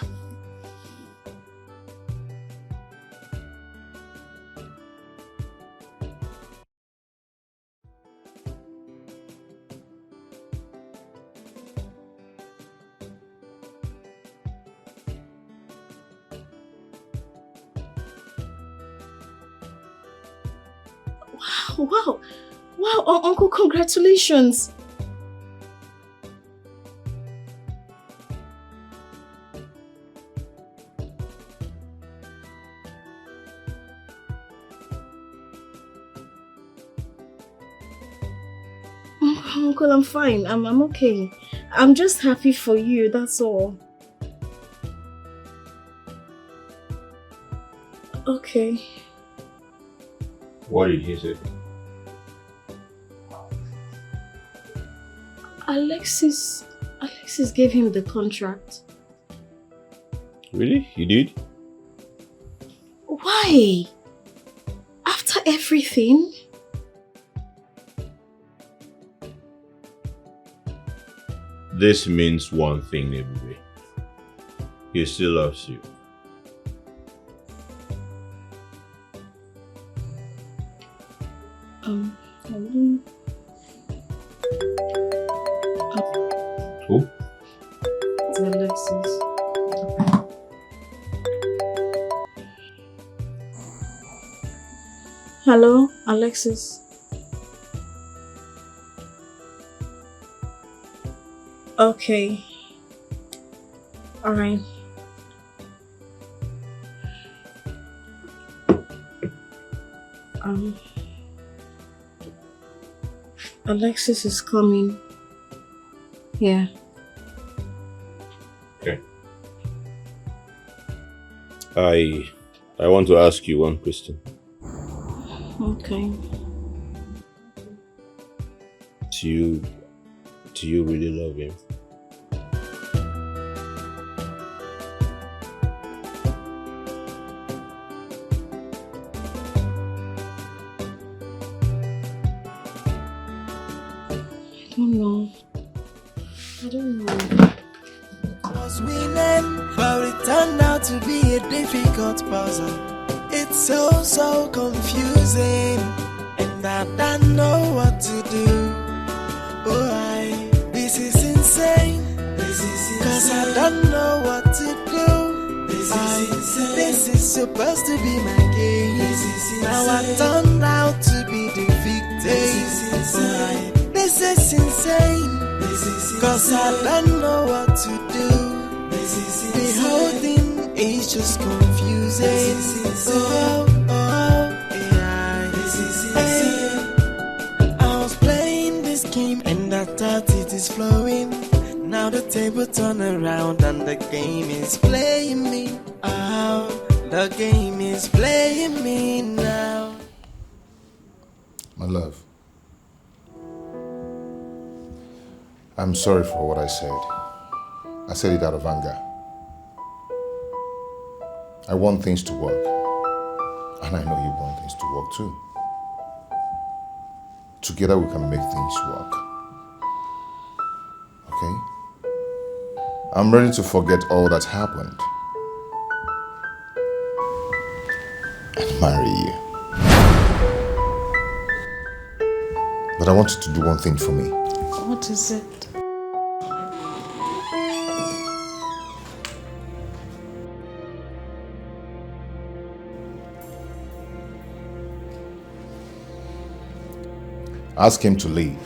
Wow, Uncle, congratulations. Uncle, I'm fine. I'm okay. I'm just happy for you, that's all. Okay. What did he say? Alexis gave him the contract. Really? He did? Why? After everything? This means one thing, ebube. He still loves you. Who? It's Alexis. Hello, Alexis. Okay. All right. Alexis is coming. Yeah. Okay. I want to ask you one question. Okay. Do you really love him? I don't know. Was winning, but it turned out to be a difficult puzzle. It's so confusing, and I don't know what to do. Oh, this is insane. Cause I don't know what to do. This is supposed to be my game. Now I turned out to be the victim. This is insane. Cause I don't know what to do. The whole thing is just confusing. I was playing this game and I thought it is flowing. Now the table turn around and the game is playing me. The game is playing me now. My love, I'm sorry for what I said. I said it out of anger. I want things to work. And I know you want things to work too. Together we can make things work. Okay? I'm ready to forget all that happened and marry you. But I want you to do one thing for me. What is it? Ask him to leave.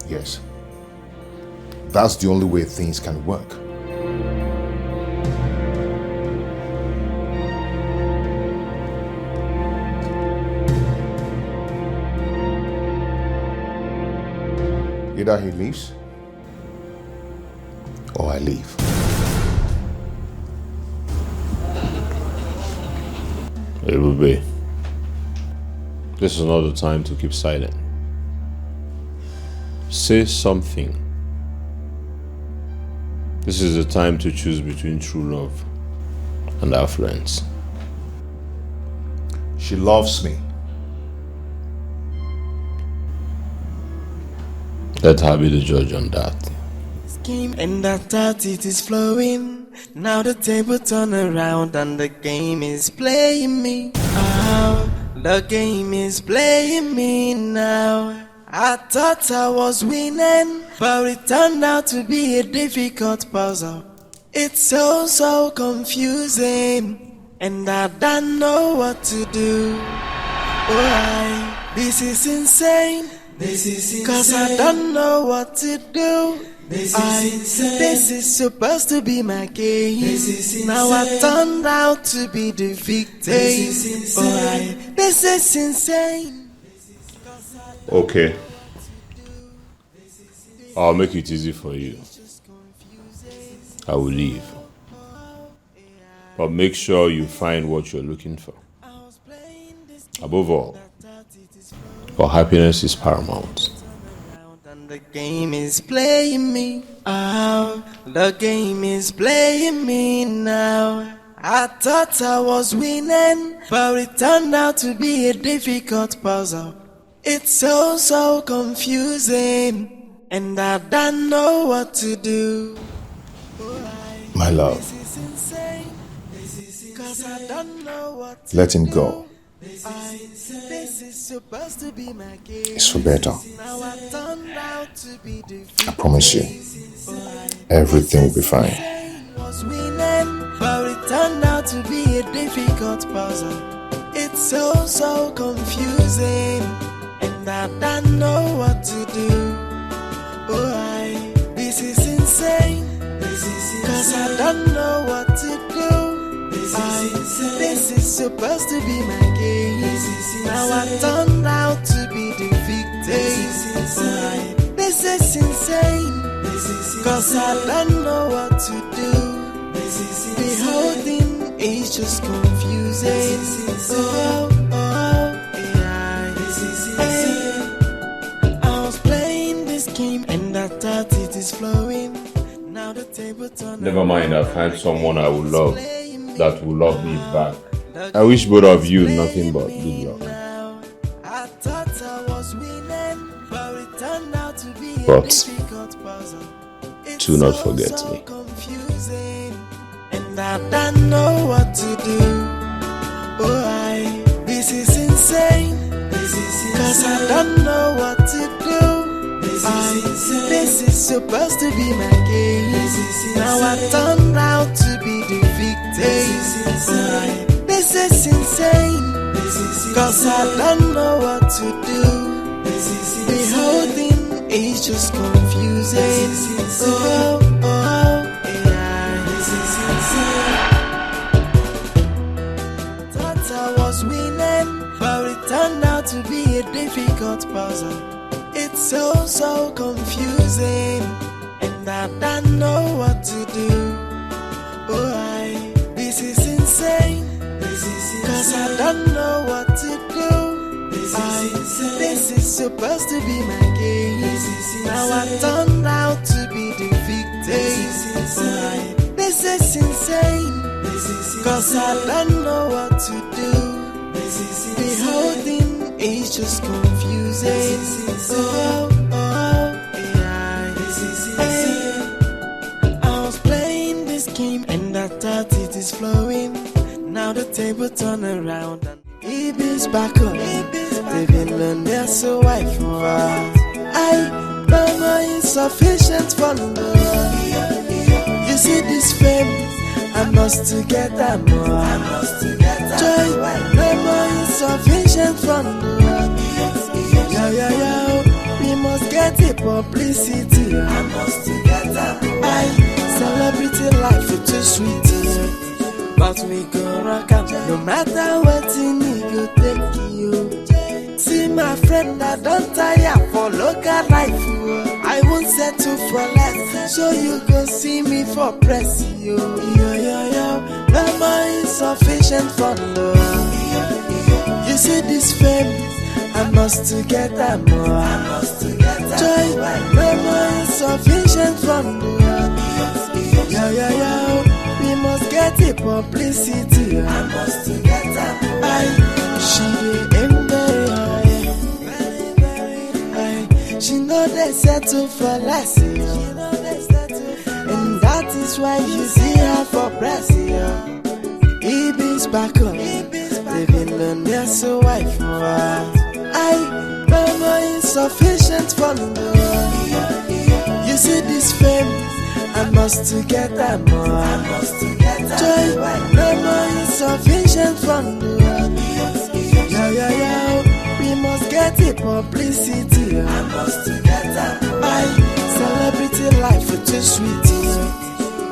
Yes. That's the only way things can work. Either he leaves or I leave. Ebube, this is not the time to keep silent. Say something. This is the time to choose between true love and affluence. She loves me. Let her be the judge on that. Scheme and I thought it is flowing. Now the table turn around and the game is playing me. The game is playing me now. I thought I was winning, but it turned out to be a difficult puzzle. It's so confusing, and I don't know what to do. Why? This is insane. Cause I don't know what to do. This is supposed to be my game. Now I turned out to be the victim. This is insane. Okay. I'll make it easy for you. I will leave. But make sure you find what you're looking for. Above all, your happiness is paramount. The game is playing me. The game is playing me now. I thought I was winning, but it turned out to be a difficult puzzle. It's so confusing, and I don't know what to do. My love, let him go. It's for better. I promise you, everything will be fine. Was winning, but it turned out to be a difficult puzzle. It's so confusing, and I don't know what to do. This is insane. Cause I don't know what to do. This is supposed to be my game. Now I turned out to be the victim. This is insane. Cause I don't know what to do. The whole thing is just confusing. I was playing this game and I thought it is flowing. Now the table turned. Never mind, I'll find someone I will love that will love me back. I wish both of you nothing but good luck. But do not forget me. And I don't know what to do. This is insane. Cause I don't know what to do. This is supposed to be my case. Now I turned out to be the victim. This is insane. Cause I don't know what to do. The whole thing is just confusing. Oh, oh, yeah. Thought I was winning, but it turned out to be a difficult puzzle. It's so confusing, and I don't know what to do. Oh, this is insane. Cause I don't know what to do. This is supposed to be my case. Now I turned out to be the victim. This is insane. Cause I don't know what to do. The whole thing is just confusing. Oh, oh, yeah. I was playing this game and I thought it is flowing. Now the table turn around and Ebe's back on. The billionaire, so I no more insufficient for love. You see this fame, I must to get that more. Joy, no more insufficient for love. Yo, we must get it publicity. I must to get that more. Celebrity life is too sweet. But we go rock up, no matter what in it go take you. See my friend, I don't tire for local life. I won't settle for less, so you go see me for press. Yo, no more insufficient for love. You see this fame, I must to get that more. Joy, no more insufficient for love. Yo. We must get it publicity. I must to get that. She aim very high. She know they settle for less. And that is why you see her for press. Ebe's back on. The billionaire, so I no more insufficient for love. You see this fame, I must to get that more. Joy, no more insufficient for love. Yo, we must get it publicity. I must to get that more. Celebrity life is too sweet.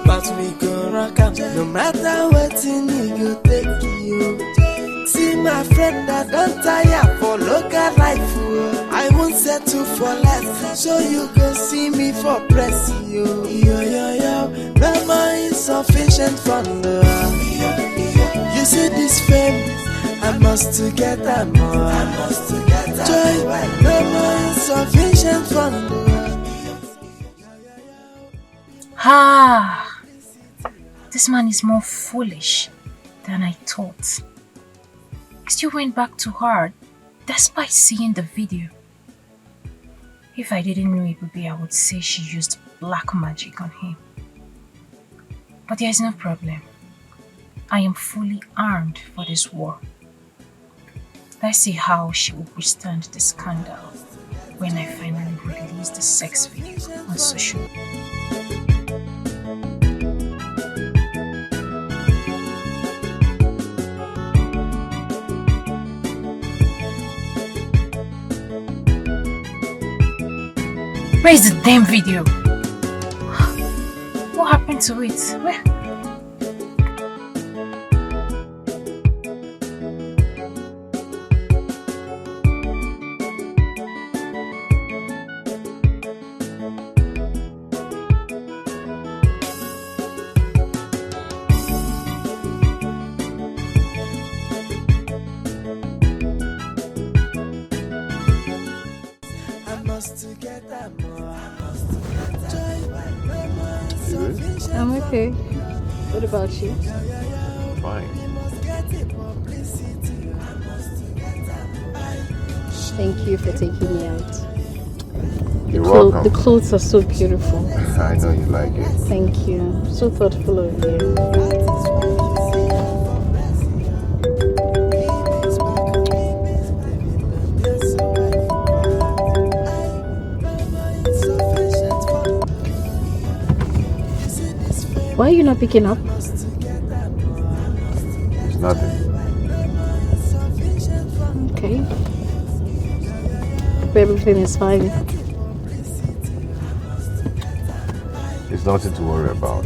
But we go rock up, no matter what in it go take you. See my friend, I don't tire for local life. I won't settle for less, so you can see me for press. Yo, no more insufficient for love. You see this fame, I must to get that more. Joy, no more insufficient for love. This man is more foolish than I thought. He still went back to her despite seeing the video. If I didn't know ebube, I would say she used black magic on him. But there is no problem. I am fully armed for this war. Let's see how she will withstand the scandal when I finally release the sex video on social media. Where is the damn video? What happened to it? Where? I'm okay. What about you? Fine. Thank you for taking me out. You're welcome. The clothes are so beautiful. I know you like it. Thank you. So thoughtful of you. Why are you not picking up? It's nothing. Okay. Hope everything is fine. It's nothing to worry about.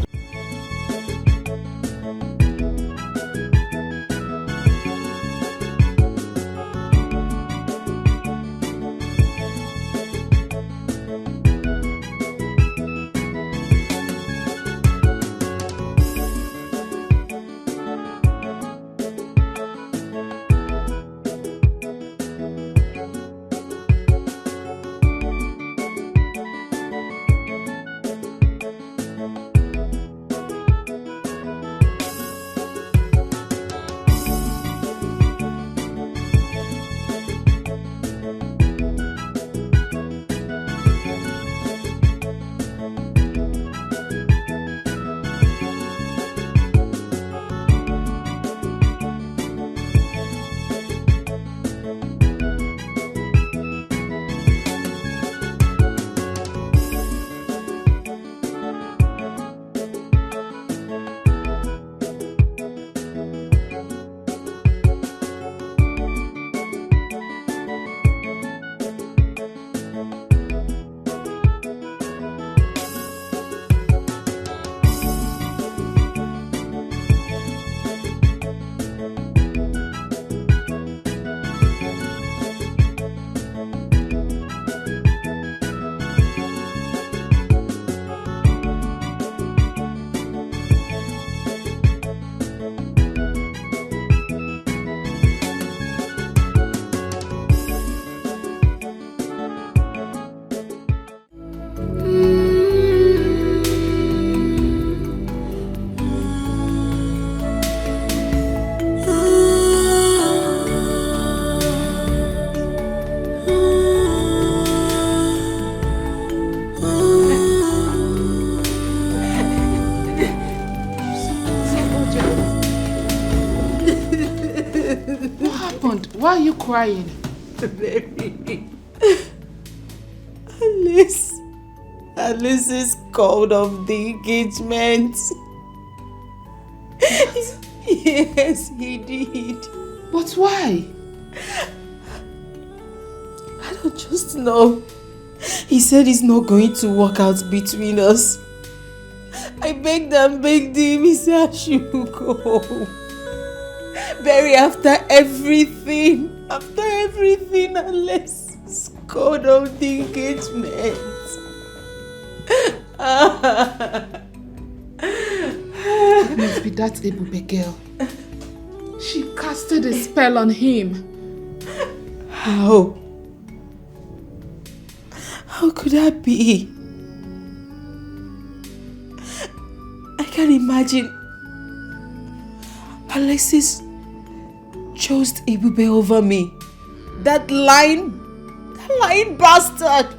Why are you crying? Baby. Alice is called off the engagement. Yes, he did. But why? I don't just know. He said it's not going to work out between us. I begged and begged him. He said I should go. Barry, after everything, Alice scored on the engagement. It must be that ebube girl. She casted a spell on him. How? How could that be? I can't imagine. Alexis chose ebube over me. That lying bastard.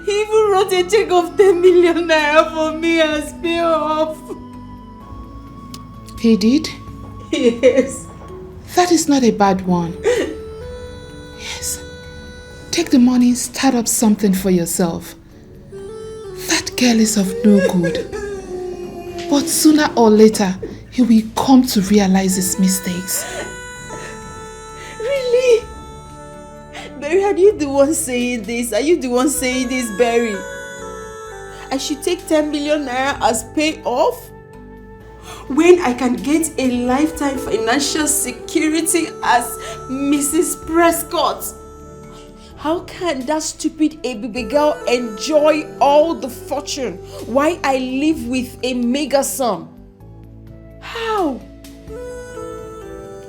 He even wrote a check of 10 million naira for me as payoff. He did? Yes. That is not a bad one. Yes. Take the money, start up something for yourself. That girl is of no good. But sooner or later, he will come to realize his mistakes. Really? Barry, are you the one saying this? Are you the one saying this, Barry? I should take 10 million naira as payoff? When I can get a lifetime financial security as Mrs. Prescott? How can that stupid ebube girl enjoy all the fortune while I live with a mega sum? How?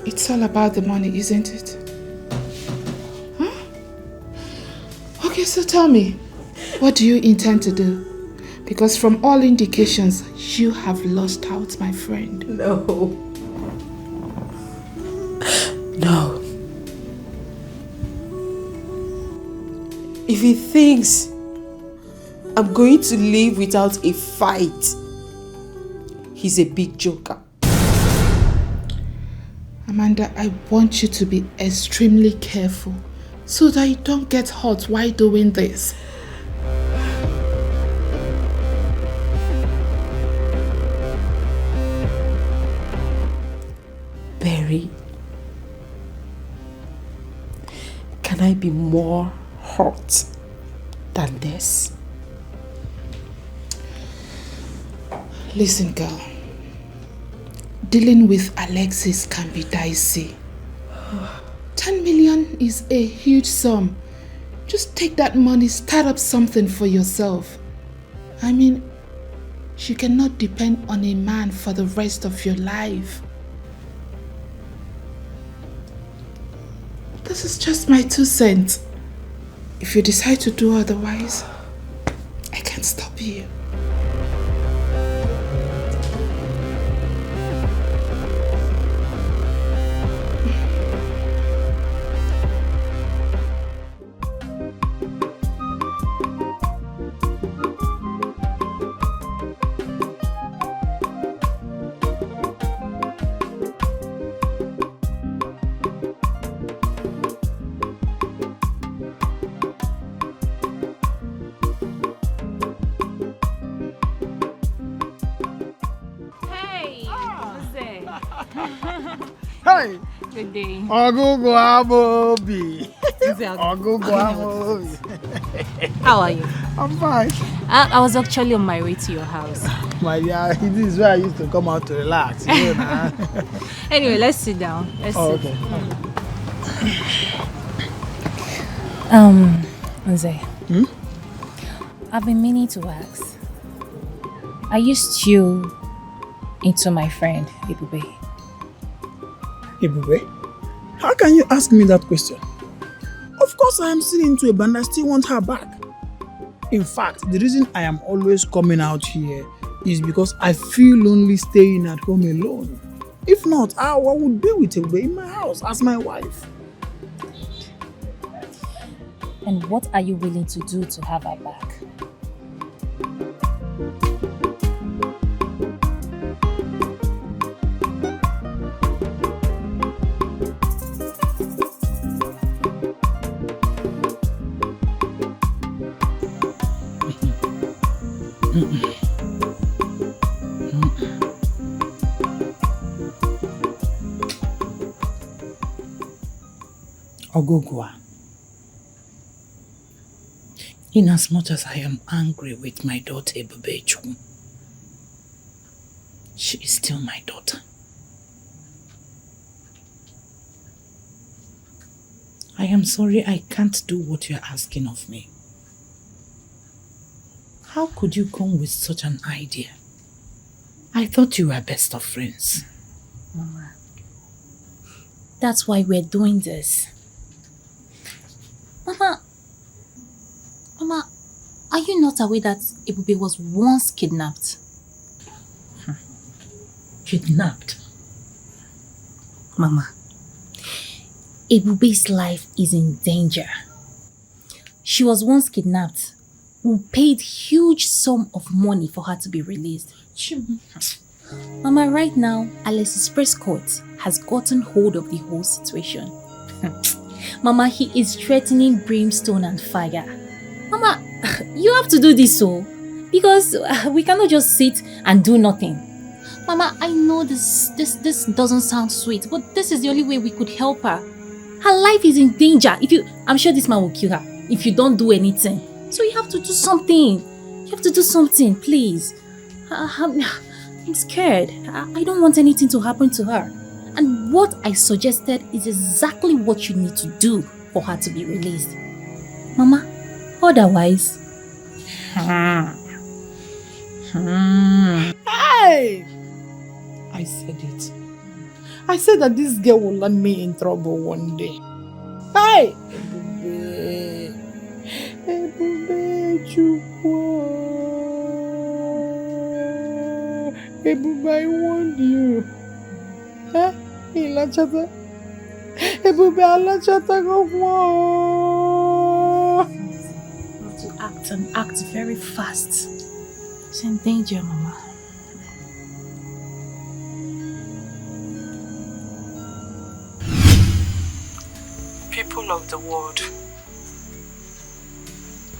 It's all about the money, isn't it? Huh? Okay, so tell me, what do you intend to do? Because from all indications, you have lost out, my friend. No. If he thinks I'm going to live without a fight, he's a big joker. Amanda, I want you to be extremely careful so that you don't get hurt while doing this. Berry. Can I be more hurt than this? Listen, girl. Dealing with Alexis can be dicey. 10 million is a huge sum. Just take that money, start up something for yourself. I mean, you cannot depend on a man for the rest of your life. This is just my 2 cents. If you decide to do otherwise, I can't stop you. Hey! Good day. Ogugu Amobi. Ogugu Amobi. How are you? I'm fine. I was actually on my way to your house. My dear, this is where I used to come out to relax. You know, Anyway, let's sit down. Let's sit. Okay. Nze. I've been meaning to ask. Are you still into my friend, Ebube? Ebube? How can you ask me that question? Of course I am still into her, and I still want her back. In fact, the reason I am always coming out here is because I feel lonely staying at home alone. If not, I would be with Ebube in my house as my wife. And what are you willing to do to have her back? Ogugwa, in as much as I am angry with my daughter Ebube, she is still my daughter. I am sorry I can't do what you are asking of me. How could you come with such an idea? I thought you were best of friends. Mama, that's why we're doing this. Mama, are you not aware that Ebube was once kidnapped? Kidnapped? Mama, Ebube's life is in danger. She was once kidnapped. We paid huge sum of money for her to be released. Mama, right now, Alexis Prescott has gotten hold of the whole situation. Mama, he is threatening brimstone and fire. Mama, you have to do this because we cannot just sit and do nothing. Mama, I know this doesn't sound sweet, but this is the only way we could help her. Her life is in danger. I'm sure this man will kill her if you don't do anything. So you have to do something. You have to do something, please. I'm scared. I don't want anything to happen to her. And what I suggested is exactly what you need to do for her to be released. Mama, otherwise... Hey! I said it. I said that this girl will land me in trouble one day. Hey! Ebube Chukwu. Ebube, I want you. Huh? Ilachata. Ebube alachata go. You have to act and act very fast. It's in danger, Mama. People of the world,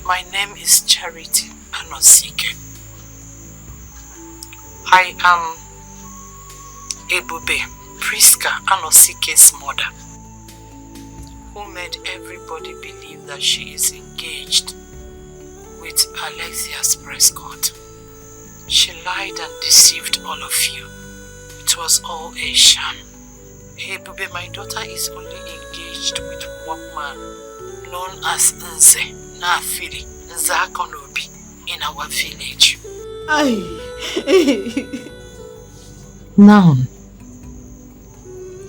my name is Charity Anosike. I am Ebube Priska Anosike's mother, who made everybody believe that she is engaged with Alexia's Prescott. She lied and deceived all of you. It was all a sham. Ebube, my daughter, is only engaged with one man known as Nze Nafili Nzakonobi in our village. Now,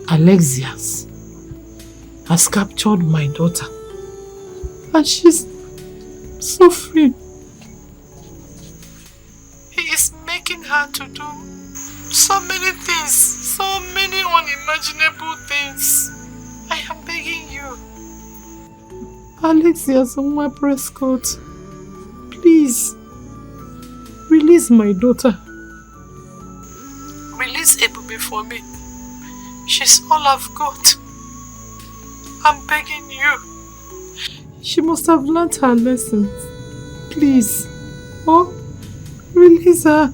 Alexias has captured my daughter and she's suffering. He is making her to do so many things, so many unimaginable things. I am begging you. Alexias on my Prescott, please, release my daughter. Release Ebube for me. She's all I've got. I'm begging you. She must have learnt her lessons. Please. Oh, release her.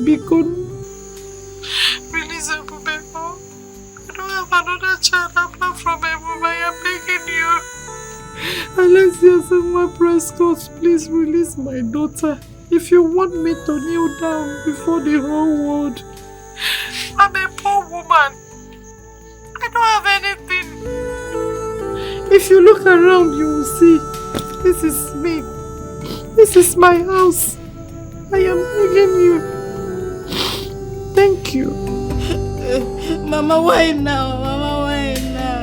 Be good. Release Ebube. Oh, I don't have another child apart from Ebube. I am begging you. Alexias and my Prescott, please release my daughter. If you want me to kneel down before the whole world. I'm a poor woman. I don't have anything. If you look around, you will see. This is me. This is my house. I am begging you. Thank you. Mama, why now? Mama, why now?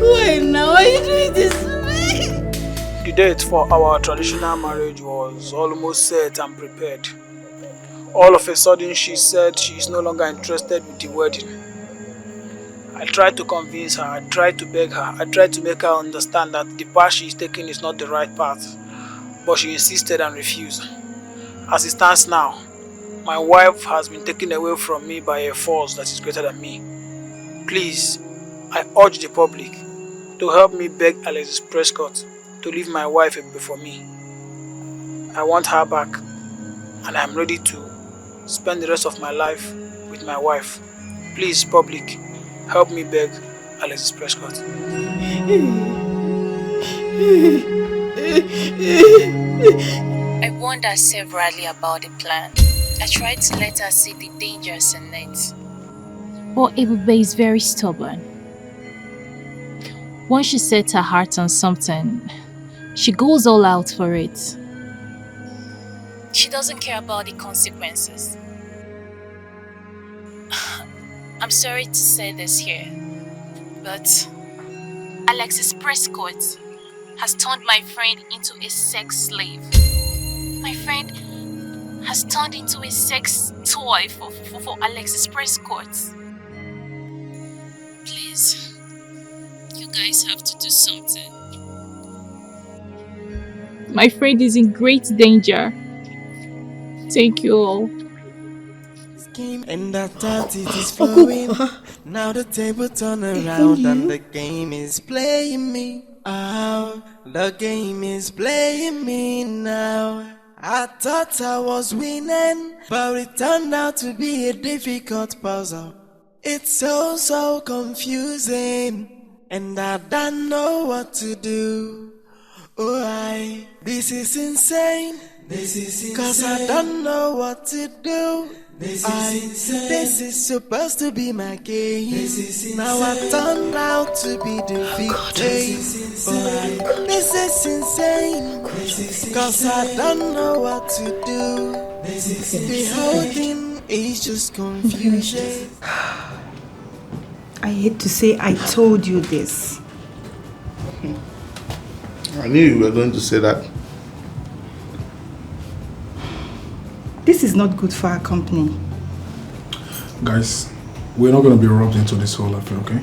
Why now? Why are you doing this to me? The date for our traditional marriage was almost set and prepared. All of a sudden, she said she is no longer interested with the wedding. I tried to convince her, I tried to beg her, I tried to make her understand that the path she is taking is not the right path. But she insisted and refused. As it stands now, my wife has been taken away from me by a force that is greater than me. Please, I urge the public to help me beg Alexis Prescott to leave my wife before me. I want her back, and I am ready to spend the rest of my life with my wife. Please, public, help me beg Alexis Prescott. I warned her severally about the plan. I tried to let her see the dangers in it. But Ebube is very stubborn. Once she sets her heart on something, she goes all out for it. She doesn't care about the consequences. I'm sorry to say this here, but Alexis Prescott has turned my friend into a sex slave. My friend has turned into a sex toy for Alexis Prescott. Please, you guys have to do something. My friend is in great danger. Thank you all. And I thought it is flowing. Now the table turn around and the game is playing me. Oh, the game is playing me now. I thought I was winning, but it turned out to be a difficult puzzle. It's so confusing, and I don't know what to do. Oh, this is insane. Cause I don't know what to do. This is supposed to be my game. Now I turned out to be the victim. This is insane. Cause I don't know what to do. The whole thing is just confusion. I hate to say I told you this. I knew you were going to say that. This is not good for our company. Guys, we're not going to be robbed into this whole affair, okay?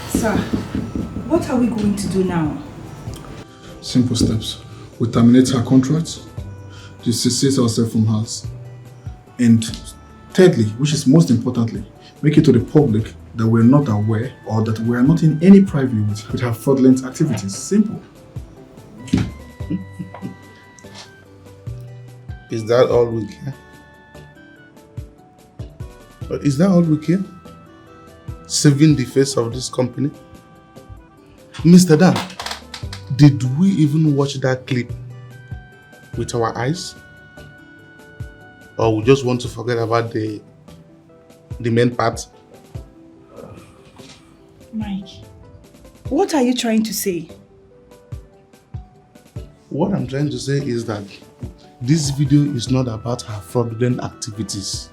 Sir, what are we going to do now? Simple steps. We terminate her contract, dissociate ourselves from hers, and thirdly, which is most importantly, make it to the public that we're not aware or that we're not in any privy with her fraudulent activities. Simple. Is that all we care? Is that all we care? Saving the face of this company? Mr. Dan, did we even watch that clip with our eyes? Or we just want to forget about the main part? Mike, what are you trying to say? What I'm trying to say is that this video is not about her fraudulent activities.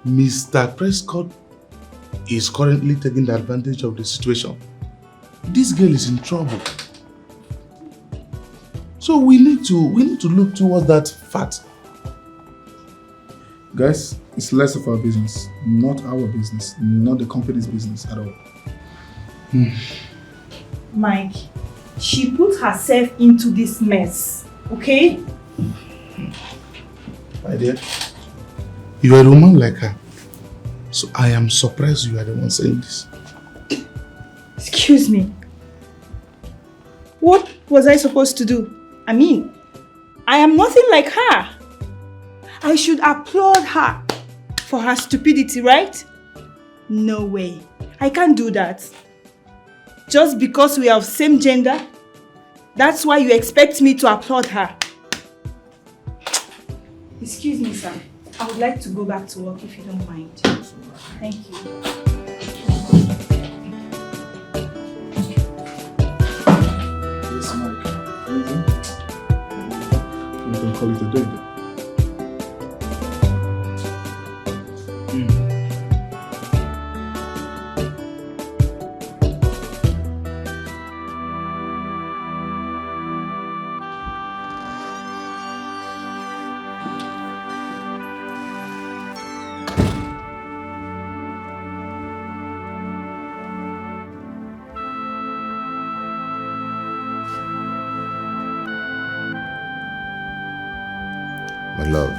Mr. Prescott is currently taking advantage of the situation. This girl is in trouble. So we need to look towards that fact. Guys, it's less of our business, not our business, not the company's business at all. Mike, she put herself into this mess, okay? My dear, you are a woman like her. So I am surprised you are the one saying this. Excuse me. What was I supposed to do? I mean, I am nothing like her. I should applaud her for her stupidity, right? No way. I can't do that. Just because we are of same gender, that's why you expect me to applaud her. Excuse me, sir. I would like to go back to work if you don't mind. Thank you. Yes, Mike. Anything? We can call it a day then. My love.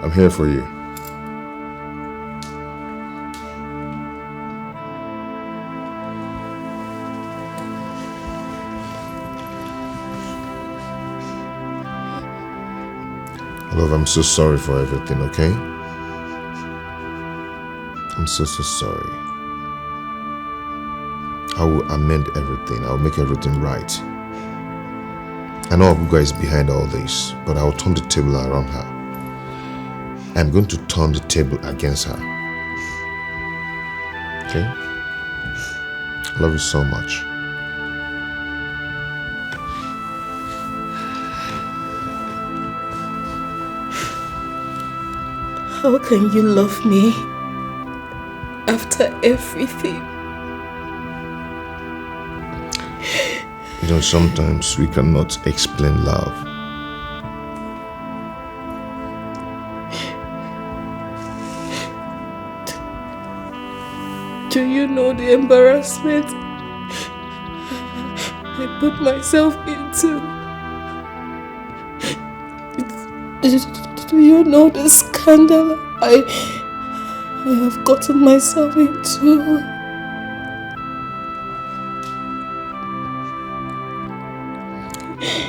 I'm here for you. Love, I'm so sorry for everything, okay? I'm so sorry. I will amend everything. I'll make everything right. I know Abuga is behind all this, but I'll turn the table around her. I'm going to turn the table against her. Okay? I love you so much. How can you love me after everything? You know, sometimes we cannot explain love. Do you know the embarrassment I put myself into? Do you know the scandal I have gotten myself into?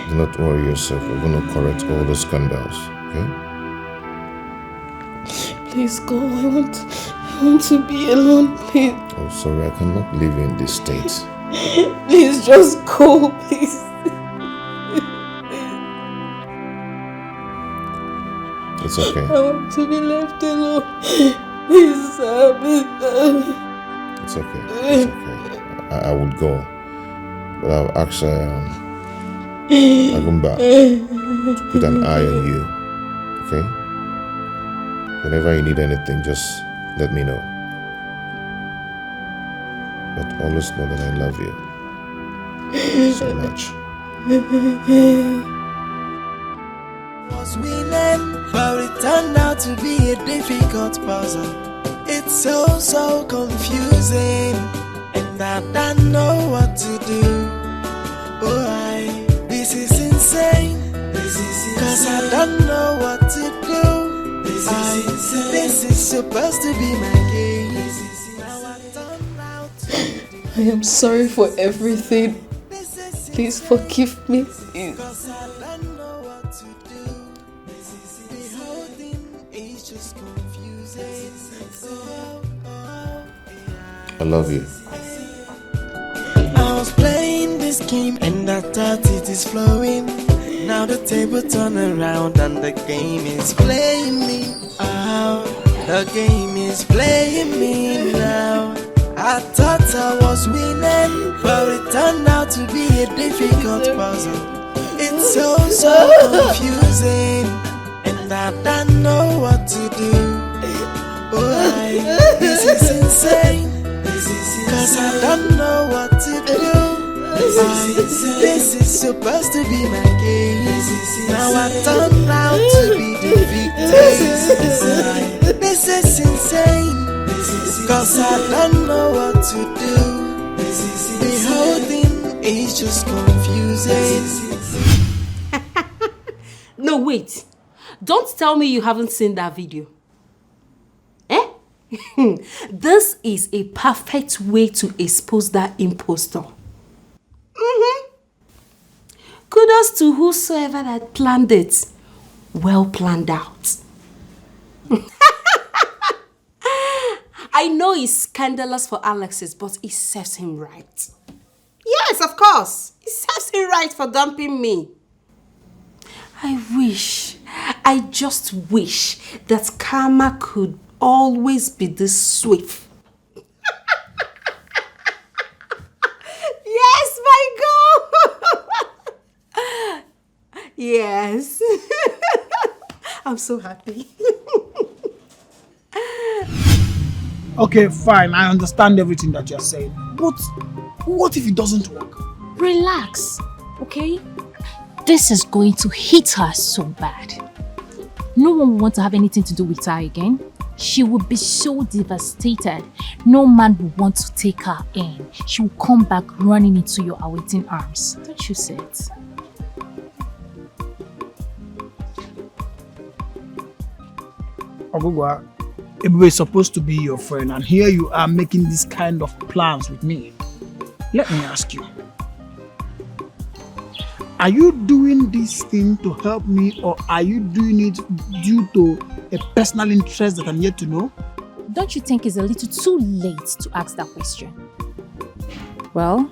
Do not worry yourself. We're going to correct all those scandals, okay? Please go. I want to be alone, please. Oh, sorry, I cannot live in this state. Please just go, please. It's okay. I want to be left alone. Please, please. It's okay. It's okay. I would go. But I'll ask Agumba to put an eye on you. Okay? Whenever you need anything, just let me know. But always know that I love you so much. Was willing, but it turned out to be a difficult puzzle. It's so confusing, and I don't know what to do. This is insane. Cause I don't know what to do. This is supposed to be my game. I am sorry for everything. Please forgive me. I love you. I was playing this game and I thought it is flowing. Now the table turn around and the game is playing me out. The game is playing me now. I thought I was winning, but it turned out to be a difficult puzzle. It's so confusing, and I don't know what to do. Why? This is insane. Cause I don't know what to do. This is supposed to be my game. Now I turned out to be the victim. This is insane. Cause I don't know what to do. The whole thing is just confusing. No, wait. Don't tell me you haven't seen that video. This is a perfect way to expose that impostor. Kudos to whosoever that planned it. Well planned out. I know it's scandalous for Alexis, but it serves him right. Yes, of course. It serves him right for dumping me. I just wish that karma could always be this swift. Yes, my God. Yes. I'm so happy. Okay, fine. I understand everything that you're saying. But what if it doesn't work? Relax, okay? This is going to hit her so bad. No one will want to have anything to do with her again. She will be so devastated. No man will want to take her in. She will come back running into your awaiting arms. Don't you say it? Ogugwa, Ebube is supposed to be your friend, and here you are making this kind of plans with me. Let me ask you. Are you doing this thing to help me, or are you doing it due to a personal interest that I'm yet to know? Don't you think it's a little too late to ask that question? Well,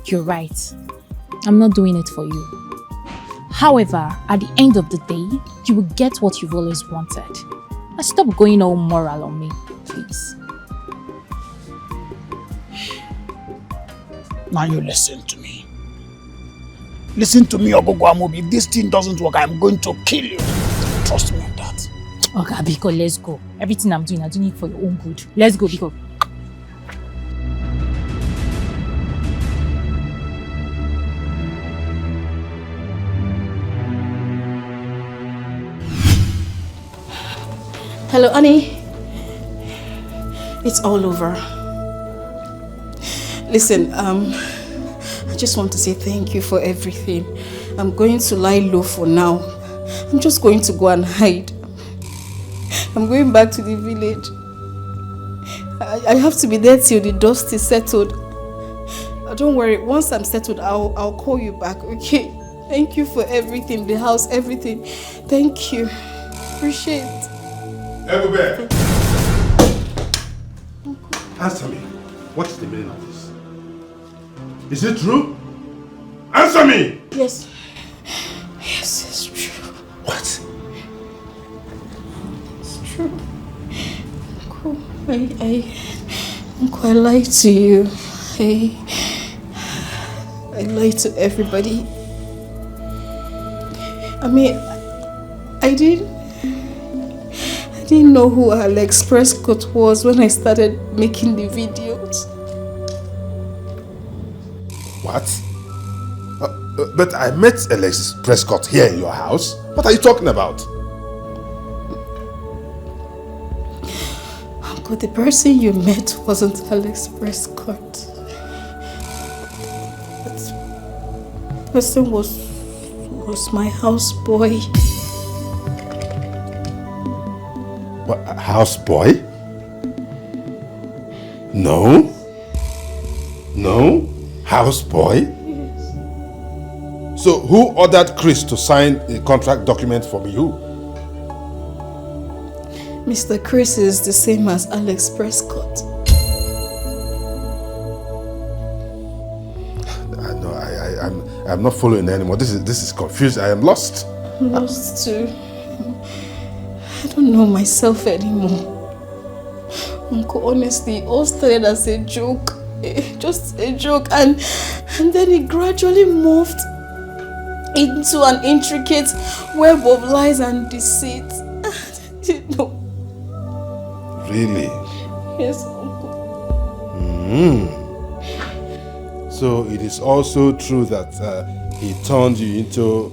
you're right. I'm not doing it for you. However, at the end of the day, you will get what you've always wanted. And stop going all moral on me, please. Now you listen to me. Listen to me, Ogugwa. If this thing doesn't work, I'm going to kill you. Trust me on that. Okay, Biko, let's go. Everything I'm doing it for your own good. Let's go, Biko. Hello, Annie. It's all over. Listen, I just want to say thank you for everything. I'm going to lie low for now. I'm just going to go and hide. I'm going back to the village. I have to be there till the dust is settled. Don't worry, once I'm settled, I'll call you back, okay? Thank you for everything, the house, everything. Thank you. Appreciate it. Ebube! Answer me. What is the meaning of this? Is it true? Answer me! Yes. Yes, it's true. What? It's true. I lied to you. I lied to everybody. I mean, I didn't know who Alex Prescott was when I started making the videos. What? But I met Alex Prescott here in your house. What are you talking about? But the person you met wasn't Alex Prescott. That person was my houseboy. What, a houseboy? No. No? Houseboy? Yes. So who ordered Chris to sign a contract document for you? Mr. Chris is the same as Alex Prescott. I'm not following anymore. This is confused. I am lost. Lost too. I don't know myself anymore. Uncle, honestly, it all started as a joke. Just a joke, and then it gradually moved into an intricate web of lies and deceit. I didn't know. Really? Yes, Uncle. So it is also true that he turned you into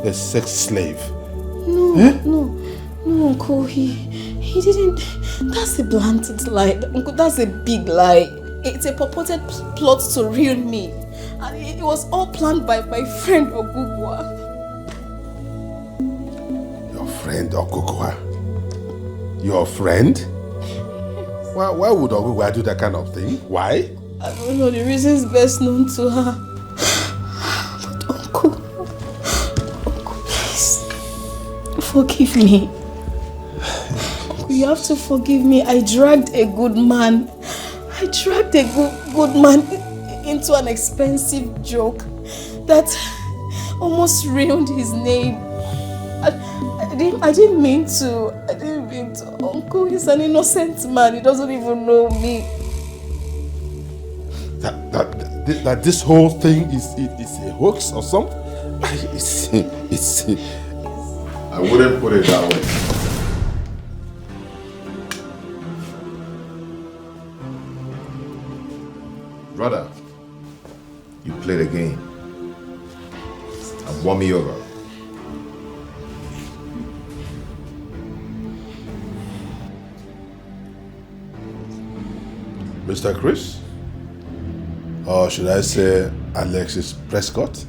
a sex slave? No, Eh? no, Uncle. He didn't. That's a blatant lie, Uncle. That's a big lie. It's a purported plot to ruin me, and it was all planned by my friend Ogugwa. Your friend Ogugwa? Your friend? Why would Ogugwa do that kind of thing? Why? I don't know, the reasons best known to her. But Uncle, please, forgive me. Uncle, you have to forgive me. I dragged a good man. I dragged a good man into an expensive joke that almost ruined his name. I didn't mean to. Uncle, he's an innocent man. He doesn't even know me. That this whole thing is a hoax or something? It's I wouldn't put it that way. Brother, you played a game and won me over. Mr. Chris? Or should I say Alexis Prescott?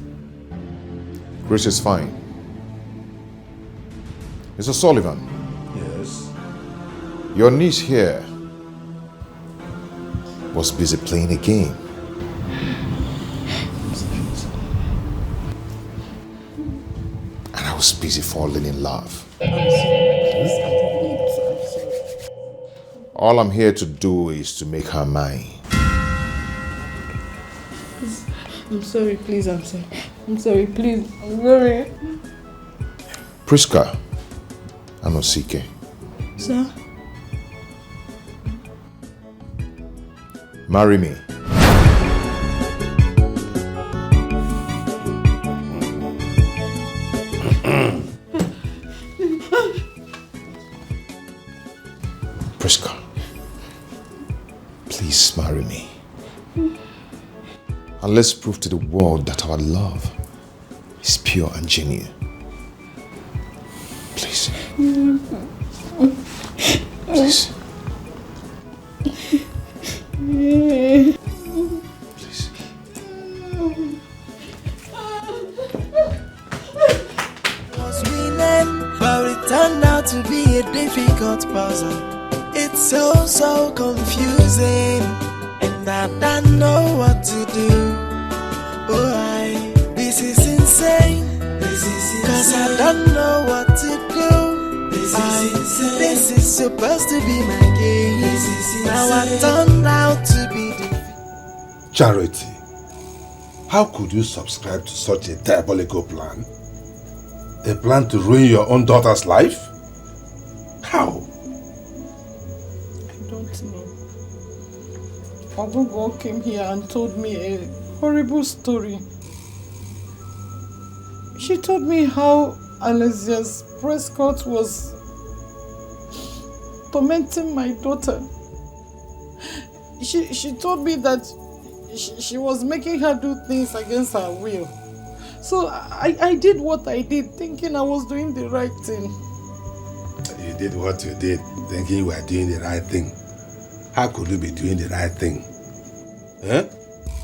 Chris is fine. Mr. Sullivan. Yes? Your niece here was busy playing a game. And I was busy falling in love. All I'm here to do is to make her mine. I'm sorry, please, I'm sorry. I'm sorry, please, I'm sorry. Priska Anosike. Sir? Marry me. Priska, please marry me. And let's prove to the world that our love is pure and genuine. Please. Please. Please. Was winning, but it turned out to be a difficult puzzle. It's so confusing, and I don't know what to do. Oh, this is insane. Cause I don't know what to do. This is supposed to be my game. Now I turned out to be the Charity, how could you subscribe to such a diabolical plan? A plan to ruin your own daughter's life? How? I don't know. Ogugo came here and told me a horrible story. She told me how Alexis Prescott was tormenting my daughter. She told me that she was making her do things against her will. So I did what I did, thinking I was doing the right thing. You did what you did, thinking you were doing the right thing. How could you be doing the right thing? Huh?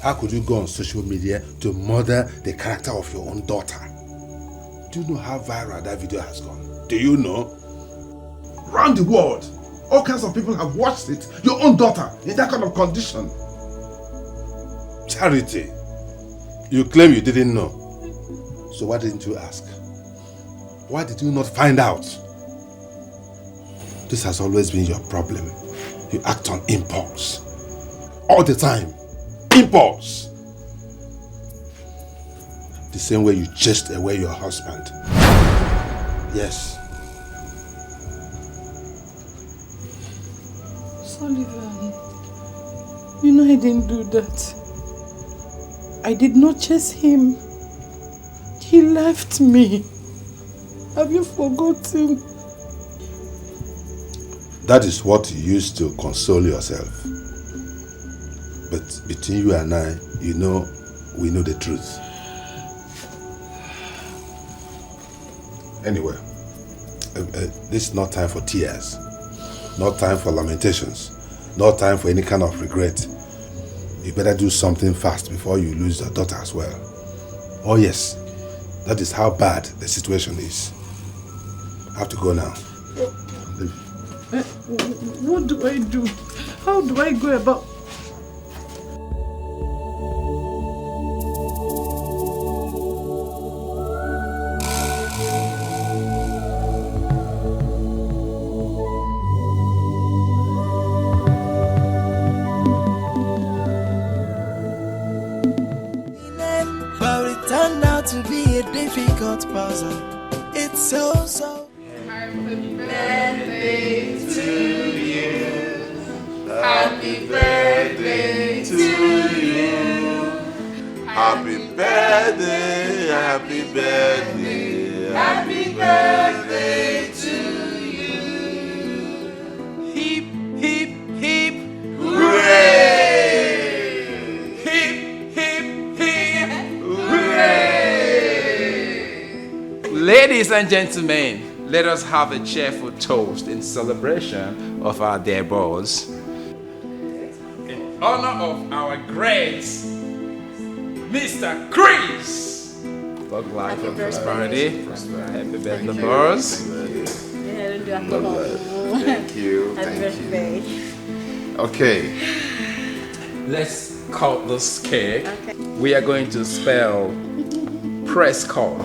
How could you go on social media to murder the character of your own daughter? Do you know how viral that video has gone? Do you know? Around the world, all kinds of people have watched it. Your own daughter in that kind of condition. Charity, you claim you didn't know. So why didn't you ask? Why did you not find out? This has always been your problem. You act on impulse. All the time. Impulse. The same way you chased away your husband. Yes. Sullivan, you know I didn't do that. I did not chase him. He left me. Have you forgotten? That is what you used to console yourself. But between you and I, you know, we know the truth. Anyway, this is not time for tears. Not time for lamentations. Not time for any kind of regret. You better do something fast before you lose your daughter as well. Oh yes, that is how bad the situation is. I have to go now. What do I do? How do I go about? But it turned out to be a difficult puzzle. It's so. Happy birthday to you. Happy birthday to you. Happy birthday, happy birthday, Happy birthday to you. Hip, hip, hip, hooray! Hip, hip, hip, hooray! Ladies and gentlemen, let us have a cheerful toast in celebration of our dear boss. In honor of our great Mr. Chris. Long life and prosperity. Happy birthday, boss. Thank you. Thank you. Okay. Let's cut this cake. We are going to spell Prescott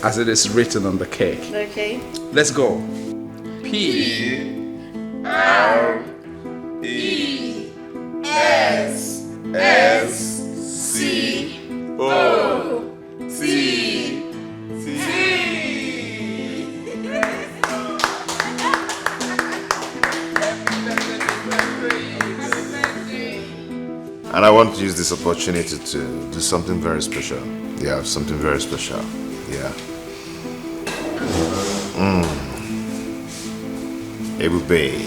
as it is written on the cake. Okay. Let's go. And I want to use this opportunity to do something very special. Yeah, something very special. Yeah. Ebube.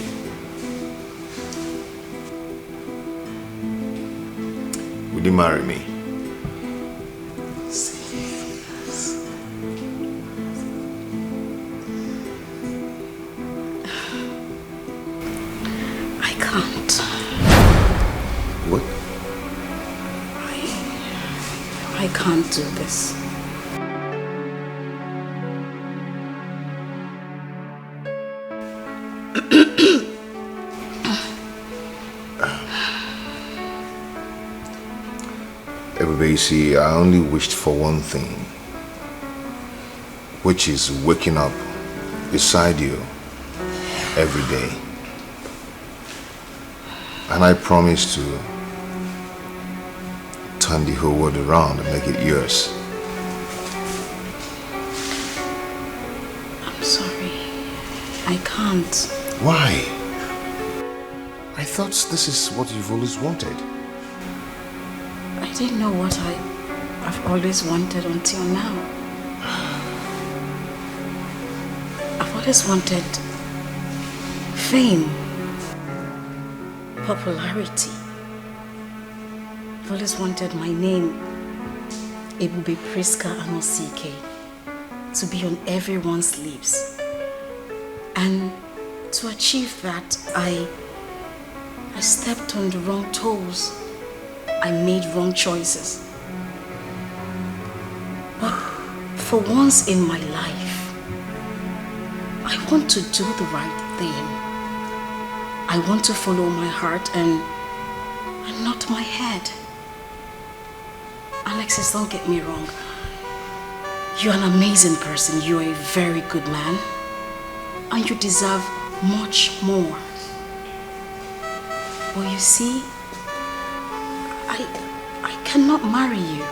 Will you marry me? I can't. What? I can't do this. Ebube, you see, I only wished for one thing, which is waking up beside you every day. And I promise to turn the whole world around and make it yours. I'm sorry. I can't. Why? I thought this is what you've always wanted. I didn't know what I've always wanted until now. I've always wanted fame, popularity. I've always wanted my name, Ebube Priska Anosike, to be on everyone's lips. And to achieve that, I stepped on the wrong toes. I made wrong choices. But for once in my life, I want to do the right thing. I want to follow my heart and not my head. Alexis, don't get me wrong. You're an amazing person. You're a very good man. And you deserve much more. But you see, I cannot marry you.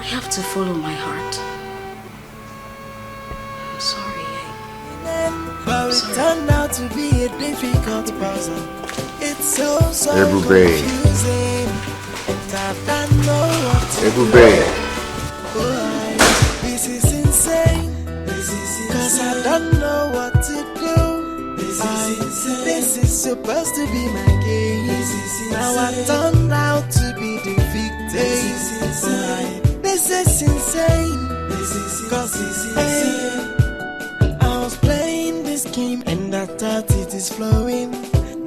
I have to follow my heart. I'm sorry. But it turned out to be a difficult puzzle. It's so Ebube. confusing. And I don't know what to Ebube. do. This is insane. Cause I don't know what to do. This is supposed to be my game. Now I turned out to be the victim. This is insane. Cause I was playing this game and I thought it is flowing.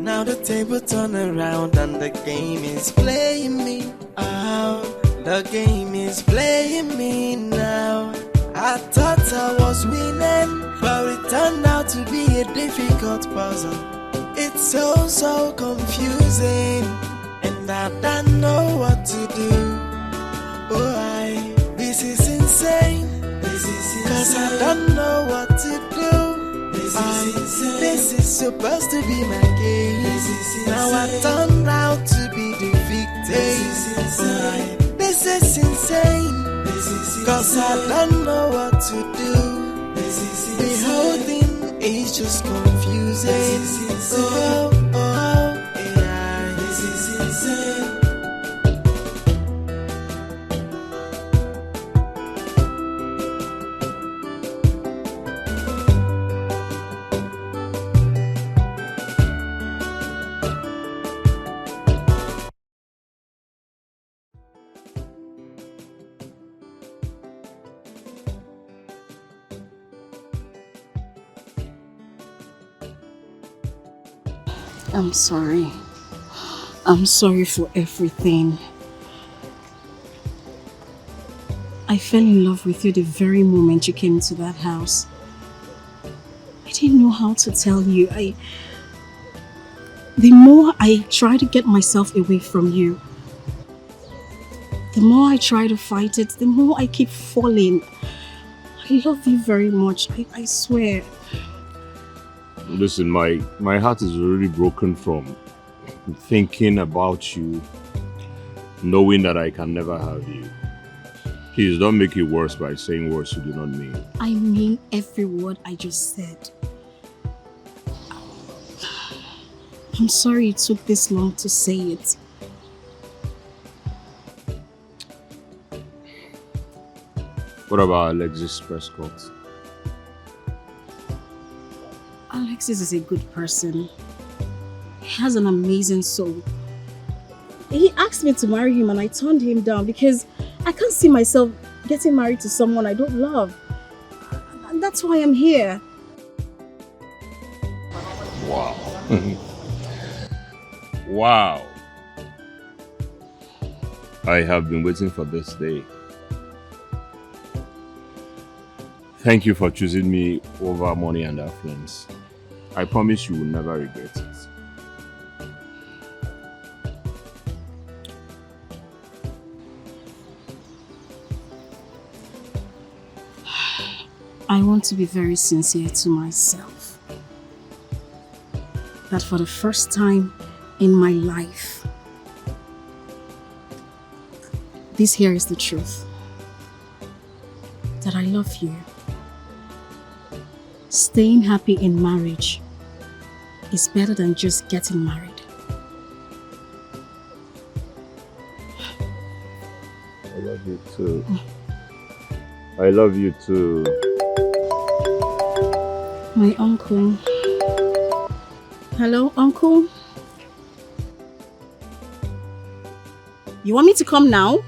Now the table turn around and the game is playing me. Oh, the game is playing me now. I thought I was winning, but it turned out to be a difficult puzzle. It's so confusing, and I don't know what to do. This is insane, cause I don't know what to do. This is supposed to be my game. Now I turned out to be the victim. This is insane, cause I don't know what to do. The whole thing is just confusing. Yeah, this is insane. I'm sorry. I'm sorry for everything. I fell in love with you the very moment you came into that house. I didn't know how to tell you. The more I try to get myself away from you, the more I try to fight it, the more I keep falling. I love you very much, I swear. Listen, my heart is already broken from thinking about you, knowing that I can never have you. Please don't make it worse by saying words you do not mean. I mean every word I just said. I'm sorry it took this long to say it. What about Alexis Prescott? Alexis is a good person. He has an amazing soul. He asked me to marry him and I turned him down because I can't see myself getting married to someone I don't love. And that's why I'm here. Wow. Wow. I have been waiting for this day. Thank you for choosing me over money and affluence. I promise you will never regret it. I want to be very sincere to myself. That for the first time in my life, this here is the truth. That I love you. Staying happy in marriage is better than just getting married. I love you too. I love you too. My uncle. Hello, uncle? You want me to come now?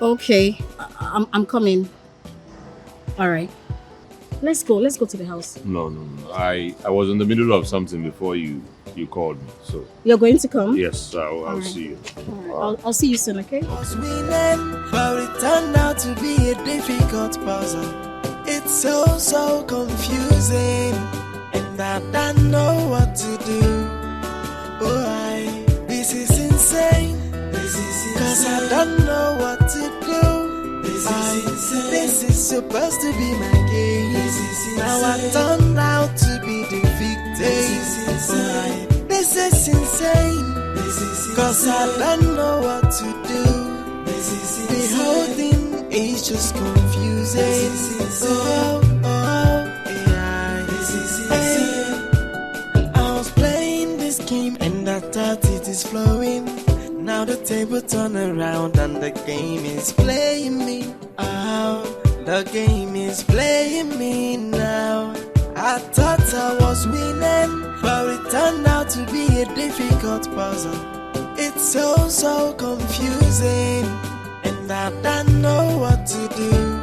Okay, I'm coming. All right. Let's go to the house. No. I was in the middle of something before you called me, so. You're going to come? Yes, I'll see you. Right. I'll see you soon, okay? Was winning, but it turned out to be a difficult puzzle. It's so confusing, and I I don't know what to do. This is insane. Cause I don't know what to do. This is supposed to be my game. Now I turned out to be the victim. This is insane. Cause I don't know what to do. The whole thing is just confusing. I was playing this game and I thought it is flowing. Now the table turn around and the game is playing me. The game is playing me now. I thought I was winning, but it turned out to be a difficult puzzle. It's so confusing, and I don't know what to do.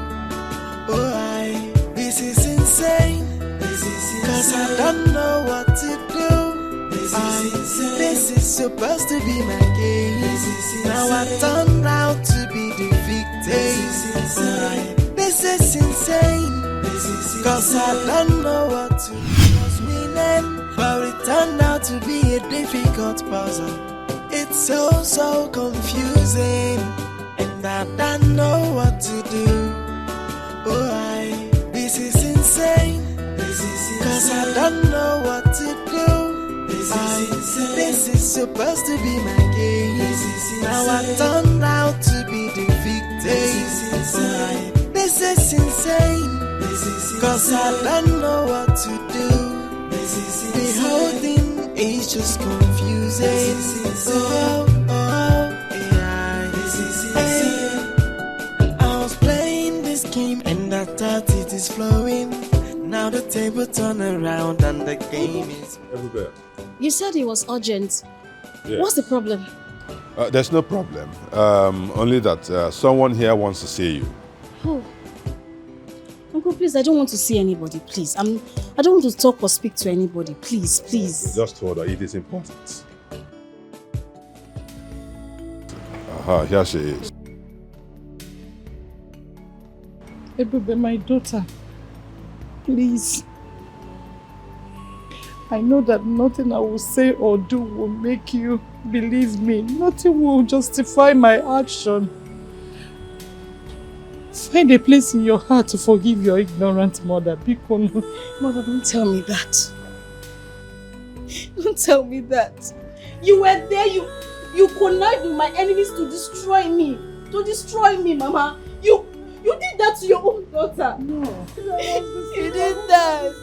This is insane. Cause I don't know what to do. This is supposed to be my game. Now I turned out to be the victim. This is insane. Cause I don't know what to do. I was winning, but it turned out to be a difficult puzzle. It's so confusing, and I don't know what to do. This is insane. Cause I don't know what to do. This is supposed to be my game. Now I turned out to be the victim. This is insane. Cause I don't know what to do. The whole thing is just confusing. I was playing this game and I thought it is flowing. Now the table turn around and the game is... You said it was urgent. Yeah. What's the problem? There's no problem. Only that someone here wants to see you. Oh. Uncle, please, I don't want to see anybody, please. I don't want to talk or speak to anybody, please. Just hold her, it is important. Here she is. Ebube, my daughter, please. I know that nothing I will say or do will make you believe me. Nothing will justify my action. Find a place in your heart to forgive your ignorant mother. Mother, don't tell me that. Don't tell me that. You were there, you connived with my enemies to destroy me. Mama. You did that to your own daughter. No. You did that.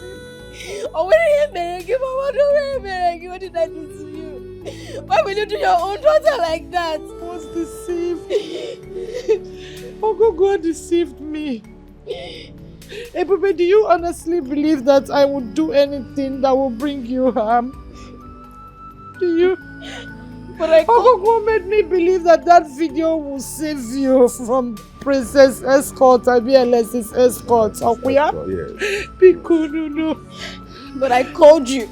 Oh, what did I do to you? Why will you do your own daughter like that? I was deceived. Ogogo deceived me. Ebube, do you honestly believe that I would do anything that will bring you harm? Do you? But Ogogo made me believe that video will save you from Princess Escort and BLS's escort. Okuya? Yes. No. But I called you.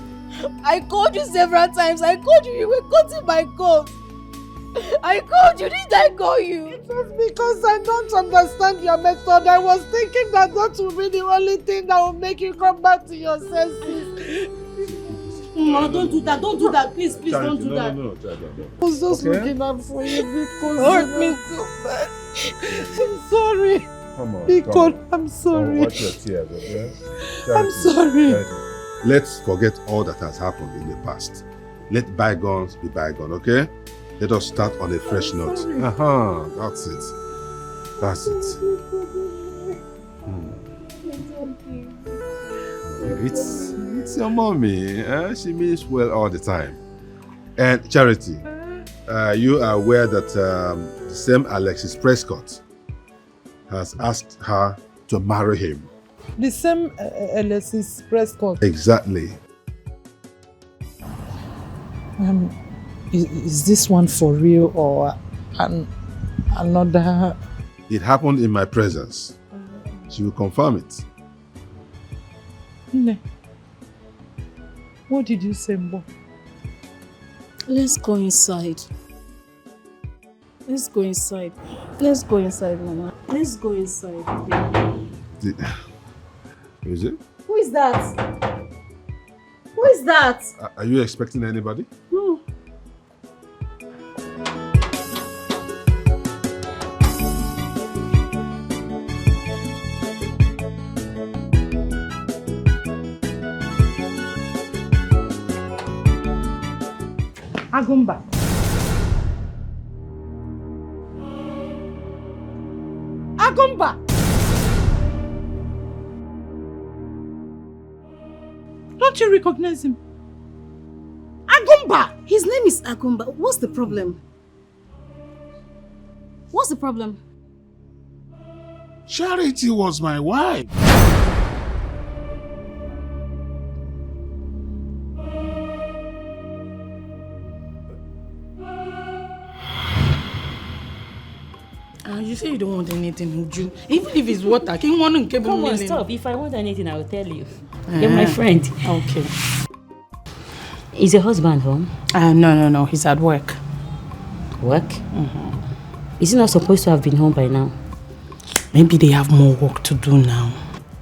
I called you several times. I called you. You were cutting my calls. I called you. Didn't I call you? It was because I don't understand your method. I was thinking that will be the only thing that will make you come back to your senses. No, don't do that. Please, don't do that. No. I was just looking out for you because you hurt me so bad. I'm sorry. Come on. I'm sorry. Watch your tears, okay? I'm sorry. Let's forget all that has happened in the past. Let bygones be bygone, okay? Let us start on a fresh note. That's it. It's your mommy. She means well all the time. And Charity, you are aware that the same Alexis Prescott has asked her to marry him. The same Alexis Prescott? Exactly. Is this one for real or another? It happened in my presence. She will confirm it. Nne, what did you say, Mbo? Let's go inside. Let's go inside, Mama. Let's go inside. Who is it? Who is that? Who is that? Are you expecting anybody? No. Agumba. Agumba. Don't you recognize him? Agumba! His name is Agumba. What's the problem? What's the problem? Charity was my wife. You say you don't want anything, Uju. Even if it's water, can you want to keep Come on, stop. If I want anything, I will tell you. You're my friend. Okay. Is your husband home? No. He's at work. Work? Is he not supposed to have been home by now? Maybe they have more work to do now.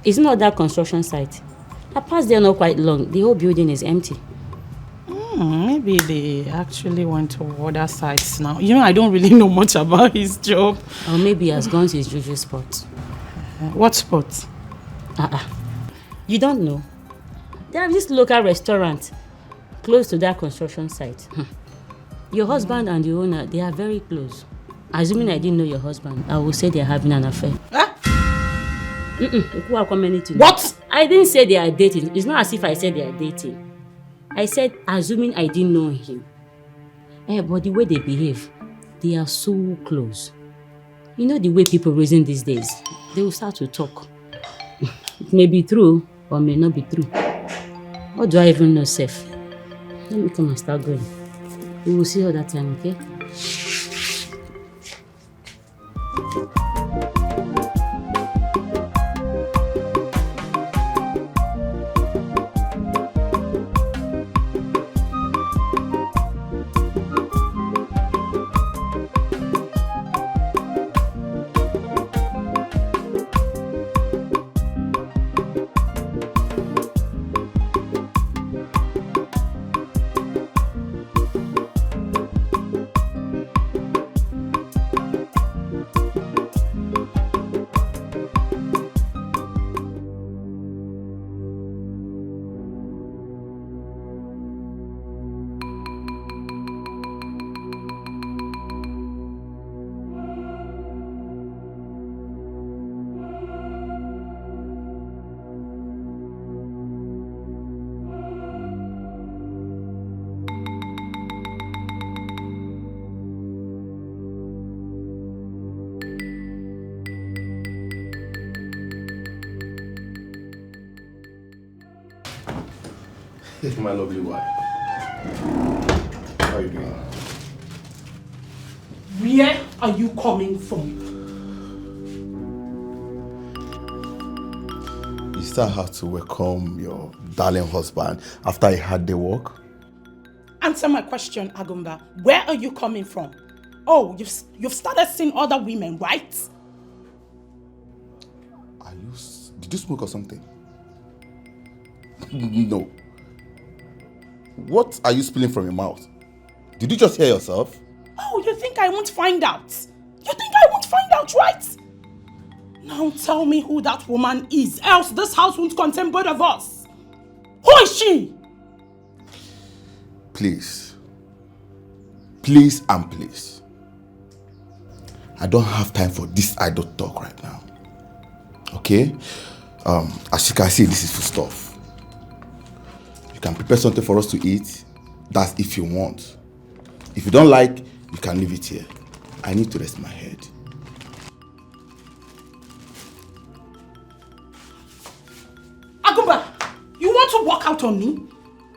It's not that construction site. I passed there not quite long. The whole building is empty. Maybe they actually went to other sites now. You know, I don't really know much about his job. Or maybe he has gone to his usual spot. What spot? You don't know? They have this local restaurant close to that construction site. Your husband and the owner, they are very close. Assuming I didn't know your husband, I would say they are having an affair. What? I didn't say they are dating. It's not as if I said they are dating. I said, assuming I didn't know him. But the way they behave, they are so close. You know the way people reason these days. They will start to talk. It may be true or may not be true. What do I even know, Seth? Let me come and start going. We will see all that time, okay? My lovely wife. How are you doing? Where are you coming from? You still have to welcome your darling husband after he had the work? Answer my question, Agumba. Where are you coming from? Oh, you've started seeing other women, right? Did you smoke or something? No. What are you spilling from your mouth? Did you just hear yourself? Oh, you think I won't find out? You think I won't find out, right? Now tell me who that woman is, else this house won't contain both of us. Who is she? Please. Please and please. I don't have time for this idle talk right now. Okay? As you can see, this is food stuff. You can prepare something for us to eat. That's if you want. If you don't like, you can leave it here. I need to rest my head. Agumba, you want to walk out on me?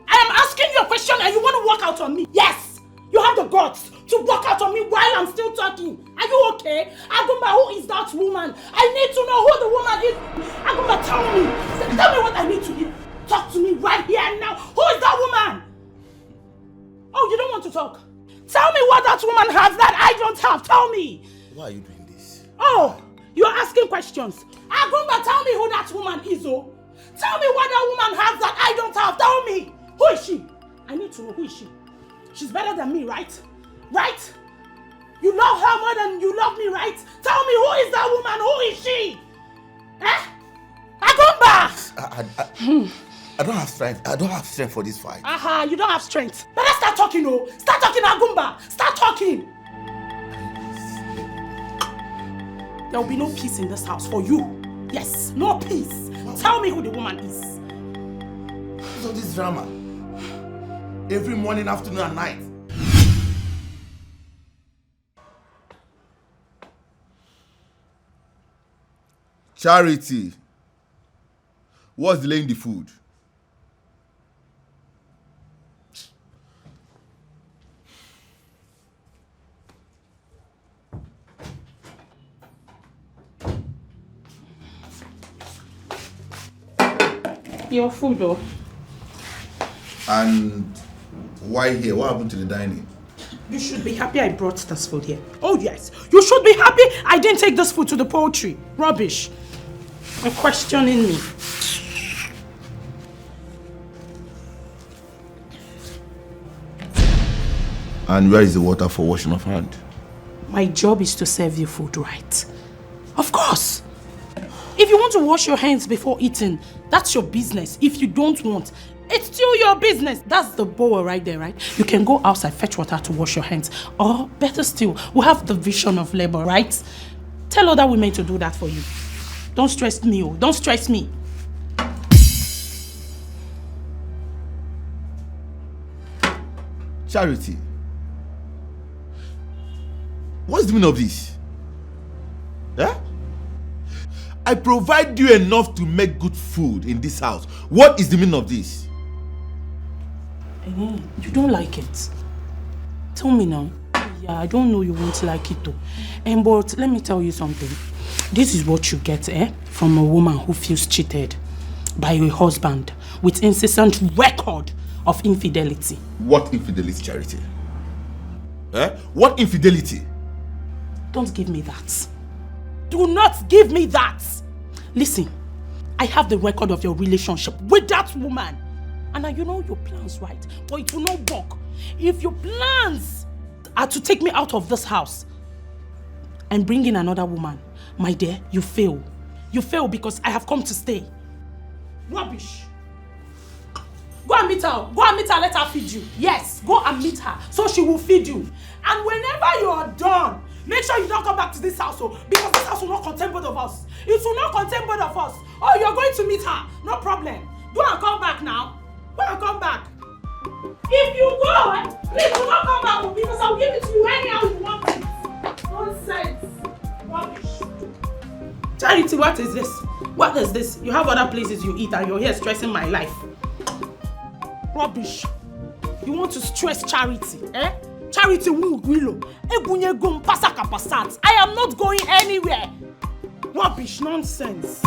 I am asking you a question and you want to walk out on me? Yes! You have the guts to walk out on me while I'm still talking. Are you okay? Agumba, who is that woman? I need to know who the woman is. Agumba, tell me what I need to do. Talk to me right here and now. Who is that woman? Oh, you don't want to talk? Tell me what that woman has that I don't have. Tell me. Why are you doing this? Oh, you're asking questions. Agumba, tell me who that woman is, oh. Tell me what that woman has that I don't have. Tell me. Who is she? I need to know, who is she? She's better than me, right? Right? You love her more than you love me, right? Tell me, who is that woman? Who is she? Eh? Agumba! I don't have strength. I don't have strength for this fight. Aha, you don't have strength. Better start talking, oh. Start talking, Agumba. Start talking. There will be no peace in this house for you. Yes, no peace. Tell me who the woman is. So this drama. Every morning, afternoon, and night. Charity. What's delaying the food? Your food, though. And why here? What happened to the dining? You should be happy I brought this food here. Oh yes, you should be happy I didn't take this food to the poultry. Rubbish. You're questioning me. And where is the water for washing of hand? My job is to serve you food, right? Of course. If you want to wash your hands before eating, that's your business. If you don't want, it's still your business. That's the bowl right there, right? You can go outside, fetch water to wash your hands. Or better still, we have the vision of labor, right? Tell other women to do that for you. Don't stress me, oh. Don't stress me. Charity. What's the meaning of this? Yeah? I provide you enough to make good food in this house. What is the meaning of this? You don't like it. Tell me now. Yeah, I don't know you won't like it though. But let me tell you something. This is what you get, from a woman who feels cheated by her husband with incessant record of infidelity. What infidelity, Charity? What infidelity? Don't give me that. Do not give me that. Listen, I have the record of your relationship with that woman. And you know your plans, right? But it will not work. If your plans are to take me out of this house and bring in another woman, my dear, you fail. You fail because I have come to stay. Rubbish. Go and meet her. Go and meet her, let her feed you. Yes, go and meet her so she will feed you. And whenever you are done, make sure you don't come back to this house, because this house will not contain both of us. It will not contain both of us. Oh, you're going to meet her. No problem. Go and come back now. Go and come back. If you go, please do not come back, because I'll give it to you anyhow you want it. Nonsense. Rubbish. Charity, what is this? What is this? You have other places you eat and you're here stressing my life. Rubbish. You want to stress Charity, Charity Willow. I am not going anywhere. Rubbish, nonsense.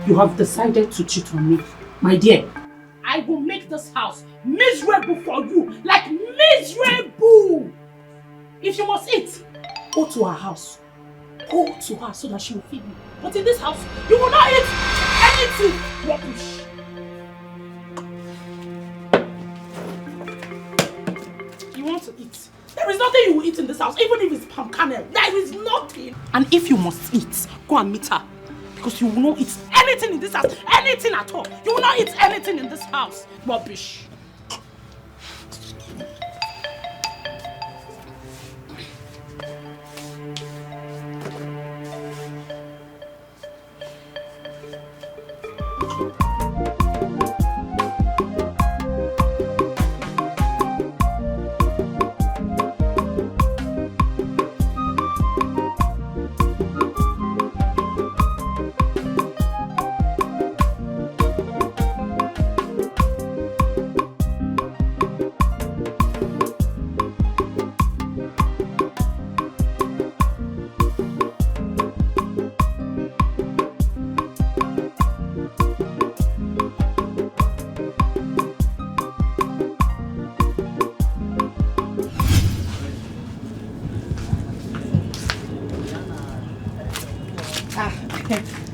You have decided to cheat on me, my dear. I will make this house miserable for you, like miserable. If you must eat, go to her house. Go to her so that she will feed you. But in this house, you will not eat anything. Rubbish. You want to eat? There is nothing you will eat in this house, even if it's palm kernel. There is nothing. And if you must eat, go and meet her. Because you will not eat anything in this house. Anything at all. You will not eat anything in this house. Rubbish.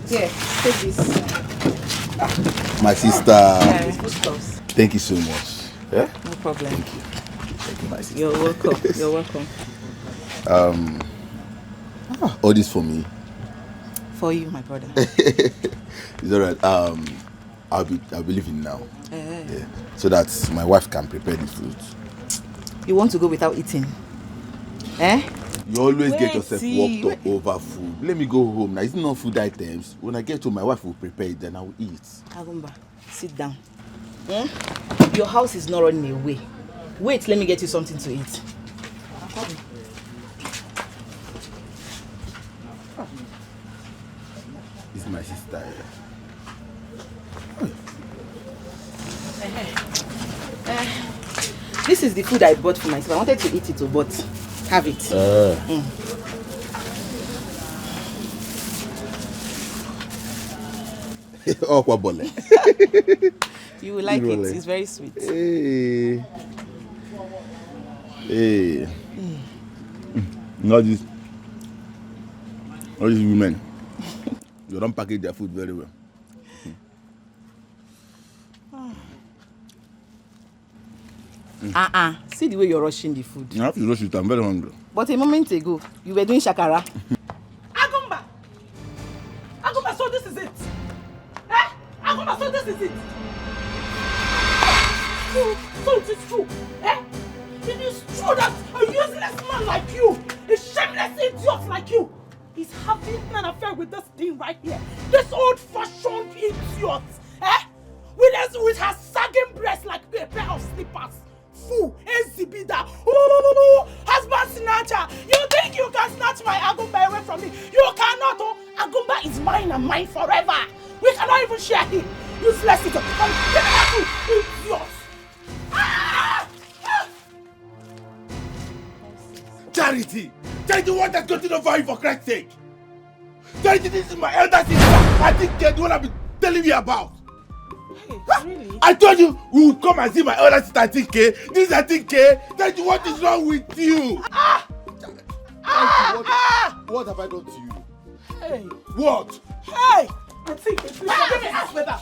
Here, take this. My sister. Thank you so much. Yeah? No problem. Thank you. Thank you, my sister. You're welcome. You're welcome. All this for me. For you, my brother. It's alright. I'll be leaving now. Yeah. So that my wife can prepare the food. You want to go without eating? Eh? You always get yourself worked up over food. Let me go home. Now, it's not food items. When I get home, my wife will prepare it, then I will eat. Agumba, sit down. Your house is not running away. Wait, let me get you something to eat. This is my sister. This is the food I bought for myself. I wanted to eat it, but have it. Oh, kwabole. You will like it. It's very sweet. Hey. All these women, you don't package their food very well. See the way you're rushing the food. You have to rush it. I'm very hungry. But a moment ago, you were doing shakara. Agumba! Agumba, so this is it. Eh? Agumba, so this is it. So it is true. Eh? It is true that a useless man like you, a shameless idiot like you, is having an affair with this thing right here. This old-fashioned idiot. Eh? With her sagging breasts like a pair of slippers. Fool, Ezibida, husband snatcher. You think you can snatch my Agumba away from me? You cannot. Oh, Agumba is mine and mine forever. We cannot even share him. Useless idiot. Idiot. Charity! Charity, what has gotten over you for Christ's sake? Charity, this is my elder sister. I think the one I've been telling you about. Really? I told you we would come and see my elder sister Dikeh. This is Dikeh. Charity, what is wrong with you? What have I done to you? Hey. What? Hey! I'm thinking, please forgive me. Ask whether.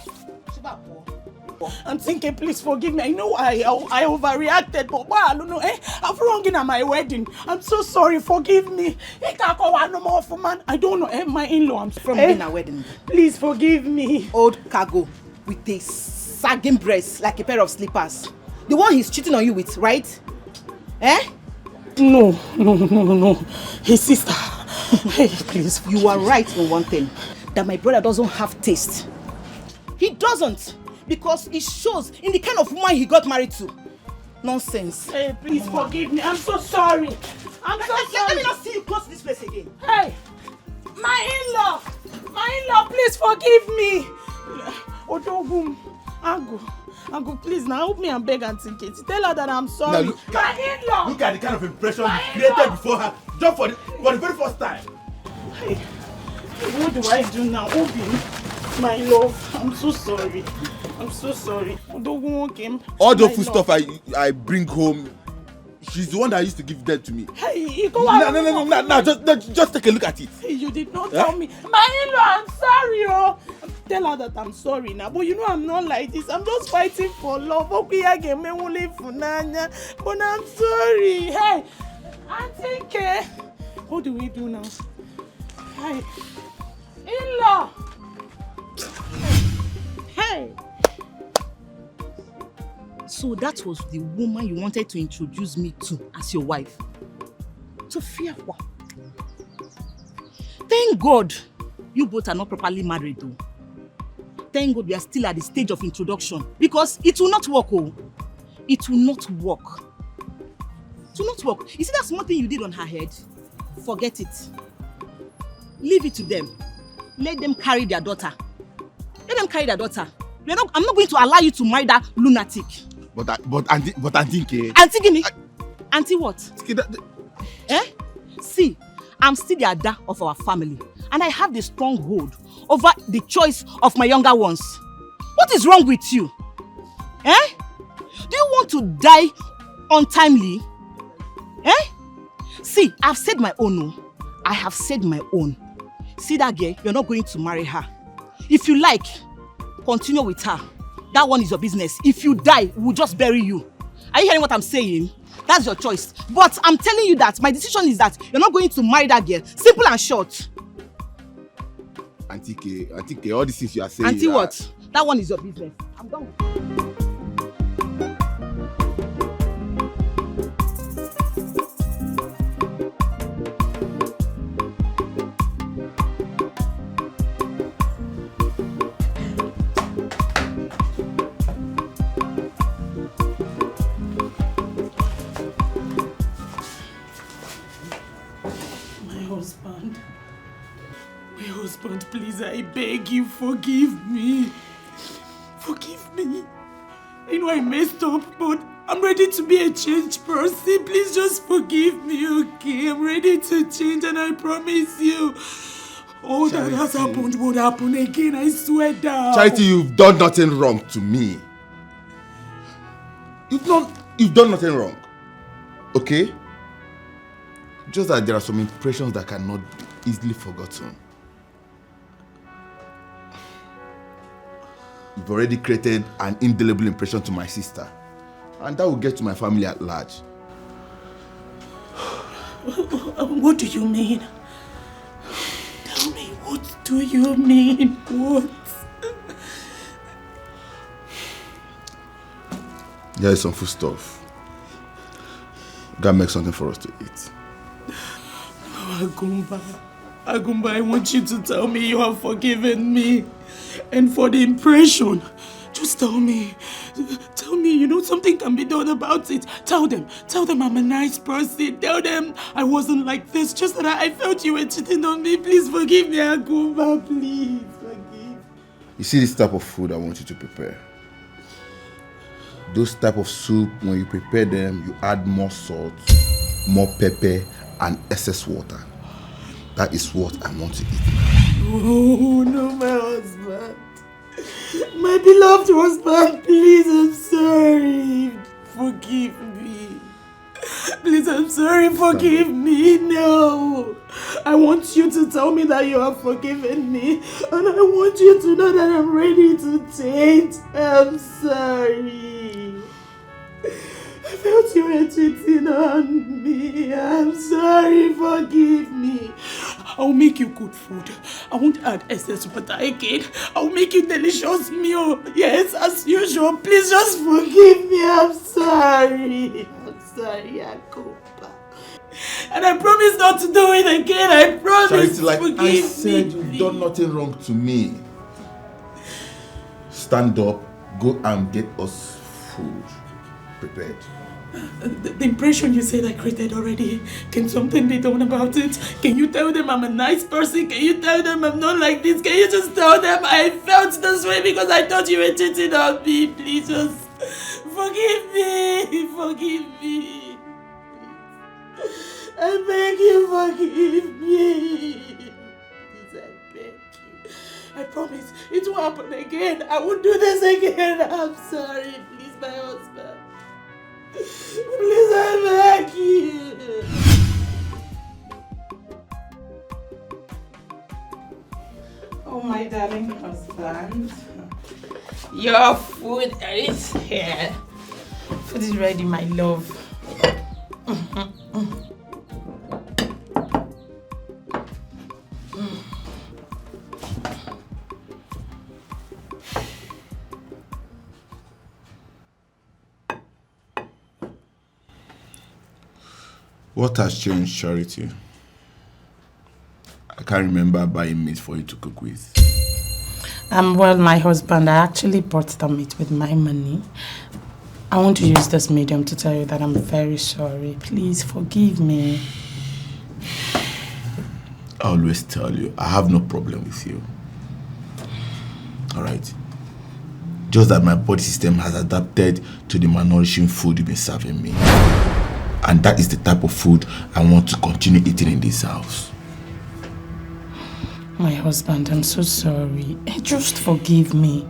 I'm thinking, please forgive me. I know I overreacted, but why I don't know. I'm wrong in my wedding. I'm so sorry. Forgive me. I don't know. My in-law. I'm From in a wedding. Please forgive me. Old cargo with a sagging breast like a pair of slippers. The one he's cheating on you with, right? Eh? No. His sister. Hey, please. You are right in one thing. That my brother doesn't have taste. He doesn't. Because it shows in the kind of woman he got married to. Nonsense. Hey, please forgive me. I'm so sorry. I'm so sorry. Let me not see you close to this place again. Hey, my in-law, please forgive me. Odogum, Angu, please now help me and beg Auntie Katie. Tell her that I'm sorry. Now, my in-law. Look at the kind of impression you created before her, just for the very first time. Hey, what do I do now, Obi? My love, I'm so sorry. Odogun came. All the food stuff I bring home, she's the one that used to give that to me. Hey, you go out. No, just take a look at it. Hey, you did not tell me. My in-law, I'm sorry, oh. Tell her that I'm sorry now. But you know I'm not like this. I'm just fighting for love. But I'm sorry. Hey, Auntie K. What do we do now? Hey, in-law. So that was the woman you wanted to introduce me to as your wife. Sophia. Thank God you both are not properly married though. Thank God we are still at the stage of introduction because it will not work, oh. It will not work. It will not work. You see that small thing you did on her head? Forget it. Leave it to them. Let them carry their daughter. Let them carry their daughter. I'm not going to allow you to marry that lunatic. But Auntie Dikeh. Auntie Gini? Auntie what? See, I'm still the Ada of our family. And I have the strong hold over the choice of my younger ones. What is wrong with you? Do you want to die untimely? See, I've said my own. No. I have said my own. See that girl, you're not going to marry her. If you like, continue with her. That one is your business. If you die, we'll just bury you. Are you hearing what I'm saying? That's your choice. But I'm telling you that my decision is that you're not going to marry that girl. Simple and short. Auntie K, all these things you are saying. Auntie what? That one is your business. I'm done. Please, I beg you, forgive me. Forgive me. I know I messed up, but I'm ready to be a changed person. Please just forgive me, okay? I'm ready to change and I promise you. All that has happened won't happen again, I swear down. Charity, you've done nothing wrong to me. You've done nothing wrong. Okay? Just that there are some impressions that cannot be easily forgotten. You've already created an indelible impression to my sister. And that will get to my family at large. What do you mean? Tell me, what do you mean? What? There is some food stuff. Gotta make something for us to eat. Agumba, I want you to tell me you have forgiven me. And for the impression, just tell me, something can be done about it. Tell them I'm a nice person. Tell them I wasn't like this, just that I felt you were cheating on me. Please forgive me, Agumba, please forgive. You see this type of food I want you to prepare. Those type of soup, when you prepare them, you add more salt, more pepper, and excess water. That is what I want to eat. Oh, no, my husband. My beloved husband, please, I'm sorry. Forgive me. Please, I'm sorry, forgive me. No. I want you to tell me that you have forgiven me. And I want you to know that I'm ready to change. I'm sorry. I felt you were cheating on me. I'm sorry, forgive me. I'll make you good food. I won't add excess butter again. I'll make you delicious meal. Yes, as usual. Please just forgive me. I'm sorry. I'm sorry, Akopa. And I promise not to do it again. I promise. Charity, like forgive I said, me. you've done nothing wrong to me. Stand up, go and get us food prepared. The impression you said I created already, can something be done about it? Can you tell them I'm a nice person? Can you tell them I'm not like this? Can you just tell them I felt this way because I thought you were cheating on me? Please just forgive me. Forgive me. I beg you, forgive me. Please, I beg you. I promise it won't happen again. I won't do this again. I'm sorry. Please, my husband. Please, I beg you. Oh, my darling husband. Your food is here. Food is ready, my love. What has changed, Charity? I can't remember buying meat for you to cook with. Well, my husband, I actually bought the meat with my money. I want to use this medium to tell you that I'm very sorry. Please forgive me. I always tell you, I have no problem with you. Alright? Just that my body system has adapted to the malnourishing food you've been serving me. And that is the type of food I want to continue eating in this house. My husband, I'm so sorry. Just forgive me.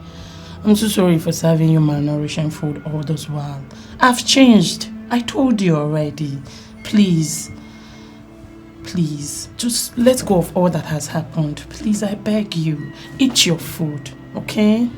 I'm so sorry for serving you malnourishing food all this while. I've changed. I told you already. Please. Please. Just let go of all that has happened. Please, I beg you. Eat your food, okay?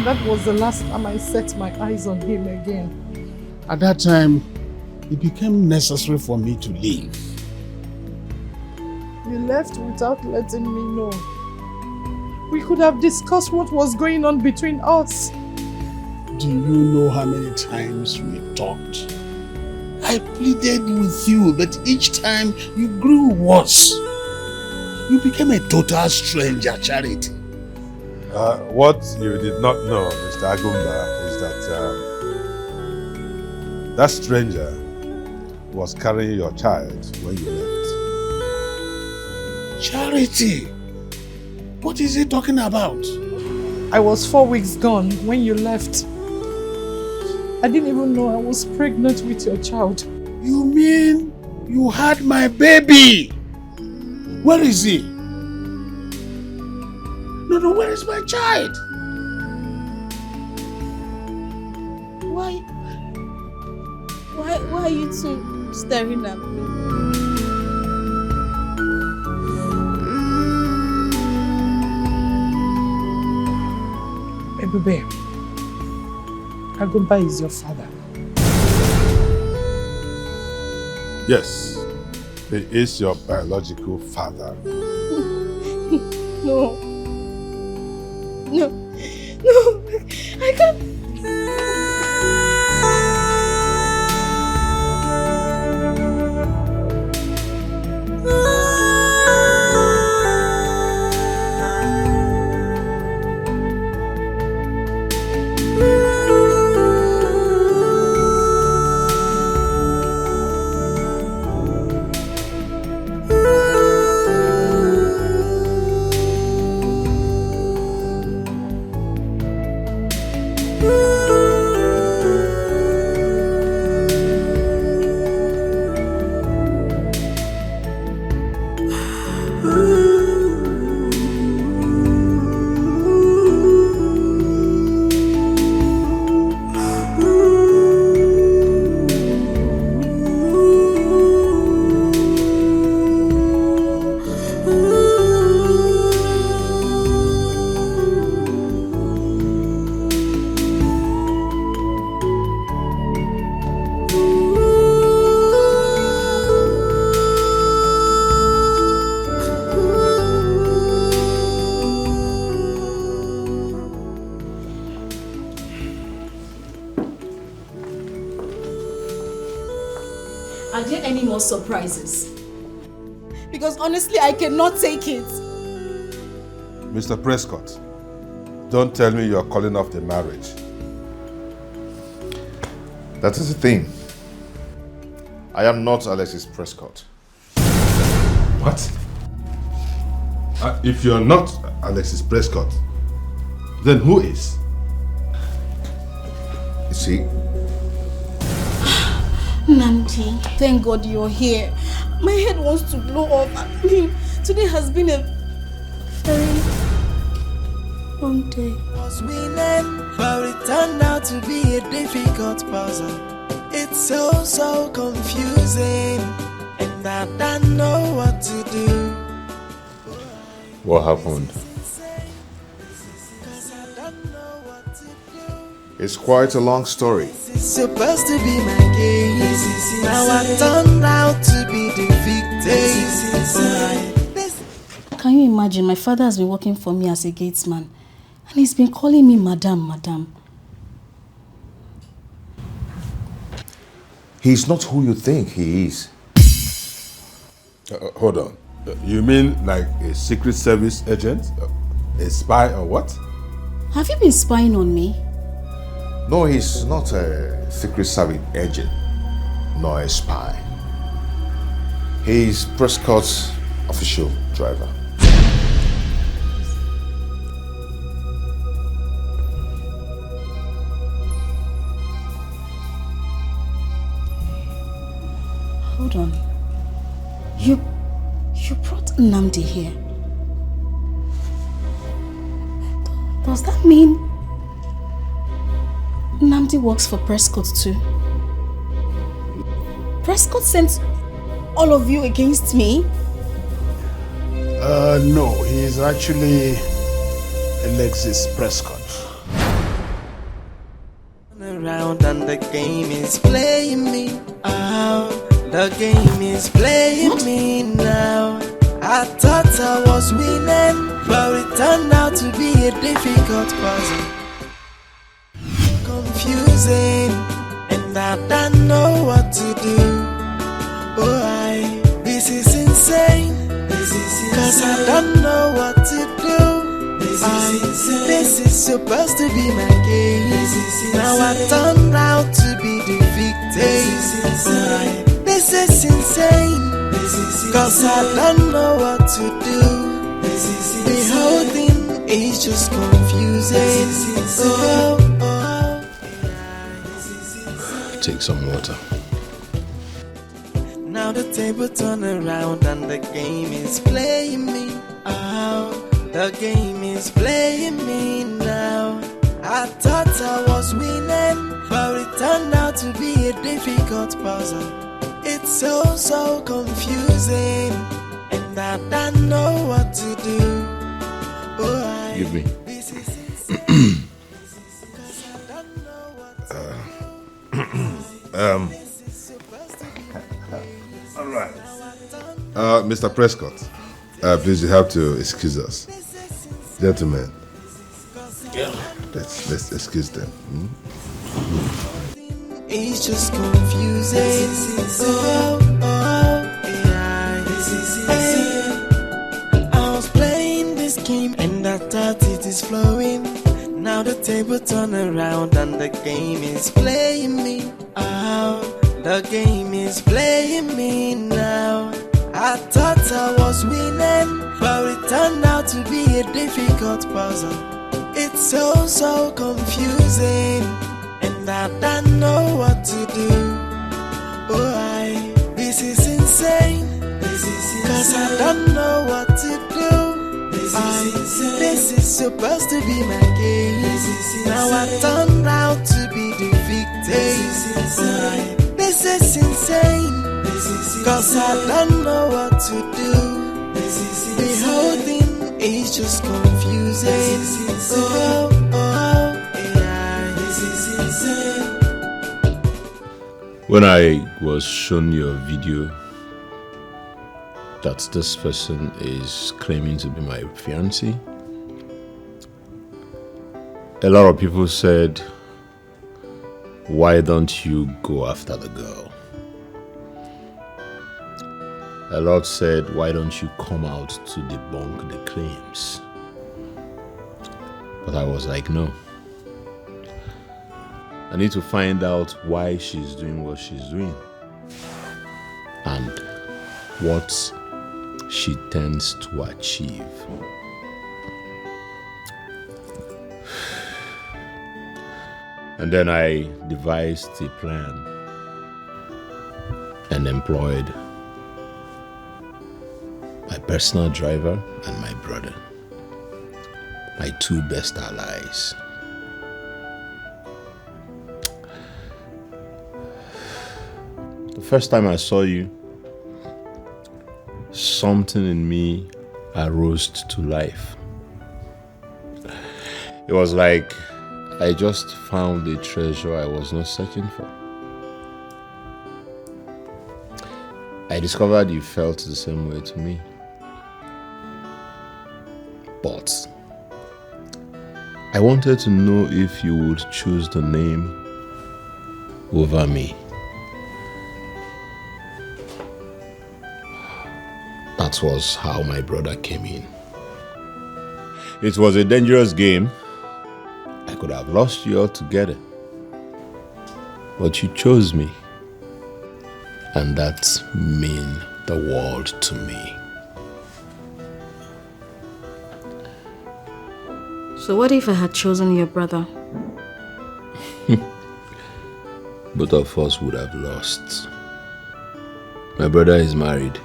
That was the last time I set my eyes on him again. At that time, it became necessary for me to leave. You left without letting me know. We could have discussed what was going on between us. Do you know how many times we talked? I pleaded with you, but each time you grew worse. You became a total stranger, Charity. What you did not know, Mr. Agumba, is that that stranger was carrying your child when you left. Charity? What is he talking about? I was 4 weeks gone when you left. I didn't even know I was pregnant with your child. You mean you had my baby? Where is he? No, where is my child? Why are you two staring at me? Ebube, Agumba is your father. Yes, he is your biological father. No, I can't. Are there any more surprises? Because honestly, I cannot take it. Mr. Prescott, don't tell me you're calling off the marriage. That is the thing. I am not Alexis Prescott. What? If you're not Alexis Prescott, then who is? You see? Namdi, thank God you're here. My head wants to blow off. I mean, today has been a very long day. Was winning, but it turned out to be a difficult puzzle. It's so confusing, and I don't know what to do. What happened? It's quite a long story. It's supposed to be my case. Now I turned out to be the victim. Can you imagine? My father has been working for me as a gatesman, and he's been calling me madam. He's not who you think he is. Hold on. You mean like a secret service agent? A spy or what? Have you been spying on me? No, he's not a secret service agent, nor a spy. He's Prescott's official driver. Hold on. You brought Nnamdi here. Does that mean Nnamdi works for Prescott too? Prescott sent all of you against me? No, he's actually Alexis Prescott. Around and the game is playing me out. The game is playing me now. I thought I was winning, but it turned out to be a difficult puzzle. Confusing, and I don't know what to do. This is insane. Cause I don't know what to do. This is supposed to be my case. Now I turned out to be the victim. This is insane. Cause I don't know what to do. The whole thing is just confusing. Take some water. Now the table turn around and the game is playing me out. The game is playing me now. I thought I was winning, but it turned out to be a difficult puzzle. It's so confusing, and I don't know what to do. Give me. All right. Mr. Prescott, please, you have to excuse us. Gentlemen, let's excuse them. It's just confusing. I was playing this game and I thought it is flowing. Now the table turn around and the game is playing me out. The game is playing me now. I thought I was winning, but it turned out to be a difficult puzzle. It's so confusing, and I don't know what to do. This is insane. Cause I don't know what to do. This is supposed to be my case. Now I turned out to be the victim. This is insane. Cause I don't know what to do. The whole thing is just confusing. When I was shown your video that this person is claiming to be my fiancé, a lot of people said, why don't you go after the girl? The Lord said, why don't you come out to debunk the claims? But I was like, no. I need to find out why she's doing what she's doing and what she tends to achieve. And then I devised a plan and employed my personal driver and my brother, my two best allies. The first time I saw you, something in me arose to life. It was like I just found a treasure I was not searching for. I discovered you felt the same way to me. But I wanted to know if you would choose the name over me. That was how my brother came in. It was a dangerous game. I could have lost you altogether. But you chose me. And that meant the world to me. So what if I had chosen your brother? Both of us would have lost. My brother is married.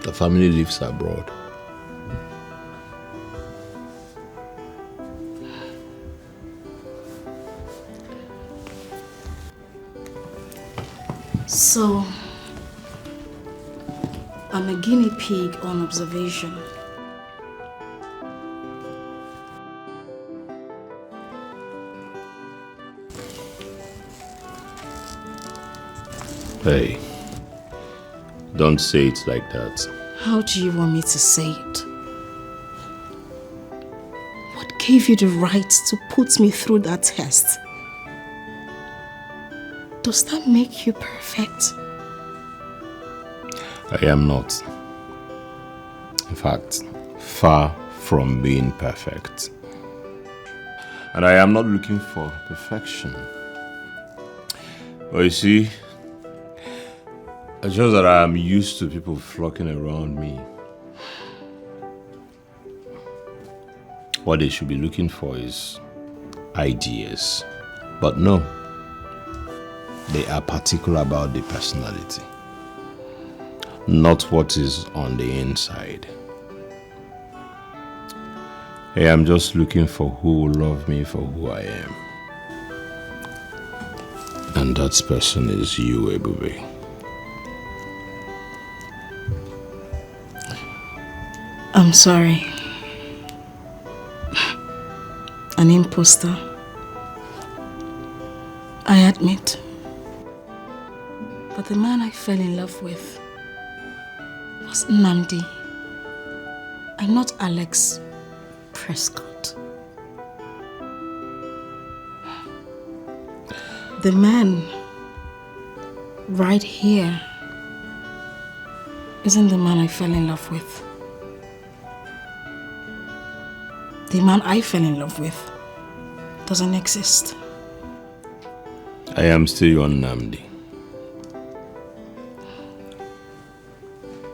The family lives abroad. So, I'm a guinea pig on observation. Hey, don't say it like that. How do you want me to say it? What gave you the right to put me through that test? Does that make you perfect? I am not. In fact, far from being perfect. And I am not looking for perfection. But you see, it's just that I am used to people flocking around me. What they should be looking for is ideas. But no, they are particular about the personality, not what is on the inside. I am just looking for who will love me for who I am. And that person is you, ebube. I'm sorry. An imposter. I admit. But the man I fell in love with was Nnamdi. I'm not Alex Prescott. The man right here isn't the man I fell in love with. The man I fell in love with doesn't exist. I am still your Nnamdi.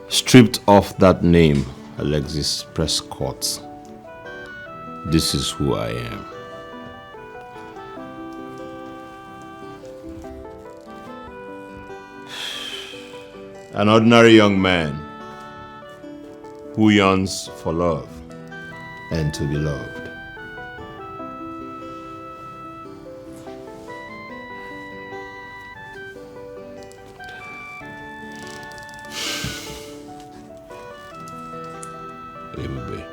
Stripped off that name, Alexis Prescott, this is who I am. An ordinary young man who yearns for love and to be loved. Ebube,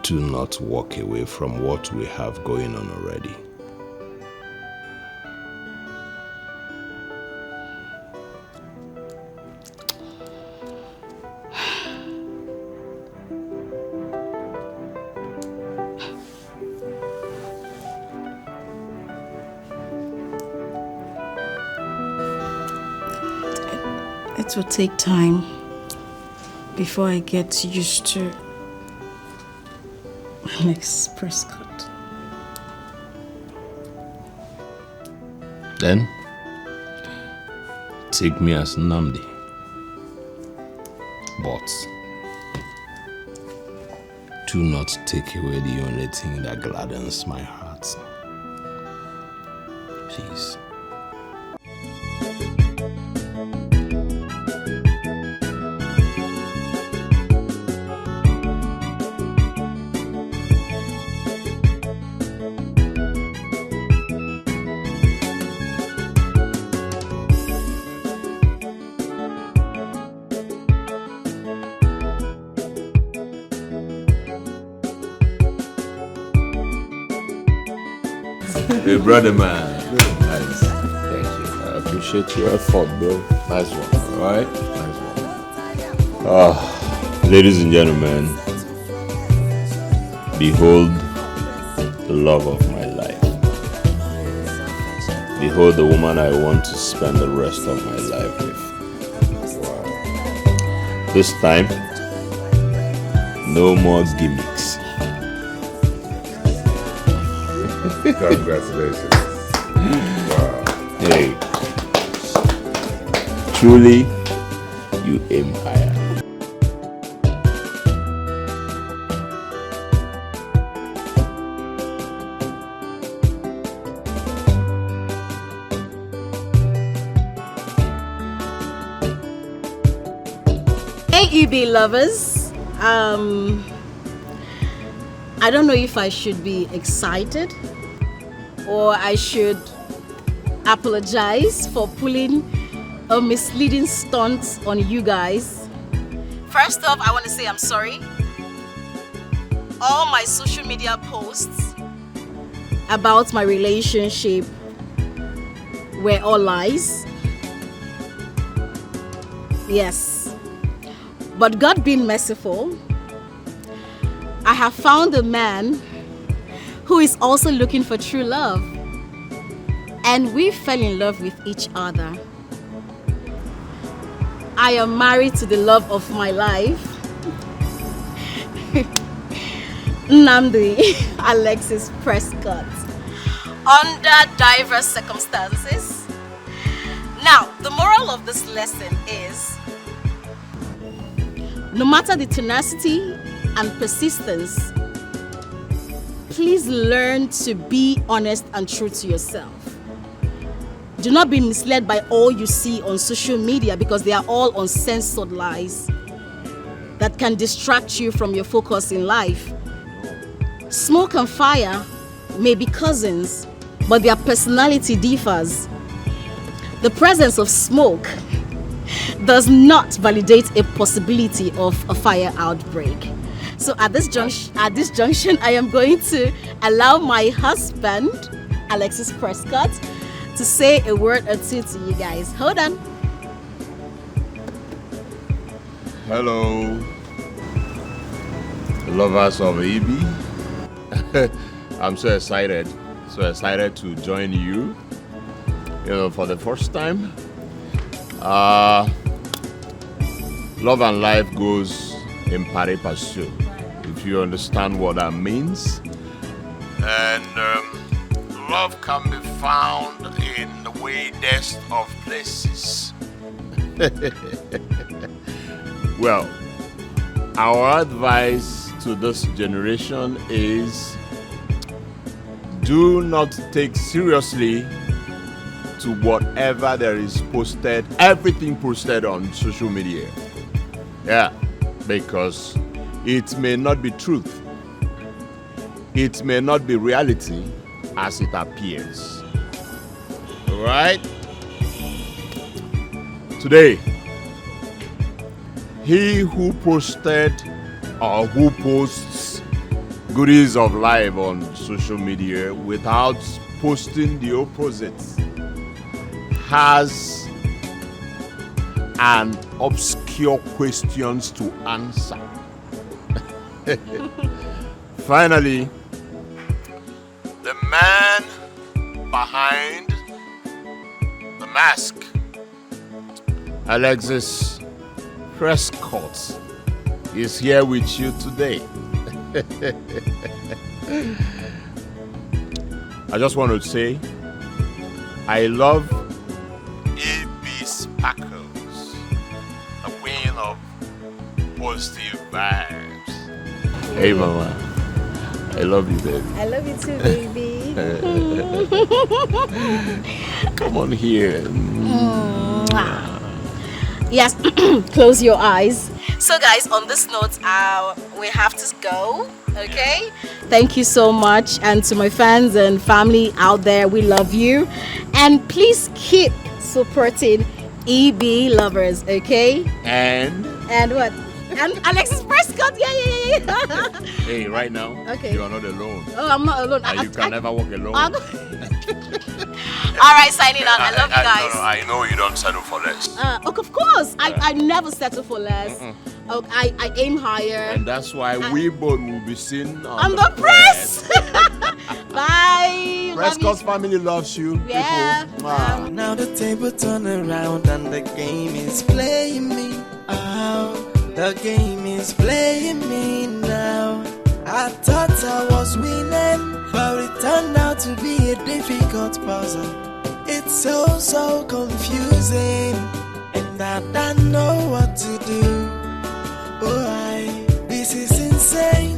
do not walk away from what we have going on already. It will take time before I get used to Alex Prescott. Then, take me as Nnamdi. But do not take away the only thing that gladdens my heart. Please. Hey, brother man. Nice. Thank you. I appreciate your effort, bro. Nice one. Alright? Nice one. Ladies and gentlemen, behold the love of my life. Behold the woman I want to spend the rest of my life with. Wow. This time, no more gimmicks. Congratulations. Wow. Hey. Truly, you aim higher. Hey, EB lovers. I don't know if I should be excited or I should apologize for pulling a misleading stunt on you guys. First off, I want to say I'm sorry. All my social media posts about my relationship were all lies. Yes. But God being merciful, I have found a man who is also looking for true love. And we fell in love with each other. I am married to the love of my life, Nnamdi Alexis Prescott, under diverse circumstances. Now, the moral of this lesson is, no matter the tenacity and persistence, please learn to be honest and true to yourself. Do not be misled by all you see on social media, because they are all uncensored lies that can distract you from your focus in life. Smoke and fire may be cousins, but their personality differs. The presence of smoke does not validate a possibility of a fire outbreak. So at this junction, I am going to allow my husband, Alexis Prescott, to say a word or two to you guys. Hold on. Hello, lovers of EB. I'm so excited to join you. For the first time. Love and life goes in pari passu, if you understand what that means. And love can be found in the weirdest of places. Well, our advice to this generation is, do not take seriously to whatever there is posted, everything posted on social media. Yeah, because it may not be truth. It may not be reality as it appears. Alright? Today, he who posted or who posts goodies of life on social media without posting the opposite has an obscure questions to answer. Finally, the man behind the mask Alexis Prescott is here with you today. I just want to say, I love A.B. Sparkles, the queen of positive vibes. Hey, Mama. I love you, baby. I love you too, baby. Come on here. Yes, close your eyes. So guys, on this note, we have to go, okay? Thank you so much. And to my fans and family out there, we love you. And please keep supporting EB lovers, okay? And what? And Alexis Prescott, yeah. hey, right now, okay, you are not alone. Oh, I'm not alone. And you can never walk alone. All right, signing out. I love you guys. No, I know you don't settle for less. Of course, I never settle for less. I aim higher. And that's why we both will be seen on the press. Bye. Prescott's family loves you. Yeah. People. Now the table turn around and the game is playing me. The game is playing me now. I thought I was winning, but it turned out to be a difficult puzzle. It's so confusing, and I don't know what to do. This is insane.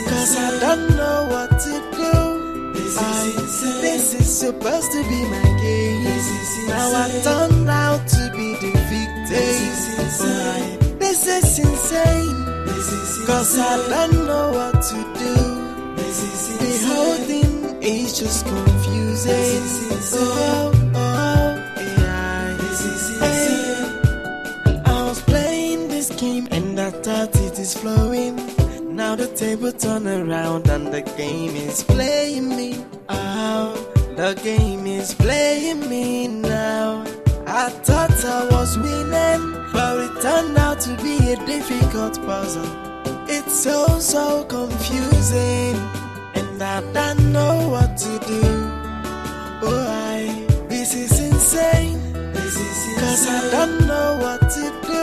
Cause I don't know what to do. This is supposed to be my game. Now I turned out to be the victim. This is insane. Cause I don't know what to do. The whole thing is just confusing. I was playing this game and I thought it is flowing. Now the table turn around and the game is playing me. The game is playing me now. I thought I was winning, but it turned out to be a difficult puzzle. It's so confusing, and I don't know what to do. This is insane. Cause I don't know what to do.